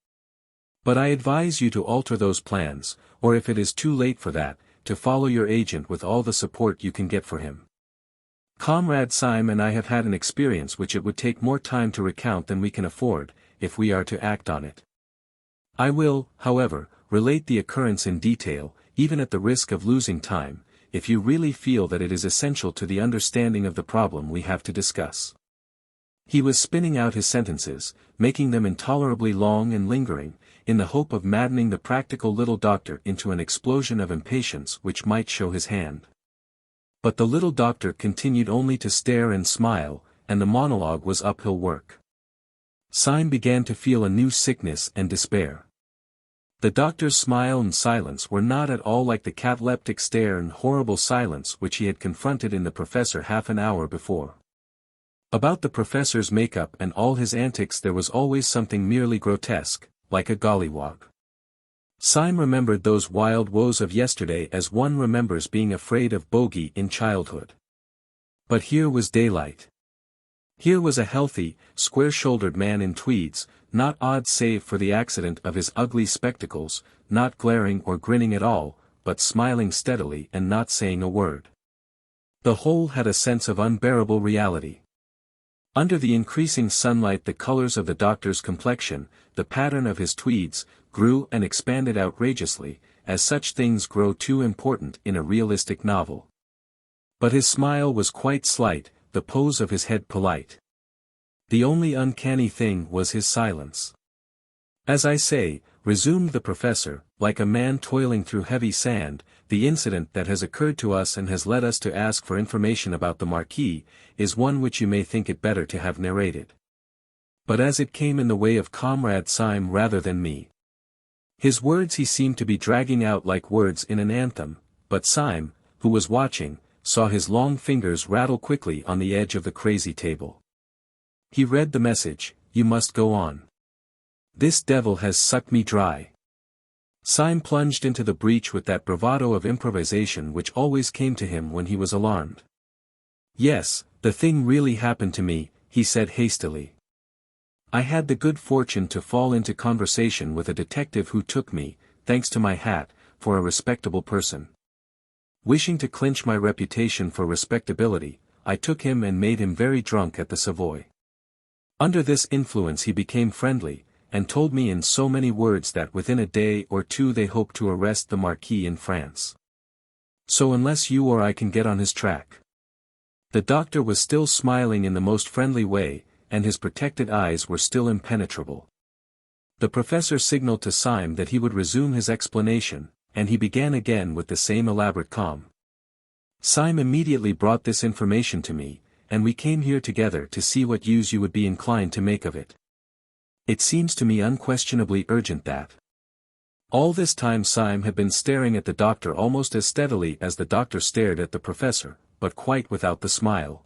But I advise you to alter those plans, or if it is too late for that, to follow your agent with all the support you can get for him. Comrade Syme and I have had an experience which it would take more time to recount than we can afford, if we are to act on it. I will, however, relate the occurrence in detail, even at the risk of losing time, if you really feel that it is essential to the understanding of the problem we have to discuss." He was spinning out his sentences, making them intolerably long and lingering, in the hope of maddening the practical little doctor into an explosion of impatience which might show his hand. But the little doctor continued only to stare and smile, and the monologue was uphill work. Syme began to feel a new sickness and despair. The doctor's smile and silence were not at all like the cataleptic stare and horrible silence which he had confronted in the professor half an hour before. About the professor's makeup and all his antics there was always something merely grotesque, like a gollywog. Syme remembered those wild woes of yesterday as one remembers being afraid of bogey in childhood. But here was daylight. Here was a healthy, square-shouldered man in tweeds, not odd save for the accident of his ugly spectacles, not glaring or grinning at all, but smiling steadily and not saying a word. The whole had a sense of unbearable reality. Under the increasing sunlight the colors of the doctor's complexion, the pattern of his tweeds, grew and expanded outrageously, as such things grow too important in a realistic novel. But his smile was quite slight, the pose of his head polite. The only uncanny thing was his silence. "As I say," resumed the professor, like a man toiling through heavy sand, "the incident that has occurred to us and has led us to ask for information about the Marquis, is one which you may think it better to have narrated. But as it came in the way of Comrade Syme rather than me." His words he seemed to be dragging out like words in an anthem, but Syme, who was watching, saw his long fingers rattle quickly on the edge of the crazy table. He read the message, "You must go on. This devil has sucked me dry." Syme plunged into the breach with that bravado of improvisation which always came to him when he was alarmed. "Yes, the thing really happened to me," he said hastily. "I had the good fortune to fall into conversation with a detective who took me, thanks to my hat, for a respectable person. Wishing to clinch my reputation for respectability, I took him and made him very drunk at the Savoy. Under this influence he became friendly, and told me in so many words that within a day or two they hoped to arrest the Marquis in France. So unless you or I can get on his track." The doctor was still smiling in the most friendly way, and his protected eyes were still impenetrable. The professor signaled to Syme that he would resume his explanation, and he began again with the same elaborate calm. "Syme immediately brought this information to me, and we came here together to see what use you would be inclined to make of it. It seems to me unquestionably urgent that." All this time Syme had been staring at the doctor almost as steadily as the doctor stared at the professor, but quite without the smile.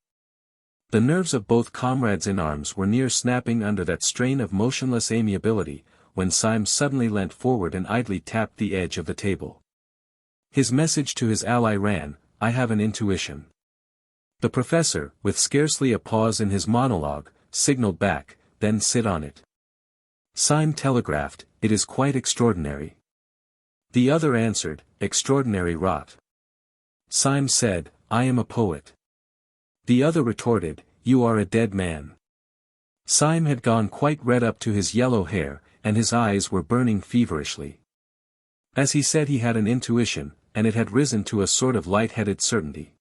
The nerves of both comrades in arms were near snapping under that strain of motionless amiability, when Syme suddenly leant forward and idly tapped the edge of the table. His message to his ally ran, "I have an intuition." The professor, with scarcely a pause in his monologue, signaled back, "Then sit on it." Syme telegraphed, "It is quite extraordinary." The other answered, "Extraordinary rot." Syme said, "I am a poet." The other retorted, "You are a dead man." Syme had gone quite red up to his yellow hair, and his eyes were burning feverishly. As he said he had an intuition, and it had risen to a sort of light-headed certainty.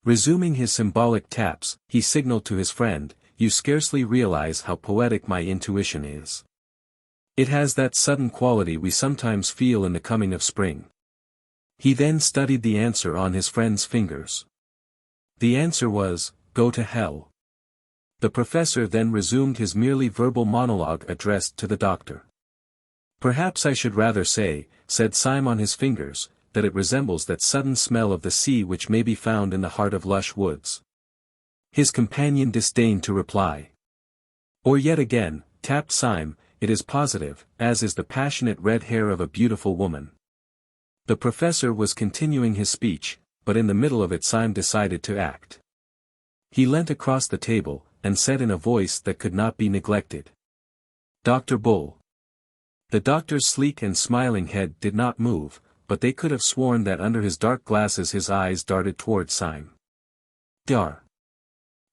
Resuming his symbolic taps, he signaled to his friend, "You scarcely realize how poetic my intuition is. It has that sudden quality we sometimes feel in the coming of spring." He then studied the answer on his friend's fingers. The answer was, "Go to hell." The professor then resumed his merely verbal monologue addressed to the doctor. "Perhaps I should rather say," said Syme on his fingers, "that it resembles that sudden smell of the sea which may be found in the heart of lush woods." His companion disdained to reply. "Or yet again," tapped Syme, "it is positive, as is the passionate red hair of a beautiful woman." The professor was continuing his speech, but in the middle of it Syme decided to act. He leant across the table, and said in a voice that could not be neglected, "Dr. Bull." The doctor's sleek and smiling head did not move, but they could have sworn that under his dark glasses his eyes darted towards Syme. "Dr.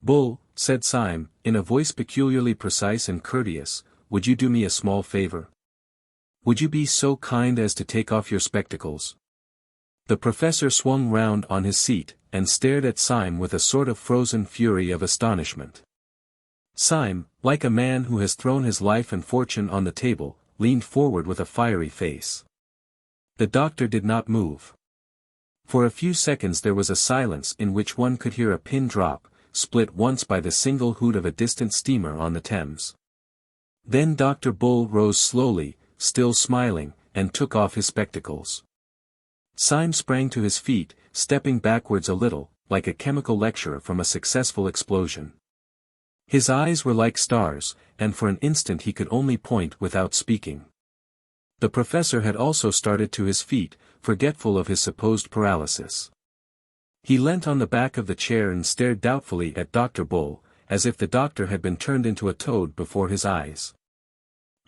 Bull," said Syme, in a voice peculiarly precise and courteous, "would you do me a small favor? Would you be so kind as to take off your spectacles?" The professor swung round on his seat, and stared at Syme with a sort of frozen fury of astonishment. Syme, like a man who has thrown his life and fortune on the table, leaned forward with a fiery face. The doctor did not move. For a few seconds there was a silence in which one could hear a pin drop, split once by the single hoot of a distant steamer on the Thames. Then Dr. Bull rose slowly, still smiling, and took off his spectacles. Syme sprang to his feet, stepping backwards a little, like a chemical lecturer from a successful explosion. His eyes were like stars, and for an instant he could only point without speaking. The professor had also started to his feet, forgetful of his supposed paralysis. He leant on the back of the chair and stared doubtfully at Dr. Bull, as if the doctor had been turned into a toad before his eyes.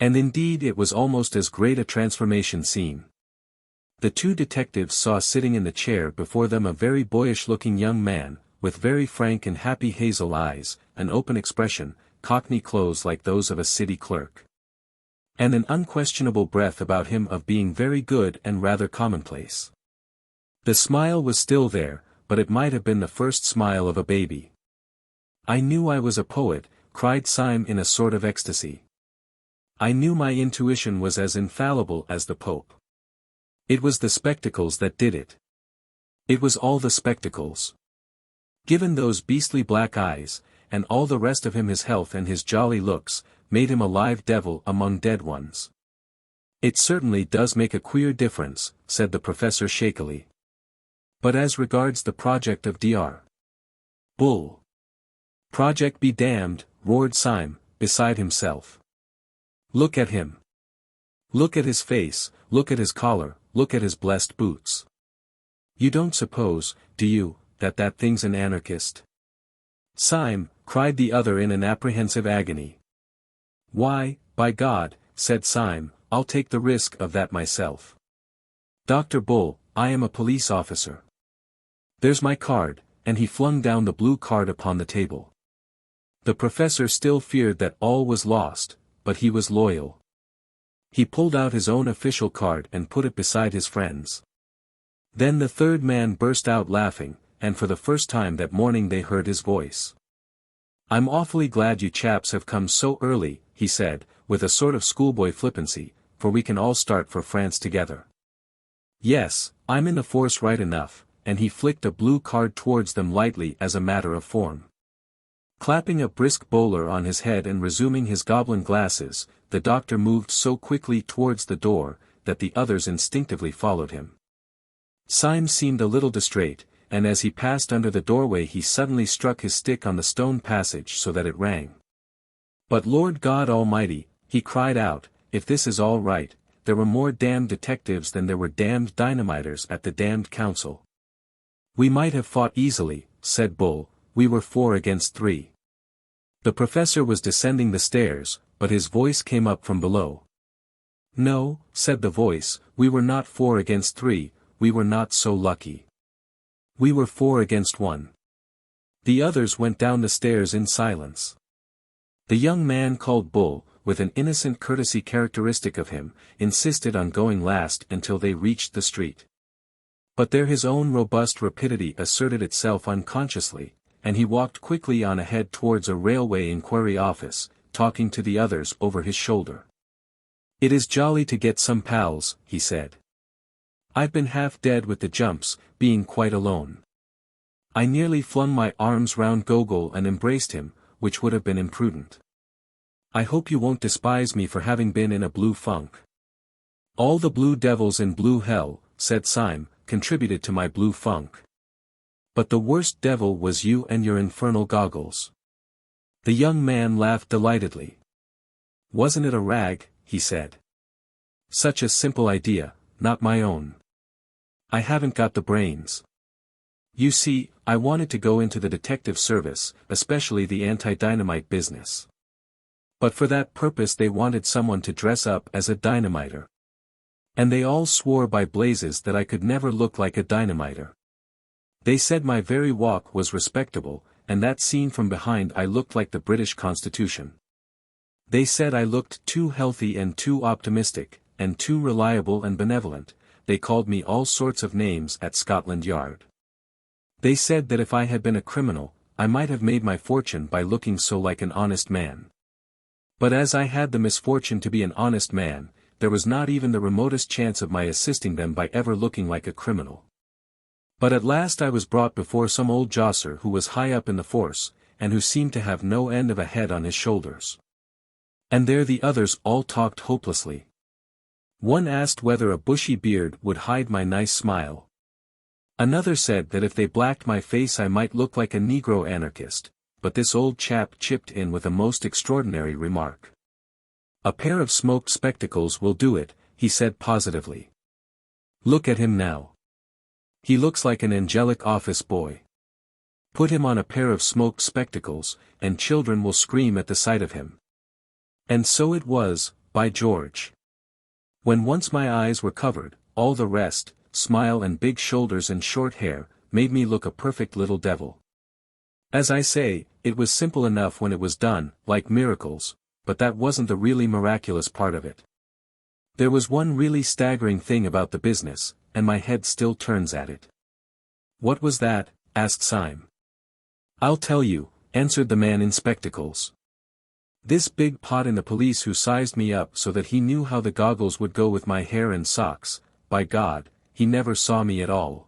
And indeed it was almost as great a transformation scene. The two detectives saw sitting in the chair before them a very boyish-looking young man, with very frank and happy hazel eyes, an open expression, cockney clothes like those of a city clerk, and an unquestionable breath about him of being very good and rather commonplace. The smile was still there, but it might have been the first smile of a baby. "I knew I was a poet," cried Syme in a sort of ecstasy. "I knew my intuition was as infallible as the Pope. It was the spectacles that did it. It was all the spectacles. Given those beastly black eyes, and all the rest of him, his health and his jolly looks, made him a live devil among dead ones." "It certainly does make a queer difference," said the professor shakily. "But as regards the project of Dr. Bull—" "Project be damned," roared Syme, beside himself. "Look at him. Look at his face, look at his collar, look at his blessed boots. You don't suppose, do you, that that thing's an anarchist?" "Syme," cried the other in an apprehensive agony. "Why, by God," said Syme, "I'll take the risk of that myself. Dr. Bull, I am a police officer. There's my card," and he flung down the blue card upon the table. The professor still feared that all was lost, but he was loyal. He pulled out his own official card and put it beside his friend's. Then the third man burst out laughing, and for the first time that morning they heard his voice. "I'm awfully glad you chaps have come so early," he said, with a sort of schoolboy flippancy, "for we can all start for France together. Yes, I'm in the force right enough," and he flicked a blue card towards them lightly as a matter of form. Clapping a brisk bowler on his head and resuming his goblin glasses, the doctor moved so quickly towards the door, that the others instinctively followed him. Syme seemed a little distrait, and as he passed under the doorway he suddenly struck his stick on the stone passage so that it rang. "But Lord God Almighty," he cried out, "if this is all right, there were more damned detectives than there were damned dynamiters at the damned council." "We might have fought easily," said Bull, "we were 4 against 3. The professor was descending the stairs, but his voice came up from below. "No," said the voice, "we were not 4 against 3, we were not so lucky. We were 4 against 1. The others went down the stairs in silence. The young man called Bull, with an innocent courtesy characteristic of him, insisted on going last until they reached the street. But there his own robust rapidity asserted itself unconsciously, and he walked quickly on ahead towards a railway inquiry office, talking to the others over his shoulder. "It is jolly to get some pals," he said. "I've been half dead with the jumps, being quite alone. I nearly flung my arms round Gogol and embraced him, which would have been imprudent. I hope you won't despise me for having been in a blue funk. All the blue devils in blue hell, said Syme, contributed to my blue funk. But the worst devil was you and your infernal goggles. The young man laughed delightedly. Wasn't it a rag, he said. Such a simple idea, not my own. I haven't got the brains. You see, I wanted to go into the detective service, especially the anti-dynamite business. But for that purpose they wanted someone to dress up as a dynamiter. And they all swore by blazes that I could never look like a dynamiter. They said my very walk was respectable, and that seen from behind I looked like the British Constitution. They said I looked too healthy and too optimistic, and too reliable and benevolent. They called me all sorts of names at Scotland Yard. They said that if I had been a criminal, I might have made my fortune by looking so like an honest man. But as I had the misfortune to be an honest man, there was not even the remotest chance of my assisting them by ever looking like a criminal. But at last I was brought before some old josser who was high up in the force, and who seemed to have no end of a head on his shoulders. And there the others all talked hopelessly. One asked whether a bushy beard would hide my nice smile. Another said that if they blacked my face I might look like a Negro anarchist, but this old chap chipped in with a most extraordinary remark. A pair of smoked spectacles will do it, he said positively. Look at him now. He looks like an angelic office boy. Put him on a pair of smoked spectacles, and children will scream at the sight of him. And so it was, by George. When once my eyes were covered, all the rest, smile and big shoulders and short hair, made me look a perfect little devil. As I say, it was simple enough when it was done, like miracles, but that wasn't the really miraculous part of it. There was one really staggering thing about the business, and my head still turns at it. What was that? Asked Syme. I'll tell you, answered the man in spectacles. This big pot in the police who sized me up so that he knew how the goggles would go with my hair and socks, by God, he never saw me at all.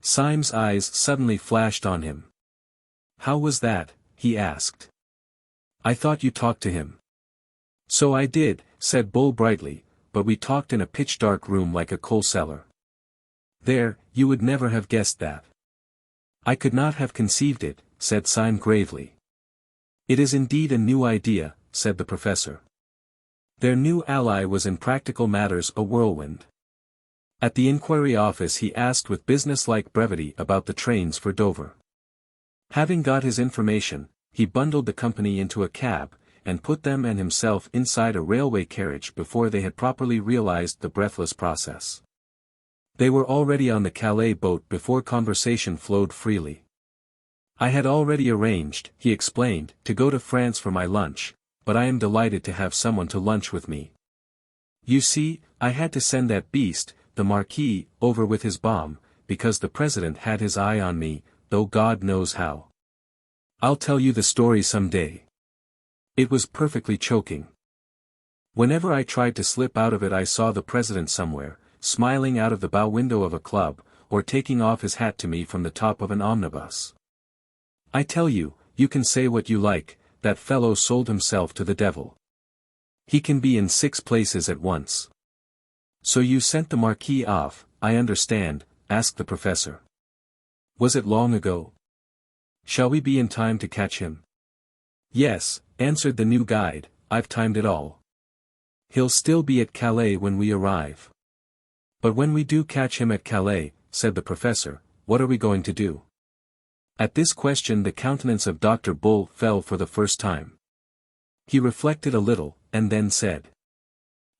Syme's eyes suddenly flashed on him. How was that? He asked. I thought you talked to him. So I did, said Bull brightly, but we talked in a pitch-dark room like a coal cellar. There, you would never have guessed that. I could not have conceived it, said Syme gravely. It is indeed a new idea, said the professor. Their new ally was in practical matters a whirlwind. At the inquiry office he asked with business-like brevity about the trains for Dover. Having got his information, he bundled the company into a cab, and put them and himself inside a railway carriage before they had properly realized the breathless process. They were already on the Calais boat before conversation flowed freely. I had already arranged, he explained, to go to France for my lunch, but I am delighted to have someone to lunch with me. You see, I had to send that beast, the Marquis, over with his bomb, because the President had his eye on me, though God knows how. I'll tell you the story some day. It was perfectly choking. Whenever I tried to slip out of it I saw the President somewhere, smiling out of the bow window of a club, or taking off his hat to me from the top of an omnibus. I tell you, you can say what you like, that fellow sold himself to the devil. He can be in 6 places at once. So you sent the Marquis off, I understand, asked the professor. Was it long ago? Shall we be in time to catch him? Yes, answered the new guide, I've timed it all. He'll still be at Calais when we arrive. But when we do catch him at Calais, said the professor, what are we going to do? At this question the countenance of Dr. Bull fell for the first time. He reflected a little, and then said.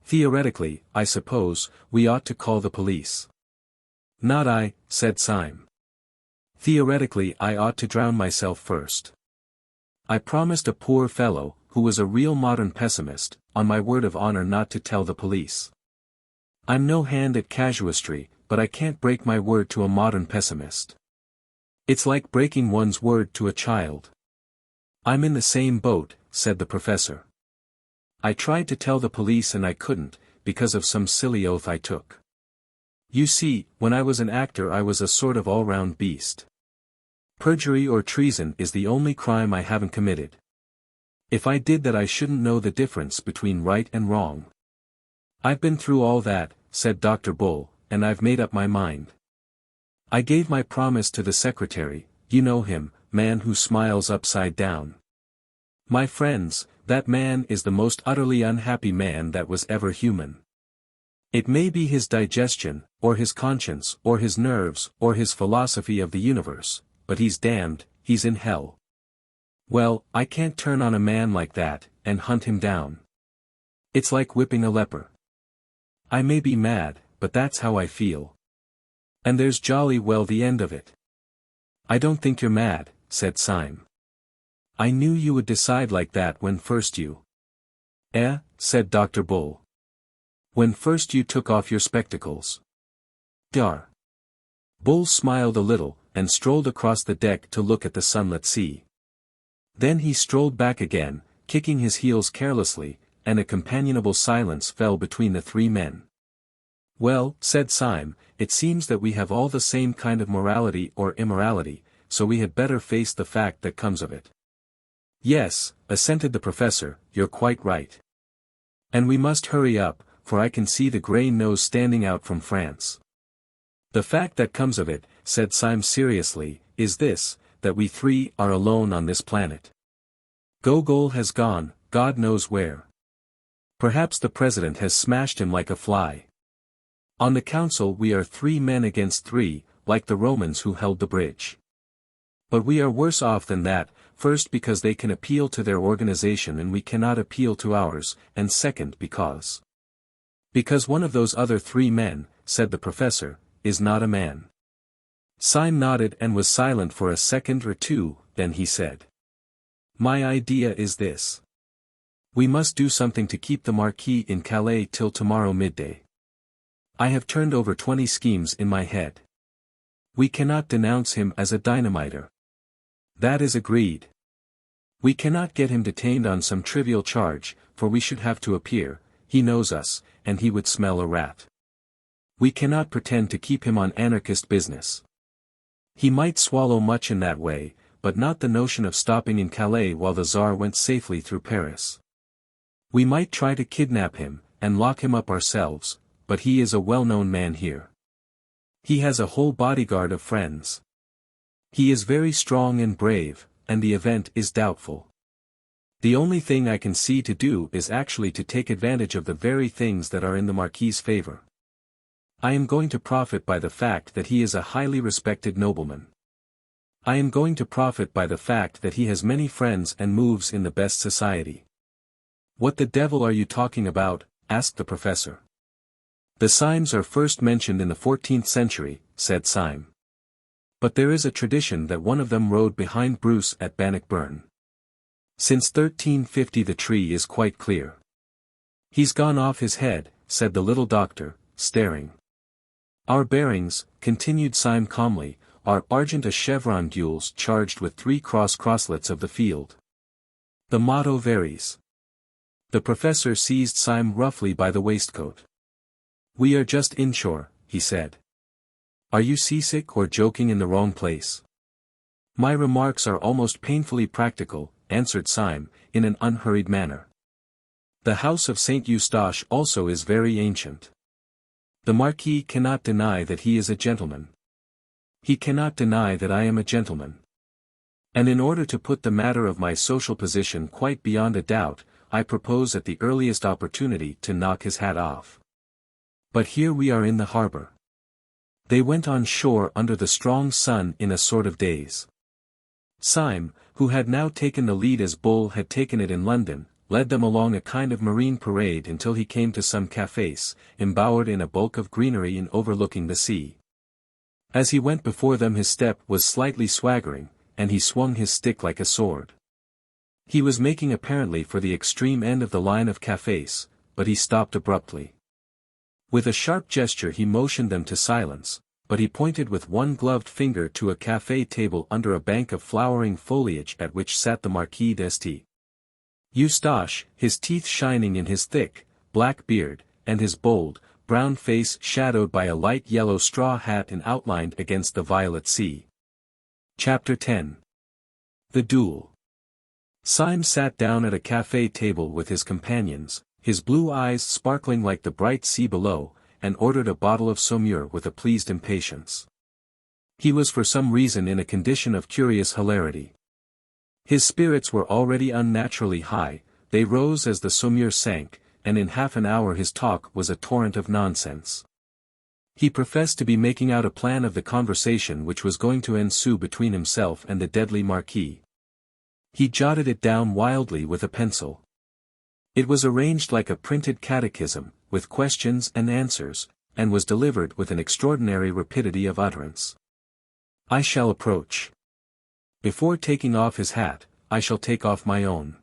Theoretically, I suppose, we ought to call the police. Not I, said Syme. Theoretically I ought to drown myself first. I promised a poor fellow, who was a real modern pessimist, on my word of honor not to tell the police. I'm no hand at casuistry, but I can't break my word to a modern pessimist. It's like breaking one's word to a child. I'm in the same boat, said the professor. I tried to tell the police and I couldn't, because of some silly oath I took. You see, when I was an actor I was a sort of all-round beast. Perjury or treason is the only crime I haven't committed. If I did that I shouldn't know the difference between right and wrong. I've been through all that, said Dr. Bull, and I've made up my mind. I gave my promise to the secretary, you know him, man who smiles upside down. My friends, that man is the most utterly unhappy man that was ever human. It may be his digestion, or his conscience, or his nerves, or his philosophy of the universe, but he's damned, he's in hell. Well, I can't turn on a man like that, and hunt him down. It's like whipping a leper. I may be mad, but that's how I feel. And there's jolly well the end of it. I don't think you're mad, said Syme. I knew you would decide like that when first you. Said Dr. Bull. When first you took off your spectacles. Dar. Bull smiled a little, and strolled across the deck to look at the sunlit sea. Then he strolled back again, kicking his heels carelessly, and a companionable silence fell between the three men. Well, said Syme, it seems that we have all the same kind of morality or immorality, so we had better face the fact that comes of it. Yes, assented the professor, you're quite right. And we must hurry up, for I can see the grey nose standing out from France. The fact that comes of it, said Syme seriously, is this, that we three are alone on this planet. Gogol has gone, God knows where. Perhaps the president has smashed him like a fly. On the council we are 3 men against 3, like the Romans who held the bridge. But we are worse off than that, first because they can appeal to their organization and we cannot appeal to ours, and second because one of those other 3 men, said the professor, is not a man. Syme nodded and was silent for a second or two, then he said. My idea is this. We must do something to keep the Marquis in Calais till tomorrow midday. I have turned over 20 schemes in my head. We cannot denounce him as a dynamiter. That is agreed. We cannot get him detained on some trivial charge, for we should have to appear, he knows us, and he would smell a rat. We cannot pretend to keep him on anarchist business. He might swallow much in that way, but not the notion of stopping in Calais while the Tsar went safely through Paris. We might try to kidnap him, and lock him up ourselves, but he is a well-known man here. He has a whole bodyguard of friends. He is very strong and brave, and the event is doubtful. The only thing I can see to do is actually to take advantage of the very things that are in the Marquis's favor. I am going to profit by the fact that he is a highly respected nobleman. I am going to profit by the fact that he has many friends and moves in the best society. What the devil are you talking about? Asked the professor. The Symes are first mentioned in the 14th century, said Syme. But there is a tradition that one of them rode behind Bruce at Bannockburn. Since 1350 the tree is quite clear. He's gone off his head, said the little doctor, staring. Our bearings, continued Syme calmly, are argent a chevron gules charged with 3 crosslets of the field. The motto varies. The professor seized Syme roughly by the waistcoat. We are just inshore, he said. Are you seasick or joking in the wrong place? My remarks are almost painfully practical, answered Syme, in an unhurried manner. The house of St. Eustache also is very ancient. The Marquis cannot deny that he is a gentleman. He cannot deny that I am a gentleman. And in order to put the matter of my social position quite beyond a doubt, I propose at the earliest opportunity to knock his hat off. But here we are in the harbour. They went on shore under the strong sun in a sort of daze. Syme, who had now taken the lead as Bull had taken it in London, led them along a kind of marine parade until he came to some cafés, embowered in a bulk of greenery and overlooking the sea. As he went before them his step was slightly swaggering, and he swung his stick like a sword. He was making apparently for the extreme end of the line of cafés, but he stopped abruptly. With a sharp gesture he motioned them to silence, but he pointed with one gloved finger to a café table under a bank of flowering foliage at which sat the Marquis d'Este. Eustache, his teeth shining in his thick, black beard, and his bold, brown face shadowed by a light yellow straw hat and outlined against the violet sea. Chapter 10. The Duel. Syme sat down at a café table with his companions, his blue eyes sparkling like the bright sea below, and ordered a bottle of Saumur with a pleased impatience. He was for some reason in a condition of curious hilarity. His spirits were already unnaturally high, they rose as the Saumur sank, and in half an hour his talk was a torrent of nonsense. He professed to be making out a plan of the conversation which was going to ensue between himself and the deadly Marquis. He jotted it down wildly with a pencil. It was arranged like a printed catechism, with questions and answers, and was delivered with an extraordinary rapidity of utterance. I shall approach. Before taking off his hat, I shall take off my own.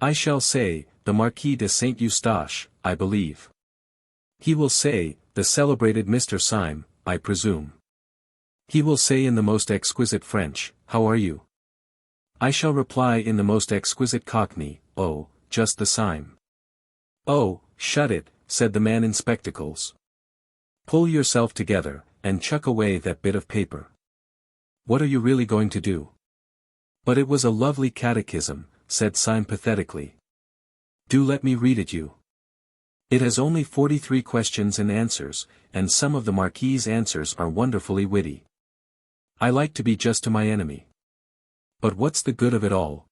I shall say, the Marquis de Saint-Eustache, I believe. He will say, the celebrated Mr. Syme, I presume. He will say in the most exquisite French, how are you? I shall reply in the most exquisite Cockney, oh, just the Syme. Oh, shut it, said the man in spectacles. Pull yourself together, and chuck away that bit of paper. What are you really going to do? But it was a lovely catechism, said Syme pathetically. Do let me read it you. It has only 43 questions and answers, and some of the Marquis's answers are wonderfully witty. I like to be just to my enemy. But what's the good of it all?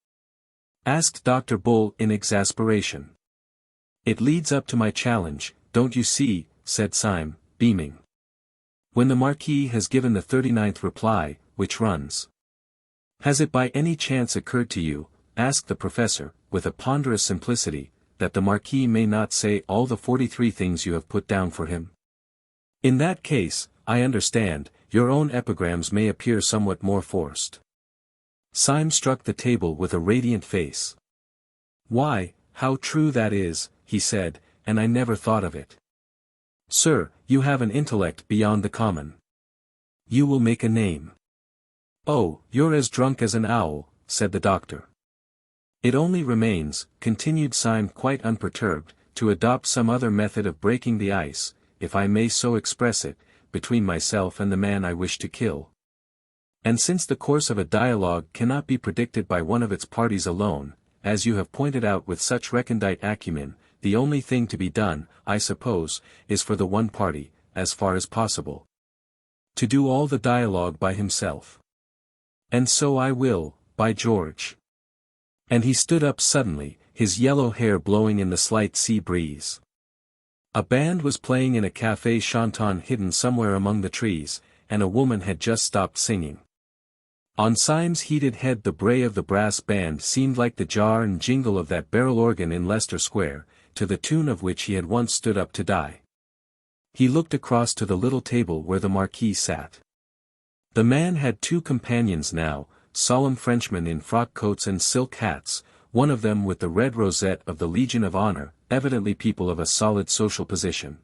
Asked Dr. Bull in exasperation. It leads up to my challenge, don't you see, said Syme, beaming. When the Marquis has given the 39th reply, which runs. Has it by any chance occurred to you, asked the professor, with a ponderous simplicity, that the Marquis may not say all the 43 things you have put down for him? In that case, I understand, your own epigrams may appear somewhat more forced. Syme struck the table with a radiant face. Why, how true that is, he said, and I never thought of it. Sir, you have an intellect beyond the common. You will make a name. Oh, you're as drunk as an owl, said the doctor. It only remains, continued Syme quite unperturbed, to adopt some other method of breaking the ice, if I may so express it, between myself and the man I wish to kill. And since the course of a dialogue cannot be predicted by one of its parties alone, as you have pointed out with such recondite acumen, the only thing to be done, I suppose, is for the one party, as far as possible, to do all the dialogue by himself. And so I will, by George. And he stood up suddenly, his yellow hair blowing in the slight sea breeze. A band was playing in a café chantant hidden somewhere among the trees, and a woman had just stopped singing. On Syme's heated head the bray of the brass band seemed like the jar and jingle of that barrel organ in Leicester Square, to the tune of which he had once stood up to die. He looked across to the little table where the Marquis sat. The man had two companions now, solemn Frenchmen in frock coats and silk hats, one of them with the red rosette of the Legion of Honor, evidently people of a solid social position.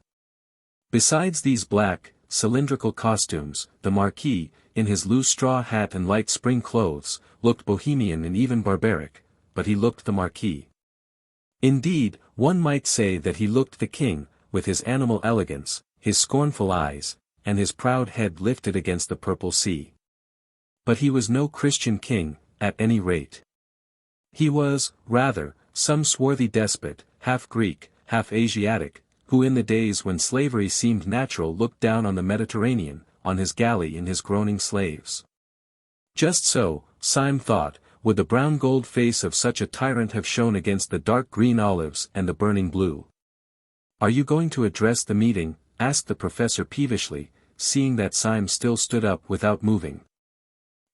Besides these black, cylindrical costumes, the Marquis, in his loose straw hat and light spring clothes, looked bohemian and even barbaric, but he looked the Marquis. Indeed, one might say that he looked the king, with his animal elegance, his scornful eyes, and his proud head lifted against the purple sea. But he was no Christian king, at any rate. He was, rather, some swarthy despot, half Greek, half Asiatic, who in the days when slavery seemed natural looked down on the Mediterranean, on his galley and his groaning slaves. Just so, Syme thought, would the brown gold face of such a tyrant have shone against the dark green olives and the burning blue. Are you going to address the meeting? Asked the professor peevishly, seeing that Syme still stood up without moving.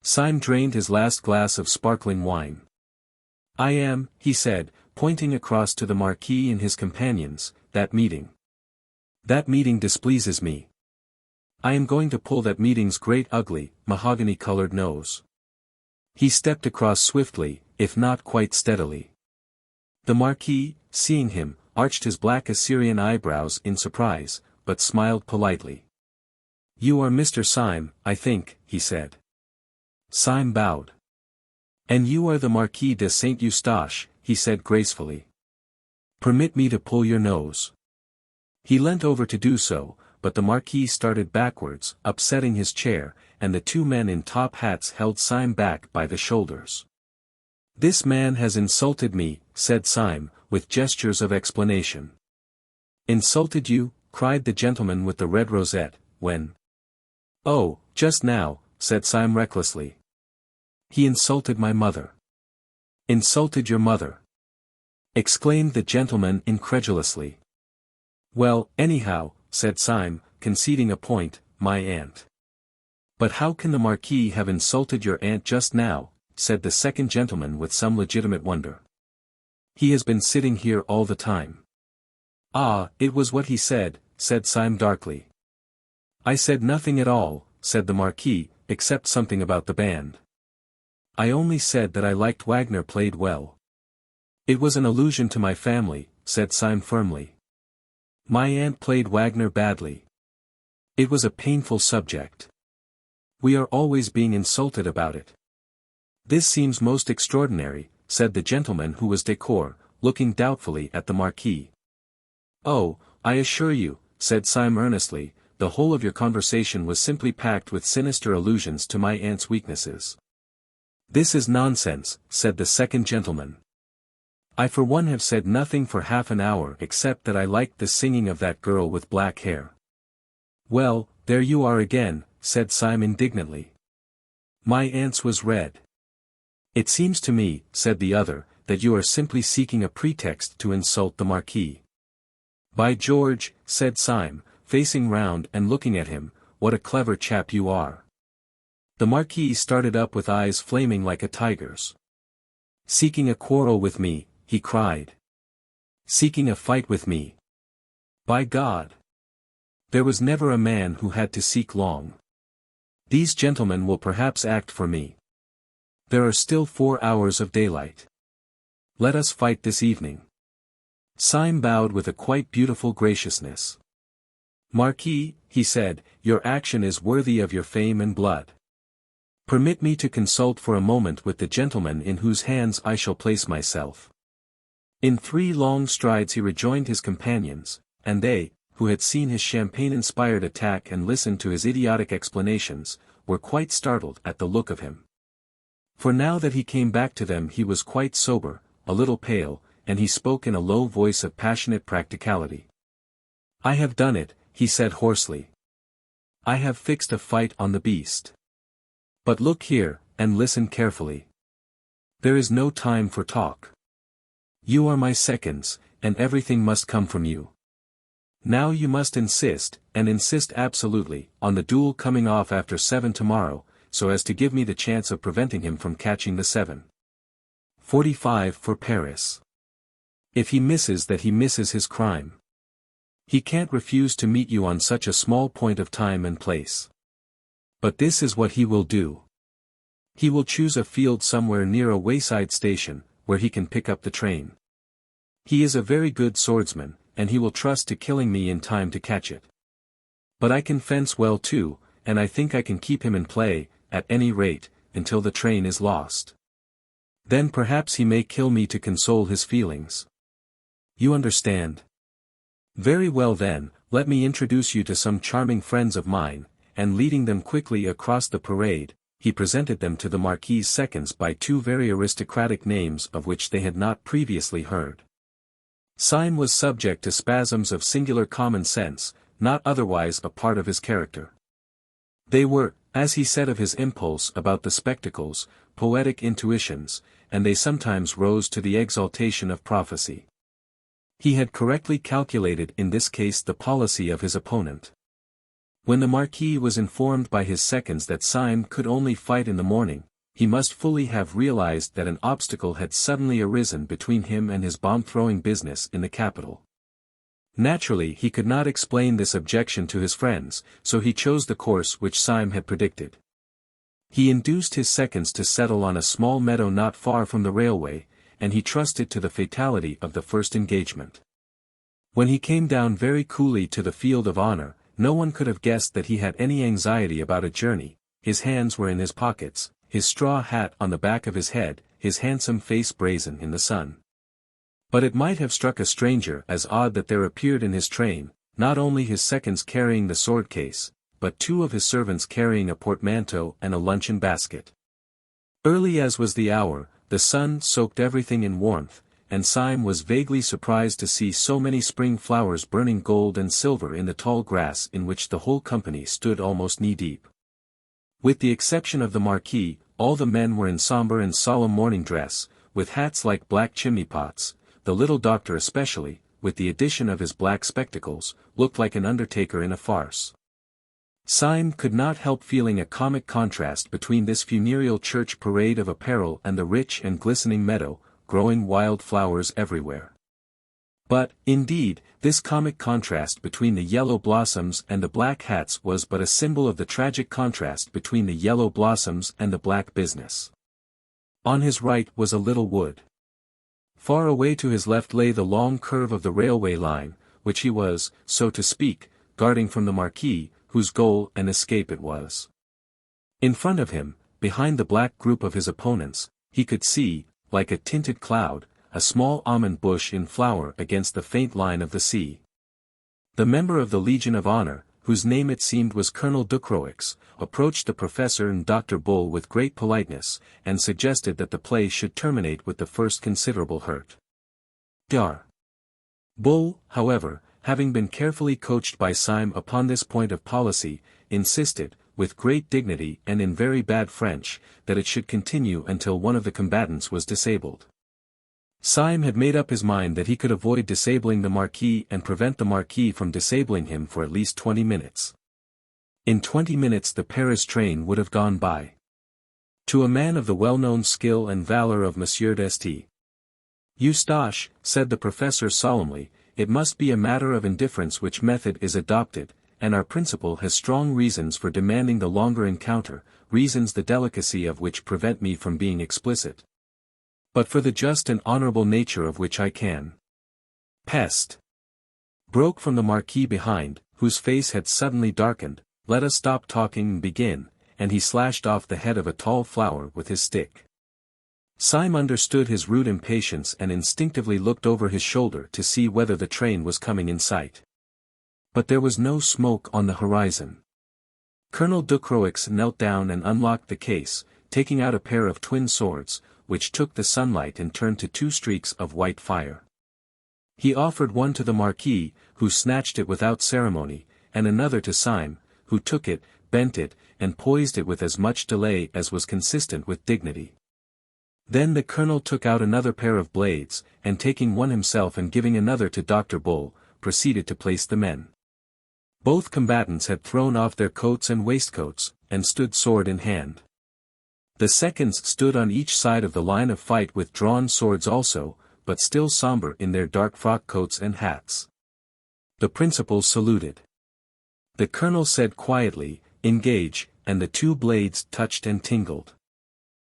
Syme drained his last glass of sparkling wine. I am, he said, pointing across to the Marquis and his companions, that meeting. That meeting displeases me. I am going to pull that meeting's great ugly, mahogany-colored nose. He stepped across swiftly, if not quite steadily. The Marquis, seeing him, arched his black Assyrian eyebrows in surprise, but smiled politely. You are Mr. Syme, I think, he said. Syme bowed. And you are the Marquis de Saint-Eustache, he said gracefully. Permit me to pull your nose. He leant over to do so, but the Marquis started backwards, upsetting his chair, and the two men in top hats held Syme back by the shoulders. "This man has insulted me," said Syme, with gestures of explanation. "Insulted you?" cried the gentleman with the red rosette, "when?" "Oh, just now," said Syme recklessly. "He insulted my mother." "Insulted your mother?" exclaimed the gentleman incredulously. "Well, anyhow," said Syme, conceding a point, "my aunt." "But how can the Marquis have insulted your aunt just now?" said the second gentleman with some legitimate wonder. "He has been sitting here all the time." "Ah, it was what he said," said Syme darkly. "I said nothing at all," said the Marquis, "except something about the band. I only said that I liked Wagner played well." "It was an allusion to my family," said Syme firmly. "My aunt played Wagner badly. It was a painful subject. We are always being insulted about it." "This seems most extraordinary," said the gentleman who was décor, looking doubtfully at the Marquis. "Oh, I assure you," said Syme earnestly, "the whole of your conversation was simply packed with sinister allusions to my aunt's weaknesses." "This is nonsense," said the second gentleman. "I for one have said nothing for half an hour except that I liked the singing of that girl with black hair." "Well, there you are again," said Syme indignantly. "My aunt's was red." "It seems to me," said the other, "that you are simply seeking a pretext to insult the Marquis." "By George," said Syme, facing round and looking at him, "what a clever chap you are." The Marquis started up with eyes flaming like a tiger's. "Seeking a quarrel with me," he cried. "Seeking a fight with me. By God! There was never a man who had to seek long. These gentlemen will perhaps act for me. There are still 4 hours of daylight. Let us fight this evening." Syme bowed with a quite beautiful graciousness. "Marquis," he said, "your action is worthy of your fame and blood. Permit me to consult for a moment with the gentleman in whose hands I shall place myself." In 3 long strides he rejoined his companions, and they, who had seen his champagne-inspired attack and listened to his idiotic explanations, were quite startled at the look of him. For now that he came back to them he was quite sober, a little pale, and he spoke in a low voice of passionate practicality. "I have done it," he said hoarsely. "I have fixed a fight on the beast. But look here, and listen carefully. There is no time for talk. You are my seconds, and everything must come from you. Now you must insist, and insist absolutely, on the duel coming off after 7 tomorrow, so as to give me the chance of preventing him from catching the 7:45 for Paris. If he misses that, he misses his crime. He can't refuse to meet you on such a small point of time and place. But this is what he will do. He will choose a field somewhere near a wayside station, where he can pick up the train. He is a very good swordsman, and he will trust to killing me in time to catch it. But I can fence well too, and I think I can keep him in play, at any rate, until the train is lost. Then perhaps he may kill me to console his feelings. You understand? Very well then, let me introduce you to some charming friends of mine," and leading them quickly across the parade, he presented them to the Marquis's seconds by 2 very aristocratic names of which they had not previously heard. Syme was subject to spasms of singular common sense, not otherwise a part of his character. They were, as he said of his impulse about the spectacles, poetic intuitions, and they sometimes rose to the exaltation of prophecy. He had correctly calculated in this case the policy of his opponent. When the Marquis was informed by his seconds that Syme could only fight in the morning, he must fully have realized that an obstacle had suddenly arisen between him and his bomb-throwing business in the capital. Naturally he could not explain this objection to his friends, so he chose the course which Syme had predicted. He induced his seconds to settle on a small meadow not far from the railway, and he trusted to the fatality of the first engagement. When he came down very coolly to the field of honor, no one could have guessed that he had any anxiety about a journey. His hands were in his pockets, his straw hat on the back of his head, his handsome face brazen in the sun. But it might have struck a stranger as odd that there appeared in his train, not only his seconds carrying the sword case, but 2 of his servants carrying a portmanteau and a luncheon basket. Early as was the hour, the sun soaked everything in warmth, and Syme was vaguely surprised to see so many spring flowers burning gold and silver in the tall grass in which the whole company stood almost knee-deep. With the exception of the Marquis, all the men were in sombre and solemn morning dress, with hats like black chimney-pots. The little doctor especially, with the addition of his black spectacles, looked like an undertaker in a farce. Syme could not help feeling a comic contrast between this funereal church parade of apparel and the rich and glistening meadow, growing wild flowers everywhere. But, indeed, this comic contrast between the yellow blossoms and the black hats was but a symbol of the tragic contrast between the yellow blossoms and the black business. On his right was a little wood. Far away to his left lay the long curve of the railway line, which he was, so to speak, guarding from the Marquis, whose goal and escape it was. In front of him, behind the black group of his opponents, he could see, like a tinted cloud, a small almond bush in flower against the faint line of the sea. The member of the Legion of Honor, whose name it seemed was Colonel Ducroix, approached the professor and Dr. Bull with great politeness, and suggested that the play should terminate with the first considerable hurt. Dar. Bull, however, having been carefully coached by Syme upon this point of policy, insisted, with great dignity and in very bad French, that it should continue until one of the combatants was disabled. Syme had made up his mind that he could avoid disabling the Marquis and prevent the Marquis from disabling him for at least 20 minutes. In 20 minutes the Paris train would have gone by. To a man of the well-known skill and valor of Monsieur d'Este. Eustache, said the professor solemnly, it must be a matter of indifference which method is adopted, and our principal has strong reasons for demanding the longer encounter, reasons the delicacy of which prevent me from being explicit. But for the just and honorable nature of which I can. Peste! Broke from the Marquis behind, whose face had suddenly darkened, let us stop talking and begin, and he slashed off the head of a tall flower with his stick. Syme understood his rude impatience and instinctively looked over his shoulder to see whether the train was coming in sight. But there was no smoke on the horizon. Colonel Ducroix knelt down and unlocked the case, taking out a pair of twin swords, which took the sunlight and turned to 2 streaks of white fire. He offered one to the Marquis, who snatched it without ceremony, and another to Syme, who took it, bent it, and poised it with as much delay as was consistent with dignity. Then the colonel took out another pair of blades, and taking one himself and giving another to Dr. Bull, proceeded to place the men. Both combatants had thrown off their coats and waistcoats, and stood sword in hand. The seconds stood on each side of the line of fight with drawn swords also, but still sombre in their dark frock coats and hats. The principal saluted. The colonel said quietly, "Engage," and the 2 blades touched and tingled.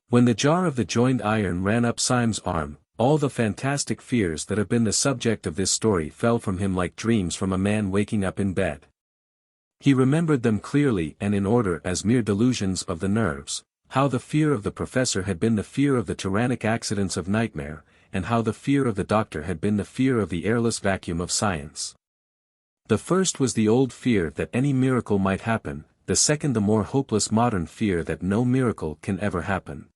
When the jar of the joined iron ran up Syme's arm, all the fantastic fears that have been the subject of this story fell from him like dreams from a man waking up in bed. He remembered them clearly and in order as mere delusions of the nerves, how the fear of the professor had been the fear of the tyrannic accidents of nightmare, and how the fear of the doctor had been the fear of the airless vacuum of science. The first was the old fear that any miracle might happen, the second the more hopeless modern fear that no miracle can ever happen.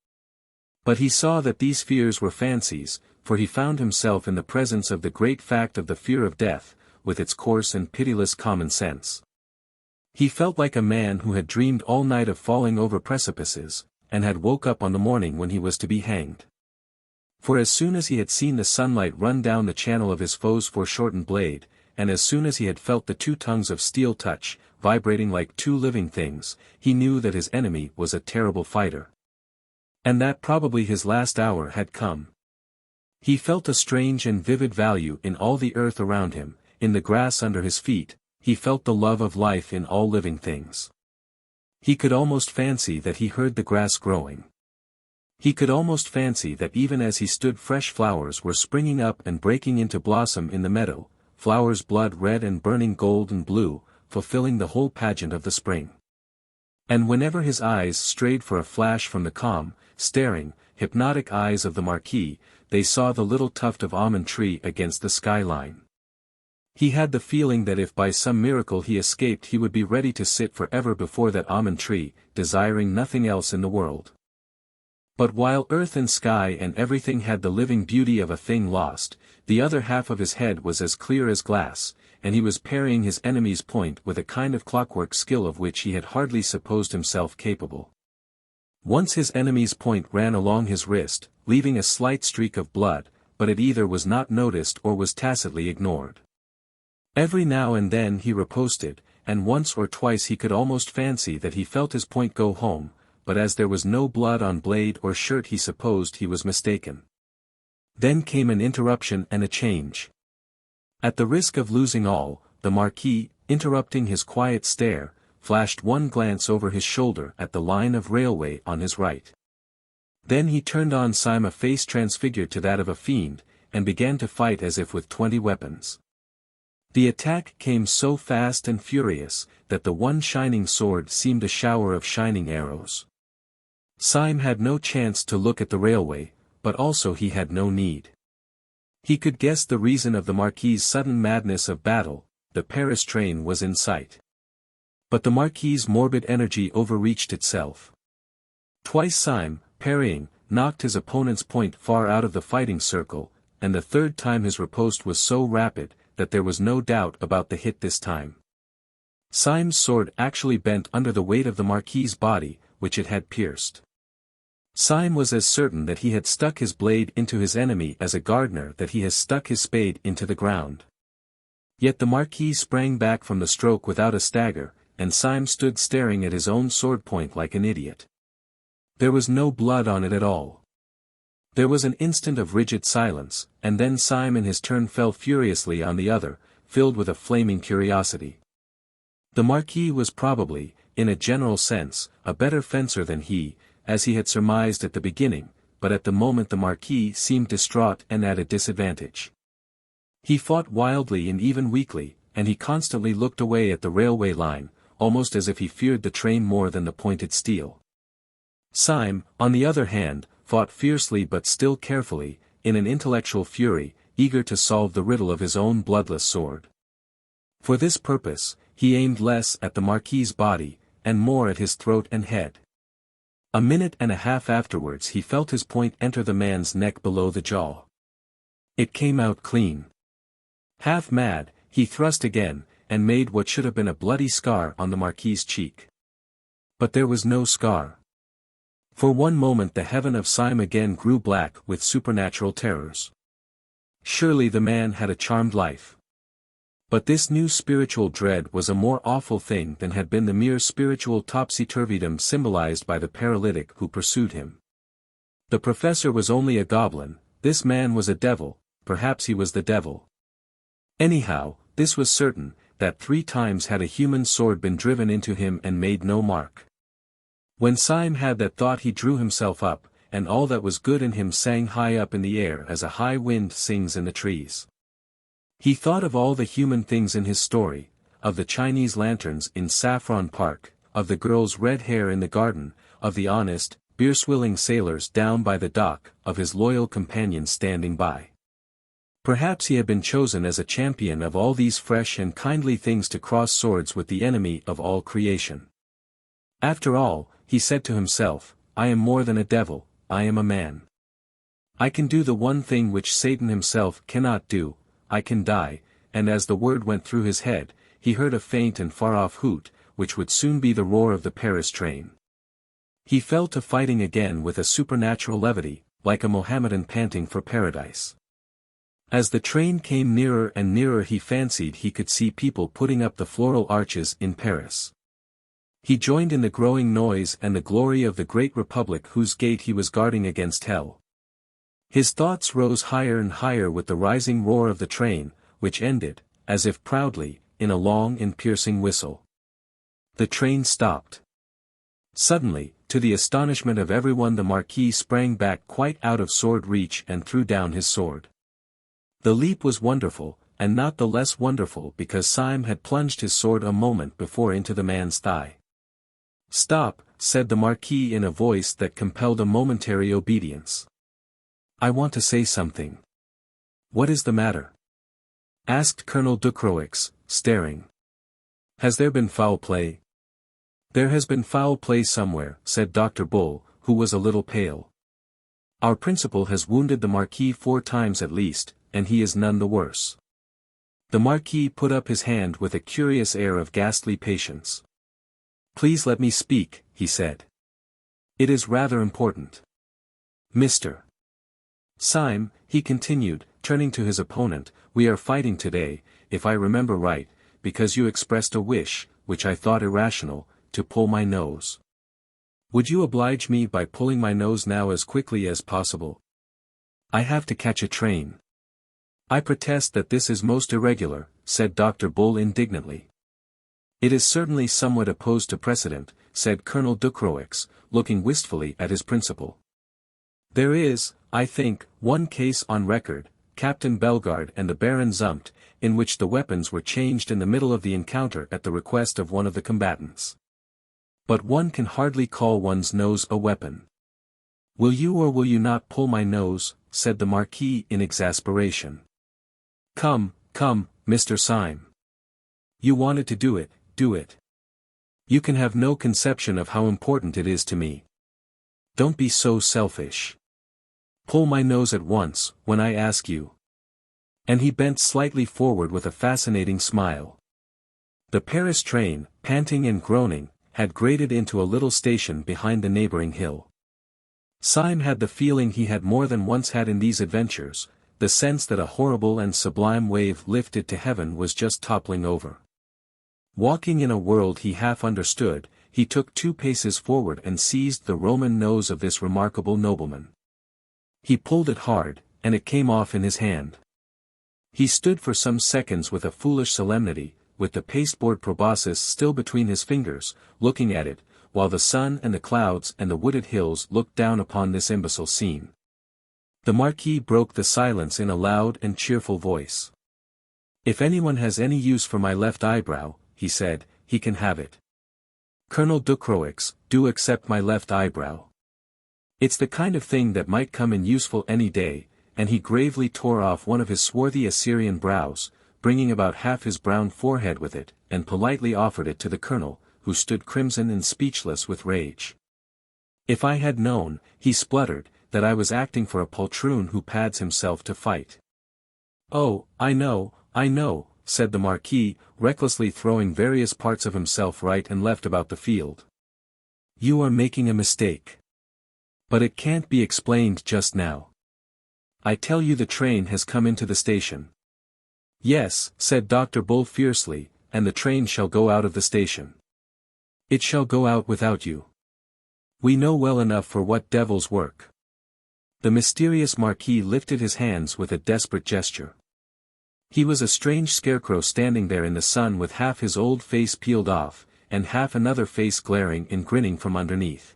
But he saw that these fears were fancies, for he found himself in the presence of the great fact of the fear of death, with its coarse and pitiless common sense. He felt like a man who had dreamed all night of falling over precipices, and had woke up on the morning when he was to be hanged. For as soon as he had seen the sunlight run down the channel of his foe's foreshortened blade, and as soon as he had felt the 2 tongues of steel touch, vibrating like 2 living things, he knew that his enemy was a terrible fighter. And that probably his last hour had come. He felt a strange and vivid value in all the earth around him, in the grass under his feet. He felt the love of life in all living things. He could almost fancy that he heard the grass growing. He could almost fancy that even as he stood fresh flowers were springing up and breaking into blossom in the meadow, flowers blood red and burning gold and blue, fulfilling the whole pageant of the spring. And whenever his eyes strayed for a flash from the calm, staring, hypnotic eyes of the Marquis, they saw the little tuft of almond tree against the skyline. He had the feeling that if by some miracle he escaped he would be ready to sit forever before that almond tree, desiring nothing else in the world. But while earth and sky and everything had the living beauty of a thing lost, the other half of his head was as clear as glass, and he was parrying his enemy's point with a kind of clockwork skill of which he had hardly supposed himself capable. Once his enemy's point ran along his wrist, leaving a slight streak of blood, but it either was not noticed or was tacitly ignored. Every now and then he riposted, and once or twice he could almost fancy that he felt his point go home, but as there was no blood on blade or shirt he supposed he was mistaken. Then came an interruption and a change. At the risk of losing all, the Marquis, interrupting his quiet stare, flashed one glance over his shoulder at the line of railway on his right. Then he turned on Syme a face transfigured to that of a fiend, and began to fight as if with 20 weapons. The attack came so fast and furious, that the one shining sword seemed a shower of shining arrows. Syme had no chance to look at the railway, but also he had no need. He could guess the reason of the Marquis's sudden madness of battle. The Paris train was in sight. But the Marquis's morbid energy overreached itself. Twice Syme, parrying, knocked his opponent's point far out of the fighting circle, and the third time his riposte was so rapid, that there was no doubt about the hit this time. Syme's sword actually bent under the weight of the Marquis's body, which it had pierced. Syme was as certain that he had stuck his blade into his enemy as a gardener that he has stuck his spade into the ground. Yet the Marquis sprang back from the stroke without a stagger, and Syme stood staring at his own sword point like an idiot. There was no blood on it at all. There was an instant of rigid silence, and then Syme in his turn fell furiously on the other, filled with a flaming curiosity. The Marquis was probably, in a general sense, a better fencer than he, as he had surmised at the beginning, but at the moment the Marquis seemed distraught and at a disadvantage. He fought wildly and even weakly, and he constantly looked away at the railway line, almost as if he feared the train more than the pointed steel. Syme, on the other hand, fought fiercely but still carefully, in an intellectual fury, eager to solve the riddle of his own bloodless sword. For this purpose, he aimed less at the Marquis's body, and more at his throat and head. A minute and a half afterwards he felt his point enter the man's neck below the jaw. It came out clean. Half mad, he thrust again, and made what should have been a bloody scar on the Marquis's cheek. But there was no scar. For one moment the heaven of Syme again grew black with supernatural terrors. Surely the man had a charmed life. But this new spiritual dread was a more awful thing than had been the mere spiritual topsy-turvydom symbolized by the paralytic who pursued him. The professor was only a goblin, this man was a devil, perhaps he was the devil. Anyhow, this was certain, that 3 times had a human sword been driven into him and made no mark. When Syme had that thought he drew himself up, and all that was good in him sang high up in the air as a high wind sings in the trees. He thought of all the human things in his story, of the Chinese lanterns in Saffron Park, of the girl's red hair in the garden, of the honest, beer-swilling sailors down by the dock, of his loyal companions standing by. Perhaps he had been chosen as a champion of all these fresh and kindly things to cross swords with the enemy of all creation. After all, he said to himself, I am more than a devil, I am a man. I can do the one thing which Satan himself cannot do, I can die, and as the word went through his head, he heard a faint and far-off hoot, which would soon be the roar of the Paris train. He fell to fighting again with a supernatural levity, like a Mohammedan panting for paradise. As the train came nearer and nearer he fancied he could see people putting up the floral arches in Paris. He joined in the growing noise and the glory of the great republic whose gate he was guarding against hell. His thoughts rose higher and higher with the rising roar of the train, which ended, as if proudly, in a long and piercing whistle. The train stopped. Suddenly, to the astonishment of everyone, the Marquis sprang back quite out of sword reach and threw down his sword. The leap was wonderful, and not the less wonderful because Syme had plunged his sword a moment before into the man's thigh. "Stop," said the Marquis in a voice that compelled a momentary obedience. "I want to say something." "What is the matter?" asked Colonel Ducroix, staring. Has there been foul play? There has been foul play somewhere, said Dr. Bull, who was a little pale. Our principal has wounded the Marquis 4 times at least, and he is none the worse. The Marquis put up his hand with a curious air of ghastly patience. Please let me speak, he said. It is rather important. Mr. Syme, he continued, turning to his opponent, we are fighting today, if I remember right, because you expressed a wish, which I thought irrational, to pull my nose. Would you oblige me by pulling my nose now as quickly as possible? I have to catch a train. I protest that this is most irregular, said Dr. Bull indignantly. It is certainly somewhat opposed to precedent, said Colonel Ducroix, looking wistfully at his principal. There is, I think, one case on record, Captain Bellegarde and the Baron Zumpt, in which the weapons were changed in the middle of the encounter at the request of one of the combatants. But one can hardly call one's nose a weapon. Will you or will you not pull my nose, said the Marquis in exasperation. Come, Mr. Syme. You wanted to do it, do it. You can have no conception of how important it is to me. Don't be so selfish. Pull my nose at once, when I ask you. And he bent slightly forward with a fascinating smile. The Paris train, panting and groaning, had grated into a little station behind the neighboring hill. Syme had the feeling he had more than once had in these adventures, the sense that a horrible and sublime wave lifted to heaven was just toppling over. Walking in a world he half understood, he took 2 paces forward and seized the Roman nose of this remarkable nobleman. He pulled it hard, and it came off in his hand. He stood for some seconds with a foolish solemnity, with the pasteboard proboscis still between his fingers, looking at it, while the sun and the clouds and the wooded hills looked down upon this imbecile scene. The Marquis broke the silence in a loud and cheerful voice. If anyone has any use for my left eyebrow, he said, he can have it. Colonel Ducroix, do accept my left eyebrow. It's the kind of thing that might come in useful any day, and he gravely tore off one of his swarthy Assyrian brows, bringing about half his brown forehead with it, and politely offered it to the colonel, who stood crimson and speechless with rage. If I had known, he spluttered, that I was acting for a poltroon who pads himself to fight. Oh, I know, said the Marquis, recklessly throwing various parts of himself right and left about the field. You are making a mistake. But it can't be explained just now. I tell you the train has come into the station. Yes, said Dr. Bull fiercely, and the train shall go out of the station. It shall go out without you. We know well enough for what devil's work. The mysterious Marquis lifted his hands with a desperate gesture. He was a strange scarecrow standing there in the sun with half his old face peeled off, and half another face glaring and grinning from underneath.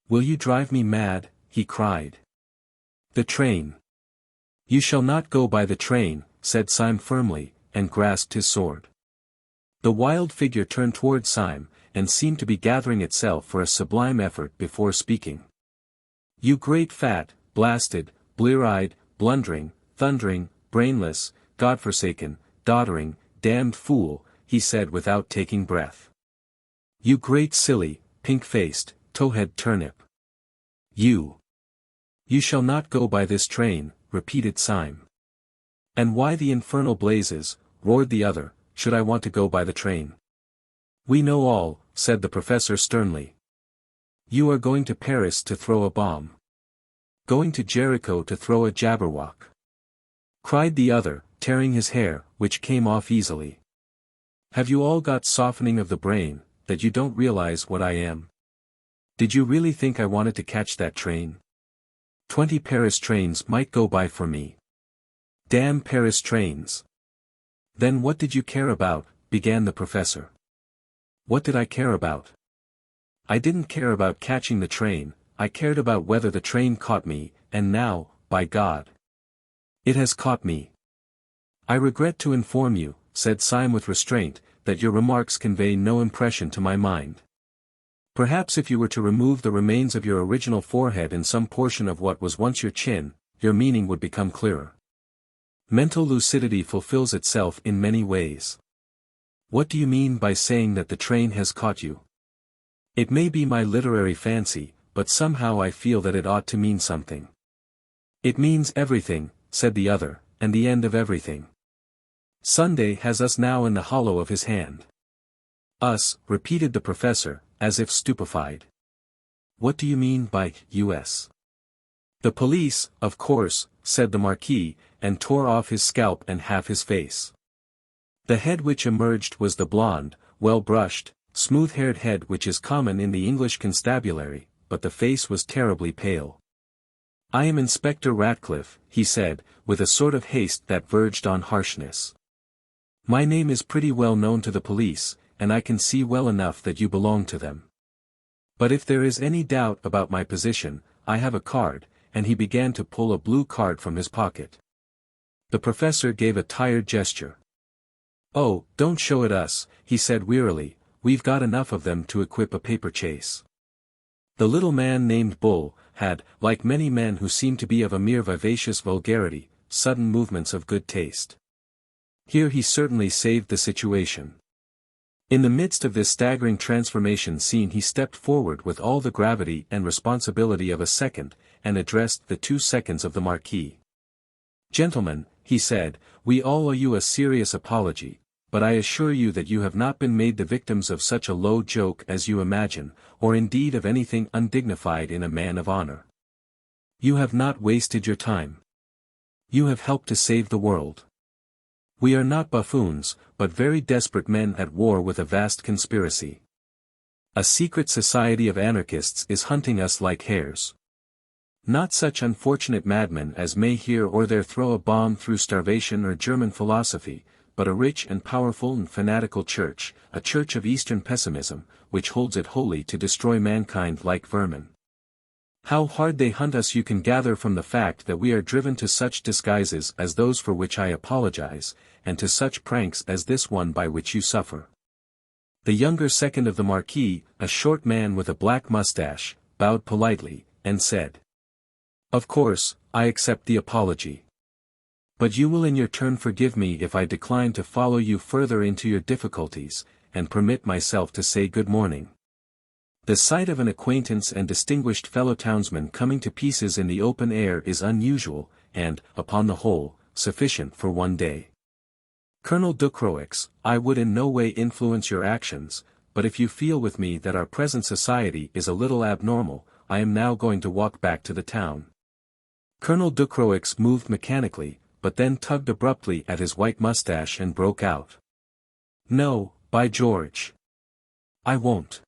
Will you drive me mad? He cried. The train. You shall not go by the train, said Syme firmly, and grasped his sword. The wild figure turned toward Syme, and seemed to be gathering itself for a sublime effort before speaking. You great fat, blasted, blear-eyed, blundering, thundering, brainless, godforsaken, doddering, damned fool, he said without taking breath. You great silly, pink-faced, towhead turnip. You shall not go by this train, repeated Syme. And why the infernal blazes, roared the other, should I want to go by the train? We know all, said the professor sternly. You are going to Paris to throw a bomb. Going to Jericho to throw a jabberwock. Cried the other, tearing his hair, which came off easily. Have you all got softening of the brain, that you don't realize what I am? Did you really think I wanted to catch that train? 20 Paris trains might go by for me. Damn Paris trains. Then what did you care about, began the professor. What did I care about? I didn't care about catching the train, I cared about whether the train caught me, and now, by God, it has caught me. I regret to inform you, said Syme with restraint, that your remarks convey no impression to my mind. Perhaps if you were to remove the remains of your original forehead and some portion of what was once your chin, your meaning would become clearer. Mental lucidity fulfills itself in many ways. What do you mean by saying that the train has caught you? It may be my literary fancy, but somehow I feel that it ought to mean something. It means everything, said the other, and the end of everything. Sunday has us now in the hollow of his hand. Us, repeated the professor, as if stupefied. What do you mean by us? The police, of course, said the Marquis, and tore off his scalp and half his face. The head which emerged was the blonde, well-brushed, smooth-haired head which is common in the English constabulary, but the face was terribly pale. I am Inspector Ratcliffe, he said, with a sort of haste that verged on harshness. My name is pretty well known to the police, and I can see well enough that you belong to them. But if there is any doubt about my position, I have a card, and he began to pull a blue card from his pocket. The professor gave a tired gesture. Oh, don't show it us, he said wearily, we've got enough of them to equip a paper chase. The little man named Bull had, like many men who seem to be of a mere vivacious vulgarity, sudden movements of good taste. Here he certainly saved the situation. In the midst of this staggering transformation scene he stepped forward with all the gravity and responsibility of a second, and addressed the 2 seconds of the Marquis. Gentlemen, he said, we all owe you a serious apology, but I assure you that you have not been made the victims of such a low joke as you imagine, or indeed of anything undignified in a man of honor. You have not wasted your time. You have helped to save the world. We are not buffoons, but very desperate men at war with a vast conspiracy. A secret society of anarchists is hunting us like hares. Not such unfortunate madmen as may here or there throw a bomb through starvation or German philosophy, but a rich and powerful and fanatical church, a church of Eastern pessimism, which holds it holy to destroy mankind like vermin. How hard they hunt us you can gather from the fact that we are driven to such disguises as those for which I apologize, and to such pranks as this one by which you suffer. The younger second of the Marquis, a short man with a black mustache, bowed politely, and said, Of course, I accept the apology. But you will in your turn forgive me if I decline to follow you further into your difficulties, and permit myself to say good morning. The sight of an acquaintance and distinguished fellow-townsman coming to pieces in the open air is unusual, and, upon the whole, sufficient for one day. Colonel Ducroix, I would in no way influence your actions, but if you feel with me that our present society is a little abnormal, I am now going to walk back to the town. Colonel Ducroix moved mechanically, but then tugged abruptly at his white mustache and broke out. No, by George! I won't.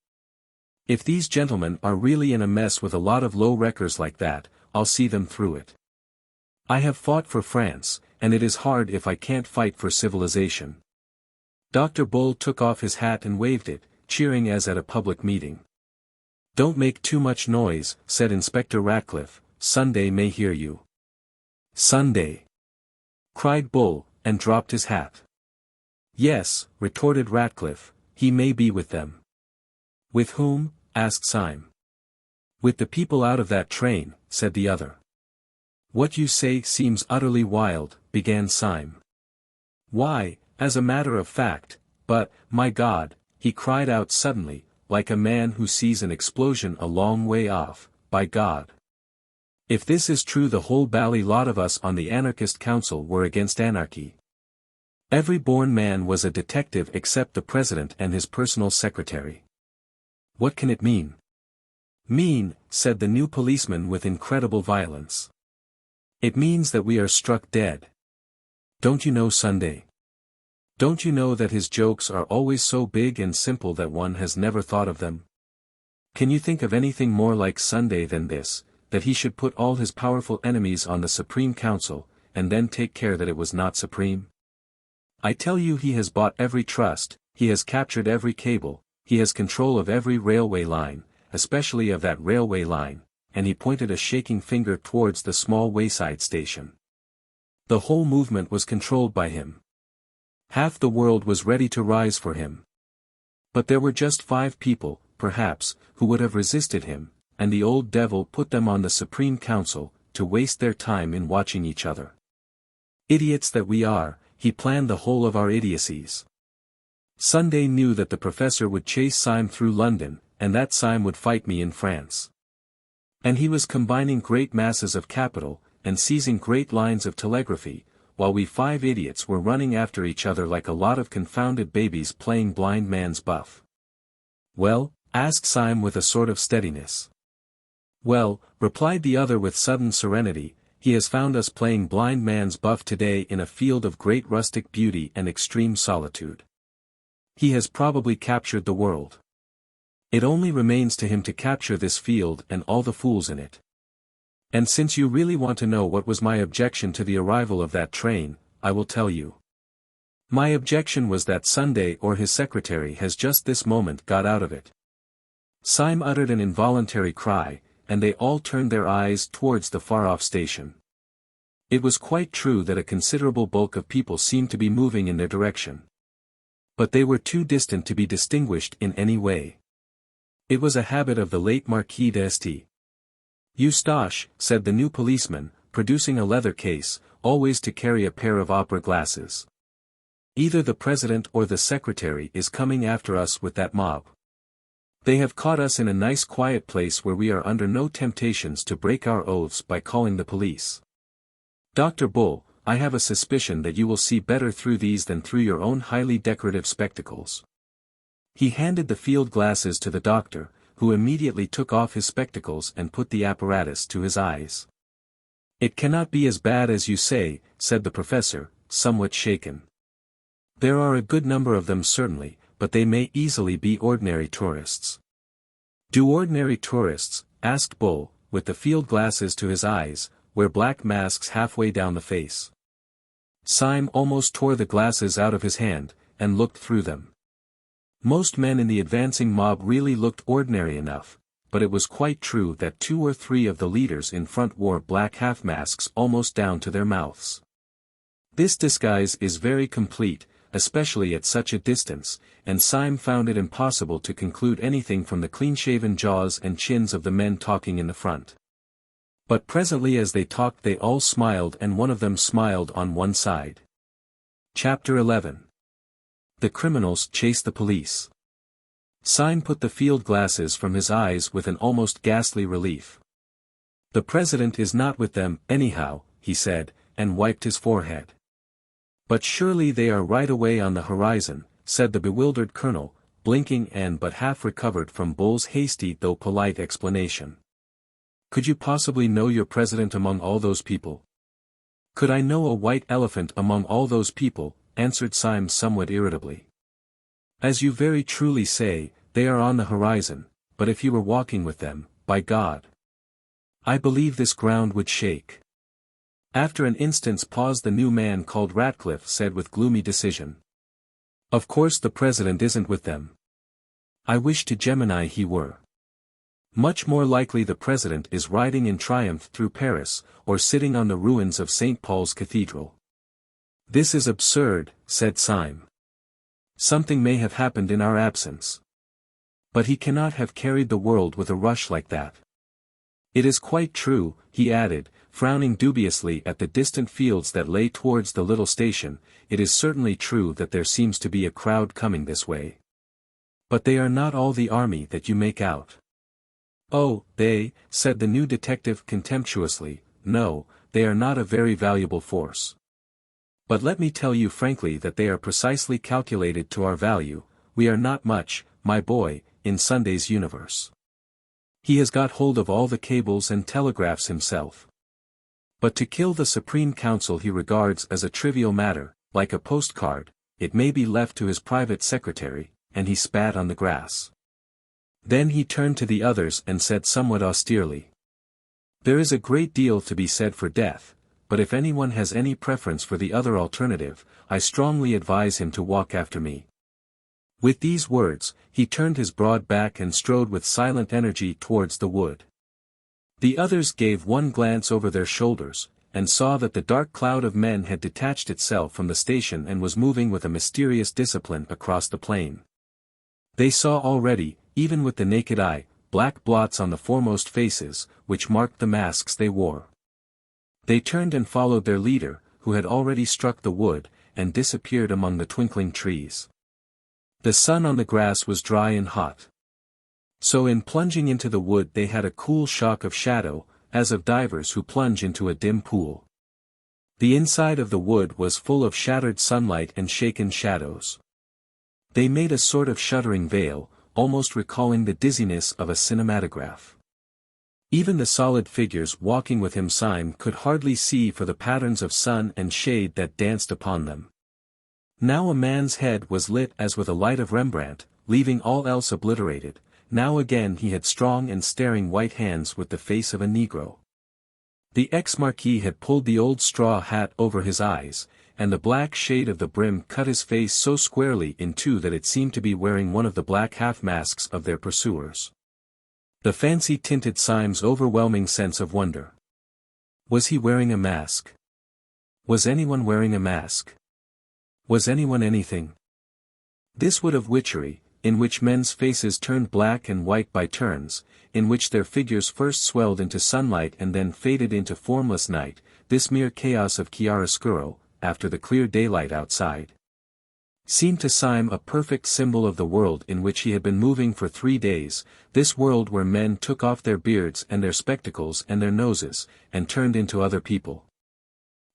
If these gentlemen are really in a mess with a lot of low-wreckers like that, I'll see them through it. I have fought for France, and it is hard if I can't fight for civilization. Dr. Bull took off his hat and waved it, cheering as at a public meeting. Don't make too much noise, said Inspector Ratcliffe, Sunday may hear you. Sunday! Cried Bull, and dropped his hat. Yes, retorted Ratcliffe, he may be with them. With whom? Asked Syme. With the people out of that train, said the other. What you say seems utterly wild, began Syme. Why, as a matter of fact, but, my God, he cried out suddenly, like a man who sees an explosion a long way off, by God. If this is true the whole bally lot of us on the anarchist council were against anarchy. Every born man was a detective except the president and his personal secretary. What can it mean? Mean, said the new policeman with incredible violence. It means that we are struck dead. Don't you know Sunday? Don't you know that his jokes are always so big and simple that one has never thought of them? Can you think of anything more like Sunday than this, that he should put all his powerful enemies on the Supreme Council, and then take care that it was not supreme? I tell you he has bought every trust, he has captured every cable, he has control of every railway line, especially of that railway line, and he pointed a shaking finger towards the small wayside station. The whole movement was controlled by him. Half the world was ready to rise for him. But there were just 5 people, perhaps, who would have resisted him, and the old devil put them on the Supreme Council, to waste their time in watching each other. Idiots that we are, he planned the whole of our idiocies. Sunday knew that the professor would chase Syme through London, and that Syme would fight me in France. And he was combining great masses of capital, and seizing great lines of telegraphy, while we 5 idiots were running after each other like a lot of confounded babies playing blind man's buff. Well? Asked Syme with a sort of steadiness. Well, replied the other with sudden serenity, he has found us playing blind man's buff today in a field of great rustic beauty and extreme solitude. He has probably captured the world. It only remains to him to capture this field and all the fools in it. And since you really want to know what was my objection to the arrival of that train, I will tell you. My objection was that Sunday or his secretary has just this moment got out of it. Syme uttered an involuntary cry, and they all turned their eyes towards the far-off station. It was quite true that a considerable bulk of people seemed to be moving in their direction. But they were too distant to be distinguished in any way. It was a habit of the late Marquis d'Este. Eustache, said the new policeman, producing a leather case, always to carry a pair of opera glasses. Either the president or the secretary is coming after us with that mob. They have caught us in a nice quiet place where we are under no temptations to break our oaths by calling the police. Dr. Bull, I have a suspicion that you will see better through these than through your own highly decorative spectacles. He handed the field glasses to the doctor, who immediately took off his spectacles and put the apparatus to his eyes. It cannot be as bad as you say, said the professor, somewhat shaken. There are a good number of them certainly, but they may easily be ordinary tourists. Do ordinary tourists, asked Bull, with the field glasses to his eyes, wear black masks halfway down the face? Syme almost tore the glasses out of his hand, and looked through them. Most men in the advancing mob really looked ordinary enough, but it was quite true that 2 or 3 of the leaders in front wore black half-masks almost down to their mouths. This disguise is very complete, especially at such a distance, and Syme found it impossible to conclude anything from the clean-shaven jaws and chins of the men talking in the front. But presently as they talked they all smiled, and one of them smiled on one side. Chapter 11. The criminals chase the police. Syme put the field glasses from his eyes with an almost ghastly relief. The president is not with them, anyhow, he said, and wiped his forehead. But surely they are right away on the horizon, said the bewildered colonel, blinking and but half recovered from Bull's hasty though polite explanation. Could you possibly know your president among all those people? Could I know a white elephant among all those people? Answered Syme somewhat irritably. As you very truly say, they are on the horizon, but if you were walking with them, by God, I believe this ground would shake. After an instant's pause the new man called Ratcliffe said with gloomy decision. Of course the president isn't with them. I wish to Gemini he were. Much more likely the president is riding in triumph through Paris, or sitting on the ruins of St. Paul's Cathedral. This is absurd, said Syme. Something may have happened in our absence. But he cannot have carried the world with a rush like that. It is quite true, he added, frowning dubiously at the distant fields that lay towards the little station, it is certainly true that there seems to be a crowd coming this way. But they are not all the army that you make out. Oh, they, said the new detective contemptuously, no, they are not a very valuable force. But let me tell you frankly that they are precisely calculated to our value, we are not much, my boy, in Sunday's universe. He has got hold of all the cables and telegraphs himself. But to kill the Supreme Council he regards as a trivial matter, like a postcard, it may be left to his private secretary, and he spat on the grass. Then he turned to the others and said somewhat austerely. There is a great deal to be said for death, but if anyone has any preference for the other alternative, I strongly advise him to walk after me. With these words, he turned his broad back and strode with silent energy towards the wood. The others gave one glance over their shoulders, and saw that the dark cloud of men had detached itself from the station and was moving with a mysterious discipline across the plain. They saw already, even with the naked eye, black blots on the foremost faces, which marked the masks they wore. They turned and followed their leader, who had already struck the wood, and disappeared among the twinkling trees. The sun on the grass was dry and hot. So in plunging into the wood they had a cool shock of shadow, as of divers who plunge into a dim pool. The inside of the wood was full of shattered sunlight and shaken shadows. They made a sort of shuddering veil, almost recalling the dizziness of a cinematograph. Even the solid figures walking with him Syme could hardly see for the patterns of sun and shade that danced upon them. Now a man's head was lit as with a light of Rembrandt, leaving all else obliterated. Now again he had strong and staring white hands with the face of a Negro. The ex-marquis had pulled the old straw hat over his eyes, and the black shade of the brim cut his face so squarely in two that it seemed to be wearing one of the black half-masks of their pursuers. The fancy tinted Syme's overwhelming sense of wonder. Was he wearing a mask? Was anyone wearing a mask? Was anyone anything? This wood of witchery, in which men's faces turned black and white by turns, in which their figures first swelled into sunlight and then faded into formless night, this mere chaos of chiaroscuro, after the clear daylight outside, seemed to Syme a perfect symbol of the world in which he had been moving for 3 days, this world where men took off their beards and their spectacles and their noses, and turned into other people.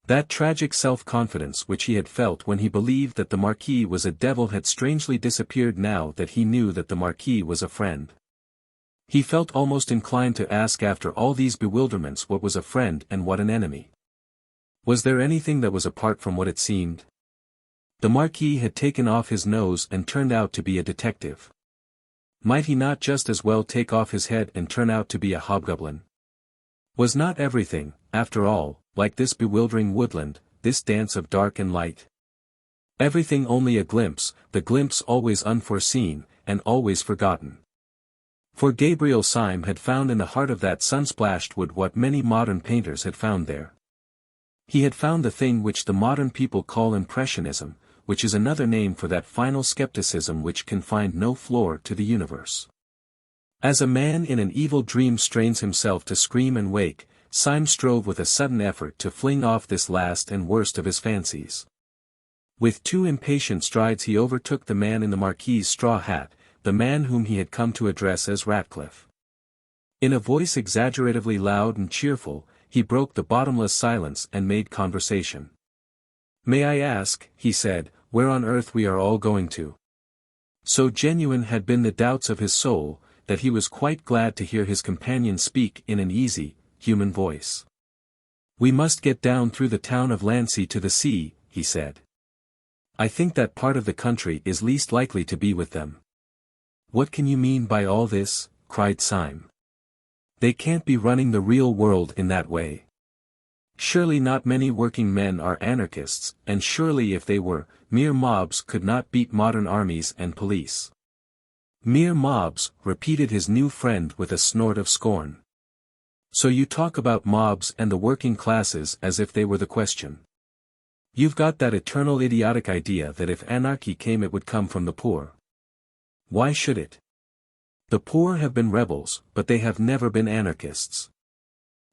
That tragic self-confidence which he had felt when he believed that the Marquis was a devil had strangely disappeared now that he knew that the Marquis was a friend. He felt almost inclined to ask after all these bewilderments what was a friend and what an enemy. Was there anything that was apart from what it seemed? The Marquis had taken off his nose and turned out to be a detective. Might he not just as well take off his head and turn out to be a hobgoblin? Was not everything, after all, like this bewildering woodland, this dance of dark and light? Everything only a glimpse, the glimpse always unforeseen, and always forgotten. For Gabriel Syme had found in the heart of that sun-splashed wood what many modern painters had found there. He had found the thing which the modern people call impressionism, which is another name for that final skepticism which can find no floor to the universe. As a man in an evil dream strains himself to scream and wake, Syme strove with a sudden effort to fling off this last and worst of his fancies. With 2 impatient strides he overtook the man in the Marquis's straw hat, the man whom he had come to address as Ratcliffe. In a voice exaggeratively loud and cheerful, he broke the bottomless silence and made conversation. "May I ask," he said, "where on earth we are all going to?" So genuine had been the doubts of his soul, that he was quite glad to hear his companion speak in an easy, human voice. "We must get down through the town of Lancy to the sea," he said. "I think that part of the country is least likely to be with them." "What can you mean by all this?" cried Syme. "They can't be running the real world in that way. Surely not many working men are anarchists, and surely if they were, mere mobs could not beat modern armies and police." "Mere mobs," repeated his new friend with a snort of scorn. "So you talk about mobs and the working classes as if they were the question. You've got that eternal idiotic idea that if anarchy came it would come from the poor. Why should it? The poor have been rebels, but they have never been anarchists.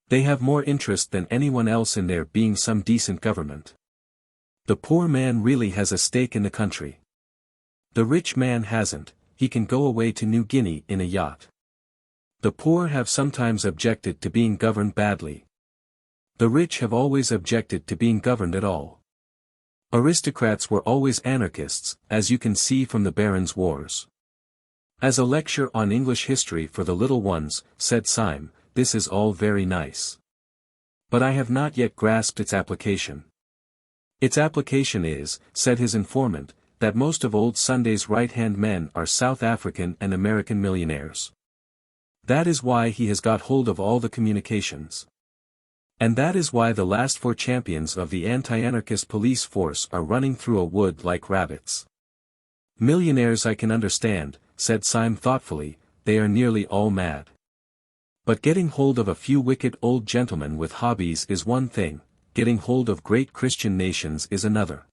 They have more interest than anyone else in there being some decent government. The poor man really has a stake in the country. The rich man hasn't, he can go away to New Guinea in a yacht. The poor have sometimes objected to being governed badly. The rich have always objected to being governed at all. Aristocrats were always anarchists, as you can see from the Barons' Wars. As a lecture on English history for the little ones, said Syme, this is all very nice. But I have not yet grasped its application. Its application is, said his informant, that most of old Sunday's right-hand men are South African and American millionaires. That is why he has got hold of all the communications. And that is why the last 4 champions of the anti-anarchist police force are running through a wood like rabbits. Millionaires I can understand, said Syme thoughtfully, they are nearly all mad. But getting hold of a few wicked old gentlemen with hobbies is one thing, getting hold of great Christian nations is another.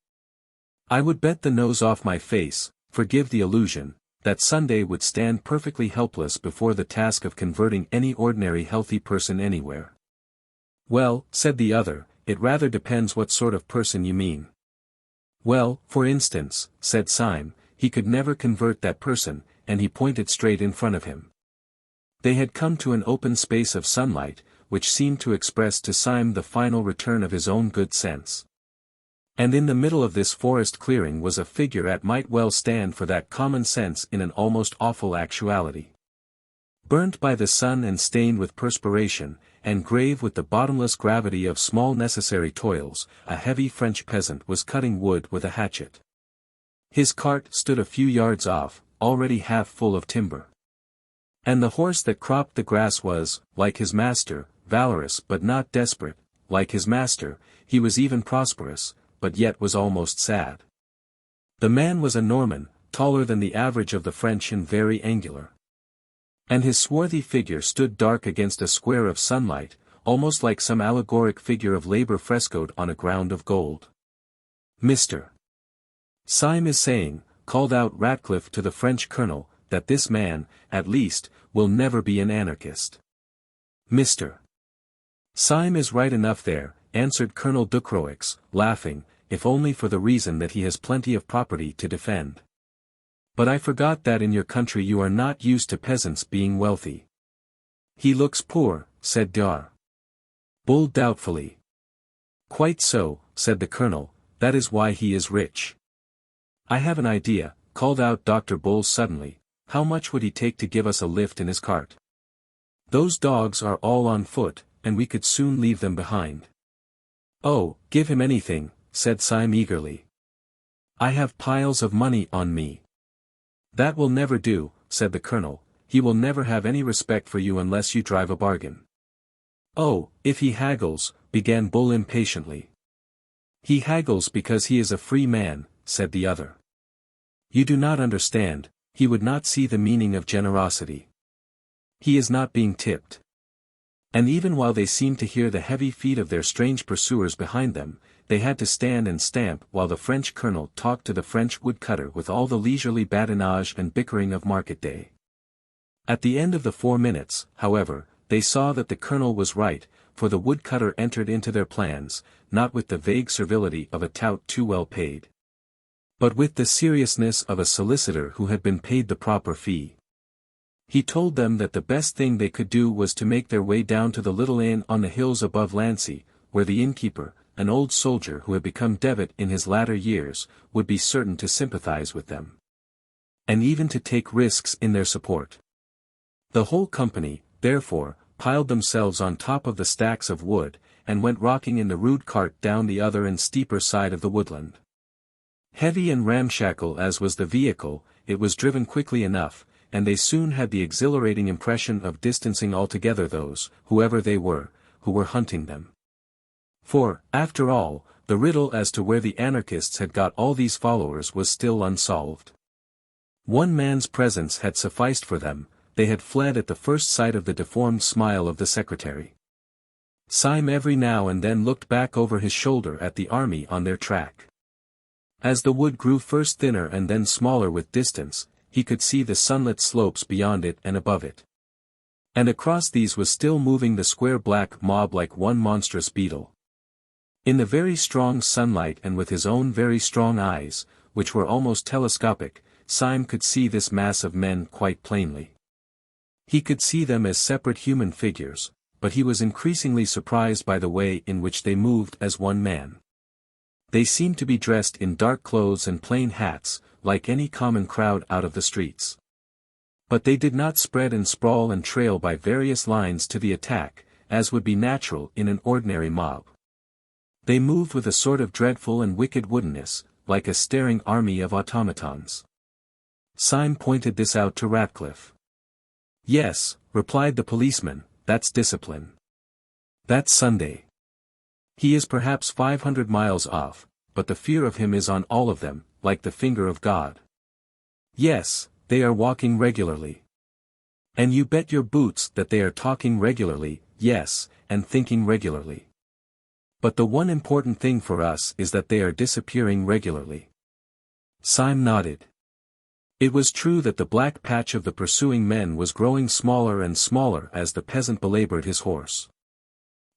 I would bet the nose off my face, forgive the illusion, that Sunday would stand perfectly helpless before the task of converting any ordinary healthy person anywhere. Well, said the other, it rather depends what sort of person you mean. Well, for instance, said Syme, he could never convert that person, and he pointed straight in front of him. They had come to an open space of sunlight, which seemed to express to Syme the final return of his own good sense. And in the middle of this forest clearing was a figure that might well stand for that common sense in an almost awful actuality. Burnt by the sun and stained with perspiration, and grave with the bottomless gravity of small necessary toils, a heavy French peasant was cutting wood with a hatchet. His cart stood a few yards off, already half full of timber. And the horse that cropped the grass was, like his master, valorous but not desperate; like his master, he was even prosperous, but yet was almost sad. The man was a Norman, taller than the average of the French and very angular. And his swarthy figure stood dark against a square of sunlight, almost like some allegoric figure of labor frescoed on a ground of gold. "Mr. Syme is saying," called out Ratcliffe to the French colonel, "that this man, at least, will never be an anarchist." "Mr. Syme is right enough there," answered Colonel Ducroix, laughing, "if only for the reason that he has plenty of property to defend. But I forgot that in your country you are not used to peasants being wealthy." "He looks poor," said Dar. Bull doubtfully. "Quite so," said the colonel, "that is why he is rich." "I have an idea," called out Dr. Bull suddenly. "How much would he take to give us a lift in his cart? Those dogs are all on foot, and we could soon leave them behind." "Oh, give him anything," said Syme eagerly. "I have piles of money on me." "That will never do," said the colonel, "he will never have any respect for you unless you drive a bargain." "Oh, if he haggles," began Bull impatiently. "He haggles because he is a free man," said the other. "You do not understand, he would not see the meaning of generosity. He is not being tipped." And even while they seemed to hear the heavy feet of their strange pursuers behind them, they had to stand and stamp while the French colonel talked to the French woodcutter with all the leisurely badinage and bickering of market day. At the end of the 4 minutes, however, they saw that the colonel was right, for the woodcutter entered into their plans, not with the vague servility of a tout too well paid, but with the seriousness of a solicitor who had been paid the proper fee. He told them that the best thing they could do was to make their way down to the little inn on the hills above Lancy, where the innkeeper, an old soldier who had become debit in his latter years, would be certain to sympathize with them, and even to take risks in their support. The whole company, therefore, piled themselves on top of the stacks of wood, and went rocking in the rude cart down the other and steeper side of the woodland. Heavy and ramshackle as was the vehicle, it was driven quickly enough, and they soon had the exhilarating impression of distancing altogether those, whoever they were, who were hunting them. For, after all, the riddle as to where the anarchists had got all these followers was still unsolved. One man's presence had sufficed for them, they had fled at the first sight of the deformed smile of the secretary. Syme every now and then looked back over his shoulder at the army on their track. As the wood grew first thinner and then smaller with distance, he could see the sunlit slopes beyond it and above it. And across these was still moving the square black mob like one monstrous beetle. In the very strong sunlight and with his own very strong eyes, which were almost telescopic, Syme could see this mass of men quite plainly. He could see them as separate human figures, but he was increasingly surprised by the way in which they moved as one man. They seemed to be dressed in dark clothes and plain hats, like any common crowd out of the streets. But they did not spread and sprawl and trail by various lines to the attack, as would be natural in an ordinary mob. They moved with a sort of dreadful and wicked woodenness, like a staring army of automatons. Syme pointed this out to Ratcliffe. "Yes," replied the policeman, "that's discipline. That's Sunday. He is perhaps 500 miles off, but the fear of him is on all of them, like the finger of God. Yes, they are walking regularly. And you bet your boots that they are talking regularly, yes, and thinking regularly. But the one important thing for us is that they are disappearing regularly." Syme nodded. It was true that the black patch of the pursuing men was growing smaller and smaller as the peasant belabored his horse.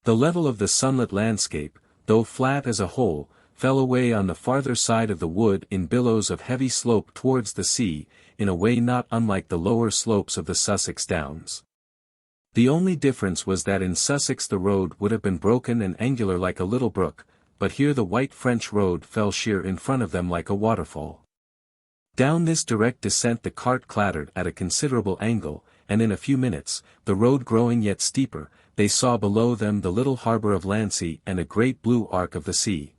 The level of the sunlit landscape, though flat as a hole, fell away on the farther side of the wood in billows of heavy slope towards the sea, in a way not unlike the lower slopes of the Sussex Downs. The only difference was that in Sussex the road would have been broken and angular like a little brook, but here the white French road fell sheer in front of them like a waterfall. Down this direct descent the cart clattered at a considerable angle, and in a few minutes, the road growing yet steeper, they saw below them the little harbour of Lancy and a great blue arc of the sea.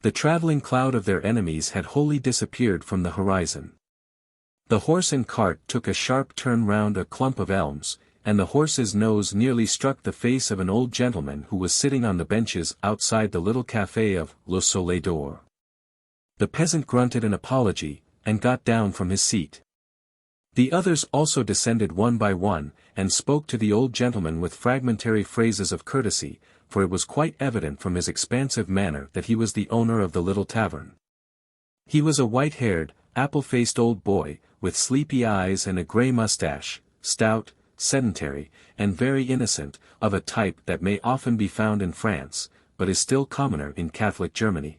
The travelling cloud of their enemies had wholly disappeared from the horizon. The horse and cart took a sharp turn round a clump of elms, and the horse's nose nearly struck the face of an old gentleman who was sitting on the benches outside the little café of Le Soleil d'Or. The peasant grunted an apology, and got down from his seat. The others also descended one by one, and spoke to the old gentleman with fragmentary phrases of courtesy, for it was quite evident from his expansive manner that he was the owner of the little tavern. He was a white-haired, apple-faced old boy, with sleepy eyes and a grey moustache, stout, sedentary, and very innocent, of a type that may often be found in France, but is still commoner in Catholic Germany.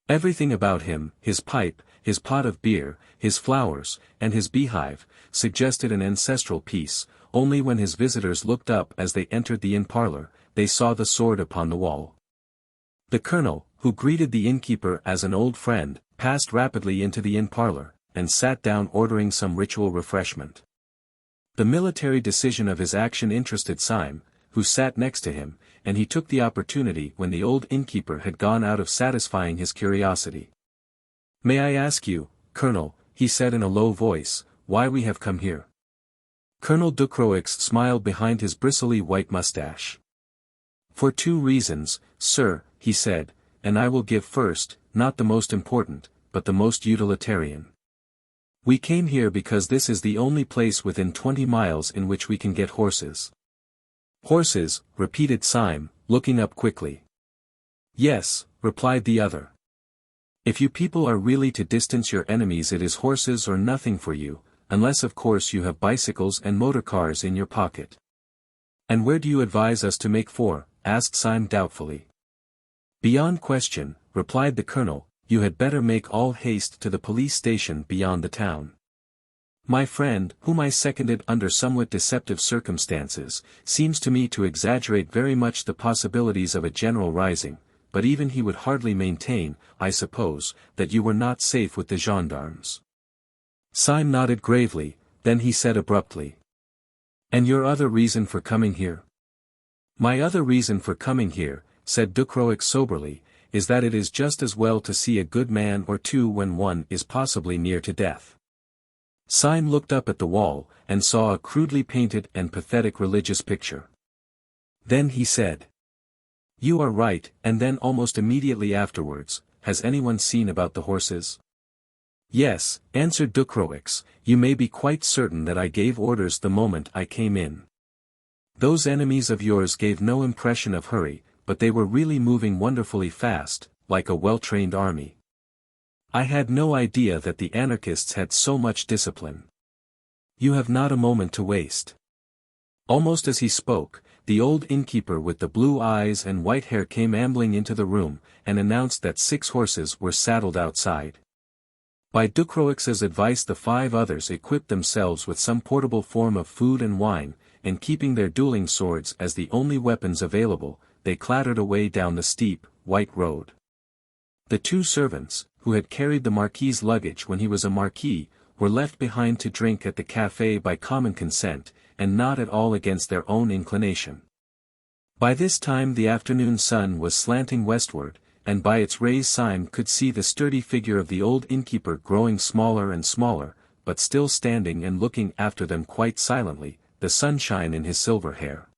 Everything about him, his pipe, his pot of beer, his flowers, and his beehive, suggested an ancestral peace. Only when his visitors looked up as they entered the inn parlour, they saw the sword upon the wall. The colonel, who greeted the innkeeper as an old friend, passed rapidly into the inn parlour, and sat down ordering some ritual refreshment. The military decision of his action interested Syme, who sat next to him, and he took the opportunity when the old innkeeper had gone out of satisfying his curiosity. "May I ask you, Colonel," he said in a low voice, "why we have come here?" Colonel Ducroix smiled behind his bristly white moustache. "For two reasons, sir," he said, "and I will give first, not the most important, but the most utilitarian. We came here because this is the only place within 20 miles in which we can get horses." "Horses," repeated Syme, looking up quickly. "Yes," replied the other. "If you people are really to distance your enemies it is horses or nothing for you, unless of course you have bicycles and motor cars in your pocket." "And where do you advise us to make for?" asked Syme doubtfully. "Beyond question," replied the colonel, "you had better make all haste to the police station beyond the town." My friend, whom I seconded under somewhat deceptive circumstances, seems to me to exaggerate very much the possibilities of a general rising, but even he would hardly maintain, I suppose, that you were not safe with the gendarmes. Syme nodded gravely, then he said abruptly. "And your other reason for coming here?" "My other reason for coming here," said Ducroix soberly, "is that it is just as well to see a good man or two when one is possibly near to death." Syme looked up at the wall, and saw a crudely painted and pathetic religious picture. Then he said, "You are right," and then almost immediately afterwards, "Has anyone seen about the horses?" "Yes," answered Ducroix, "you may be quite certain that I gave orders the moment I came in. Those enemies of yours gave no impression of hurry, but they were really moving wonderfully fast, like a well-trained army. I had no idea that the anarchists had so much discipline. You have not a moment to waste." Almost as he spoke, the old innkeeper with the blue eyes and white hair came ambling into the room, and announced that 6 horses were saddled outside. By Ducroix's advice the 5 others equipped themselves with some portable form of food and wine, and keeping their dueling swords as the only weapons available, they clattered away down the steep, white road. The 2 servants, who had carried the Marquis's luggage when he was a marquis, were left behind to drink at the café by common consent, and not at all against their own inclination. By this time the afternoon sun was slanting westward, and by its rays Syme could see the sturdy figure of the old innkeeper growing smaller and smaller, but still standing and looking after them quite silently, the sunshine in his silver hair.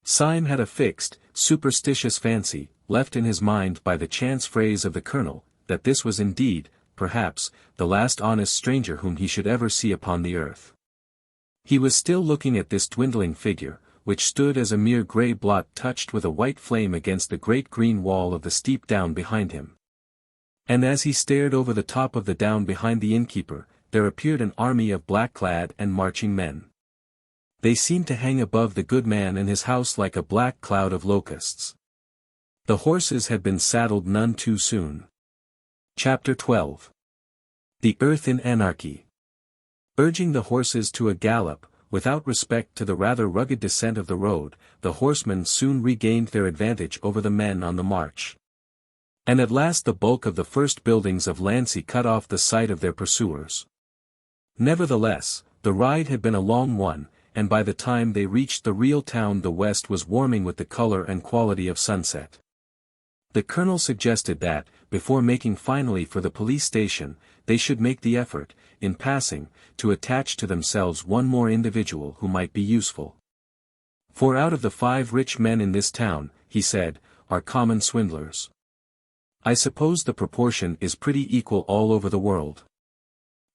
Syme had a fixed, superstitious fancy, left in his mind by the chance phrase of the colonel, that this was indeed, perhaps, the last honest stranger whom he should ever see upon the earth. He was still looking at this dwindling figure, which stood as a mere grey blot touched with a white flame against the great green wall of the steep down behind him. And as he stared over the top of the down behind the innkeeper, there appeared an army of black-clad and marching men. They seemed to hang above the good man and his house like a black cloud of locusts. The horses had been saddled none too soon. Chapter 12. The Earth in Anarchy. Urging the horses to a gallop, without respect to the rather rugged descent of the road, the horsemen soon regained their advantage over the men on the march. And at last the bulk of the first buildings of Lancy cut off the sight of their pursuers. Nevertheless, the ride had been a long one, and by the time they reached the real town the west was warming with the color and quality of sunset. The colonel suggested that, before making finally for the police station, they should make the effort, in passing, to attach to themselves one more individual who might be useful. For out of the 5 rich men in this town, he said, are common swindlers. I suppose the proportion is pretty equal all over the world.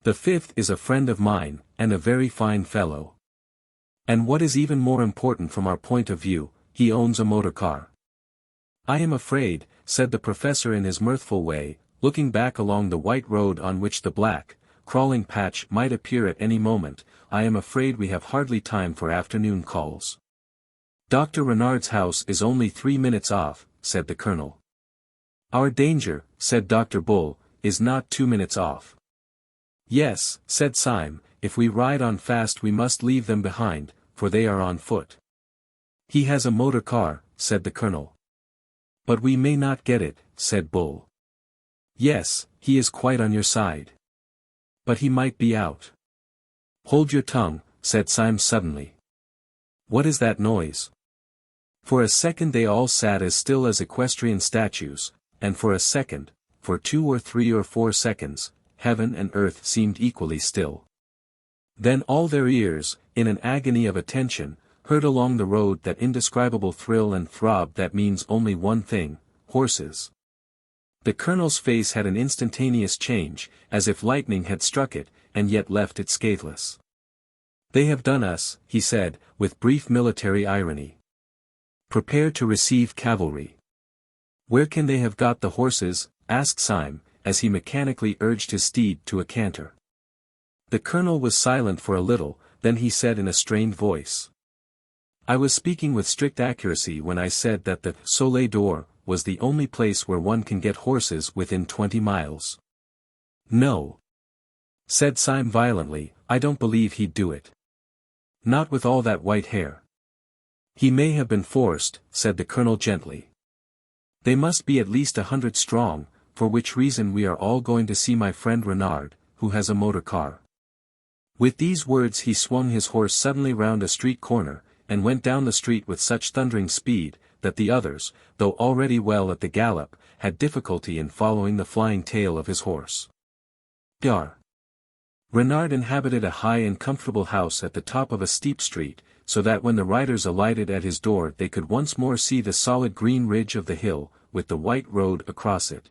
The 5th is a friend of mine, and a very fine fellow. And what is even more important from our point of view, he owns a motor car. I am afraid, said the professor in his mirthful way, looking back along the white road on which the black, crawling patch might appear at any moment, I am afraid we have hardly time for afternoon calls. Dr. Renard's house is only 3 minutes off, said the colonel. Our danger, said Dr. Bull, is not 2 minutes off. Yes, said Syme, if we ride on fast we must leave them behind, for they are on foot. He has a motor car, said the colonel. But we may not get it, said Bull. Yes, he is quite on your side. But he might be out. Hold your tongue, said Syme suddenly. What is that noise? For a second they all sat as still as equestrian statues, and for a second, for 2 or 3 or 4 seconds, heaven and earth seemed equally still. Then all their ears, in an agony of attention, heard along the road that indescribable thrill and throb that means only one thing, horses. The colonel's face had an instantaneous change, as if lightning had struck it, and yet left it scatheless. They have done us, he said, with brief military irony. Prepare to receive cavalry. Where can they have got the horses? Asked Syme, as he mechanically urged his steed to a canter. The colonel was silent for a little, then he said in a strained voice. I was speaking with strict accuracy when I said that the Soleil d'Or was the only place where one can get horses within 20 miles. No. Said Syme violently, I don't believe he'd do it. Not with all that white hair. He may have been forced, said the colonel gently. They must be at least 100 strong, for which reason we are all going to see my friend Renard, who has a motor car. With these words he swung his horse suddenly round a street corner, and went down the street with such thundering speed, that the others, though already well at the gallop, had difficulty in following the flying tail of his horse. Dar. Renard inhabited a high and comfortable house at the top of a steep street, so that when the riders alighted at his door they could once more see the solid green ridge of the hill, with the white road across it,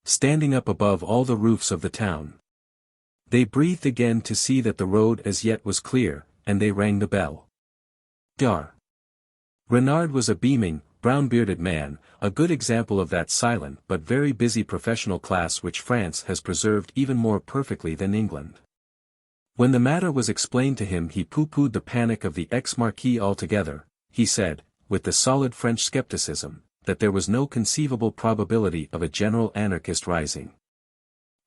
standing up above all the roofs of the town. They breathed again to see that the road as yet was clear, and they rang the bell. Dar. Renard was a beaming, brown-bearded man, a good example of that silent but very busy professional class which France has preserved even more perfectly than England. When the matter was explained to him he pooh-poohed the panic of the ex-marquis altogether. He said, with the solid French skepticism, that there was no conceivable probability of a general anarchist rising.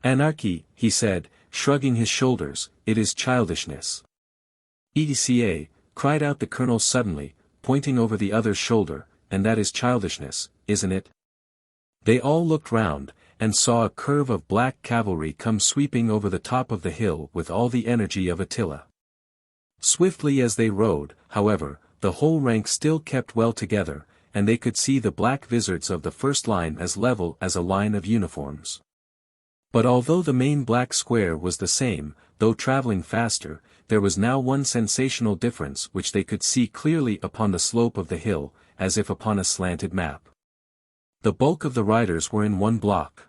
Anarchy, he said, shrugging his shoulders, it is childishness. EDCA, cried out the colonel suddenly, pointing over the other's shoulder, and that is childishness, isn't it? They all looked round, and saw a curve of black cavalry come sweeping over the top of the hill with all the energy of Attila. Swiftly as they rode, however, the whole rank still kept well together, and they could see the black vizards of the first line as level as a line of uniforms. But although the main black square was the same, though traveling faster, there was now one sensational difference which they could see clearly upon the slope of the hill, as if upon a slanted map. The bulk of the riders were in one block.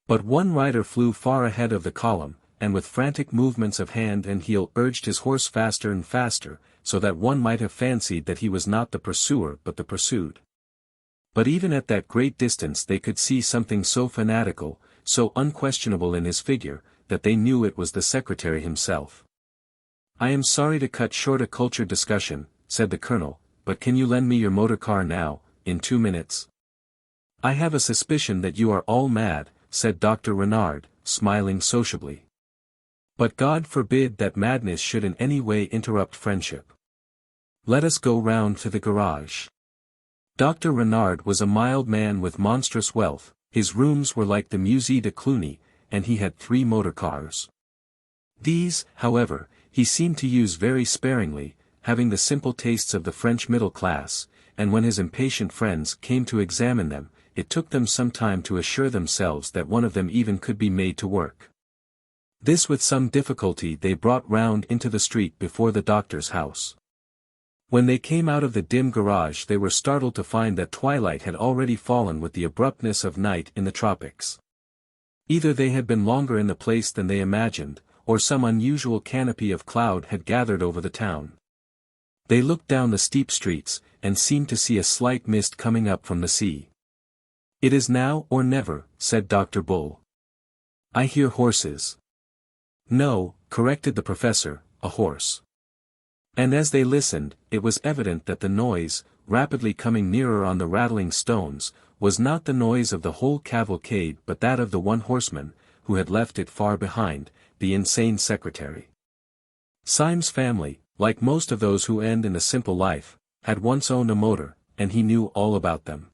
But one rider flew far ahead of the column, and with frantic movements of hand and heel urged his horse faster and faster, so that one might have fancied that he was not the pursuer but the pursued. But even at that great distance they could see something so fanatical, so unquestionable in his figure, that they knew it was the secretary himself. I am sorry to cut short a cultured discussion, said the colonel, but can you lend me your motor car now, in 2 minutes? "I have a suspicion that you are all mad," said Dr. Renard, smiling sociably. "But God forbid that madness should in any way interrupt friendship. Let us go round to the garage." Dr. Renard was a mild man with monstrous wealth, his rooms were like the Musée de Cluny, and he had 3 motor cars. These, however, he seemed to use very sparingly, having the simple tastes of the French middle class, and when his impatient friends came to examine them, it took them some time to assure themselves that one of them even could be made to work. This with some difficulty they brought round into the street before the doctor's house. When they came out of the dim garage they were startled to find that twilight had already fallen with the abruptness of night in the tropics. Either they had been longer in the place than they imagined, or some unusual canopy of cloud had gathered over the town. They looked down the steep streets, and seemed to see a slight mist coming up from the sea. "It is now or never," said Dr. Bull. "I hear horses." "No," corrected the professor, "a horse." And as they listened, it was evident that the noise, rapidly coming nearer on the rattling stones, was not the noise of the whole cavalcade but that of the one horseman, who had left it far behind, the insane secretary. Syme's family, like most of those who end in a simple life, had once owned a motor, and he knew all about them.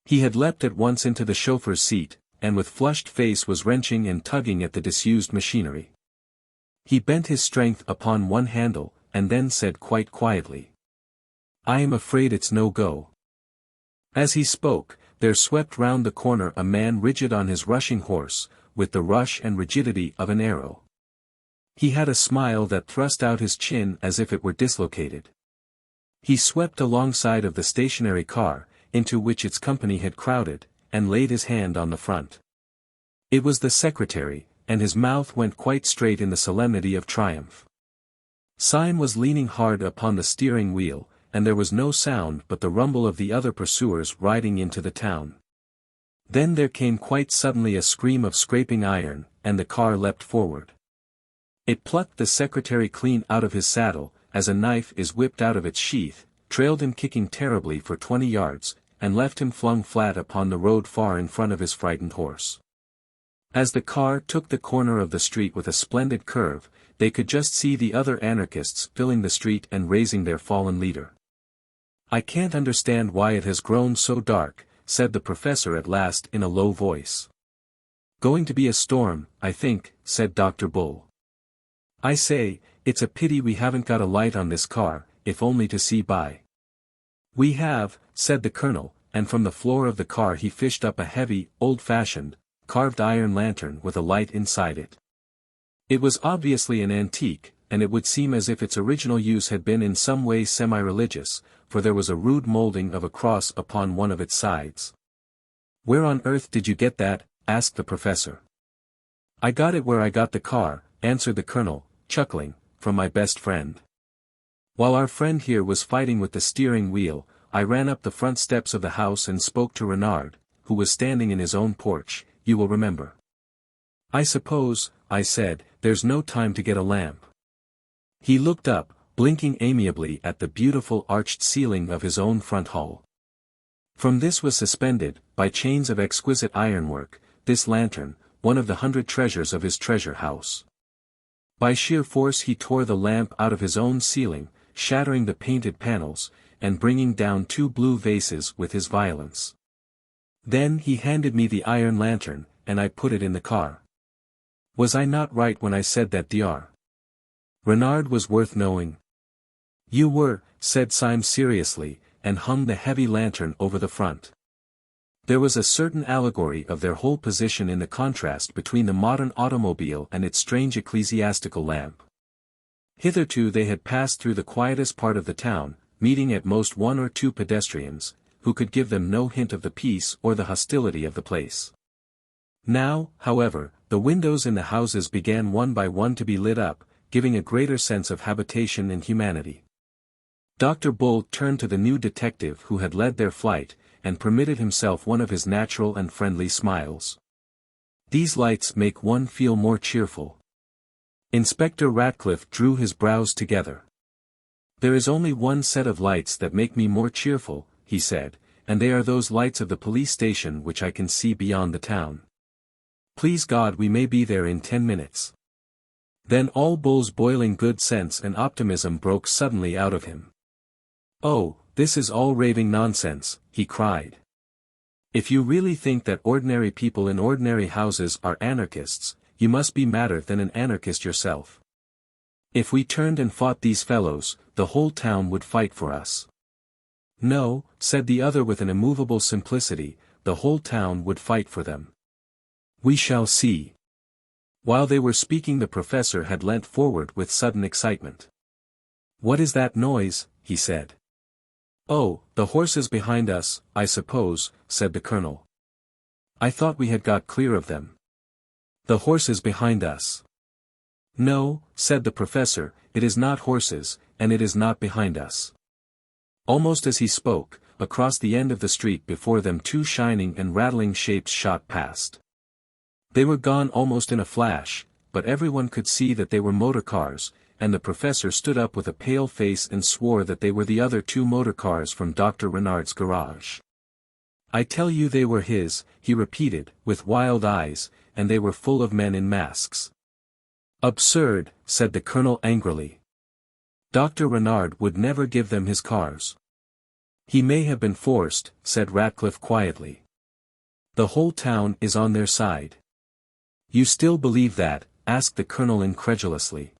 He had leapt at once into the chauffeur's seat, and with flushed face was wrenching and tugging at the disused machinery. He bent his strength upon one handle, and then said quite quietly, "I am afraid it's no go." As he spoke, there swept round the corner a man rigid on his rushing horse, with the rush and rigidity of an arrow. He had a smile that thrust out his chin as if it were dislocated. He swept alongside of the stationary car, into which its company had crowded, and laid his hand on the front. It was the secretary, and his mouth went quite straight in the solemnity of triumph. Syme was leaning hard upon the steering wheel, and there was no sound but the rumble of the other pursuers riding into the town. Then there came quite suddenly a scream of scraping iron, and the car leapt forward. It plucked the secretary clean out of his saddle, as a knife is whipped out of its sheath, trailed him kicking terribly for 20 yards, and left him flung flat upon the road far in front of his frightened horse. As the car took the corner of the street with a splendid curve, they could just see the other anarchists filling the street and raising their fallen leader. "I can't understand why it has grown so dark," said the professor at last in a low voice. "Going to be a storm, I think," said Dr. Bull. "I say, it's a pity we haven't got a light on this car, if only to see by." "We have," said the colonel, and from the floor of the car he fished up a heavy, old-fashioned, carved iron lantern with a light inside it. It was obviously an antique, and it would seem as if its original use had been in some way semi-religious, for there was a rude molding of a cross upon one of its sides. "Where on earth did you get that?" asked the professor. "I got it where I got the car," answered the colonel, chuckling, "from my best friend. While our friend here was fighting with the steering wheel, I ran up the front steps of the house and spoke to Renard, who was standing in his own porch, you will remember. 'I suppose,' I said, 'there's no time to get a lamp.' He looked up, blinking amiably at the beautiful arched ceiling of his own front hall. From this was suspended, by chains of exquisite ironwork, this lantern, one of the 100 treasures of his treasure house. By sheer force he tore the lamp out of his own ceiling, shattering the painted panels, and bringing down 2 blue vases with his violence. Then he handed me the iron lantern, and I put it in the car. Was I not right when I said that Dr. Renard was worth knowing?" "You were," said Syme seriously, and hung the heavy lantern over the front. There was a certain allegory of their whole position in the contrast between the modern automobile and its strange ecclesiastical lamp. Hitherto they had passed through the quietest part of the town, meeting at most 1 or 2 pedestrians, who could give them no hint of the peace or the hostility of the place. Now, however, the windows in the houses began one by one to be lit up, giving a greater sense of habitation and humanity. Dr. Bull turned to the new detective who had led their flight, and permitted himself one of his natural and friendly smiles. "These lights make one feel more cheerful." Inspector Ratcliffe drew his brows together. "There is only one set of lights that make me more cheerful," he said, and they are those lights of the police station which I can see beyond the town. Please God we may be there in 10 minutes. Then all Bull's boiling good sense and optimism broke suddenly out of him. Oh, this is all raving nonsense, he cried. If you really think that ordinary people in ordinary houses are anarchists, you must be madder than an anarchist yourself. If we turned and fought these fellows, the whole town would fight for us. No, said the other with an immovable simplicity, the whole town would fight for them. We shall see. While they were speaking the professor had leant forward with sudden excitement. What is that noise? He said. Oh, the horses behind us, I suppose, said the colonel. I thought we had got clear of them. The horses behind us. No, said the professor, it is not horses, and it is not behind us. Almost as he spoke, across the end of the street before them two shining and rattling shapes shot past. They were gone almost in a flash, but everyone could see that they were motor cars, and the professor stood up with a pale face and swore that they were the other two motor cars from Dr. Renard's garage. I tell you they were his, he repeated, with wild eyes, and they were full of men in masks. Absurd, said the colonel angrily. Dr. Renard would never give them his cars. He may have been forced, said Ratcliffe quietly. The whole town is on their side. You still believe that? Asked the colonel incredulously.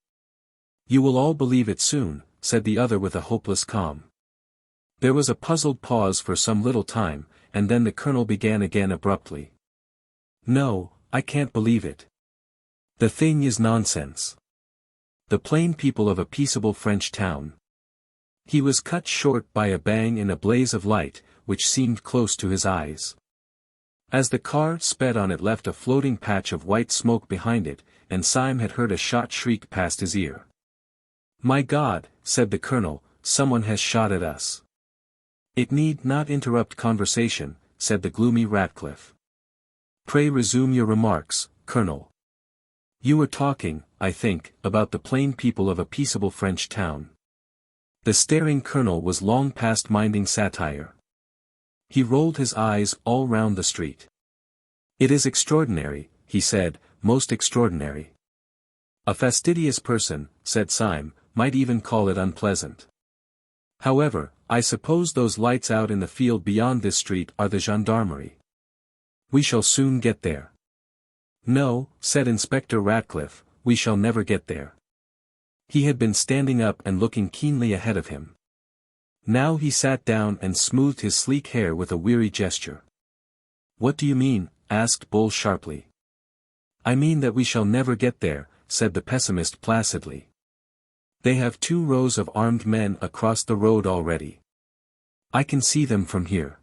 You will all believe it soon, said the other with a hopeless calm. There was a puzzled pause for some little time, and then the colonel began again abruptly. No, I can't believe it. The thing is nonsense. The plain people of a peaceable French town. He was cut short by a bang in a blaze of light, which seemed close to his eyes. As the car sped on it left a floating patch of white smoke behind it, and Syme had heard a shot shriek past his ear. My God, said the colonel, someone has shot at us. It need not interrupt conversation, said the gloomy Ratcliffe. Pray resume your remarks, colonel. You were talking, I think, about the plain people of a peaceable French town. The staring colonel was long past minding satire. He rolled his eyes all round the street. It is extraordinary, he said, most extraordinary. A fastidious person, said Syme, might even call it unpleasant. However, I suppose those lights out in the field beyond this street are the gendarmerie. We shall soon get there. No, said Inspector Ratcliffe, we shall never get there. He had been standing up and looking keenly ahead of him. Now he sat down and smoothed his sleek hair with a weary gesture. What do you mean? Asked Bull sharply. I mean that we shall never get there, said the pessimist placidly. They have 2 rows of armed men across the road already. I can see them from here.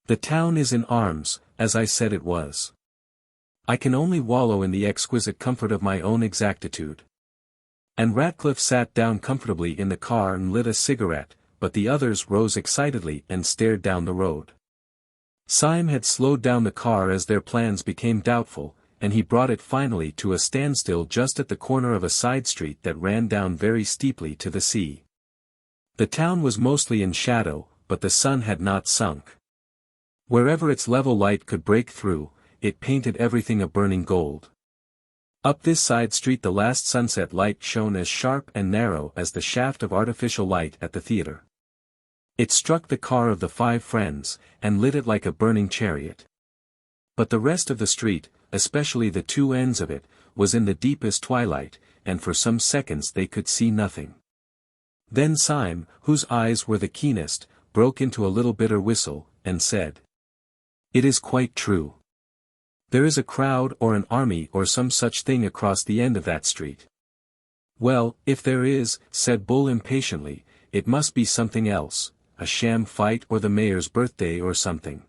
The town is in arms, as I said it was. I can only wallow in the exquisite comfort of my own exactitude. And Ratcliffe sat down comfortably in the car and lit a cigarette, but the others rose excitedly and stared down the road. Syme had slowed down the car as their plans became doubtful, and he brought it finally to a standstill just at the corner of a side street that ran down very steeply to the sea. The town was mostly in shadow, but the sun had not sunk. Wherever its level light could break through, it painted everything a burning gold. Up this side street the last sunset light shone as sharp and narrow as the shaft of artificial light at the theatre. It struck the car of the 5 friends, and lit it like a burning chariot. But the rest of the street, especially the 2 ends of it, was in the deepest twilight, and for some seconds they could see nothing. Then Syme, whose eyes were the keenest, broke into a little bitter whistle, and said, It is quite true. There is a crowd or an army or some such thing across the end of that street. Well, if there is, said Bull impatiently, it must be something else, a sham fight or the mayor's birthday or something.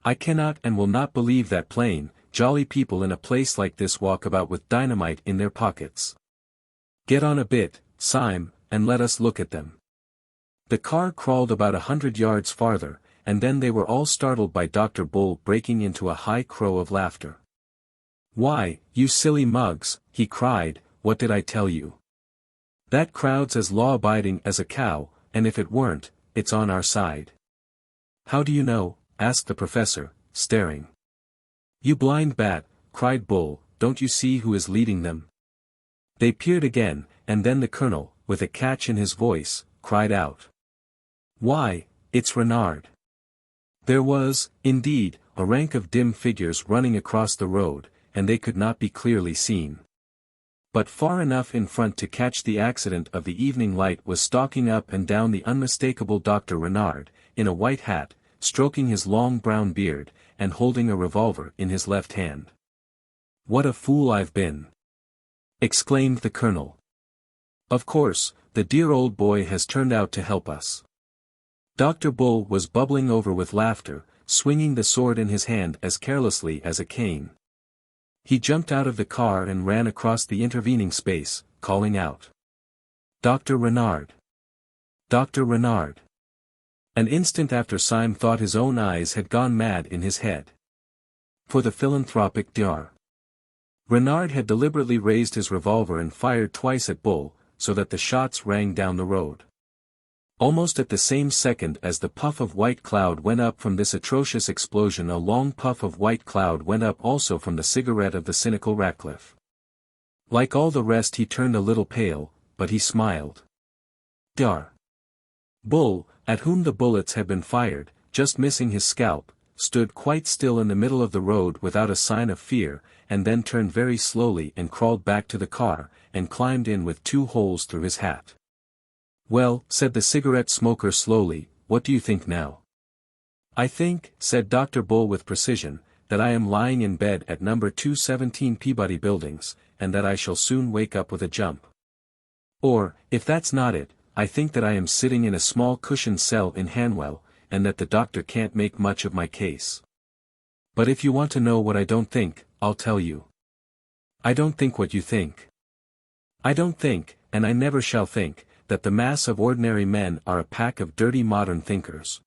I cannot and will not believe that plain, jolly people in a place like this walk about with dynamite in their pockets. Get on a bit, Syme, and let us look at them. The car crawled about 100 yards farther, and then they were all startled by Dr. Bull breaking into a high crow of laughter. Why, you silly mugs, he cried, what did I tell you? That crowd's as law-abiding as a cow, and if it weren't, it's on our side. How do you know? Asked the professor, staring. You blind bat, cried Bull, don't you see who is leading them? They peered again, and then the colonel, with a catch in his voice, cried out. Why, it's Renard. There was, indeed, a rank of dim figures running across the road, and they could not be clearly seen. But far enough in front to catch the accident of the evening light was stalking up and down the unmistakable Dr. Renard, in a white hat, stroking his long brown beard, and holding a revolver in his left hand. What a fool I've been! Exclaimed the colonel. Of course, the dear old boy has turned out to help us. Dr. Bull was bubbling over with laughter, swinging the sword in his hand as carelessly as a cane. He jumped out of the car and ran across the intervening space, calling out. Dr. Renard! Dr. Renard! An instant after Syme thought his own eyes had gone mad in his head. For the philanthropic Dr. Renard had deliberately raised his revolver and fired twice at Bull, so that the shots rang down the road. Almost at the same second as the puff of white cloud went up from this atrocious explosion, a long puff of white cloud went up also from the cigarette of the cynical Ratcliffe. Like all the rest, he turned a little pale, but he smiled. Dr. Bull, at whom the bullets had been fired, just missing his scalp, stood quite still in the middle of the road without a sign of fear, and then turned very slowly and crawled back to the car, and climbed in with 2 holes through his hat. Well, said the cigarette smoker slowly, what do you think now? I think, said Dr. Bull with precision, that I am lying in bed at number 217 Peabody Buildings, and that I shall soon wake up with a jump. Or, if that's not it, I think that I am sitting in a small cushioned cell in Hanwell, and that the doctor can't make much of my case. But if you want to know what I don't think, I'll tell you. I don't think what you think. I don't think, and I never shall think, that the mass of ordinary men are a pack of dirty modern thinkers.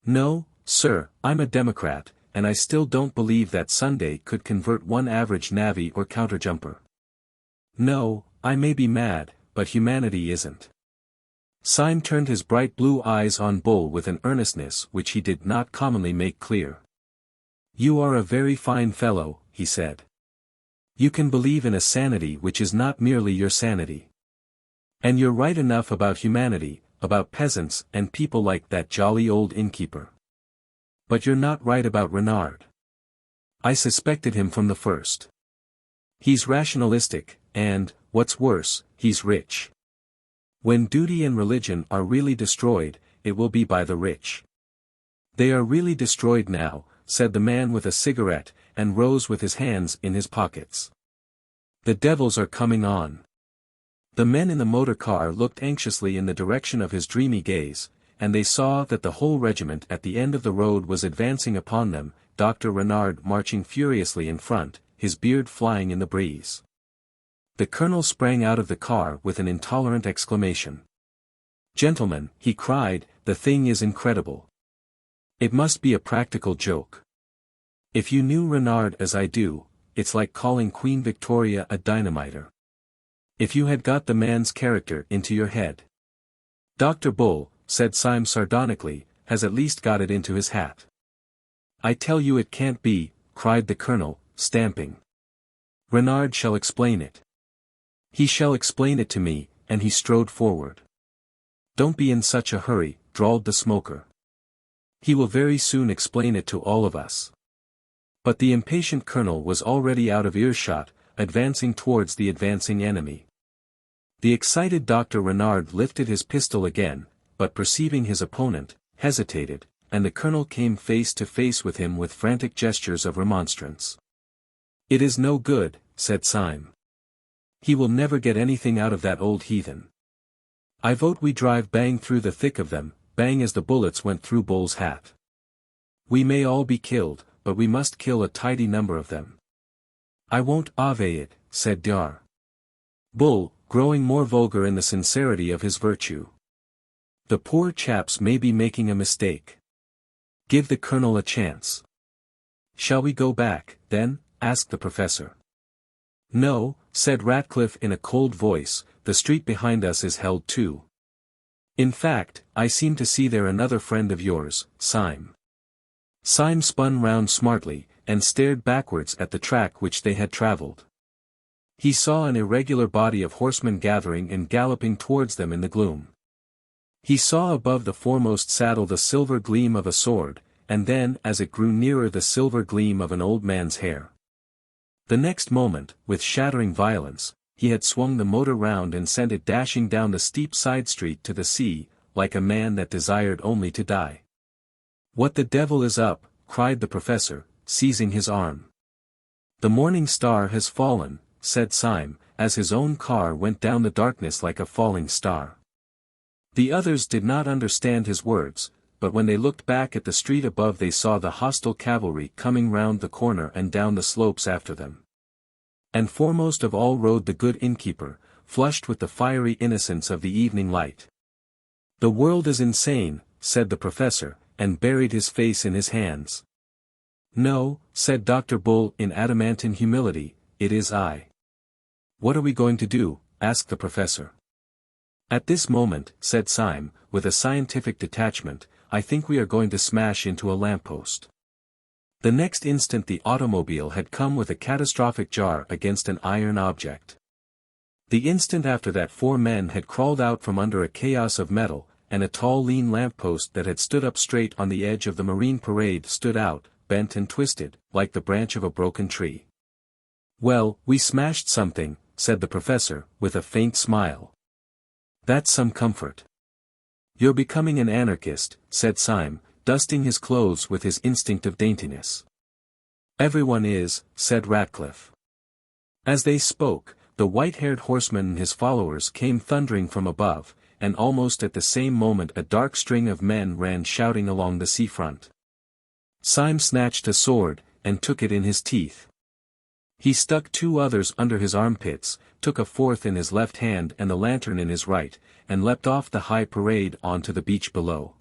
No, sir, I'm a Democrat, and I still don't believe that Sunday could convert one average navvy or counterjumper. No, I may be mad, but humanity isn't. Syme turned his bright blue eyes on Bull with an earnestness which he did not commonly make clear. You are a very fine fellow, he said. You can believe in a sanity which is not merely your sanity. And you're right enough about humanity, about peasants and people like that jolly old innkeeper. But you're not right about Renard. I suspected him from the first. He's rationalistic, and, what's worse, he's rich. When duty and religion are really destroyed, it will be by the rich. They are really destroyed now, said the man with a cigarette, and rose with his hands in his pockets. The devils are coming on. The men in the motor car looked anxiously in the direction of his dreamy gaze, and they saw that the whole regiment at the end of the road was advancing upon them, Dr. Renard marching furiously in front, his beard flying in the breeze. The colonel sprang out of the car with an intolerant exclamation. Gentlemen, he cried, the thing is incredible. It must be a practical joke. If you knew Renard as I do, it's like calling Queen Victoria a dynamiter. If you had got the man's character into your head. Dr. Bull, said Syme sardonically, has at least got it into his hat. I tell you it can't be, cried the colonel, stamping. Renard shall explain it. He shall explain it to me, and he strode forward. Don't be in such a hurry, drawled the smoker. He will very soon explain it to all of us. But the impatient colonel was already out of earshot, advancing towards the advancing enemy. The excited Dr. Renard lifted his pistol again, but perceiving his opponent, hesitated, and the colonel came face to face with him with frantic gestures of remonstrance. It is no good, said Syme. He will never get anything out of that old heathen. I vote we drive bang through the thick of them, bang as the bullets went through Bull's hat. We may all be killed, but we must kill a tidy number of them. I won't ave it, said Dr. Bull, growing more vulgar in the sincerity of his virtue. The poor chaps may be making a mistake. Give the colonel a chance. Shall we go back, then? Asked the professor. No, said Ratcliffe in a cold voice, the street behind us is held too. In fact, I seem to see there another friend of yours, Syme. Syme spun round smartly, and stared backwards at the track which they had travelled. He saw an irregular body of horsemen gathering and galloping towards them in the gloom. He saw above the foremost saddle the silver gleam of a sword, and then as it grew nearer the silver gleam of an old man's hair. The next moment, with shattering violence, he had swung the motor round and sent it dashing down the steep side street to the sea, like a man that desired only to die. "What the devil is up?" cried the professor, seizing his arm. "The morning star has fallen," said Syme, as his own car went down the darkness like a falling star. The others did not understand his words, but when they looked back at the street above they saw the hostile cavalry coming round the corner and down the slopes after them. And foremost of all rode the good innkeeper, flushed with the fiery innocence of the evening light. "The world is insane," said the professor, and buried his face in his hands. "No," said Dr. Bull in adamantine humility, "it is I." "What are we going to do?" asked the professor. "At this moment," said Syme, with a scientific detachment, "I think we are going to smash into a lamppost." The next instant the automobile had come with a catastrophic jar against an iron object. The instant after that 4 men had crawled out from under a chaos of metal, and a tall lean lamppost that had stood up straight on the edge of the Marine Parade stood out, bent and twisted, like the branch of a broken tree. "Well, we smashed something," said the professor, with a faint smile. "That's some comfort." "You're becoming an anarchist," said Syme, dusting his clothes with his instinct of daintiness. "Everyone is," said Ratcliffe. As they spoke, the white-haired horseman and his followers came thundering from above, and almost at the same moment a dark string of men ran shouting along the seafront. Syme snatched a sword, and took it in his teeth. He stuck 2 others under his armpits, took a 4th in his left hand and the lantern in his right, and leapt off the high parade onto the beach below.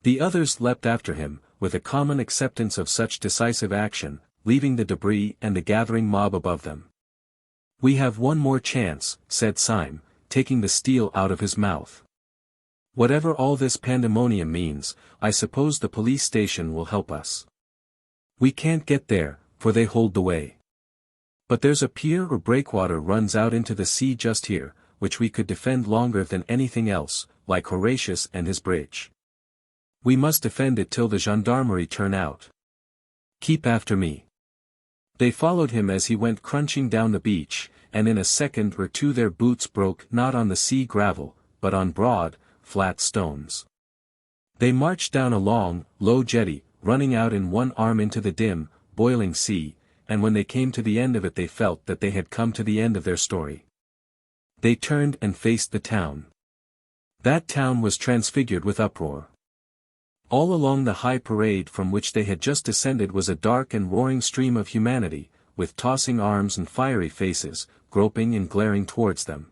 The others leapt after him, with a common acceptance of such decisive action, leaving the debris and the gathering mob above them. "We have one more chance," said Syme, taking the steel out of his mouth. "Whatever all this pandemonium means, I suppose the police station will help us. We can't get there, for they hold the way. But there's a pier or breakwater runs out into the sea just here, which we could defend longer than anything else, like Horatius and his bridge. We must defend it till the gendarmerie turn out. Keep after me." They followed him as he went crunching down the beach, and in a second or two their boots broke not on the sea gravel, but on broad, flat stones. They marched down a long, low jetty, running out in one arm into the dim, boiling sea, and when they came to the end of it they felt that they had come to the end of their story. They turned and faced the town. That town was transfigured with uproar. All along the high parade from which they had just descended was a dark and roaring stream of humanity, with tossing arms and fiery faces, groping and glaring towards them.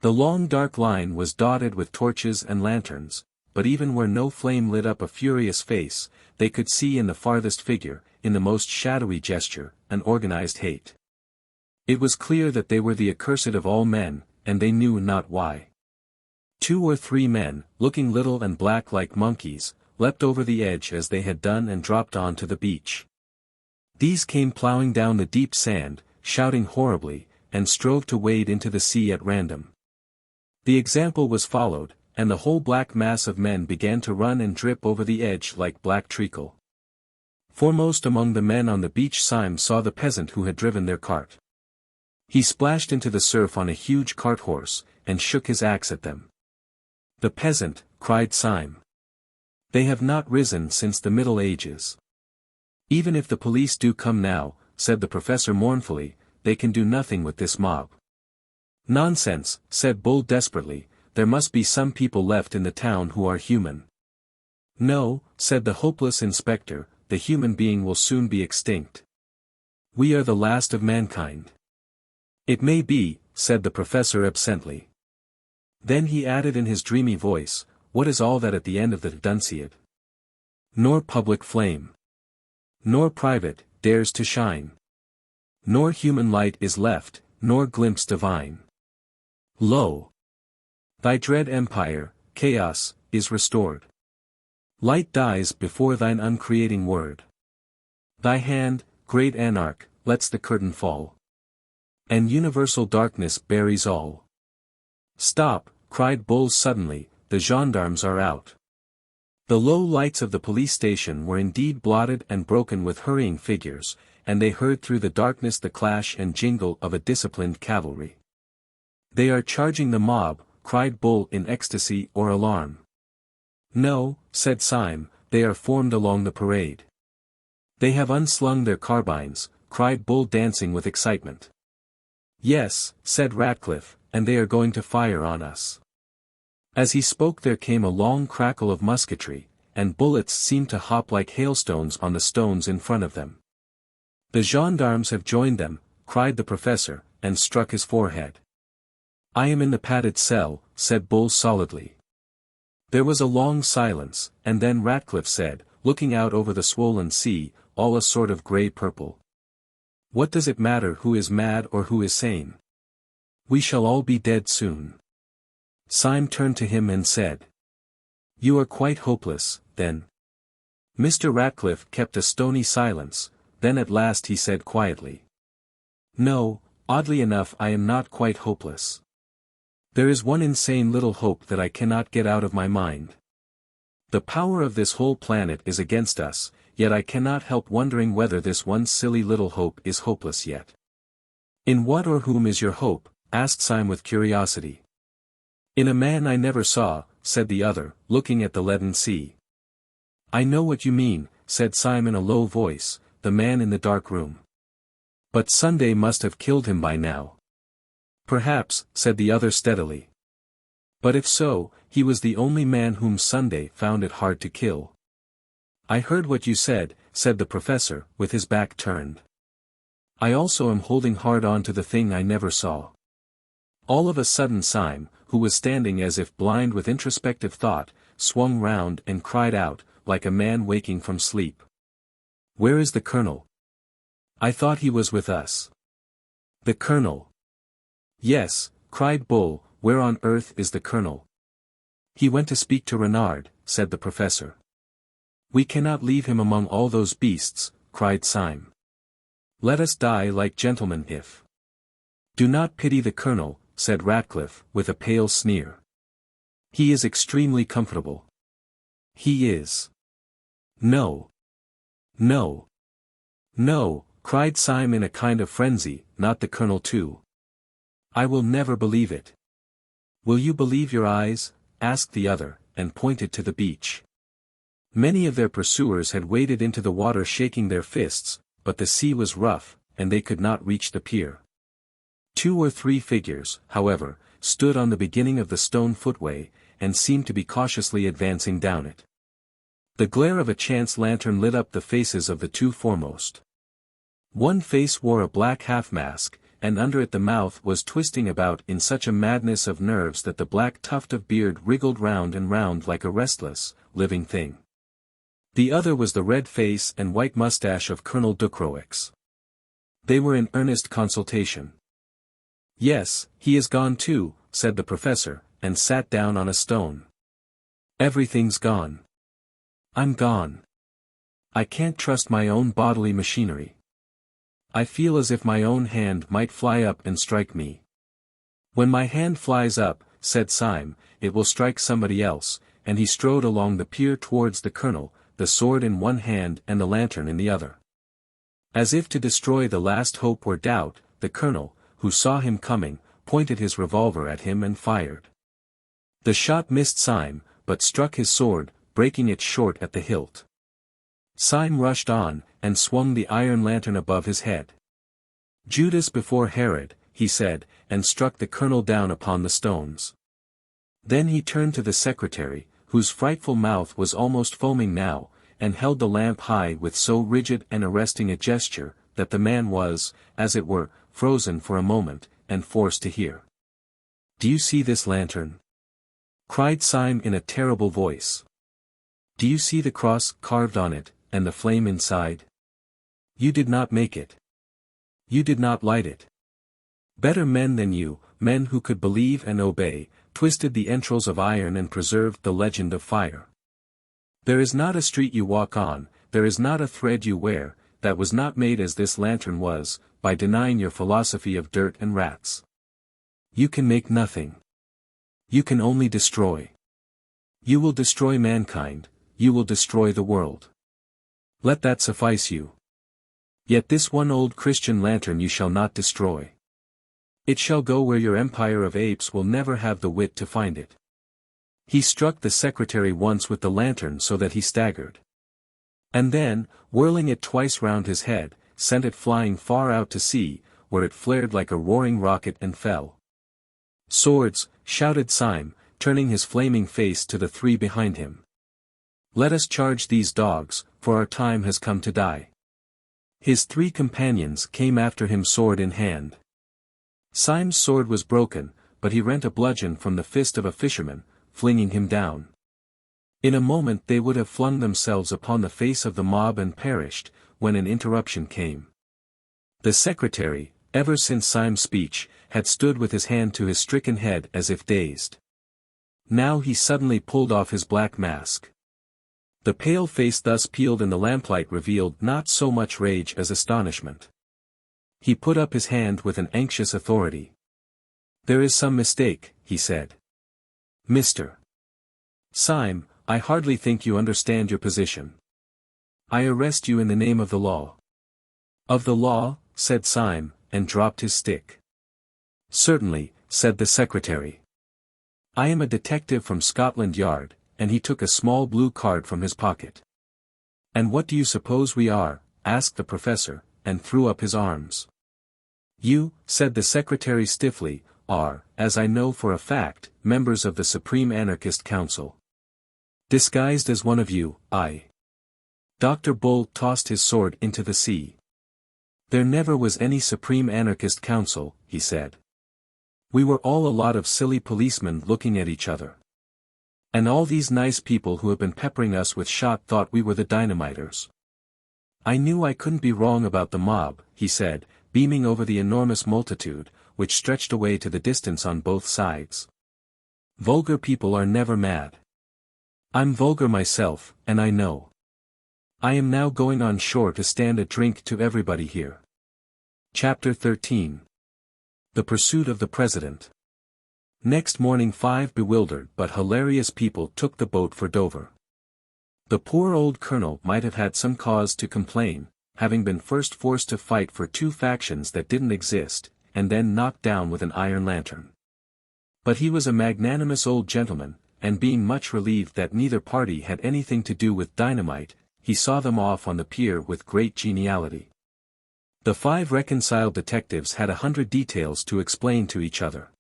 The long dark line was dotted with torches and lanterns, but even where no flame lit up a furious face, they could see in the farthest figure, in the most shadowy gesture, an organized hate. It was clear that they were the accursed of all men, and they knew not why. 2 or 3 men, looking little and black like monkeys, leapt over the edge as they had done and dropped on to the beach. These came ploughing down the deep sand, shouting horribly, and strove to wade into the sea at random. The example was followed, and the whole black mass of men began to run and drip over the edge like black treacle. Foremost among the men on the beach Syme saw the peasant who had driven their cart. He splashed into the surf on a huge cart horse, and shook his axe at them. "The peasant," cried Syme. "They have not risen since the Middle Ages. Even if the police do come now," said the professor mournfully, "they can do nothing with this mob." "Nonsense," said Bull desperately, "there must be some people left in the town who are human." "No," said the hopeless inspector, "the human being will soon be extinct. We are the last of mankind." "It may be," said the professor absently. Then he added in his dreamy voice, "What is all that at the end of the Dunciad? Nor public flame, nor private, dares to shine. Nor human light is left, nor glimpse divine. Lo! Thy dread empire, chaos, is restored. Light dies before thine uncreating word. Thy hand, great anarch, lets the curtain fall. And universal darkness buries all. Stop, cried Bull suddenly, the gendarmes are out. The low lights of the police station were indeed blotted and broken with hurrying figures, and they heard through the darkness the clash and jingle of a disciplined cavalry. They are charging the mob, cried Bull in ecstasy or alarm. No, said Syme, they are formed along the parade. They have unslung their carbines, cried Bull dancing with excitement. Yes, said Ratcliffe, and they are going to fire on us. As he spoke there came a long crackle of musketry, and bullets seemed to hop like hailstones on the stones in front of them. The gendarmes have joined them, cried the professor, and struck his forehead. I am in the padded cell, said Bull solidly. There was a long silence, and then Ratcliffe said, looking out over the swollen sea, all a sort of grey-purple. What does it matter who is mad or who is sane? We shall all be dead soon. Syme turned to him and said. You are quite hopeless, then. Mr. Ratcliffe kept a stony silence, then at last he said quietly. No, oddly enough I am not quite hopeless. There is one insane little hope that I cannot get out of my mind. The power of this whole planet is against us, yet I cannot help wondering whether this one silly little hope is hopeless yet. In what or whom is your hope? Asked Syme with curiosity. In a man I never saw, said the other, looking at the leaden sea. I know what you mean, said Syme in a low voice, the man in the dark room. But Sunday must have killed him by now. Perhaps, said the other steadily. But if so, he was the only man whom Sunday found it hard to kill. I heard what you said, said the professor, with his back turned. I also am holding hard on to the thing I never saw. All of a sudden Syme, who was standing as if blind with introspective thought, swung round and cried out, like a man waking from sleep. Where is the colonel? I thought he was with us. The colonel? Yes, cried Bull, where on earth is the colonel? He went to speak to Renard, said the professor. We cannot leave him among all those beasts, cried Syme. Let us die like gentlemen if. Do not pity the colonel, said Ratcliffe, with a pale sneer. He is extremely comfortable. He is. No. No. No, cried Syme in a kind of frenzy, not the colonel too. I will never believe it. Will you believe your eyes? Asked the other, and pointed to the beach. Many of their pursuers had waded into the water shaking their fists, but the sea was rough, and they could not reach the pier. 2 or 3 figures, however, stood on the beginning of the stone footway, and seemed to be cautiously advancing down it. The glare of a chance lantern lit up the faces of the 2 foremost. One face wore a black half-mask, and under it the mouth was twisting about in such a madness of nerves that the black tuft of beard wriggled round and round like a restless, living thing. The other was the red face and white mustache of Colonel Ducroix. They were in earnest consultation. Yes, he is gone too, said the professor, and sat down on a stone. Everything's gone. I'm gone. I can't trust my own bodily machinery. I feel as if my own hand might fly up and strike me. When my hand flies up, said Syme, it will strike somebody else, and he strode along the pier towards the colonel, the sword in one hand and the lantern in the other. As if to destroy the last hope or doubt, the colonel, who saw him coming, pointed his revolver at him and fired. The shot missed Syme, but struck his sword, breaking it short at the hilt. Syme rushed on, and swung the iron lantern above his head. Judas before Herod, he said, and struck the colonel down upon the stones. Then he turned to the secretary, whose frightful mouth was almost foaming now, and held the lamp high with so rigid and arresting a gesture, that the man was, as it were, frozen for a moment, and forced to hear. Do you see this lantern? Cried Syme in a terrible voice. Do you see the cross carved on it, and the flame inside? You did not make it. You did not light it. Better men than you, men who could believe and obey, twisted the entrails of iron and preserved the legend of fire. There is not a street you walk on, there is not a thread you wear, that was not made as this lantern was, by denying your philosophy of dirt and rats. You can make nothing. You can only destroy. You will destroy mankind, you will destroy the world. Let that suffice you. Yet this one old Christian lantern you shall not destroy. It shall go where your empire of apes will never have the wit to find it. He struck the secretary once with the lantern so that he staggered. And then, whirling it twice round his head, sent it flying far out to sea, where it flared like a roaring rocket and fell. Swords, shouted Syme, turning his flaming face to the three behind him. Let us charge these dogs, for our time has come to die. His three companions came after him sword in hand. Syme's sword was broken, but he rent a bludgeon from the fist of a fisherman, flinging him down. In a moment they would have flung themselves upon the face of the mob and perished, when an interruption came. The secretary, ever since Syme's speech, had stood with his hand to his stricken head as if dazed. Now he suddenly pulled off his black mask. The pale face thus peeled in the lamplight revealed not so much rage as astonishment. He put up his hand with an anxious authority. There is some mistake, he said. Mr. Syme, I hardly think you understand your position. I arrest you in the name of the law. Of the law, said Syme, and dropped his stick. Certainly, said the secretary. I am a detective from Scotland Yard, and he took a small blue card from his pocket. And what do you suppose we are? Asked the professor, and threw up his arms. You, said the secretary stiffly, are, as I know for a fact, members of the Supreme Anarchist Council. Disguised as one of you, I. Dr. Bull tossed his sword into the sea. There never was any Supreme Anarchist Council, he said. We were all a lot of silly policemen looking at each other. And all these nice people who have been peppering us with shot thought we were the dynamiters. I knew I couldn't be wrong about the mob, he said, beaming over the enormous multitude, which stretched away to the distance on both sides. Vulgar people are never mad. I'm vulgar myself, and I know. I am now going on shore to stand a drink to everybody here. Chapter 13. The Pursuit of the President. Next morning 5 bewildered but hilarious people took the boat for Dover. The poor old colonel might have had some cause to complain, having been first forced to fight for 2 factions that didn't exist, and then knocked down with an iron lantern. But he was a magnanimous old gentleman, and being much relieved that neither party had anything to do with dynamite, he saw them off on the pier with great geniality. The 5 reconciled detectives had 100 details to explain to each other.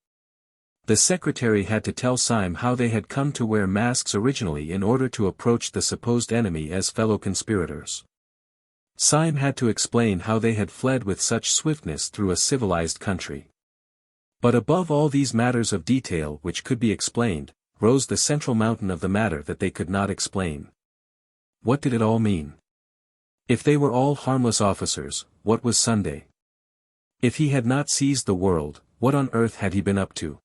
The secretary had to tell Syme how they had come to wear masks originally in order to approach the supposed enemy as fellow conspirators. Syme had to explain how they had fled with such swiftness through a civilized country. But above all these matters of detail which could be explained, rose the central mountain of the matter that they could not explain. What did it all mean? If they were all harmless officers, what was Sunday? If he had not seized the world, what on earth had he been up to?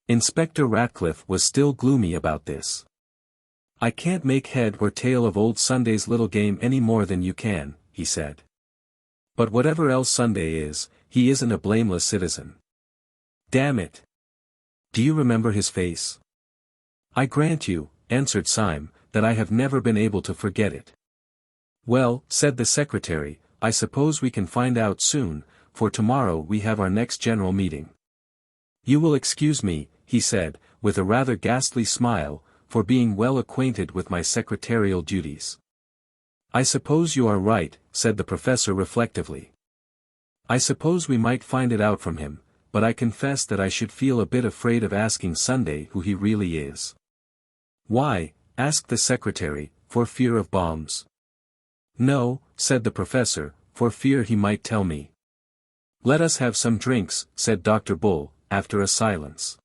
Inspector Ratcliffe was still gloomy about this. I can't make head or tail of old Sunday's little game any more than you can, he said. But whatever else Sunday is, he isn't a blameless citizen. Damn it! Do you remember his face? I grant you, answered Syme, that I have never been able to forget it. Well, said the secretary, I suppose we can find out soon, for tomorrow we have our next general meeting. You will excuse me, he said, with a rather ghastly smile, for being well acquainted with my secretarial duties. I suppose you are right, said the professor reflectively. I suppose we might find it out from him, but I confess that I should feel a bit afraid of asking Sunday who he really is. Why? Asked the secretary, for fear of bombs. No, said the professor, for fear he might tell me. Let us have some drinks, said Dr. Bull, after a silence.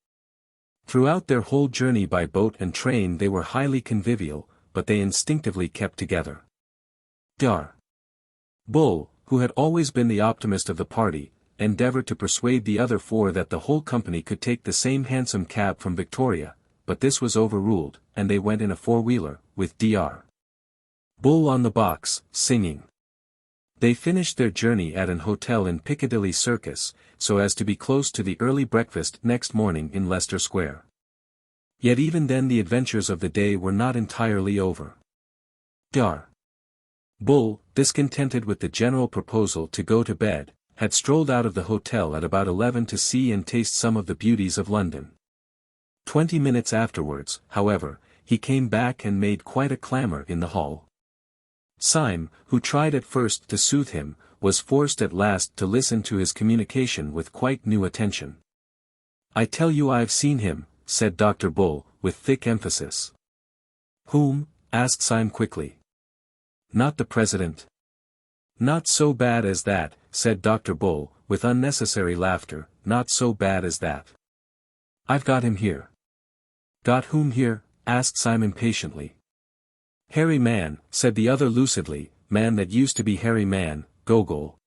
Throughout their whole journey by boat and train they were highly convivial, but they instinctively kept together. Dr. Bull, who had always been the optimist of the party, endeavoured to persuade the other four that the whole company could take the same hansom cab from Victoria, but this was overruled, and they went in a four-wheeler, with Dr. Bull on the box, singing. They finished their journey at an hotel in Piccadilly Circus, so as to be close to the early breakfast next morning in Leicester Square. Yet even then the adventures of the day were not entirely over. Dr. Bull, discontented with the general proposal to go to bed, had strolled out of the hotel at about 11 to see and taste some of the beauties of London. 20 minutes afterwards, however, he came back and made quite a clamour in the hall. Syme, who tried at first to soothe him, was forced at last to listen to his communication with quite new attention. "I tell you I've seen him," said Dr. Bull, with thick emphasis. "Whom?" asked Syme quickly. "Not the president?" "Not so bad as that," said Dr. Bull, with unnecessary laughter, "not so bad as that. I've got him here." "Got whom here?" asked Syme impatiently. "Hairy Man," said the other lucidly, "man that used to be hairy man, Gogol.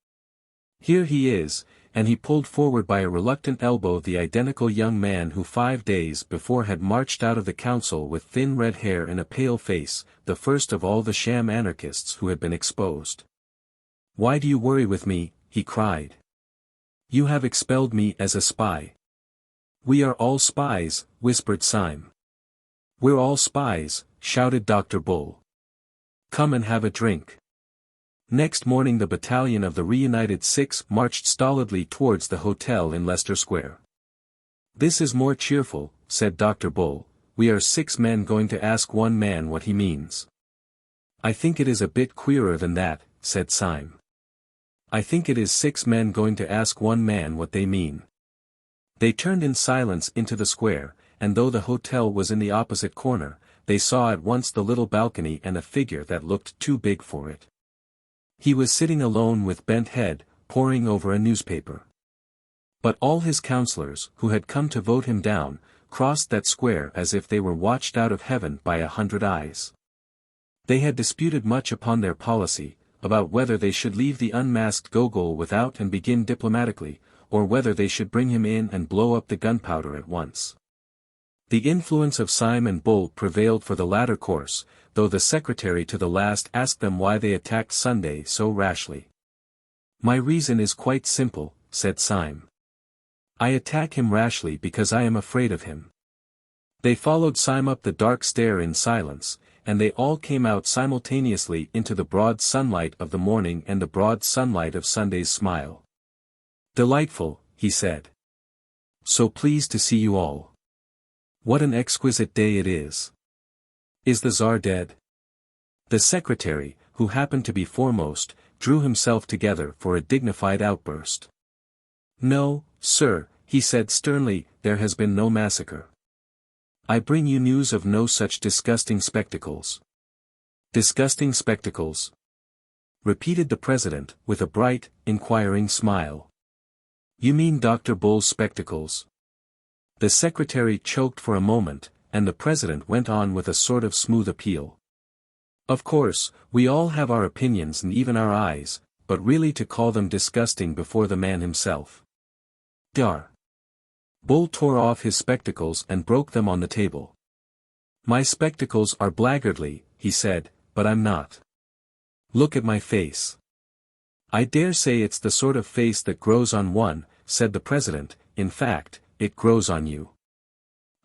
Here he is," and he pulled forward by a reluctant elbow the identical young man who 5 days before had marched out of the council with thin red hair and a pale face, the first of all the sham anarchists who had been exposed. "Why do you worry with me?" he cried. "You have expelled me as a spy." "We are all spies," whispered Syme. "We're all spies," shouted Dr. Bull. "Come and have a drink." Next morning the battalion of the reunited Six marched stolidly towards the hotel in Leicester Square. "This is more cheerful," said Dr. Bull. "We are 6 men going to ask one man what he means." "I think it is a bit queerer than that," said Syme. "I think it is 6 men going to ask one man what they mean." They turned in silence into the square, and though the hotel was in the opposite corner, they saw at once the little balcony and a figure that looked too big for it. He was sitting alone with bent head, poring over a newspaper. But all his councillors, who had come to vote him down, crossed that square as if they were watched out of heaven by 100 eyes. They had disputed much upon their policy, about whether they should leave the unmasked Gogol without and begin diplomatically, or whether they should bring him in and blow up the gunpowder at once. The influence of Syme and Bull prevailed for the latter course, though the secretary to the last asked them why they attacked Sunday so rashly. "My reason is quite simple," said Syme. "I attack him rashly because I am afraid of him." They followed Syme up the dark stair in silence, and they all came out simultaneously into the broad sunlight of the morning and the broad sunlight of Sunday's smile. "Delightful," he said. "So pleased to see you all. What an exquisite day it is. Is the Tsar dead?" The secretary, who happened to be foremost, drew himself together for a dignified outburst. "No, sir," he said sternly, "there has been no massacre. I bring you news of no such disgusting spectacles." "Disgusting spectacles?" repeated the president, with a bright, inquiring smile. "You mean Dr. Bull's spectacles?" The secretary choked for a moment, and the president went on with a sort of smooth appeal. "Of course, we all have our opinions and even our eyes, but really to call them disgusting before the man himself." Dr. Bull tore off his spectacles and broke them on the table. "My spectacles are blackguardly," he said, "but I'm not. Look at my face." "I dare say it's the sort of face that grows on one," said the president, "in fact, it grows on you.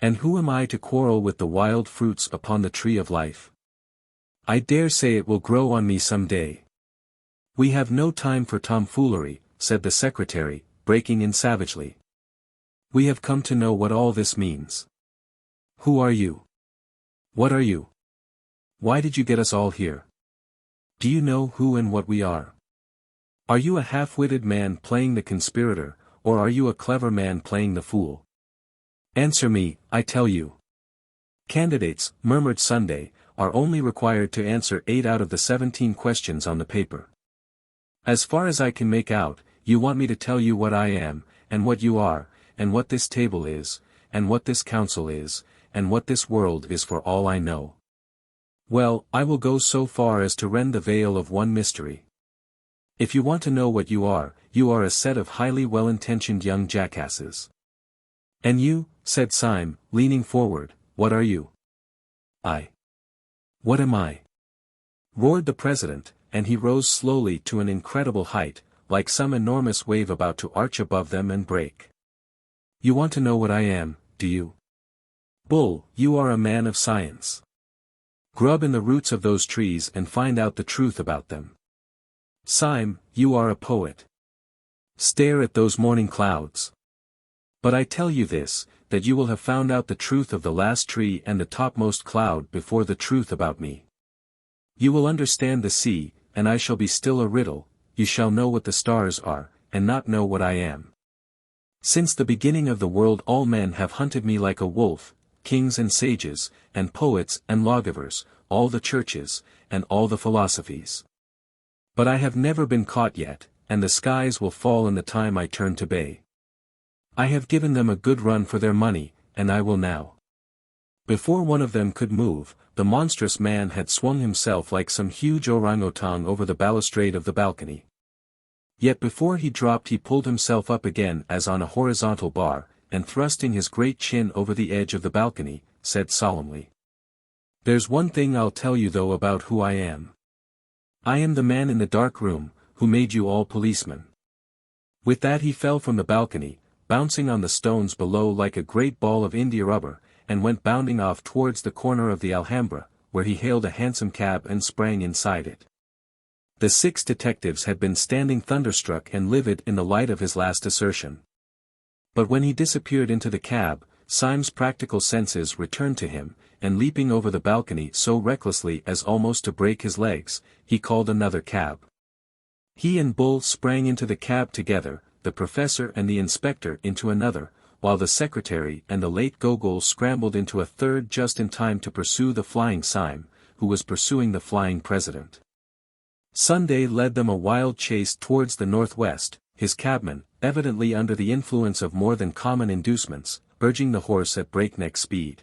And who am I to quarrel with the wild fruits upon the tree of life? I dare say it will grow on me some day." "We have no time for tomfoolery," said the secretary, breaking in savagely. "We have come to know what all this means. Who are you? What are you? Why did you get us all here? Do you know who and what we are? Are you a half-witted man playing the conspirator, or are you a clever man playing the fool? Answer me, I tell you." "Candidates," murmured Sunday, "are only required to answer 8 out of the 17 questions on the paper. As far as I can make out, you want me to tell you what I am, and what you are, and what this table is, and what this council is, and what this world is for all I know. Well, I will go so far as to rend the veil of one mystery. If you want to know what you are a set of highly well-intentioned young jackasses. And you, said Syme, leaning forward, what are you? What am I? Roared the president, and he rose slowly to an incredible height, like some enormous wave about to arch above them and break. You want to know what I am, do you? Bull, you are a man of science. Grub in the roots of those trees and find out the truth about them. Syme, you are a poet. Stare at those morning clouds. But I tell you this, that you will have found out the truth of the last tree and the topmost cloud before the truth about me. You will understand the sea, and I shall be still a riddle, you shall know what the stars are, and not know what I am. Since the beginning of the world all men have hunted me like a wolf, kings and sages, and poets and lawgivers, all the churches, and all the philosophies. But I have never been caught yet, and the skies will fall in the time I turn to bay. I have given them a good run for their money, and I will now. Before one of them could move, the monstrous man had swung himself like some huge orangutan over the balustrade of the balcony. Yet before he dropped he pulled himself up again as on a horizontal bar, and thrusting his great chin over the edge of the balcony, said solemnly. There's one thing I'll tell you though about who I am. I am the man in the dark room, who made you all policemen. With that he fell from the balcony, bouncing on the stones below like a great ball of india rubber, and went bounding off towards the corner of the Alhambra, where he hailed a hansom cab and sprang inside it. The 6 detectives had been standing thunderstruck and livid in the light of his last assertion. But when he disappeared into the cab, Syme's practical senses returned to him, and leaping over the balcony so recklessly as almost to break his legs, he called another cab. He and Bull sprang into the cab together, the professor and the inspector into another, while the secretary and the late Gogol scrambled into a third just in time to pursue the flying Syme, who was pursuing the flying president. Sunday led them a wild chase towards the northwest, his cabman, evidently under the influence of more than common inducements, urging the horse at breakneck speed.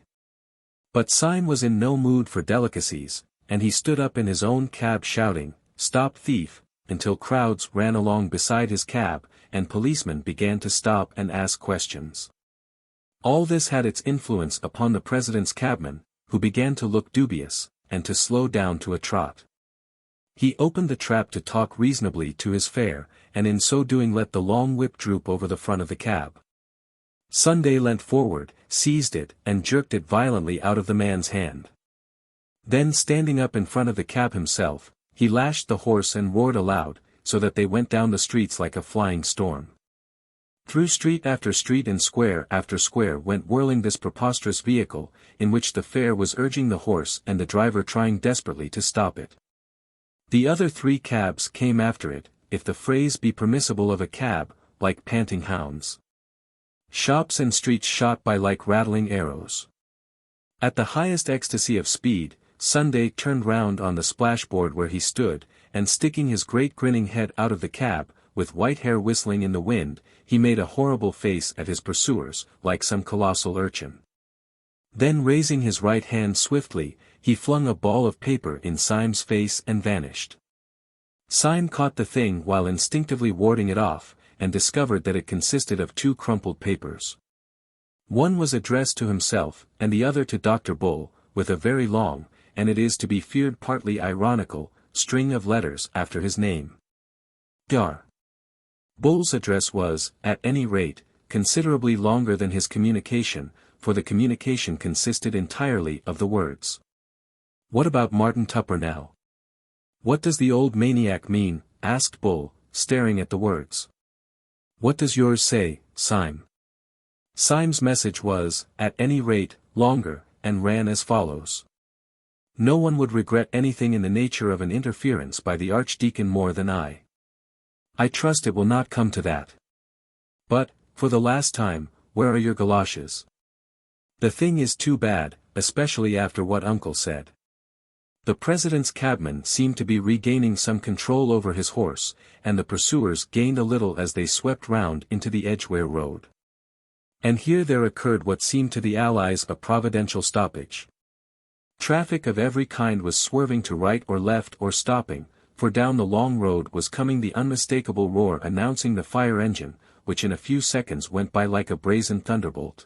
But Syme was in no mood for delicacies, and he stood up in his own cab shouting, "Stop thief," until crowds ran along beside his cab, and policemen began to stop and ask questions. All this had its influence upon the president's cabman, who began to look dubious, and to slow down to a trot. He opened the trap to talk reasonably to his fare, and in so doing let the long whip droop over the front of the cab. Sunday leant forward, seized it, and jerked it violently out of the man's hand. Then standing up in front of the cab himself, he lashed the horse and roared aloud, so that they went down the streets like a flying storm. Through street after street and square after square went whirling this preposterous vehicle, in which the fare was urging the horse and the driver trying desperately to stop it. The other 3 cabs came after it, if the phrase be permissible of a cab, like panting hounds. Shops and streets shot by like rattling arrows. At the highest ecstasy of speed, Sunday turned round on the splashboard where he stood, and sticking his great grinning head out of the cab, with white hair whistling in the wind, he made a horrible face at his pursuers, like some colossal urchin. Then raising his right hand swiftly, he flung a ball of paper in Syme's face and vanished. Syme caught the thing while instinctively warding it off, and discovered that it consisted of 2 crumpled papers. One was addressed to himself, and the other to Dr. Bull, with a very long, and it is to be feared partly ironical, string of letters after his name. Dar. Bull's address was, at any rate, considerably longer than his communication, for the communication consisted entirely of the words. What about Martin Tupper now? What does the old maniac mean? Asked Bull, staring at the words. What does yours say, Syme? Syme's message was, at any rate, longer, and ran as follows. No one would regret anything in the nature of an interference by the Archdeacon more than I. I trust it will not come to that. But, for the last time, where are your galoshes? The thing is too bad, especially after what Uncle said. The president's cabman seemed to be regaining some control over his horse, and the pursuers gained a little as they swept round into the Edgware Road. And here there occurred what seemed to the Allies a providential stoppage. Traffic of every kind was swerving to right or left or stopping, for down the long road was coming the unmistakable roar announcing the fire engine, which in a few seconds went by like a brazen thunderbolt.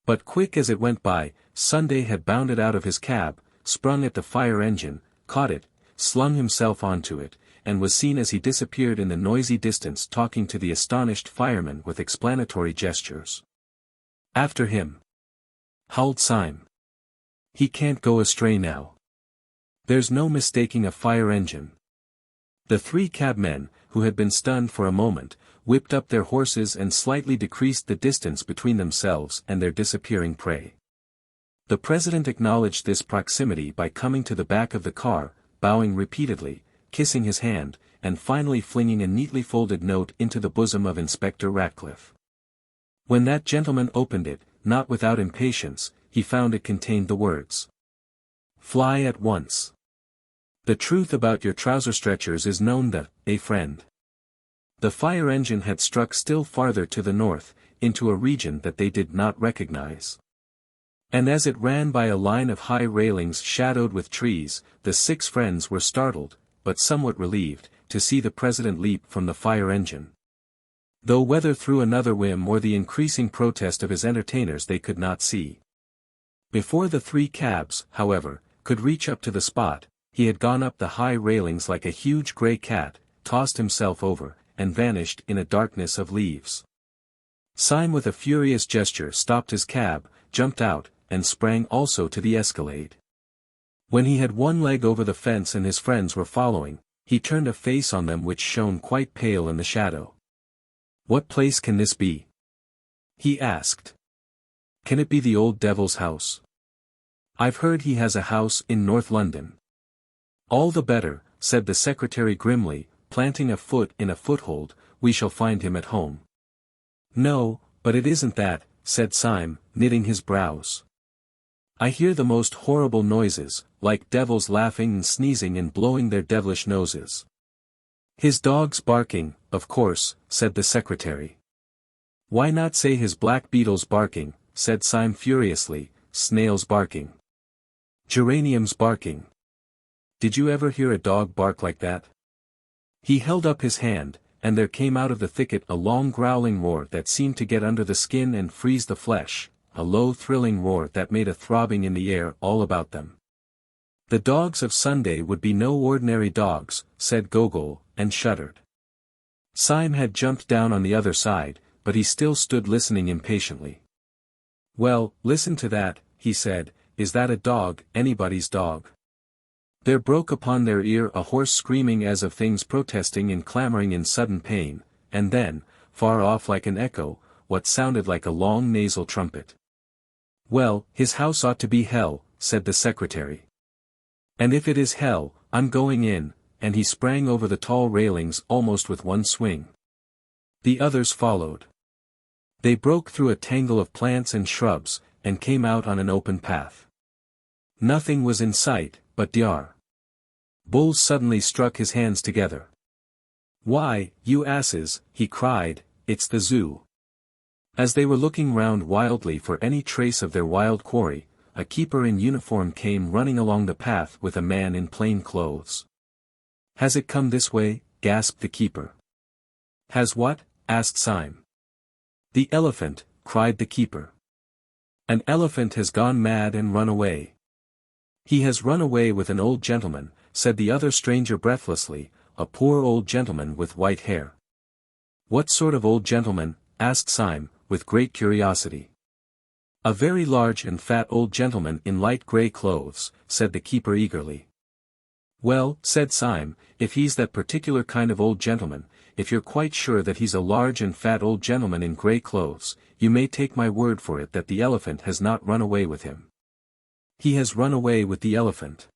But quick as it went by, Sunday had bounded out of his cab, sprung at the fire engine, caught it, slung himself onto it, and was seen as he disappeared in the noisy distance talking to the astonished fireman with explanatory gestures. "After him!" howled Syme. "He can't go astray now. There's no mistaking a fire engine." The three cabmen, who had been stunned for a moment, whipped up their horses and slightly decreased the distance between themselves and their disappearing prey. The president acknowledged this proximity by coming to the back of the car, bowing repeatedly, kissing his hand, and finally flinging a neatly folded note into the bosom of Inspector Ratcliffe. When that gentleman opened it, not without impatience, he found it contained the words, "Fly at once. The truth about your trouser stretchers is known that, a friend." The fire engine had struck still farther to the north, into a region that they did not recognize. And as it ran by a line of high railings shadowed with trees, the six friends were startled, but somewhat relieved, to see the president leap from the fire engine. Though whether through another whim or the increasing protest of his entertainers they could not see. Before the three cabs, however, could reach up to the spot, he had gone up the high railings like a huge grey cat, tossed himself over, and vanished in a darkness of leaves. Syme with a furious gesture stopped his cab, jumped out, and sprang also to the escalade. When he had one leg over the fence and his friends were following, he turned a face on them which shone quite pale in the shadow. "What place can this be?" he asked. "Can it be the old devil's house? I've heard he has a house in North London." "All the better," said the secretary grimly, planting a foot in a foothold, "we shall find him at home." "No, but it isn't that," said Syme, knitting his brows. "I hear the most horrible noises, like devils laughing and sneezing and blowing their devilish noses." "His dog's barking, of course," said the secretary. "Why not say his black beetle's barking," said Syme furiously, "snails barking. Geraniums barking. Did you ever hear a dog bark like that?" He held up his hand, and there came out of the thicket a long growling roar that seemed to get under the skin and freeze the flesh, a low thrilling roar that made a throbbing in the air all about them. "The dogs of Sunday would be no ordinary dogs," said Gogol, and shuddered. Syme had jumped down on the other side, but he still stood listening impatiently. "Well, listen to that," he said, "is that a dog, anybody's dog?" There broke upon their ear a hoarse screaming as of things protesting and clamoring in sudden pain, and then, far off like an echo, what sounded like a long nasal trumpet. "Well, his house ought to be hell," said the secretary. "And if it is hell, I'm going in," and he sprang over the tall railings almost with one swing. The others followed. They broke through a tangle of plants and shrubs, and came out on an open path. Nothing was in sight, but Dr. Bull suddenly struck his hands together. "Why, you asses," he cried, "it's the zoo." As they were looking round wildly for any trace of their wild quarry, a keeper in uniform came running along the path with a man in plain clothes. "Has it come this way?" gasped the keeper. "Has what?" asked Syme. "The elephant," cried the keeper. "An elephant has gone mad and run away." "He has run away with an old gentleman," said the other stranger breathlessly, "a poor old gentleman with white hair." "What sort of old gentleman?" asked Syme, with great curiosity. "A very large and fat old gentleman in light grey clothes," said the keeper eagerly. "Well," said Syme, "if he's that particular kind of old gentleman, if you're quite sure that he's a large and fat old gentleman in grey clothes, you may take my word for it that the elephant has not run away with him. He has run away with the elephant.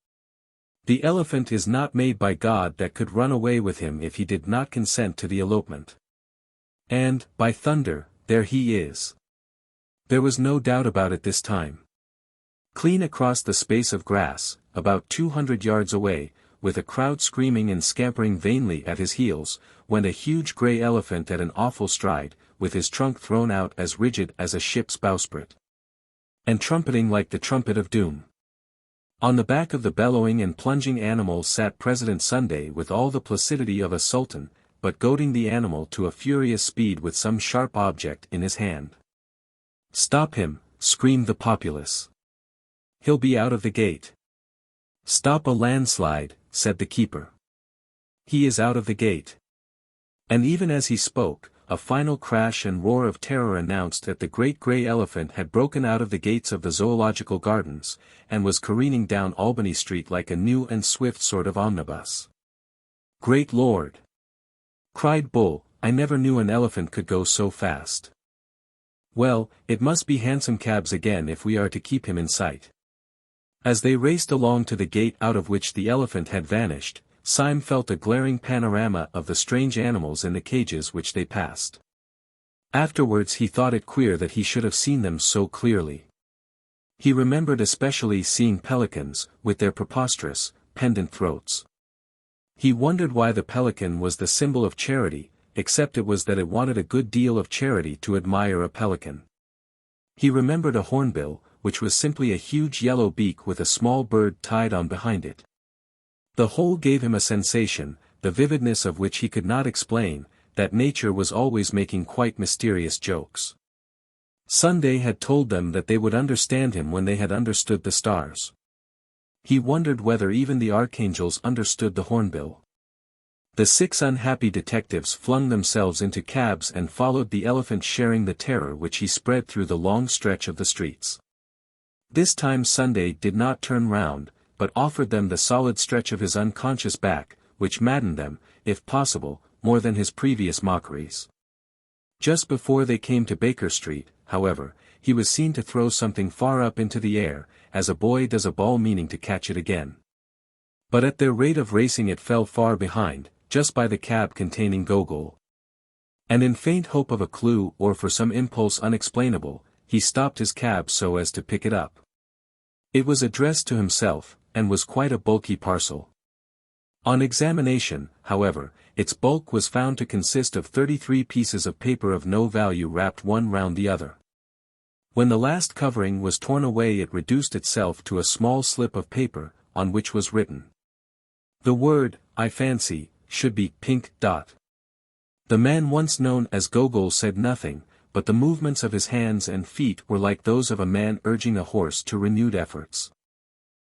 The elephant is not made by God that could run away with him if he did not consent to the elopement. And, by thunder, there he is." There was no doubt about it this time. Clean across the space of grass, about 200 yards away, with a crowd screaming and scampering vainly at his heels, went a huge grey elephant at an awful stride, with his trunk thrown out as rigid as a ship's bowsprit. And trumpeting like the trumpet of doom. On the back of the bellowing and plunging animal sat President Sunday with all the placidity of a sultan, but goading the animal to a furious speed with some sharp object in his hand. "Stop him," screamed the populace. "He'll be out of the gate." "Stop a landslide," said the keeper. "He is out of the gate." And even as he spoke, a final crash and roar of terror announced that the great grey elephant had broken out of the gates of the Zoological Gardens, and was careening down Albany Street like a new and swift sort of omnibus. "Great Lord!" cried Bull, "I never knew an elephant could go so fast. Well, it must be hansom cabs again if we are to keep him in sight." As they raced along to the gate out of which the elephant had vanished, Syme felt a glaring panorama of the strange animals in the cages which they passed. Afterwards he thought it queer that he should have seen them so clearly. He remembered especially seeing pelicans, with their preposterous, pendant throats. He wondered why the pelican was the symbol of charity, except it was that it wanted a good deal of charity to admire a pelican. He remembered a hornbill, which was simply a huge yellow beak with a small bird tied on behind it. The whole gave him a sensation, the vividness of which he could not explain, that nature was always making quite mysterious jokes. Sunday had told them that they would understand him when they had understood the stars. He wondered whether even the archangels understood the hornbill. The 6 unhappy detectives flung themselves into cabs and followed the elephant, sharing the terror which he spread through the long stretch of the streets. This time Sunday did not turn round, but offered them the solid stretch of his unconscious back, which maddened them, if possible, more than his previous mockeries. Just before they came to Baker Street, however, he was seen to throw something far up into the air, as a boy does a ball meaning to catch it again. But at their rate of racing it fell far behind, just by the cab containing Gogol. And in faint hope of a clue or for some impulse unexplainable, he stopped his cab so as to pick it up. It was addressed to himself, and was quite a bulky parcel. On examination, however, its bulk was found to consist of 33 pieces of paper of no value wrapped one round the other. When the last covering was torn away it reduced itself to a small slip of paper, on which was written. The word, I fancy, should be pink dot. The man once known as Gogol said nothing, but the movements of his hands and feet were like those of a man urging a horse to renewed efforts.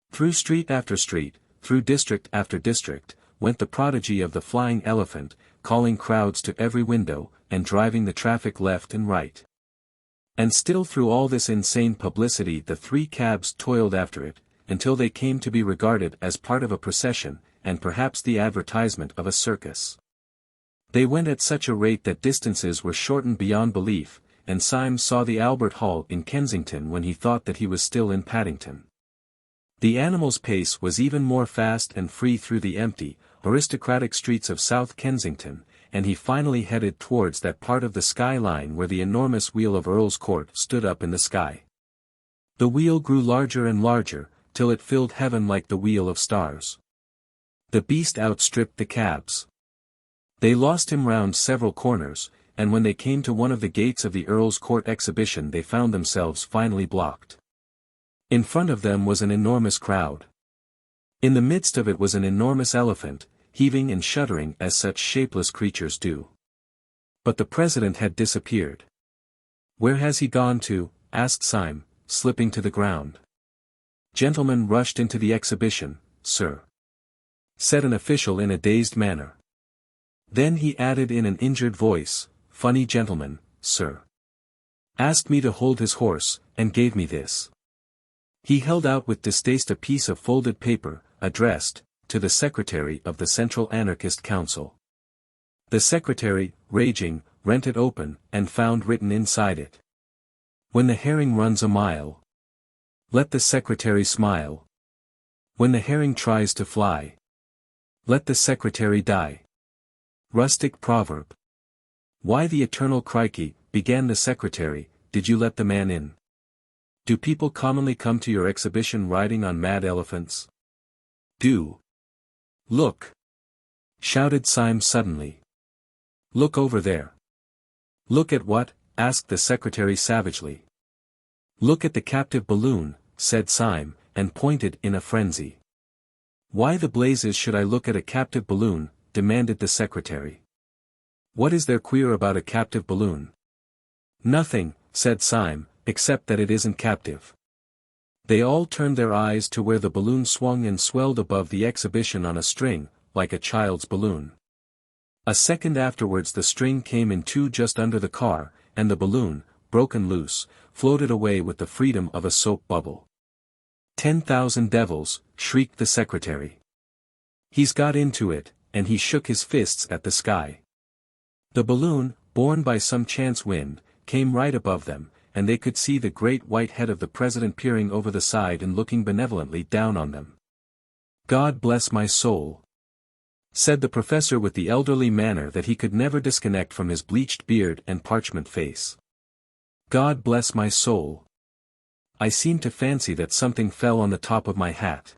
Through street after street, through district after district, went the prodigy of the flying elephant, calling crowds to every window, and driving the traffic left and right. And still through all this insane publicity the 3 cabs toiled after it, until they came to be regarded as part of a procession, and perhaps the advertisement of a circus. They went at such a rate that distances were shortened beyond belief, and Syme saw the Albert Hall in Kensington when he thought that he was still in Paddington. The animal's pace was even more fast and free through the empty, aristocratic streets of South Kensington, and he finally headed towards that part of the sky line where the enormous wheel of Earl's Court stood up in the sky. The wheel grew larger and larger, till it filled heaven like the wheel of stars. The beast outstripped the cabs. They lost him round several corners, and when they came to one of the gates of the Earl's Court exhibition they found themselves finally blocked. In front of them was an enormous crowd. In the midst of it was an enormous elephant, heaving and shuddering as such shapeless creatures do. But the president had disappeared. "Where has he gone to?" asked Syme, slipping to the ground. "Gentlemen rushed into the exhibition, sir," said an official in a dazed manner. Then he added in an injured voice, "Funny gentleman, sir. Asked me to hold his horse, and gave me this." He held out with distaste a piece of folded paper, addressed, to the secretary of the Central Anarchist Council. The secretary, raging, rent it open, and found written inside it. "When the herring runs a mile, let the secretary smile. When the herring tries to fly, let the secretary die." Rustic proverb. "Why the eternal crikey," began the secretary, "did you let the man in? Do people commonly come to your exhibition riding on mad elephants?" "Do." "Look!" shouted Syme suddenly. "Look over there." "Look at what?" asked the secretary savagely. "Look at the captive balloon," said Syme, and pointed in a frenzy. "Why the blazes should I look at a captive balloon?" demanded the secretary. "What is there queer about a captive balloon?" "Nothing," said Syme, "except that it isn't captive." They all turned their eyes to where the balloon swung and swelled above the exhibition on a string, like a child's balloon. A second afterwards the string came in two just under the car, and the balloon, broken loose, floated away with the freedom of a soap bubble. "10,000 devils," shrieked the secretary. "He's got into it," and he shook his fists at the sky. The balloon, borne by some chance wind, came right above them, and they could see the great white head of the president peering over the side and looking benevolently down on them. "God bless my soul," said the professor with the elderly manner that he could never disconnect from his bleached beard and parchment face. "God bless my soul. I seem to fancy that something fell on the top of my hat."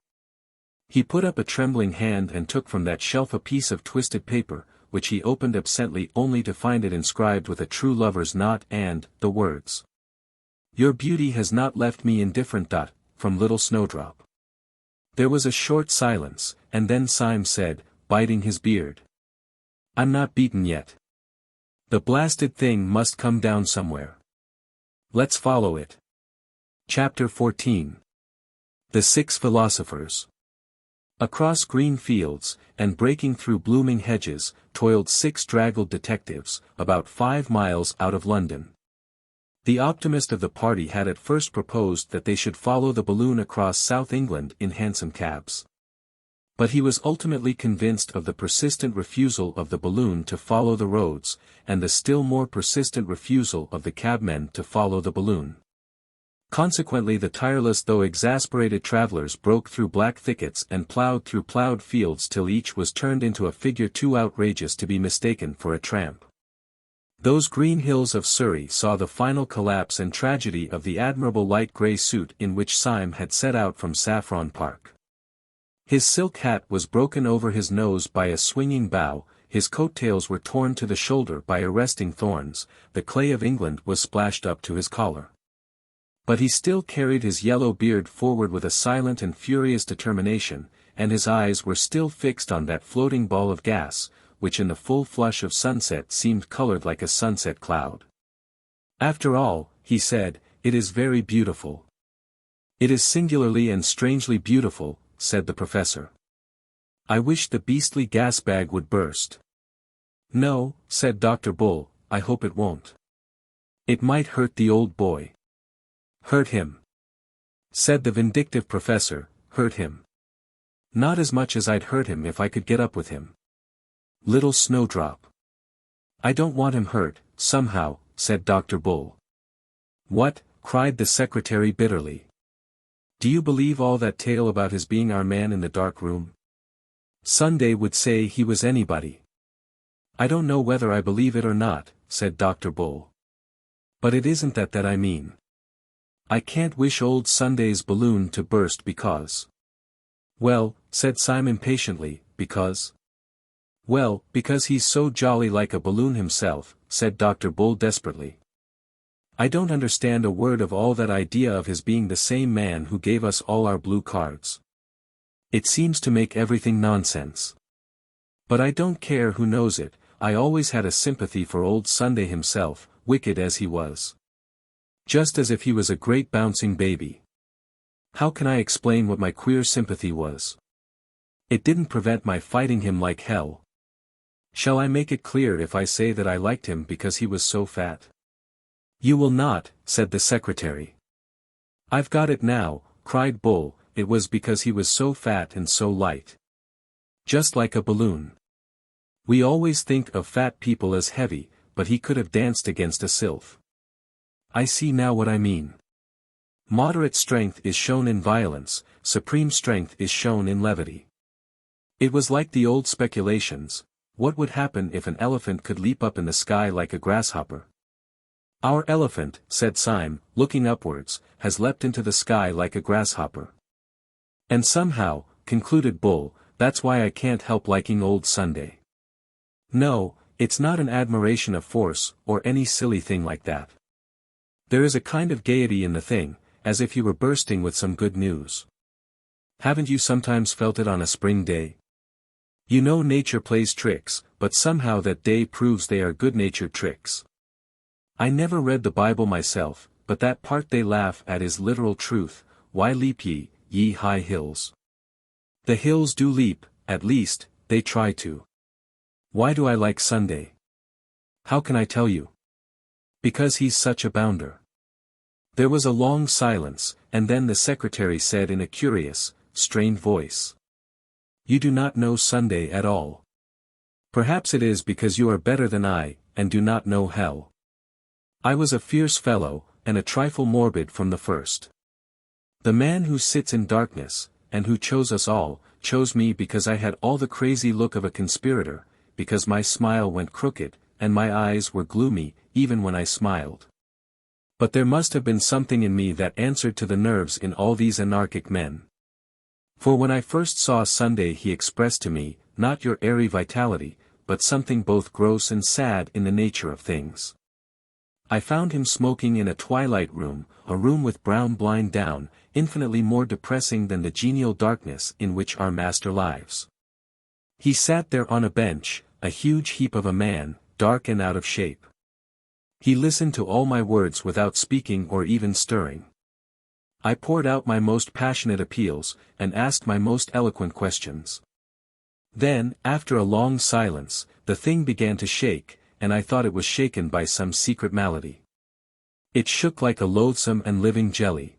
He put up a trembling hand and took from that shelf a piece of twisted paper, which he opened absently only to find it inscribed with a true lover's knot and the words, "Your beauty has not left me indifferent." From Little Snowdrop. There was a short silence, and then Syme said, biting his beard, "I'm not beaten yet. The blasted thing must come down somewhere. Let's follow it." Chapter 14. The Six Philosophers. Across green fields, and breaking through blooming hedges, toiled six draggled detectives, about 5 miles out of London. The optimist of the party had at first proposed that they should follow the balloon across South England in hansom cabs. But he was ultimately convinced of the persistent refusal of the balloon to follow the roads, and the still more persistent refusal of the cabmen to follow the balloon. Consequently the tireless though exasperated travellers broke through black thickets and ploughed through ploughed fields till each was turned into a figure too outrageous to be mistaken for a tramp. Those green hills of Surrey saw the final collapse and tragedy of the admirable light grey suit in which Syme had set out from Saffron Park. His silk hat was broken over his nose by a swinging bough, his coat-tails were torn to the shoulder by arresting thorns, the clay of England was splashed up to his collar. But he still carried his yellow beard forward with a silent and furious determination, and his eyes were still fixed on that floating ball of gas, which in the full flush of sunset seemed colored like a sunset cloud. "After all," he said, "it is very beautiful." "It is singularly and strangely beautiful," said the professor. "I wish the beastly gas bag would burst." "No," said Dr. Bull, "I hope it won't. It might hurt the old boy." "Hurt him," said the vindictive professor, "hurt him. Not as much as I'd hurt him if I could get up with him. Little Snowdrop." "I don't want him hurt, somehow," said Dr. Bull. "What?" cried the secretary bitterly. "Do you believe all that tale about his being our man in the dark room? Sunday would say he was anybody." "I don't know whether I believe it or not," said Dr. Bull. "But it isn't that I mean. I can't wish old Sunday's balloon to burst because—" "Well," said Syme impatiently, "because—" "Well, because he's so jolly like a balloon himself," said Dr. Bull desperately. "I don't understand a word of all that idea of his being the same man who gave us all our blue cards. It seems to make everything nonsense. But I don't care who knows it, I always had a sympathy for old Sunday himself, wicked as he was. Just as if he was a great bouncing baby. How can I explain what my queer sympathy was? It didn't prevent my fighting him like hell. Shall I make it clear if I say that I liked him because he was so fat?" "You will not," said the secretary. "I've got it now," cried Bull, "it was because he was so fat and so light. Just like a balloon. We always think of fat people as heavy, but he could have danced against a sylph. I see now what I mean. Moderate strength is shown in violence, supreme strength is shown in levity. It was like the old speculations, what would happen if an elephant could leap up in the sky like a grasshopper? Our elephant," said Syme, looking upwards, "has leapt into the sky like a grasshopper. And somehow," concluded Bull, "that's why I can't help liking old Sunday. No, it's not an admiration of force, or any silly thing like that. There is a kind of gaiety in the thing, as if he were bursting with some good news. Haven't you sometimes felt it on a spring day? You know nature plays tricks, but somehow that day proves they are good-natured tricks. I never read the Bible myself, but that part they laugh at is literal truth. Why leap ye, ye high hills? The hills do leap, at least, they try to. Why do I like Sunday? How can I tell you? Because he's such a bounder. There was a long silence, and then the secretary said in a curious, strained voice. You do not know Sunday at all. Perhaps it is because you are better than I, and do not know hell. I was a fierce fellow, and a trifle morbid from the first. The man who sits in darkness, and who chose us all, chose me because I had all the crazy look of a conspirator, because my smile went crooked, and my eyes were gloomy, even when I smiled. But there must have been something in me that answered to the nerves in all these anarchic men. For when I first saw Sunday he expressed to me, not your airy vitality, but something both gross and sad in the nature of things. I found him smoking in a twilight room, a room with brown blind down, infinitely more depressing than the genial darkness in which our master lives. He sat there on a bench, a huge heap of a man, dark and out of shape. He listened to all my words without speaking or even stirring. I poured out my most passionate appeals, and asked my most eloquent questions. Then, after a long silence, the thing began to shake, and I thought it was shaken by some secret malady. It shook like a loathsome and living jelly.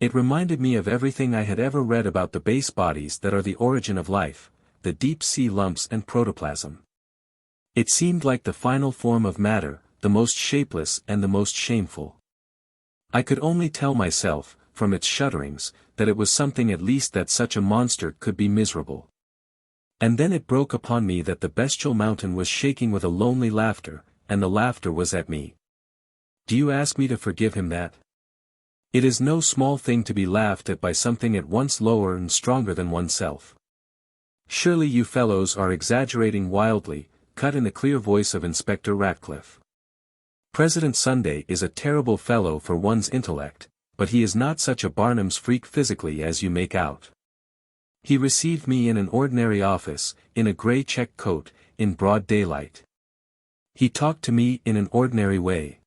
It reminded me of everything I had ever read about the base bodies that are the origin of life, the deep-sea lumps and protoplasm. It seemed like the final form of matter, the most shapeless and the most shameful. I could only tell myself, from its shudderings, that it was something at least that such a monster could be miserable. And then it broke upon me that the bestial mountain was shaking with a lonely laughter, and the laughter was at me. Do you ask me to forgive him that? It is no small thing to be laughed at by something at once lower and stronger than oneself. Surely you fellows are exaggerating wildly, cut in the clear voice of Inspector Ratcliffe. President Sunday is a terrible fellow for one's intellect, but he is not such a Barnum's freak physically as you make out. He received me in an ordinary office, in a grey check coat, in broad daylight. He talked to me in an ordinary way.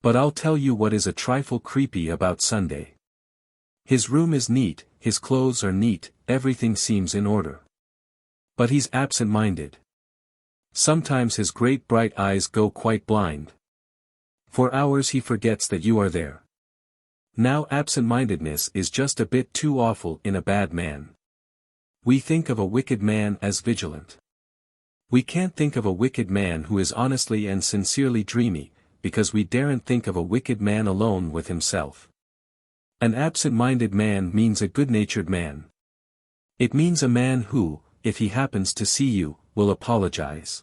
But I'll tell you what is a trifle creepy about Sunday. His room is neat, his clothes are neat, everything seems in order. But he's absent-minded. Sometimes his great bright eyes go quite blind. For hours he forgets that you are there. Now absent-mindedness is just a bit too awful in a bad man. We think of a wicked man as vigilant. We can't think of a wicked man who is honestly and sincerely dreamy, because we daren't think of a wicked man alone with himself. An absent-minded man means a good-natured man. It means a man who, if he happens to see you, will apologize.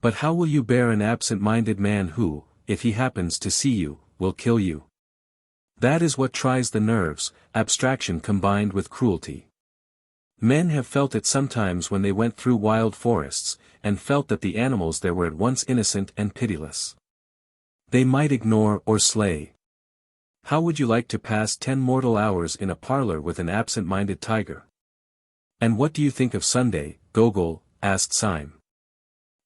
But how will you bear an absent-minded man who, if he happens to see you, will kill you? That is what tries the nerves, abstraction combined with cruelty. Men have felt it sometimes when they went through wild forests, and felt that the animals there were at once innocent and pitiless. They might ignore or slay. How would you like to pass 10 mortal hours in a parlor with an absent-minded tiger? And what do you think of Sunday, Gogol? Asked Syme.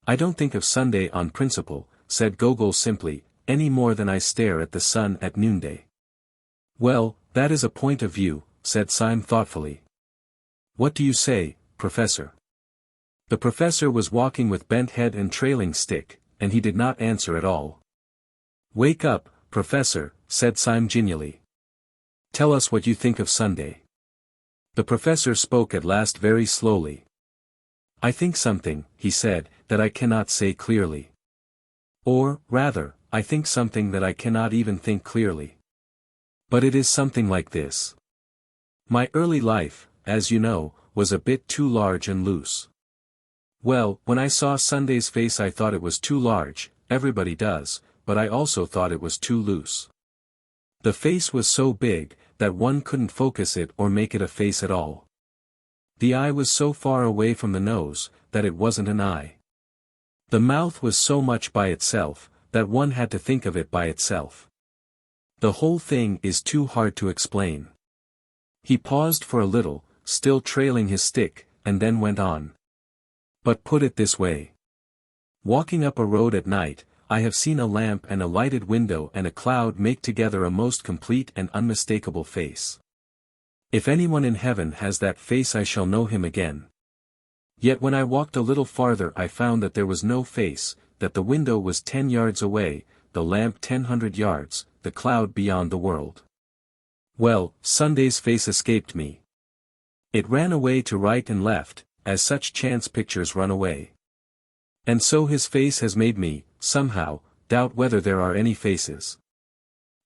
I don't think of Sunday on principle, said Gogol simply, any more than I stare at the sun at noonday. Well, that is a point of view, said Syme thoughtfully. What do you say, Professor? The professor was walking with bent head and trailing stick, and he did not answer at all. Wake up, Professor, said Syme genially. Tell us what you think of Sunday. The professor spoke at last very slowly. I think something, he said, that I cannot say clearly. Or, rather, I think something that I cannot even think clearly. But it is something like this. My early life, as you know, was a bit too large and loose. Well, when I saw Sunday's face I thought it was too large, everybody does, but I also thought it was too loose. The face was so big, that one couldn't focus it or make it a face at all. The eye was so far away from the nose, that it wasn't an eye. The mouth was so much by itself, that one had to think of it by itself. The whole thing is too hard to explain. He paused for a little, still trailing his stick, and then went on. But put it this way. Walking up a road at night, I have seen a lamp and a lighted window and a cloud make together a most complete and unmistakable face. If anyone in heaven has that face, I shall know him again. Yet when I walked a little farther, I found that there was no face, that the window was 10 yards away, the lamp 10 yards, the cloud beyond the world. Well, Sunday's face escaped me. It ran away to right and left, as such chance pictures run away. And so his face has made me, somehow, doubt whether there are any faces.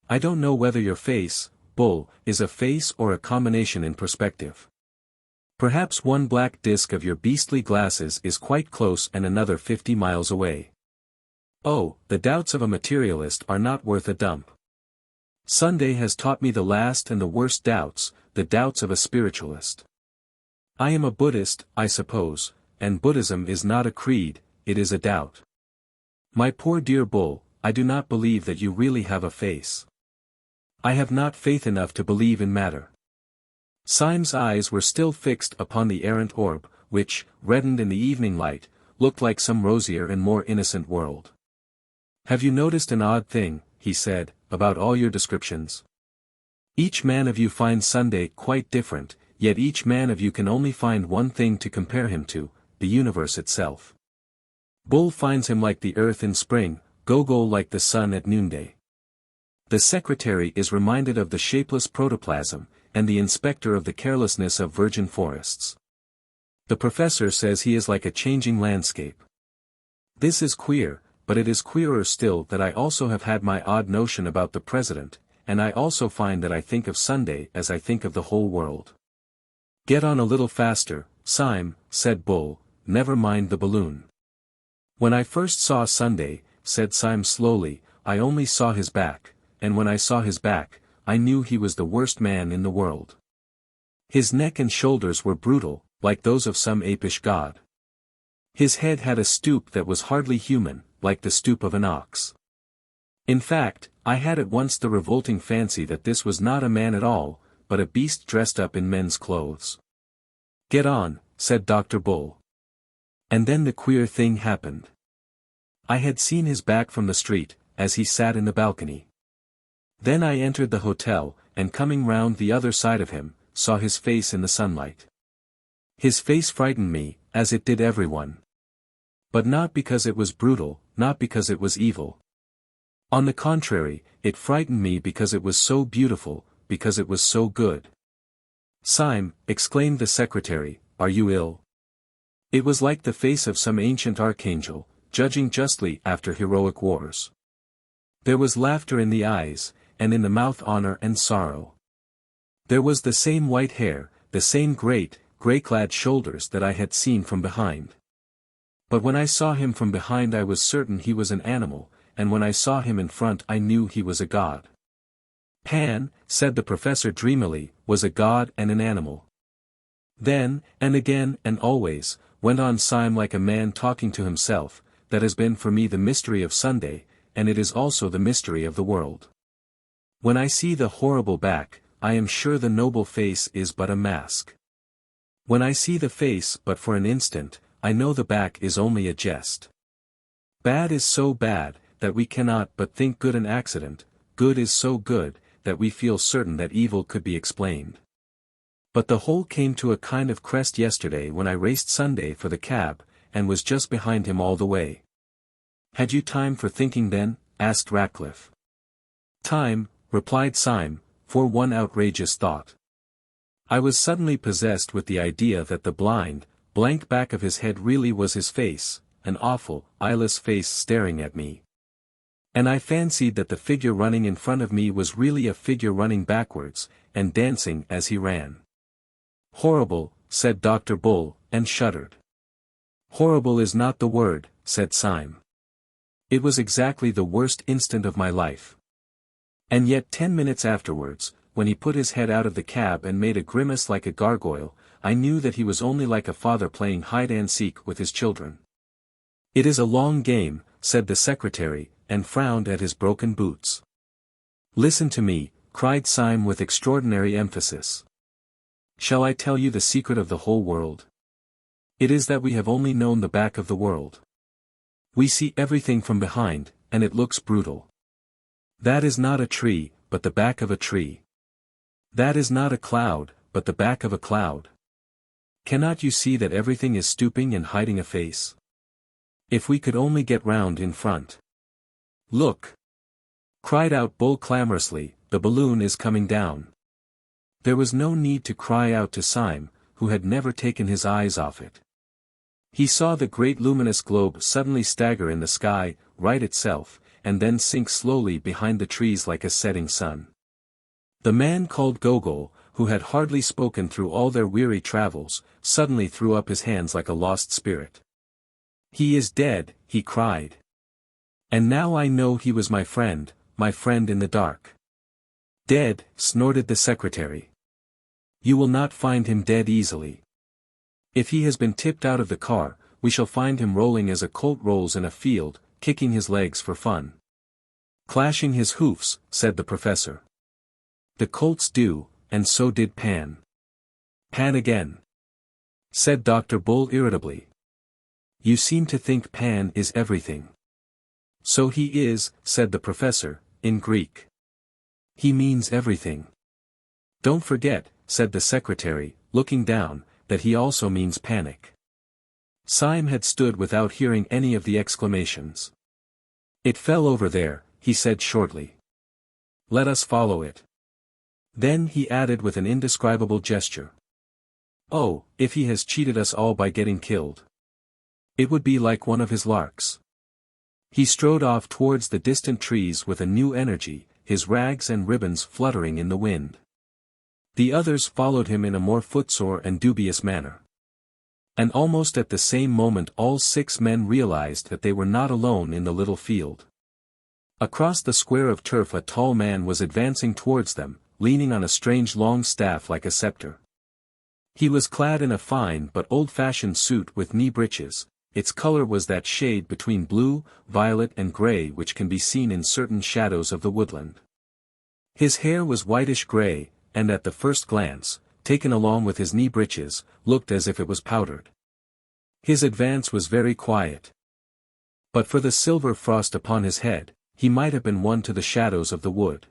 I don't know whether your face, Bull, is a face or a combination in perspective. Perhaps one black disk of your beastly glasses is quite close and another 50 miles away. Oh, the doubts of a materialist are not worth a dump. Sunday has taught me the last and the worst doubts, the doubts of a spiritualist. I am a Buddhist, I suppose, and Buddhism is not a creed, it is a doubt. My poor dear Bull, I do not believe that you really have a face. I have not faith enough to believe in matter. Syme's eyes were still fixed upon the errant orb, which, reddened in the evening light, looked like some rosier and more innocent world. Have you noticed an odd thing, he said, about all your descriptions? Each man of you finds Sunday quite different, yet each man of you can only find one thing to compare him to, the universe itself. Bull finds him like the earth in spring, Gogol like the sun at noonday. The secretary is reminded of the shapeless protoplasm, and the inspector of the carelessness of virgin forests. The professor says he is like a changing landscape. This is queer, but it is queerer still that I also have had my odd notion about the president, and I also find that I think of Sunday as I think of the whole world. Get on a little faster, Syme, said Bull, never mind the balloon. When I first saw Sunday, said Syme slowly, I only saw his back, and when I saw his back, I knew he was the worst man in the world. His neck and shoulders were brutal, like those of some apish god. His head had a stoop that was hardly human, like the stoop of an ox. In fact, I had at once the revolting fancy that this was not a man at all, but a beast dressed up in men's clothes. Get on, said Dr. Bull. And then the queer thing happened. I had seen his back from the street, as he sat in the balcony. Then I entered the hotel, and coming round the other side of him, saw his face in the sunlight. His face frightened me, as it did everyone. But not because it was brutal, not because it was evil. On the contrary, it frightened me because it was so beautiful, because it was so good. Syme, exclaimed the secretary, are you ill? It was like the face of some ancient archangel, judging justly after heroic wars. There was laughter in the eyes, and in the mouth honor and sorrow. There was the same white hair, the same great, grey-clad shoulders that I had seen from behind. But when I saw him from behind I was certain he was an animal, and when I saw him in front I knew he was a god. Pan, said the professor dreamily, was a god and an animal. Then, and again and always, went on Syme like a man talking to himself, that has been for me the mystery of Sunday, and it is also the mystery of the world. When I see the horrible back, I am sure the noble face is but a mask. When I see the face but for an instant, I know the back is only a jest. Bad is so bad, that we cannot but think good an accident, good is so good, that we feel certain that evil could be explained. But the whole came to a kind of crest yesterday when I raced Sunday for the cab, and was just behind him all the way. Had you time for thinking then? Asked Ratcliffe. Time, replied Syme, for one outrageous thought. I was suddenly possessed with the idea that the blind, blank back of his head really was his face, an awful, eyeless face staring at me. And I fancied that the figure running in front of me was really a figure running backwards, and dancing as he ran. Horrible, said Dr. Bull, and shuddered. Horrible is not the word, said Syme. It was exactly the worst instant of my life. And yet 10 minutes afterwards, when he put his head out of the cab and made a grimace like a gargoyle, I knew that he was only like a father playing hide-and-seek with his children. It is a long game, said the secretary, and frowned at his broken boots. Listen to me, cried Syme with extraordinary emphasis. Shall I tell you the secret of the whole world? It is that we have only known the back of the world. We see everything from behind, and it looks brutal. That is not a tree, but the back of a tree. That is not a cloud, but the back of a cloud. Cannot you see that everything is stooping and hiding a face? If we could only get round in front. Look! Cried out Bull clamorously, the balloon is coming down. There was no need to cry out to Syme, who had never taken his eyes off it. He saw the great luminous globe suddenly stagger in the sky, right itself, and then sink slowly behind the trees like a setting sun. The man called Gogol, who had hardly spoken through all their weary travels, suddenly threw up his hands like a lost spirit. "He is dead," he cried. "And now I know he was my friend in the dark." "Dead," snorted the secretary. "You will not find him dead easily. If he has been tipped out of the car, we shall find him rolling as a colt rolls in a field, kicking his legs for fun." "Clashing his hoofs," said the professor. "The colts do, and so did Pan." "Pan again," said Dr. Bull irritably. "You seem to think Pan is everything." "So he is," said the professor, in Greek. "He means everything." "Don't forget," said the secretary, looking down, "that he also means panic." Syme had stood without hearing any of the exclamations. "It fell over there," he said shortly. "Let us follow it." Then he added with an indescribable gesture. "Oh, if he has cheated us all by getting killed. It would be like one of his larks." He strode off towards the distant trees with a new energy, his rags and ribbons fluttering in the wind. The others followed him in a more footsore and dubious manner. And almost at the same moment all 6 men realized that they were not alone in the little field. Across the square of turf a tall man was advancing towards them, leaning on a strange long staff like a scepter. He was clad in a fine but old-fashioned suit with knee breeches. Its color was that shade between blue, violet and gray which can be seen in certain shadows of the woodland. His hair was whitish-gray, and at the first glance, taken along with his knee breeches, looked as if it was powdered. His advance was very quiet. But for the silver frost upon his head, he might have been one to the shadows of the wood.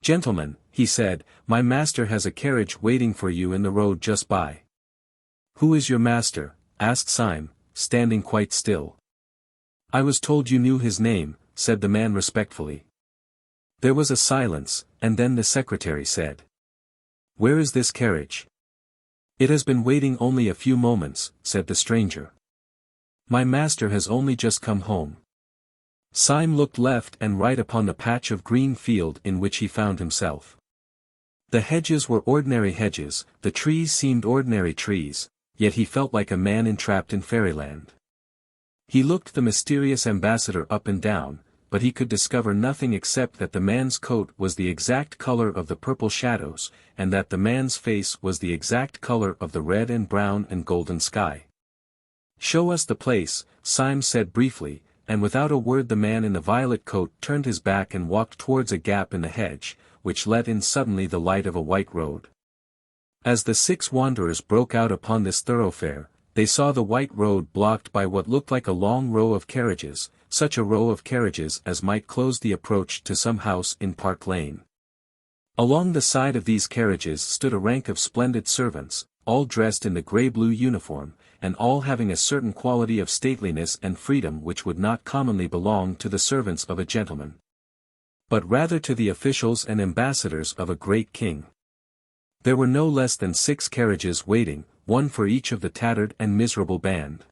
"Gentlemen," he said, "my master has a carriage waiting for you in the road just by." "Who is your master?" asked Syme, standing quite still. "I was told you knew his name," said the man respectfully. There was a silence, and then the secretary said, "Where is this carriage?" "It has been waiting only a few moments," said the stranger. "My master has only just come home." Syme looked left and right upon the patch of green field in which he found himself. The hedges were ordinary hedges, the trees seemed ordinary trees, yet he felt like a man entrapped in fairyland. He looked the mysterious ambassador up and down, but he could discover nothing except that the man's coat was the exact color of the purple shadows, and that the man's face was the exact color of the red and brown and golden sky. "Show us the place," Syme said briefly, and without a word the man in the violet coat turned his back and walked towards a gap in the hedge, which let in suddenly the light of a white road. As the 6 wanderers broke out upon this thoroughfare, they saw the white road blocked by what looked like a long row of carriages, such a row of carriages as might close the approach to some house in Park Lane. Along the side of these carriages stood a rank of splendid servants, all dressed in the grey-blue uniform, and all having a certain quality of stateliness and freedom which would not commonly belong to the servants of a gentleman, but rather to the officials and ambassadors of a great king. There were no less than 6 carriages waiting, one for each of the tattered and miserable band.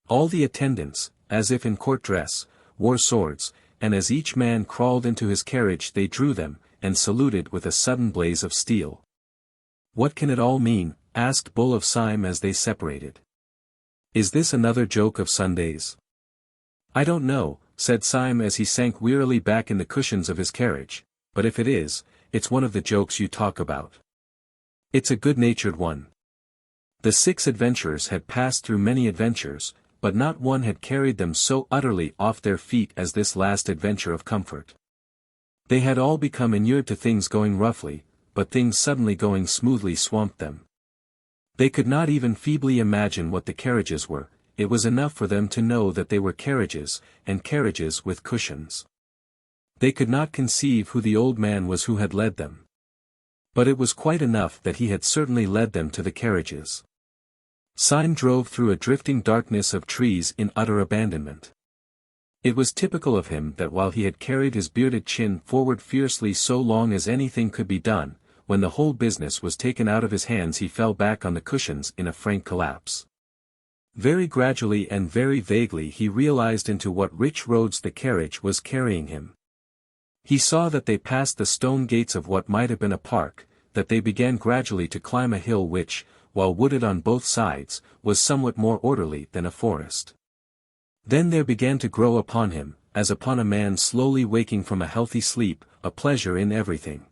All the attendants, as if in court dress, wore swords, and as each man crawled into his carriage they drew them, and saluted with a sudden blaze of steel. "What can it all mean?" asked Bull of Syme as they separated. "Is this another joke of Sundays?" "I don't know," said Syme as he sank wearily back in the cushions of his carriage, "but if it is, it's one of the jokes you talk about. It's a good-natured one." The 6 adventurers had passed through many adventures, but not one had carried them so utterly off their feet as this last adventure of comfort. They had all become inured to things going roughly, but things suddenly going smoothly swamped them. They could not even feebly imagine what the carriages were. It was enough for them to know that they were carriages, and carriages with cushions. They could not conceive who the old man was who had led them. But it was quite enough that he had certainly led them to the carriages. Syme drove through a drifting darkness of trees in utter abandonment. It was typical of him that while he had carried his bearded chin forward fiercely so long as anything could be done, when the whole business was taken out of his hands he fell back on the cushions in a frank collapse. Very gradually and very vaguely he realized into what rich roads the carriage was carrying him. He saw that they passed the stone gates of what might have been a park, that they began gradually to climb a hill which, while wooded on both sides, was somewhat more orderly than a forest. Then there began to grow upon him, as upon a man slowly waking from a healthy sleep, a pleasure in everything.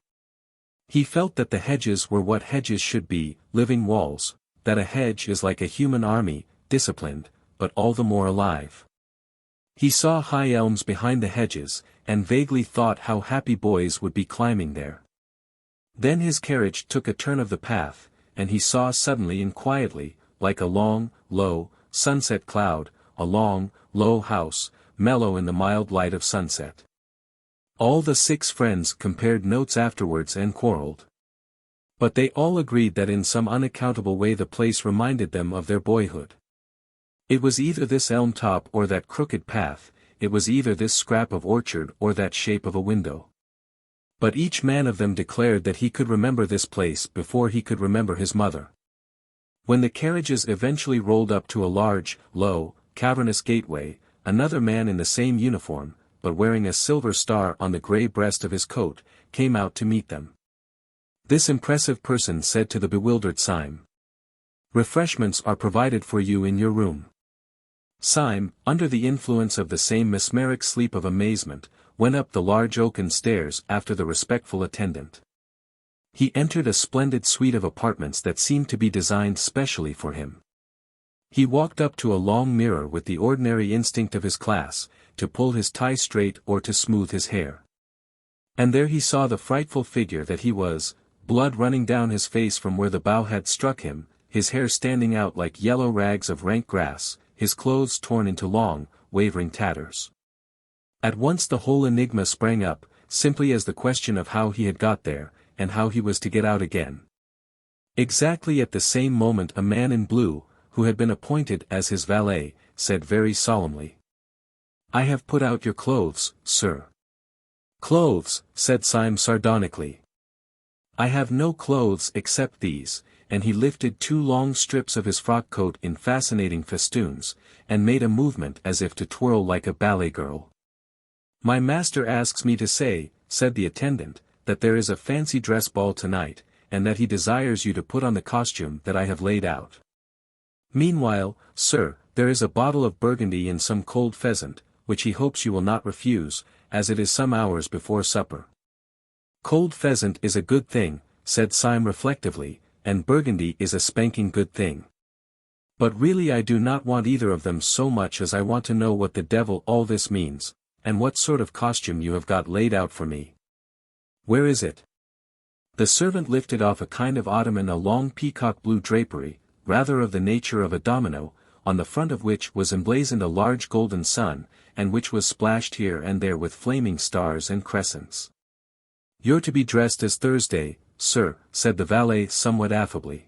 He felt that the hedges were what hedges should be, living walls, that a hedge is like a human army, disciplined, but all the more alive. He saw high elms behind the hedges, and vaguely thought how happy boys would be climbing there. Then his carriage took a turn of the path, and he saw suddenly and quietly, like a long, low, sunset cloud, a long, low house, mellow in the mild light of sunset. All the 6 friends compared notes afterwards and quarreled. But they all agreed that in some unaccountable way the place reminded them of their boyhood. It was either this elm top or that crooked path, it was either this scrap of orchard or that shape of a window. But each man of them declared that he could remember this place before he could remember his mother. When the carriages eventually rolled up to a large, low, cavernous gateway, another man in the same uniform, but wearing a silver star on the grey breast of his coat, came out to meet them. This impressive person said to the bewildered Syme, "Refreshments are provided for you in your room." Syme, under the influence of the same mesmeric sleep of amazement, went up the large oaken stairs after the respectful attendant. He entered a splendid suite of apartments that seemed to be designed specially for him. He walked up to a long mirror with the ordinary instinct of his class, to pull his tie straight or to smooth his hair. And there he saw the frightful figure that he was, blood running down his face from where the bough had struck him, his hair standing out like yellow rags of rank grass, his clothes torn into long, wavering tatters. At once the whole enigma sprang up, simply as the question of how he had got there, and how he was to get out again. Exactly at the same moment a man in blue, who had been appointed as his valet, said very solemnly, "I have put out your clothes, sir." "Clothes," said Syme sardonically. "I have no clothes except these," and he lifted 2 long strips of his frock coat in fascinating festoons, and made a movement as if to twirl like a ballet girl. "My master asks me to say," said the attendant, "that there is a fancy dress ball tonight, and that he desires you to put on the costume that I have laid out. Meanwhile, sir, there is a bottle of Burgundy and some cold pheasant, which he hopes you will not refuse, as it is some hours before supper." "Cold pheasant is a good thing," said Syme reflectively, "and Burgundy is a spanking good thing. But really I do not want either of them so much as I want to know what the devil all this means, and what sort of costume you have got laid out for me. Where is it?" The servant lifted off a kind of ottoman a long peacock blue drapery, rather of the nature of a domino, on the front of which was emblazoned a large golden sun, and which was splashed here and there with flaming stars and crescents. "You're to be dressed as Thursday, sir," said the valet somewhat affably.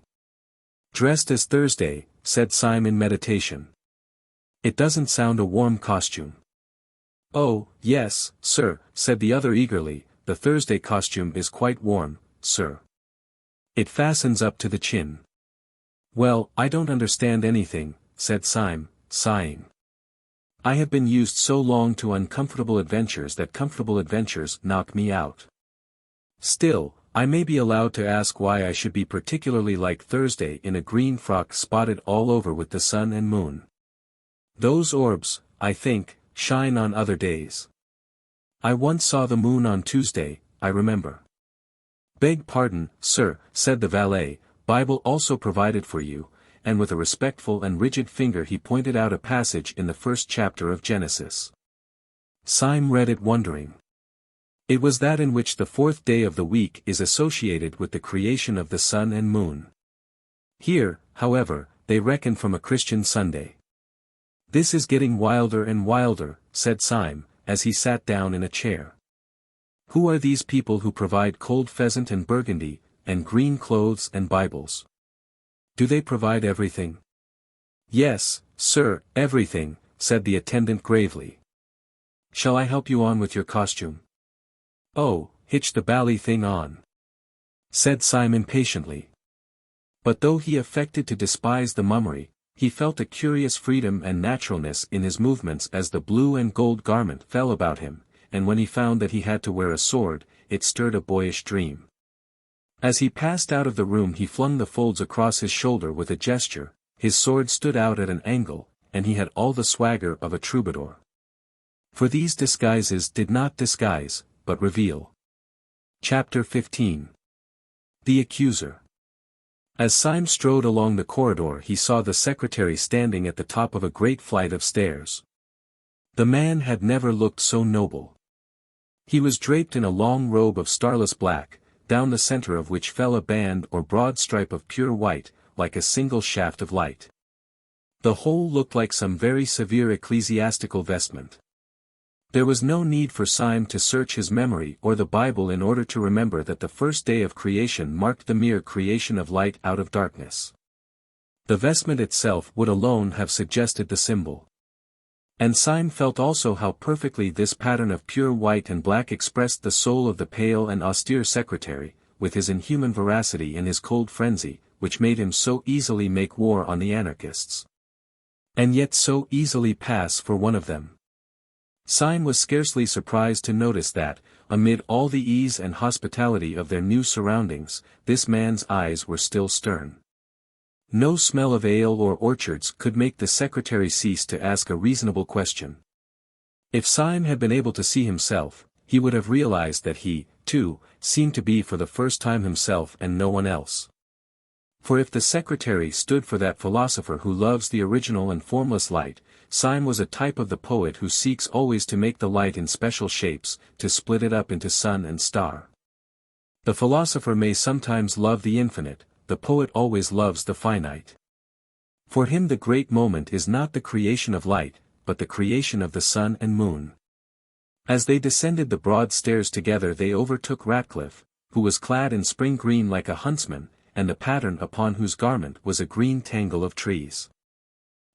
"Dressed as Thursday," said Syme in meditation. "It doesn't sound a warm costume." "Oh, yes, sir," said the other eagerly, "the Thursday costume is quite warm, sir. It fastens up to the chin." "Well, I don't understand anything," said Syme, sighing. "I have been used so long to uncomfortable adventures that comfortable adventures knock me out. Still, I may be allowed to ask why I should be particularly like Thursday in a green frock spotted all over with the sun and moon. Those orbs, I think, shine on other days. I once saw the moon on Tuesday, I remember." "Beg pardon, sir," said the valet, "Bible also provided for you," and with a respectful and rigid finger he pointed out a passage in the 1st chapter of Genesis. Syme read it wondering. It was that in which the fourth day of the week is associated with the creation of the sun and moon. Here, however, they reckon from a Christian Sunday. "This is getting wilder and wilder," said Syme, as he sat down in a chair. "Who are these people who provide cold pheasant and burgundy, and green clothes and Bibles? Do they provide everything?" "Yes, sir, everything," said the attendant gravely. "Shall I help you on with your costume?" "Oh, hitch the bally thing on," said Syme impatiently. But though he affected to despise the mummery, he felt a curious freedom and naturalness in his movements as the blue and gold garment fell about him, and when he found that he had to wear a sword, it stirred a boyish dream. As he passed out of the room he flung the folds across his shoulder with a gesture, his sword stood out at an angle, and he had all the swagger of a troubadour. For these disguises did not disguise, but reveal. Chapter 15. The Accuser. As Syme strode along the corridor he saw the secretary standing at the top of a great flight of stairs. The man had never looked so noble. He was draped in a long robe of starless black, down the center of which fell a band or broad stripe of pure white, like a single shaft of light. The whole looked like some very severe ecclesiastical vestment. There was no need for Syme to search his memory or the Bible in order to remember that the first day of creation marked the mere creation of light out of darkness. The vestment itself would alone have suggested the symbol. And Syme felt also how perfectly this pattern of pure white and black expressed the soul of the pale and austere secretary, with his inhuman veracity and his cold frenzy, which made him so easily make war on the anarchists. And yet so easily pass for one of them. Syme was scarcely surprised to notice that, amid all the ease and hospitality of their new surroundings, this man's eyes were still stern. No smell of ale or orchards could make the secretary cease to ask a reasonable question. If Syme had been able to see himself, he would have realized that he, too, seemed to be for the first time himself and no one else. For if the secretary stood for that philosopher who loves the original and formless light, Syme was a type of the poet who seeks always to make the light in special shapes, to split it up into sun and star. The philosopher may sometimes love the infinite, the poet always loves the finite. For him the great moment is not the creation of light, but the creation of the sun and moon. As they descended the broad stairs together they overtook Ratcliffe, who was clad in spring green like a huntsman, and the pattern upon whose garment was a green tangle of trees.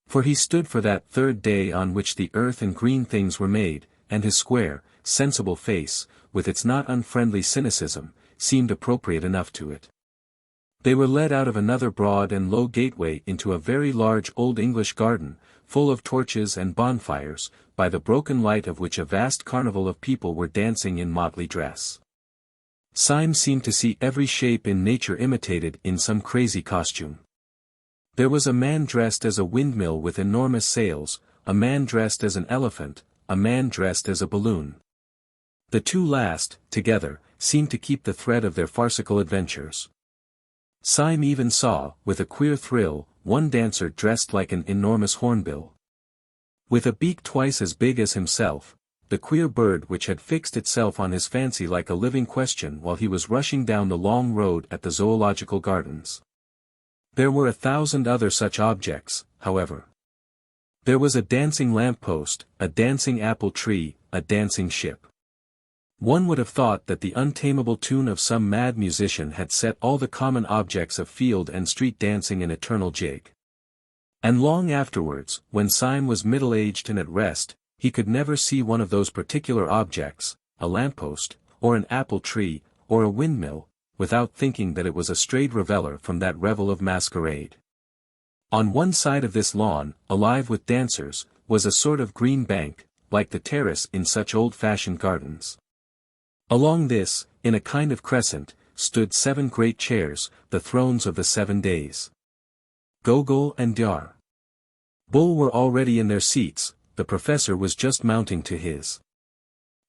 For he stood for that third day on which the earth and green things were made, and his square, sensible face, with its not unfriendly cynicism, seemed appropriate enough to it. They were led out of another broad and low gateway into a very large Old English garden, full of torches and bonfires, by the broken light of which a vast carnival of people were dancing in motley dress. Syme seemed to see every shape in nature imitated in some crazy costume. There was a man dressed as a windmill with enormous sails, a man dressed as an elephant, a man dressed as a balloon. The two last, together, seemed to keep the thread of their farcical adventures. Syme even saw, with a queer thrill, one dancer dressed like an enormous hornbill. With a beak twice as big as himself, the queer bird which had fixed itself on his fancy like a living question while he was rushing down the long road at the zoological gardens. There were 1,000 other such objects, however. There was a dancing lamppost, a dancing apple tree, a dancing ship. One would have thought that the untamable tune of some mad musician had set all the common objects of field and street dancing in eternal jig. And long afterwards, when Syme was middle-aged and at rest, he could never see one of those particular objects, a lamppost, or an apple tree, or a windmill, without thinking that it was a strayed reveller from that revel of masquerade. On one side of this lawn, alive with dancers, was a sort of green bank, like the terrace in such old-fashioned gardens. Along this, in a kind of crescent, stood 7 great chairs, the thrones of the 7 days. Gogol and Djar. Bull were already in their seats, the professor was just mounting to his.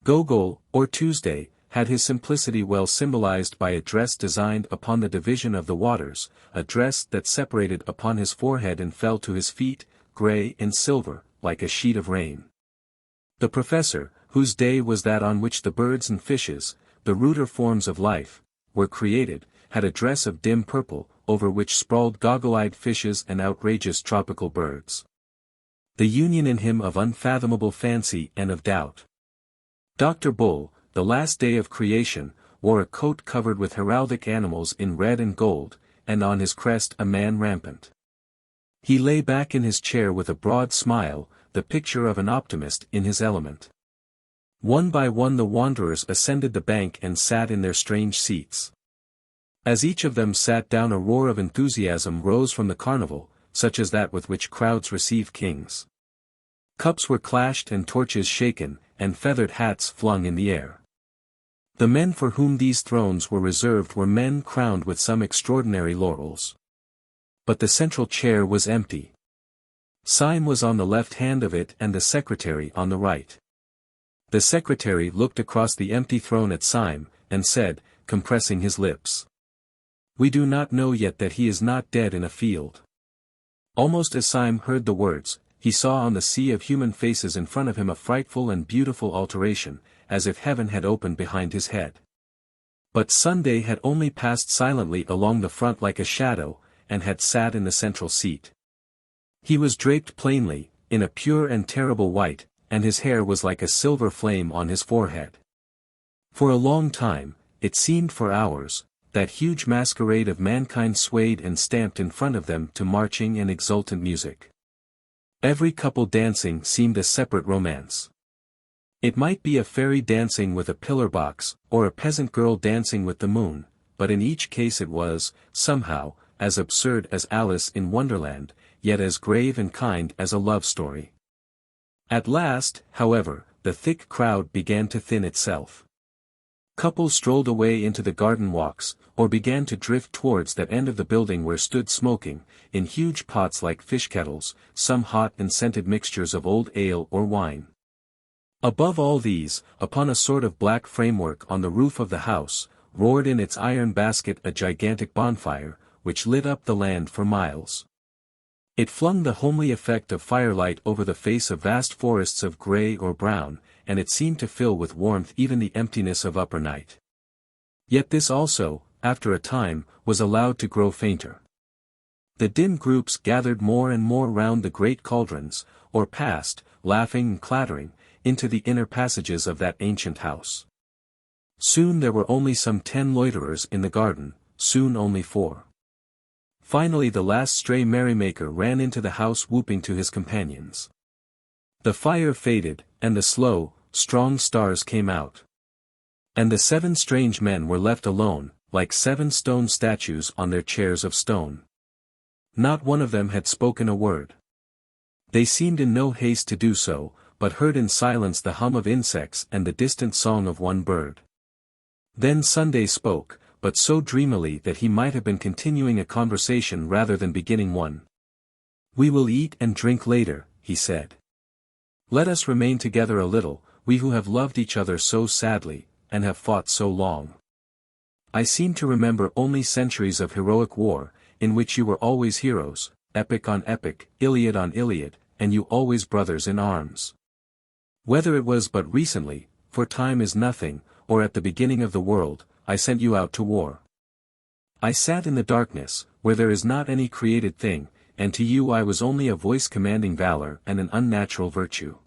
Gogol, or Tuesday, had his simplicity well symbolized by a dress designed upon the division of the waters, a dress that separated upon his forehead and fell to his feet, grey and silver, like a sheet of rain. The professor, whose day was that on which the birds and fishes, the ruder forms of life, were created, had a dress of dim purple, over which sprawled goggle-eyed fishes and outrageous tropical birds. The union in him of unfathomable fancy and of doubt. Dr. Bull, the last day of creation, wore a coat covered with heraldic animals in red and gold, and on his crest a man rampant. He lay back in his chair with a broad smile, the picture of an optimist in his element. One by one the wanderers ascended the bank and sat in their strange seats. As each of them sat down a roar of enthusiasm rose from the carnival, such as that with which crowds receive kings. Cups were clashed and torches shaken, and feathered hats flung in the air. The men for whom these thrones were reserved were men crowned with some extraordinary laurels. But the central chair was empty. Syme was on the left hand of it and the secretary on the right. The secretary looked across the empty throne at Syme, and said, compressing his lips, "We do not know yet that he is not dead in a field." Almost as Syme heard the words, he saw on the sea of human faces in front of him a frightful and beautiful alteration, as if heaven had opened behind his head. But Sunday had only passed silently along the front like a shadow, and had sat in the central seat. He was draped plainly, in a pure and terrible white, and his hair was like a silver flame on his forehead. For a long time, it seemed for hours, that huge masquerade of mankind swayed and stamped in front of them to marching and exultant music. Every couple dancing seemed a separate romance. It might be a fairy dancing with a pillar box, or a peasant girl dancing with the moon, but in each case it was, somehow, as absurd as Alice in Wonderland, yet as grave and kind as a love story. At last, however, the thick crowd began to thin itself. Couples strolled away into the garden walks, or began to drift towards that end of the building where stood smoking, in huge pots like fish kettles, some hot and scented mixtures of old ale or wine. Above all these, upon a sort of black framework on the roof of the house, roared in its iron basket a gigantic bonfire, which lit up the land for miles. It flung the homely effect of firelight over the face of vast forests of grey or brown, and it seemed to fill with warmth even the emptiness of upper night. Yet this also, after a time, was allowed to grow fainter. The dim groups gathered more and more round the great cauldrons, or passed, laughing and clattering, into the inner passages of that ancient house. Soon there were only some 10 loiterers in the garden, soon only 4. Finally the last stray merrymaker ran into the house whooping to his companions. The fire faded, and the slow, strong stars came out. And the 7 strange men were left alone, like 7 stone statues on their chairs of stone. Not one of them had spoken a word. They seemed in no haste to do so, but heard in silence the hum of insects and the distant song of one bird. Then Sunday spoke, but so dreamily that he might have been continuing a conversation rather than beginning one. "We will eat and drink later," he said. "Let us remain together a little, we who have loved each other so sadly, and have fought so long. I seem to remember only centuries of heroic war, in which you were always heroes, epic on epic, Iliad on Iliad, and you always brothers in arms. Whether it was but recently, for time is nothing, or at the beginning of the world, I sent you out to war. I sat in the darkness, where there is not any created thing, and to you I was only a voice commanding valor and an unnatural virtue.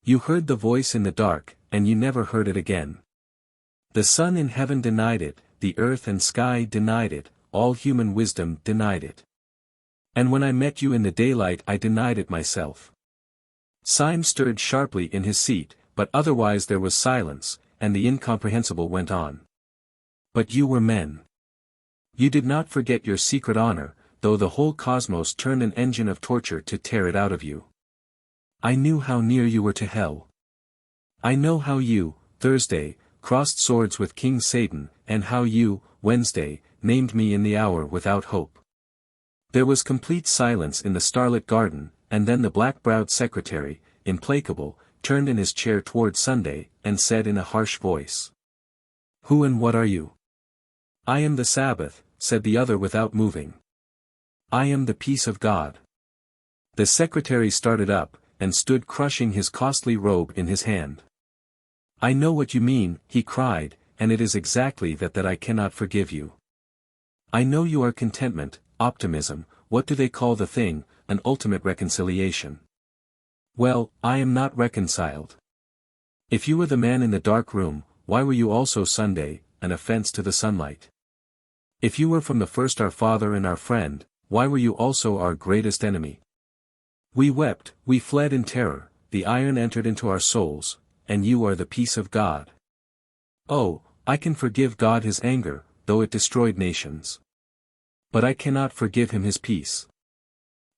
You heard the voice in the dark, and you never heard it again. The sun in heaven denied it, the earth and sky denied it, all human wisdom denied it. And when I met you in the daylight I denied it myself." Syme stirred sharply in his seat, but otherwise there was silence, and the incomprehensible went on. "But you were men. You did not forget your secret honor, though the whole cosmos turned an engine of torture to tear it out of you. I knew how near you were to hell. I know how you, Thursday, crossed swords with King Satan, and how you, Wednesday, named me in the hour without hope." There was complete silence in the starlit garden, and then the black-browed secretary, implacable, turned in his chair toward Sunday, and said in a harsh voice, "Who and what are you?" "I am the Sabbath," said the other without moving. "I am the peace of God." The secretary started up, and stood crushing his costly robe in his hand. I know what you mean, he cried, and it is exactly that I cannot forgive you. I know you are contentment, optimism, what do they call the thing, an ultimate reconciliation. Well, I am not reconciled. If you were the man in the dark room, why were you also Sunday, an offense to the sunlight? If you were from the first our Father and our friend, why were you also our greatest enemy? We wept, we fled in terror, the iron entered into our souls, and you are the peace of God. Oh, I can forgive God his anger, though it destroyed nations. But I cannot forgive him his peace.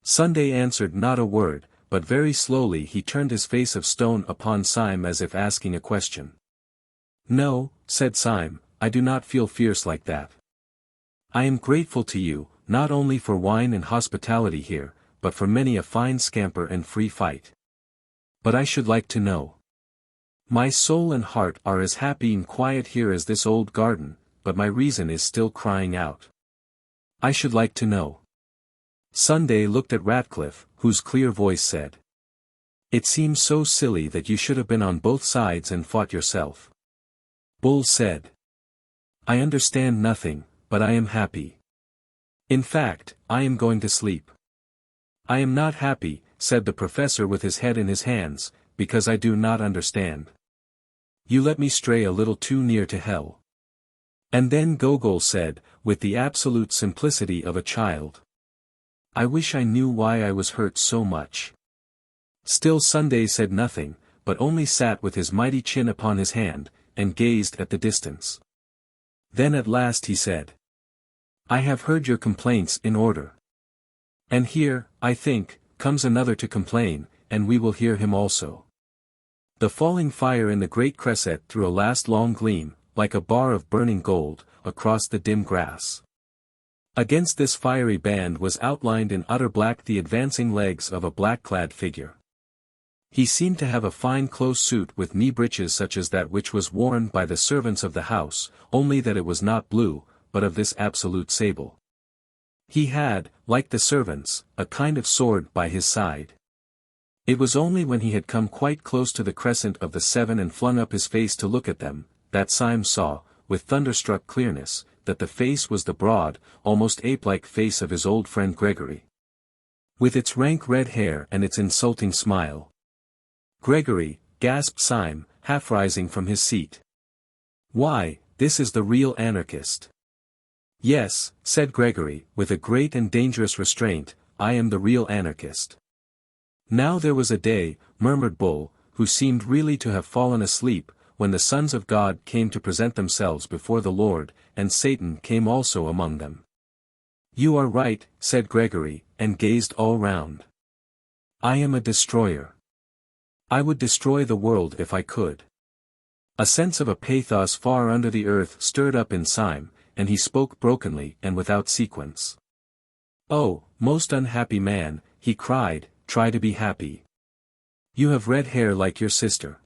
Sunday answered not a word, but very slowly he turned his face of stone upon Syme as if asking a question. No, said Syme, I do not feel fierce like that. I am grateful to you, not only for wine and hospitality here, but for many a fine scamper and free fight. But I should like to know. My soul and heart are as happy and quiet here as this old garden, but my reason is still crying out. I should like to know. Sunday looked at Ratcliffe, whose clear voice said. It seems so silly that you should have been on both sides and fought yourself. Bull said. I understand nothing, but I am happy. In fact, I am going to sleep. I am not happy, said the professor with his head in his hands, because I do not understand. You let me stray a little too near to hell. And then Gogol said, with the absolute simplicity of a child. I wish I knew why I was hurt so much. Still Sunday said nothing, but only sat with his mighty chin upon his hand, and gazed at the distance. Then at last he said. I have heard your complaints in order. And here, I think, comes another to complain, and we will hear him also. The falling fire in the great cresset threw a last long gleam, like a bar of burning gold, across the dim grass. Against this fiery band was outlined in utter black the advancing legs of a black-clad figure. He seemed to have a fine close suit with knee breeches such as that which was worn by the servants of the house, only that it was not blue, but of this absolute sable. He had, like the servants, a kind of sword by his side. It was only when he had come quite close to the crescent of the seven and flung up his face to look at them, that Syme saw, with thunderstruck clearness, that the face was the broad, almost ape-like face of his old friend Gregory. With its rank red hair and its insulting smile. Gregory, gasped Syme, half rising from his seat. Why, this is the real anarchist. Yes, said Gregory, with a great and dangerous restraint, I am the real anarchist. Now there was a day, murmured Bull, who seemed really to have fallen asleep, when the sons of God came to present themselves before the Lord, and Satan came also among them. You are right, said Gregory, and gazed all round. I am a destroyer. I would destroy the world if I could. A sense of a pathos far under the earth stirred up in Syme, and he spoke brokenly and without sequence. Oh, most unhappy man, he cried, try to be happy. You have red hair like your sister.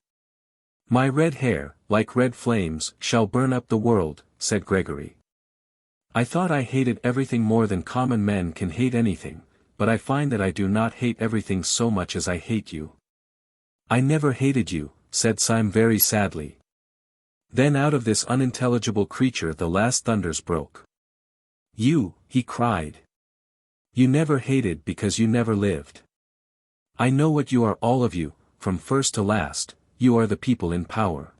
My red hair, like red flames, shall burn up the world, said Gregory. I thought I hated everything more than common men can hate anything, but I find that I do not hate everything so much as I hate you. I never hated you, said Syme very sadly. Then out of this unintelligible creature the last thunders broke. You, he cried. You never hated because you never lived. I know what you are all of you, from first to last. You are the people in power.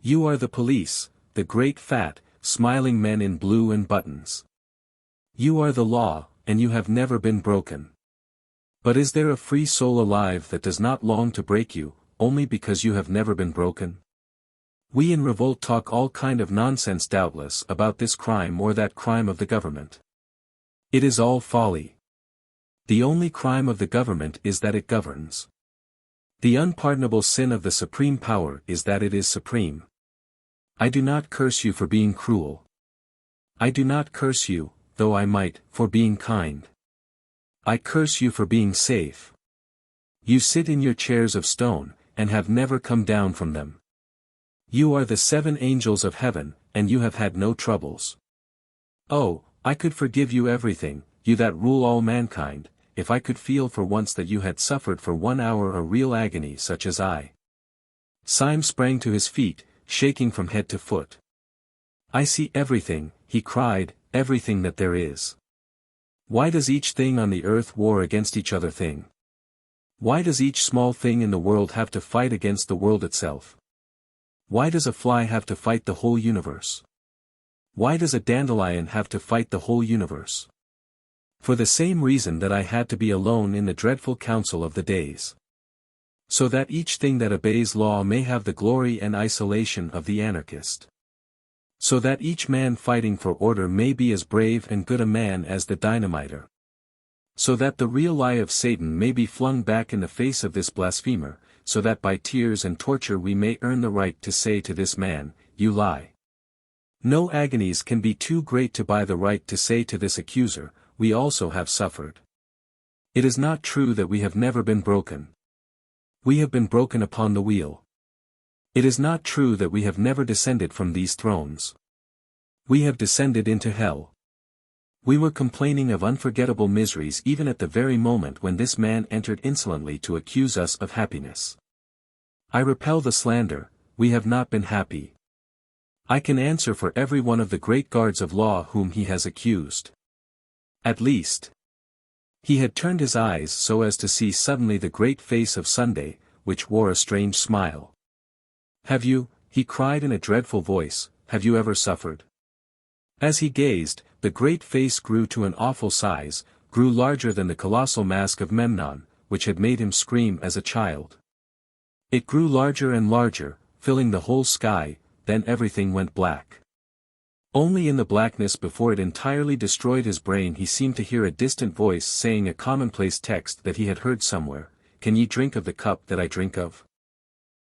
You are the police, the great fat, smiling men in blue and buttons. You are the law, and you have never been broken. But is there a free soul alive that does not long to break you, only because you have never been broken? We in revolt talk all kind of nonsense doubtless about this crime or that crime of the government. It is all folly. The only crime of the government is that it governs. The unpardonable sin of the supreme power is that it is supreme. I do not curse you for being cruel. I do not curse you, though I might, for being kind. I curse you for being safe. You sit in your chairs of stone, and have never come down from them. You are the 7 angels of heaven, and you have had no troubles. Oh, I could forgive you everything, you that rule all mankind, if I could feel for once that you had suffered for 1 hour a real agony such as I. Syme sprang to his feet, shaking from head to foot. "I see everything," he cried, "everything that there is. Why does each thing on the earth war against each other thing? Why does each small thing in the world have to fight against the world itself? Why does a fly have to fight the whole universe? Why does a dandelion have to fight the whole universe? For the same reason that I had to be alone in the dreadful council of the days. So that each thing that obeys law may have the glory and isolation of the anarchist. So that each man fighting for order may be as brave and good a man as the dynamiter. So that the real lie of Satan may be flung back in the face of this blasphemer, so that by tears and torture we may earn the right to say to this man, 'You lie.' No agonies can be too great to buy the right to say to this accuser, 'We also have suffered.' It is not true that we have never been broken. We have been broken upon the wheel. It is not true that we have never descended from these thrones. We have descended into hell. We were complaining of unforgettable miseries even at the very moment when this man entered insolently to accuse us of happiness. I repel the slander, we have not been happy. I can answer for every one of the great guards of law whom he has accused. At least. He had turned his eyes so as to see suddenly the great face of Sunday, which wore a strange smile. "Have you," he cried in a dreadful voice, "have you ever suffered?" As he gazed, the great face grew to an awful size, grew larger than the colossal mask of Memnon, which had made him scream as a child. It grew larger and larger, filling the whole sky, then everything went black. Only in the blackness before it entirely destroyed his brain he seemed to hear a distant voice saying a commonplace text that he had heard somewhere, "Can ye drink of the cup that I drink of?"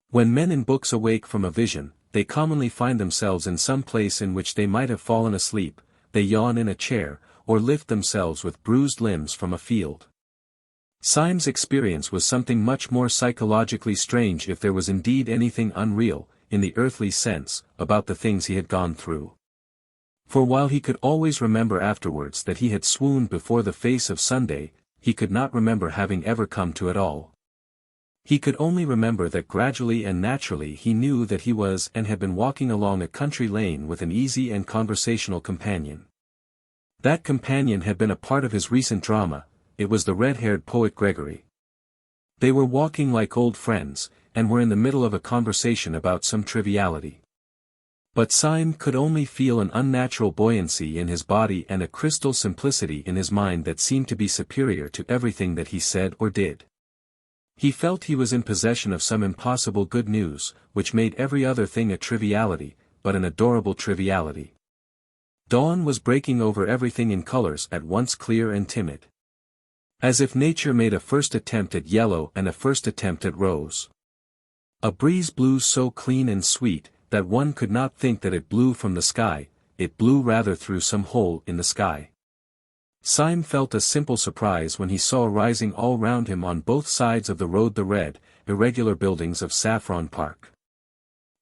When men in books awake from a vision, they commonly find themselves in some place in which they might have fallen asleep, they yawn in a chair, or lift themselves with bruised limbs from a field. Syme's experience was something much more psychologically strange if there was indeed anything unreal, in the earthly sense, about the things he had gone through. For while he could always remember afterwards that he had swooned before the face of Sunday, he could not remember having ever come to it all. He could only remember that gradually and naturally he knew that he was and had been walking along a country lane with an easy and conversational companion. That companion had been a part of his recent drama, it was the red-haired poet Gregory. They were walking like old friends, and were in the middle of a conversation about some triviality. But Syme could only feel an unnatural buoyancy in his body and a crystal simplicity in his mind that seemed to be superior to everything that he said or did. He felt he was in possession of some impossible good news, which made every other thing a triviality, but an adorable triviality. Dawn was breaking over everything in colors at once clear and timid. As if nature made a first attempt at yellow and a first attempt at rose. A breeze blew so clean and sweet, that one could not think that it blew from the sky, it blew rather through some hole in the sky. Syme felt a simple surprise when he saw rising all round him on both sides of the road the red, irregular buildings of Saffron Park.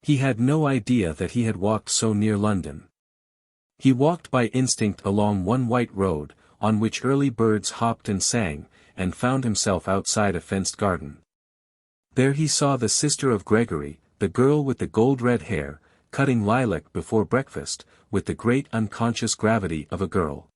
He had no idea that he had walked so near London. He walked by instinct along one white road, on which early birds hopped and sang, and found himself outside a fenced garden. There he saw the sister of Gregory, the girl with the gold-red hair, cutting lilac before breakfast, with the great unconscious gravity of a girl.